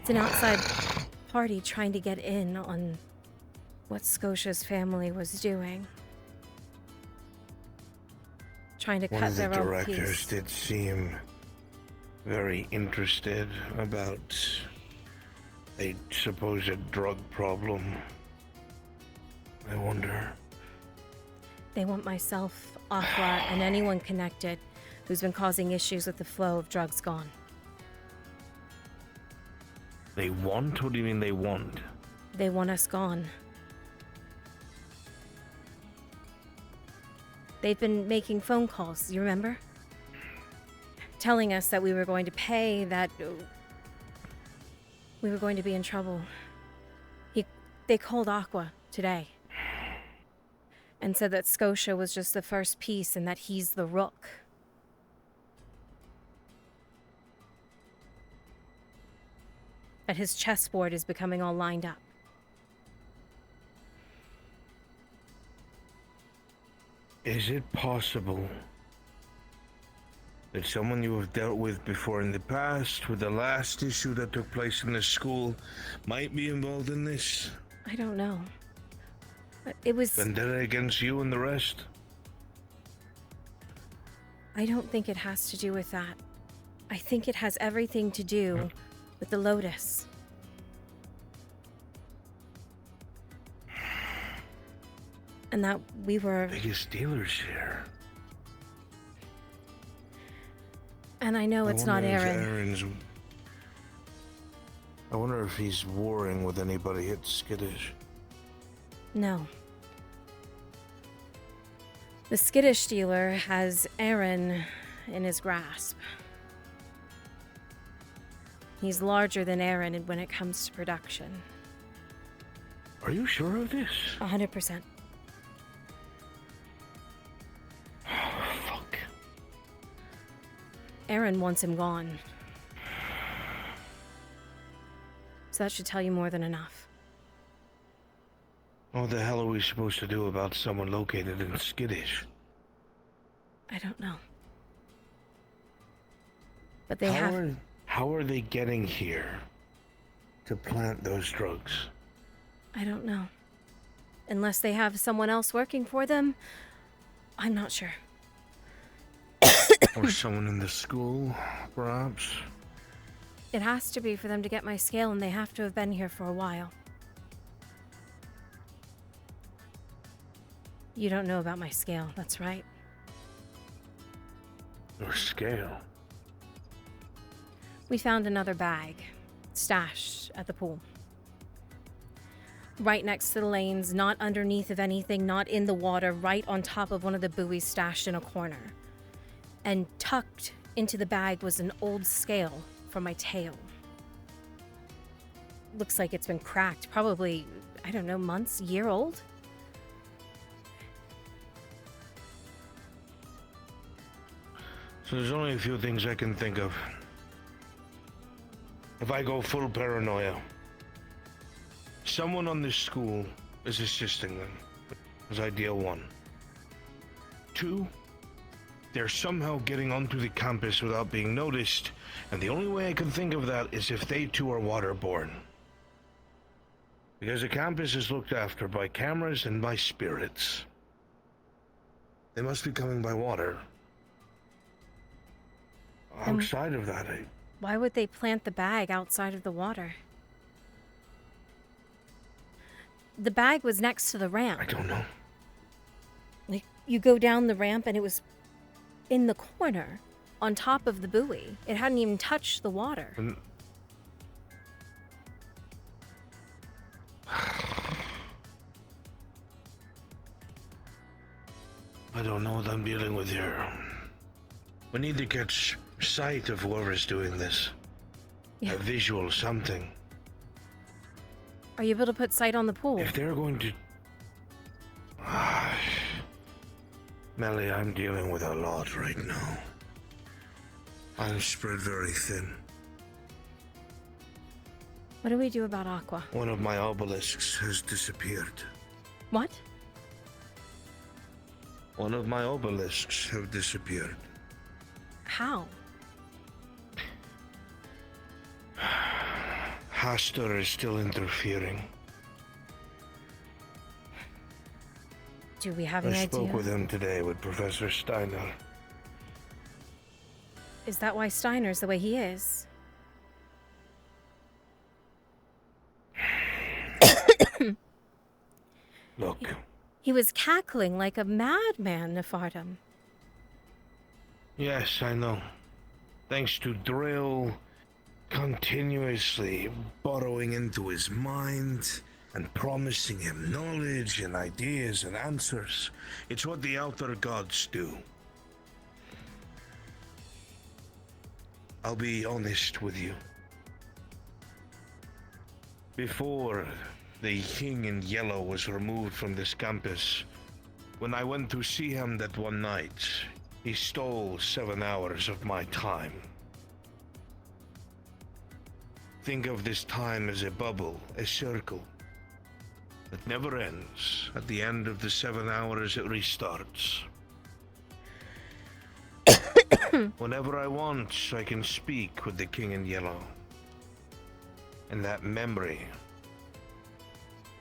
It's an outside party trying to get in on what Scotia's family was doing. Trying to One cut of the their own directors piece. did seem very interested about a supposed drug problem. I wonder. They want myself, Aqua, and anyone connected who's been causing issues with the flow of drugs gone. They want? What do you mean they want? They want us gone. They've been making phone calls, you remember? Telling us that we were going to pay, that we were going to be in trouble. They called Aqua today and said that Scotia was just the first piece and that he's the rook. That his chessboard is becoming all lined up. Is it possible that someone you have dealt with before in the past, with the last issue that took place in the school, might be involved in this? I don't know. But it was... Vendetta against you and the rest? I don't think it has to do with that. I think it has everything to do with the Lotus. And that we were... Biggest dealers here. And I know it's not Aaron. I wonder if he's warring with anybody at Skittish. No. The Skittish dealer has Aaron in his grasp. He's larger than Aaron when it comes to production. Are you sure of this? 100%. Fuck. Aaron wants him gone. So that should tell you more than enough. What the hell are we supposed to do about someone located in Skittish? I don't know. But they have... How are they getting here to plant those drugs? I don't know. Unless they have someone else working for them, I'm not sure. Or someone in the school, perhaps? It has to be for them to get my scale, and they have to have been here for a while. You don't know about my scale, that's right. Your scale? We found another bag, stashed at the pool. Right next to the lanes, not underneath of anything, not in the water, right on top of one of the buoys stashed in a corner. And tucked into the bag was an old scale from my tail. Looks like it's been cracked, probably, I don't know, months, year old? So there's only a few things I can think of. If I go full paranoia, someone on this school is assisting them. Is idea one. 2, they're somehow getting onto the campus without being noticed, and the only way I can think of that is if they too are waterborne. Because the campus is looked after by cameras and by spirits. They must be coming by water. Outside of that, Why would they plant the bag outside of the water? The bag was next to the ramp. I don't know. Like, you go down the ramp and it was in the corner, on top of the buoy. It hadn't even touched the water. I don't know what I'm dealing with here. We need to get sight of whoever's doing this. Yeah. A visual, something. Are you able to put sight on the pool? If they're going to... Melia, I'm dealing with a lot right now. I'm spread very thin. What do we do about Aqua? One of my obelisks has disappeared. What? One of my obelisks have disappeared. How? Hastur is still interfering. Do we have I any spoke idea? with him today, with Professor Steiner. Is that why Steiner's the way he is? Look. He was cackling like a madman, Nefardum. Yes, I know. Thanks to Drill continuously burrowing into his mind and promising him knowledge and ideas and answers. It's what the outer gods do. I'll be honest with you. Before the King in Yellow was removed from this campus, when I went to see him that one night, he stole 7 hours of my time. Think of this time as a bubble, a circle that never ends. At the end of the 7 hours, it restarts. Whenever I want, I can speak with the King in Yellow. And that memory,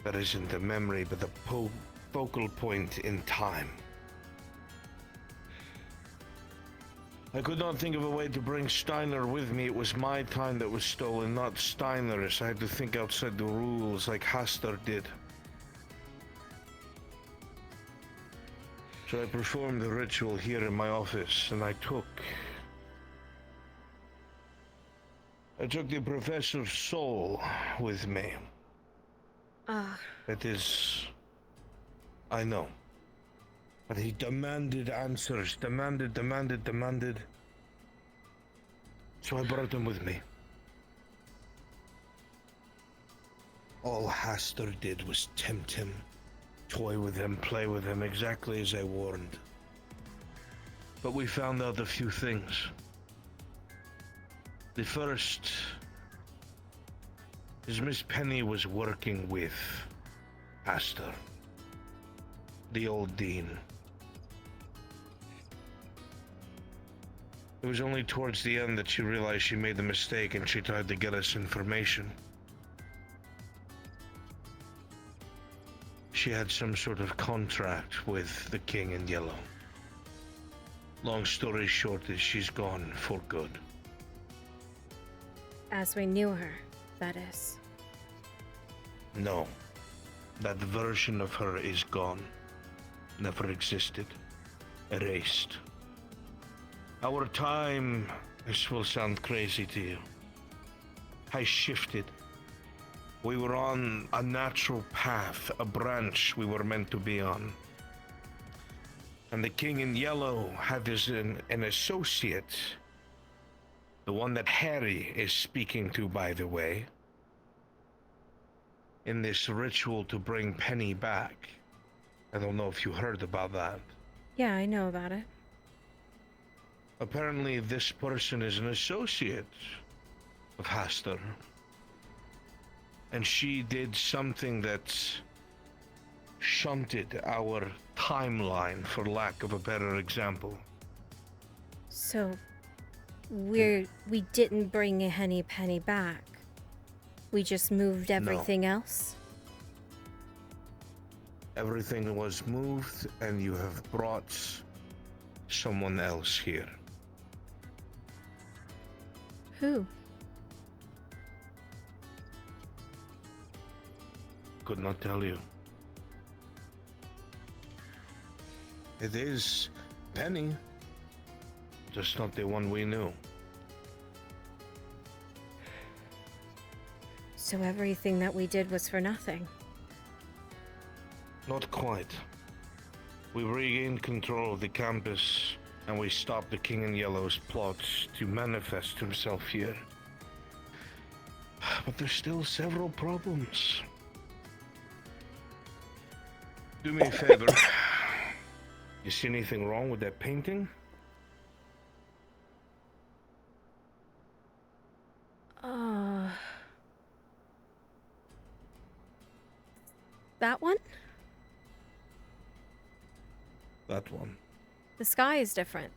that isn't a memory, but the focal point in time. I could not think of a way to bring Steiner with me. It was my time that was stolen, not Steiner's. I had to think outside the rules like Hastur did. So I performed the ritual here in my office, and I took the professor's soul with me. That is, I know. But he demanded answers, demanded. So I brought him with me. All Hastur did was tempt him, toy with him, play with him, exactly as I warned. But we found out a few things. The first is Miss Penny was working with Hastur, the old dean. It was only towards the end that she realized she made the mistake and she tried to get us information. She had some sort of contract with the King in Yellow. Long story short is she's gone for good. As we knew her, that is. No. That version of her is gone. Never existed. Erased. Our time, this will sound crazy to you, has shifted. We were on a natural path, a branch we were meant to be on. And the King in Yellow had as an associate, the one that Harry is speaking to, by the way, in this ritual to bring Penny back. I don't know if you heard about that. Yeah, I know about it. Apparently this person is an associate of Hastur. And she did something that shunted our timeline, for lack of a better example. So, we didn't bring a Henny Penny back. We just moved everything else? Everything was moved, and you have brought someone else here. Who? Could not tell you. It is Penny. just not the one we knew. So everything that we did was for nothing. Not quite. We regained control of the campus, and we stopped the King in Yellow's plots to manifest himself here. But there's still several problems. Do me a favor. You see anything wrong with that painting? That one? That one. The sky is different.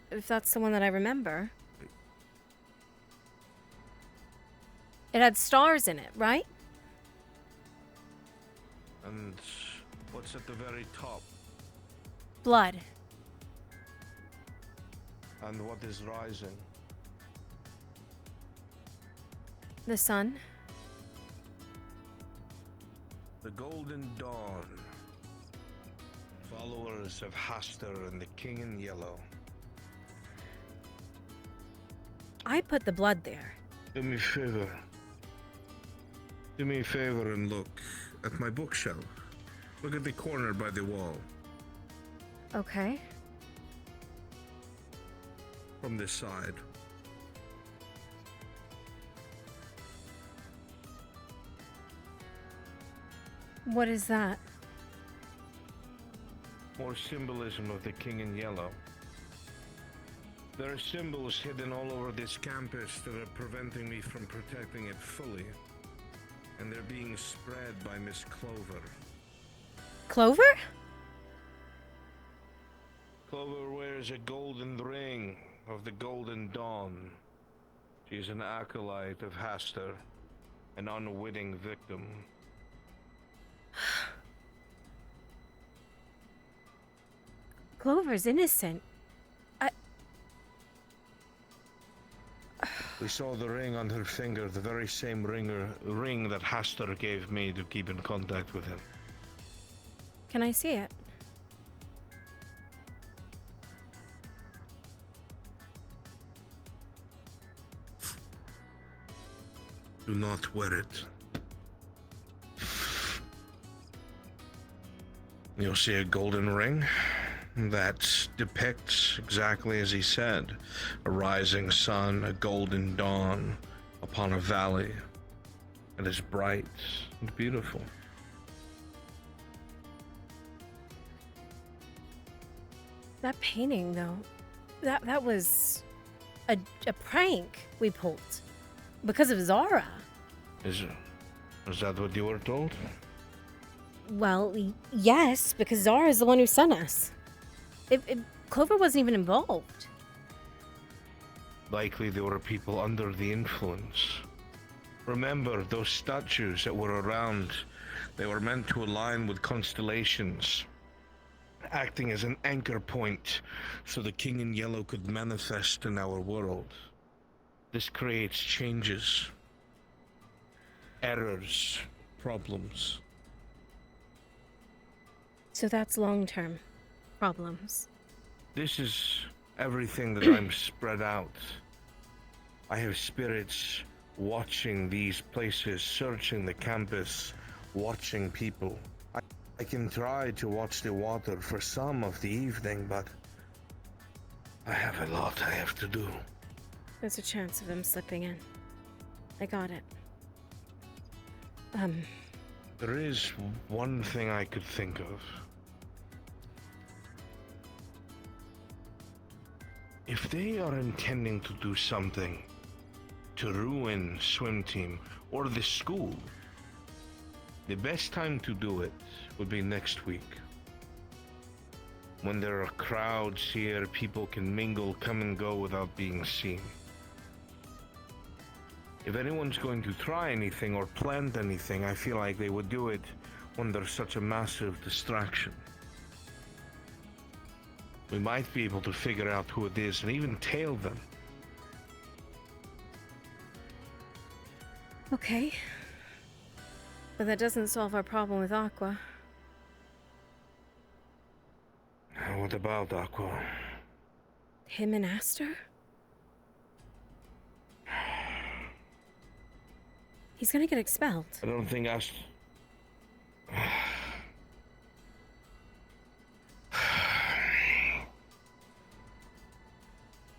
If that's the one that I remember. It had stars in it, right? And what's at the very top? Blood. And what is rising? The sun. The Golden Dawn. Followers of Hastur and the King in Yellow. I put the blood there. Do me a favor. Do me a favor and look at my bookshelf. Look at the corner by the wall. Okay. From this side. What is that? More symbolism of the King in Yellow. There are symbols hidden all over this campus that are preventing me from protecting it fully. And they're being spread by Miss Clover. Clover? Clover wears a golden ring of the Golden Dawn. She's an acolyte of Hastur, an unwitting victim. Clover's innocent. We saw the ring on her finger, the very same ring that Hastur gave me to keep in contact with him. Can I see it? Do not wear it. You'll see a golden ring that depicts exactly as he said, a rising sun, a golden dawn upon a valley. It is bright and beautiful. That painting, though, that was a prank we pulled because of Zara. Is that what you were told? Well, yes, because Zara's the one who sent us. Clover wasn't even involved. Likely there were people under the influence. Remember those statues that were around? They were meant to align with constellations, acting as an anchor point so the King in Yellow could manifest in our world. This creates changes, errors, problems. So that's long-term problems. This is everything that I'm spread out. I have spirits watching these places, searching the campus, watching people. I can try to watch the water for some of the evening, but I have a lot I have to do. There's a chance of him slipping in. I got it. There is one thing I could think of. If they are intending to do something to ruin swim team or the school, the best time to do it would be next week. When there are crowds here, people can mingle, come and go without being seen. If anyone's going to try anything or plant anything, I feel like they would do it when there's such a massive distraction. We might be able to figure out who it is and even tail them. Okay. But that doesn't solve our problem with Aqua. What about Aqua? Him and Aster? He's gonna get expelled. I don't think Aster...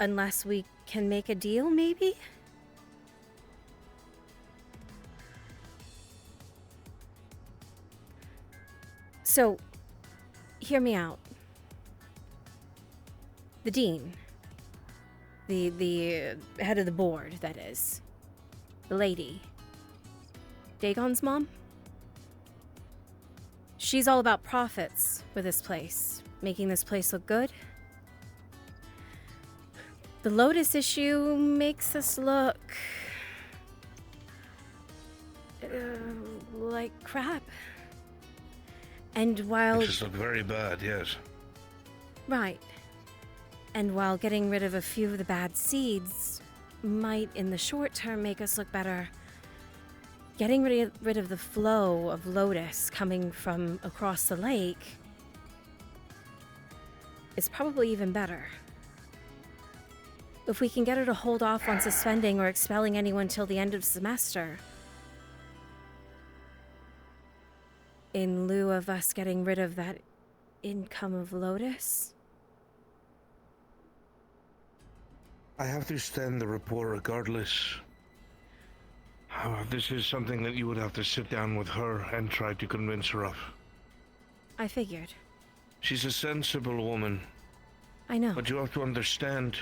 Unless we can make a deal, maybe? So, hear me out. The dean. The head of the board, that is. The lady. Dagon's mom? She's all about profits for this place. Making this place look good. The Lotus issue makes us look... like crap. And while... It just looked very bad, yes. Right. And while getting rid of a few of the bad seeds might, in the short term, make us look better, getting rid of the flow of Lotus coming from across the lake is probably even better. If we can get her to hold off on suspending or expelling anyone till the end of the semester, in lieu of us getting rid of that income of Lotus. I have to stand the report regardless. This is something that you would have to sit down with her and try to convince her of. I figured. She's a sensible woman. I know. But you have to understand...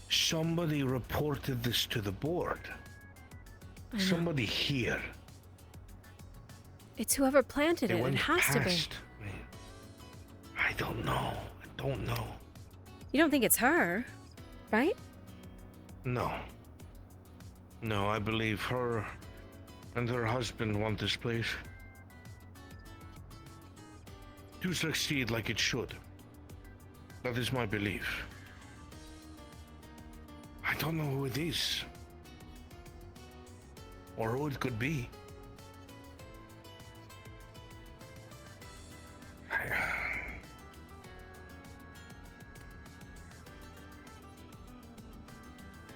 Somebody reported this to the board. Somebody here. It's whoever planted They it. went It has to be. past me. I don't know. I don't know. You don't think it's her, right? No. No, I believe her and her husband want this place to succeed like it should. That is my belief. I don't know who it is. Or who it could be.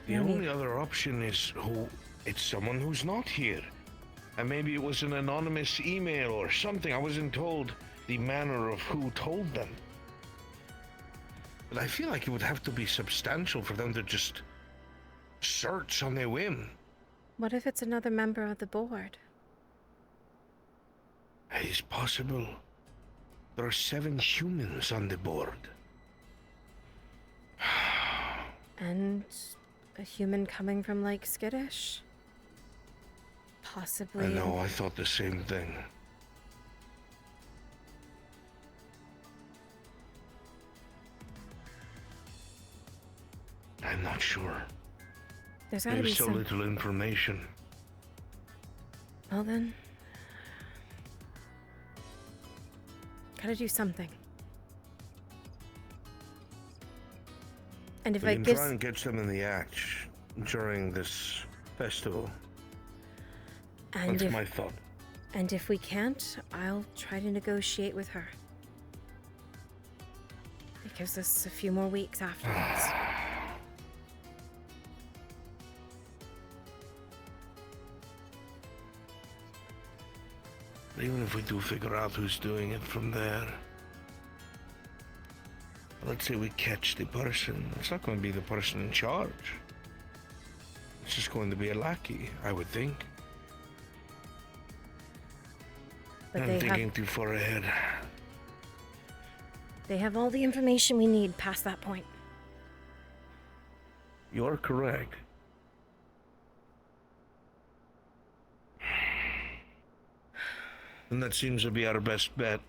The only other option is it's someone who's not here. And maybe it was an anonymous email or something. I wasn't told the manner of who told them. But I feel like it would have to be substantial for them to just search on their whim. What if it's another member of the board? It's possible. There are 7 humans on the board. And a human coming from Lake Skittish? Possibly. I know, I thought the same thing. I'm not sure. There's gotta be so some... little information. Well then... Gotta do something. And if We I can give... try and catch them in the act during this festival. And That's my thought. And if we can't, I'll try to negotiate with her. It gives us a few more weeks afterwards. Even if we do figure out who's doing it from there. Let's say we catch the person. It's not going to be the person in charge. It's just going to be a lackey, I would think. But I'm thinking too far ahead. They have all the information we need past that point. You're correct. And that seems to be our best bet.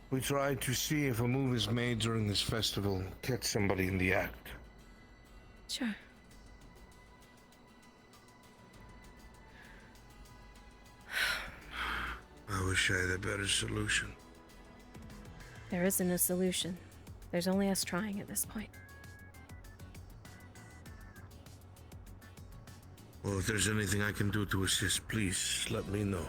We try to see if a move is made during this festival, catch somebody in the act. Sure. I wish I had a better solution. There isn't a solution. There's only us trying at this point. Well, if there's anything I can do to assist, please let me know.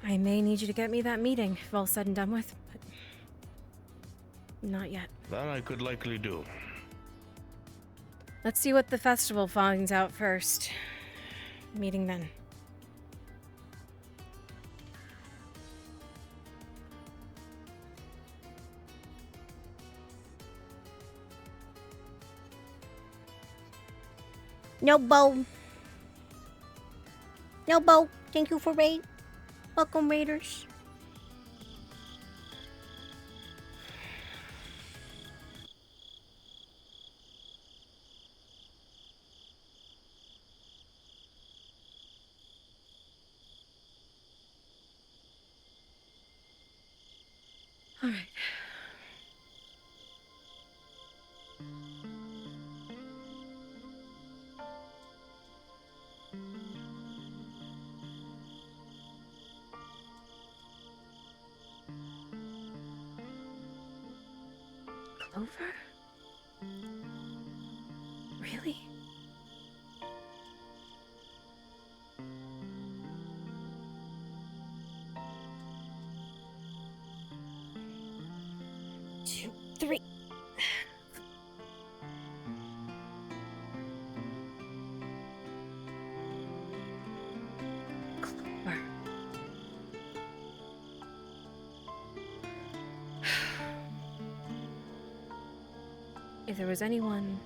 I may need you to get me that meeting if all said and done with, but not yet. That I could likely do. Let's see what the festival finds out first. Meeting then. No bow. No bow. Thank you for raid. Welcome, raiders. All right. Clover? Really? Two, three. Clover. If there was anyone...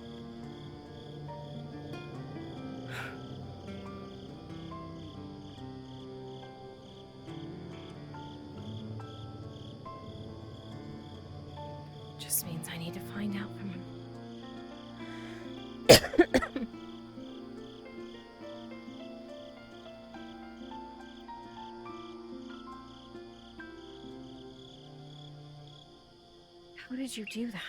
Just means I need to find out from him. How did you do that?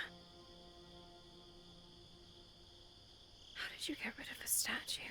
How did you get rid of the statue?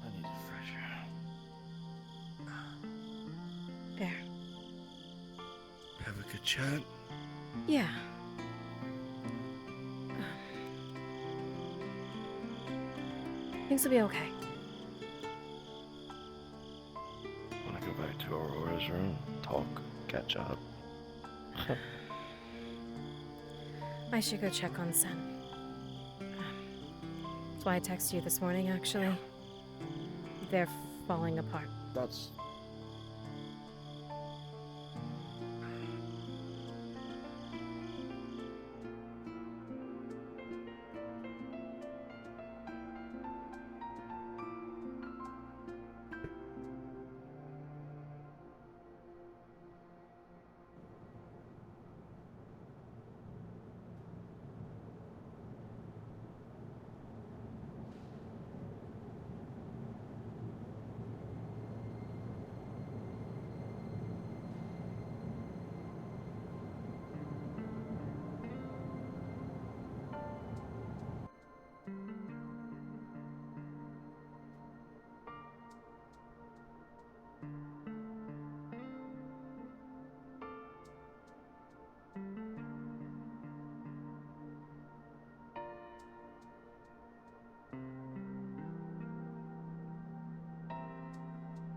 I need a fresh air. There. Have a good chat. Yeah. Things will be okay. Wanna go back to Aurora's room? Talk, catch up. I should go check on Sen. That's why I texted you this morning, actually. They're falling apart. That's...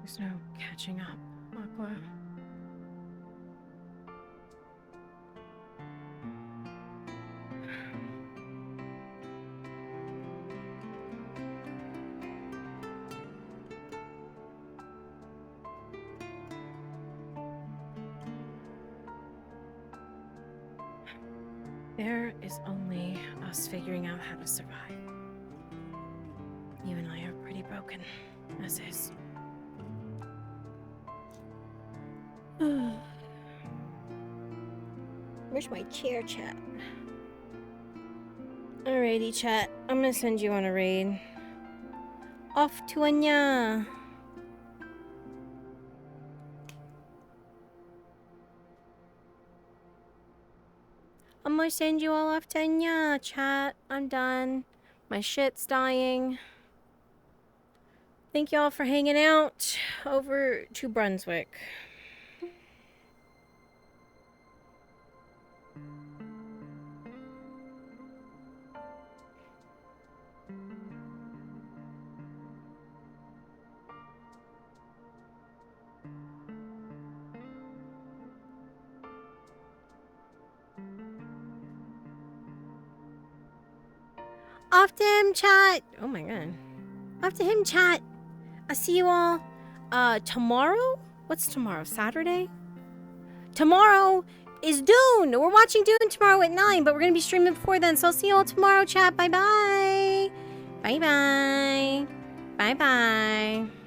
There's no catching up, Aqua. There is only us figuring out how to survive. You and I are pretty broken, as is. Where's my chair, chat? Alrighty, chat. I'm gonna send you on a raid. off to Anya. I'm gonna send you all off to Anya, chat. I'm done. My shit's dying. Thank you all for hanging out. Over to Brunswick. Off to him, chat. Oh my god. Off to him, chat. I'll see you all tomorrow? What's tomorrow? Saturday? Tomorrow is Dune. We're watching Dune tomorrow at 9, but we're going to be streaming before then. So I'll see you all tomorrow, chat. Bye-bye. Bye-bye. Bye-bye.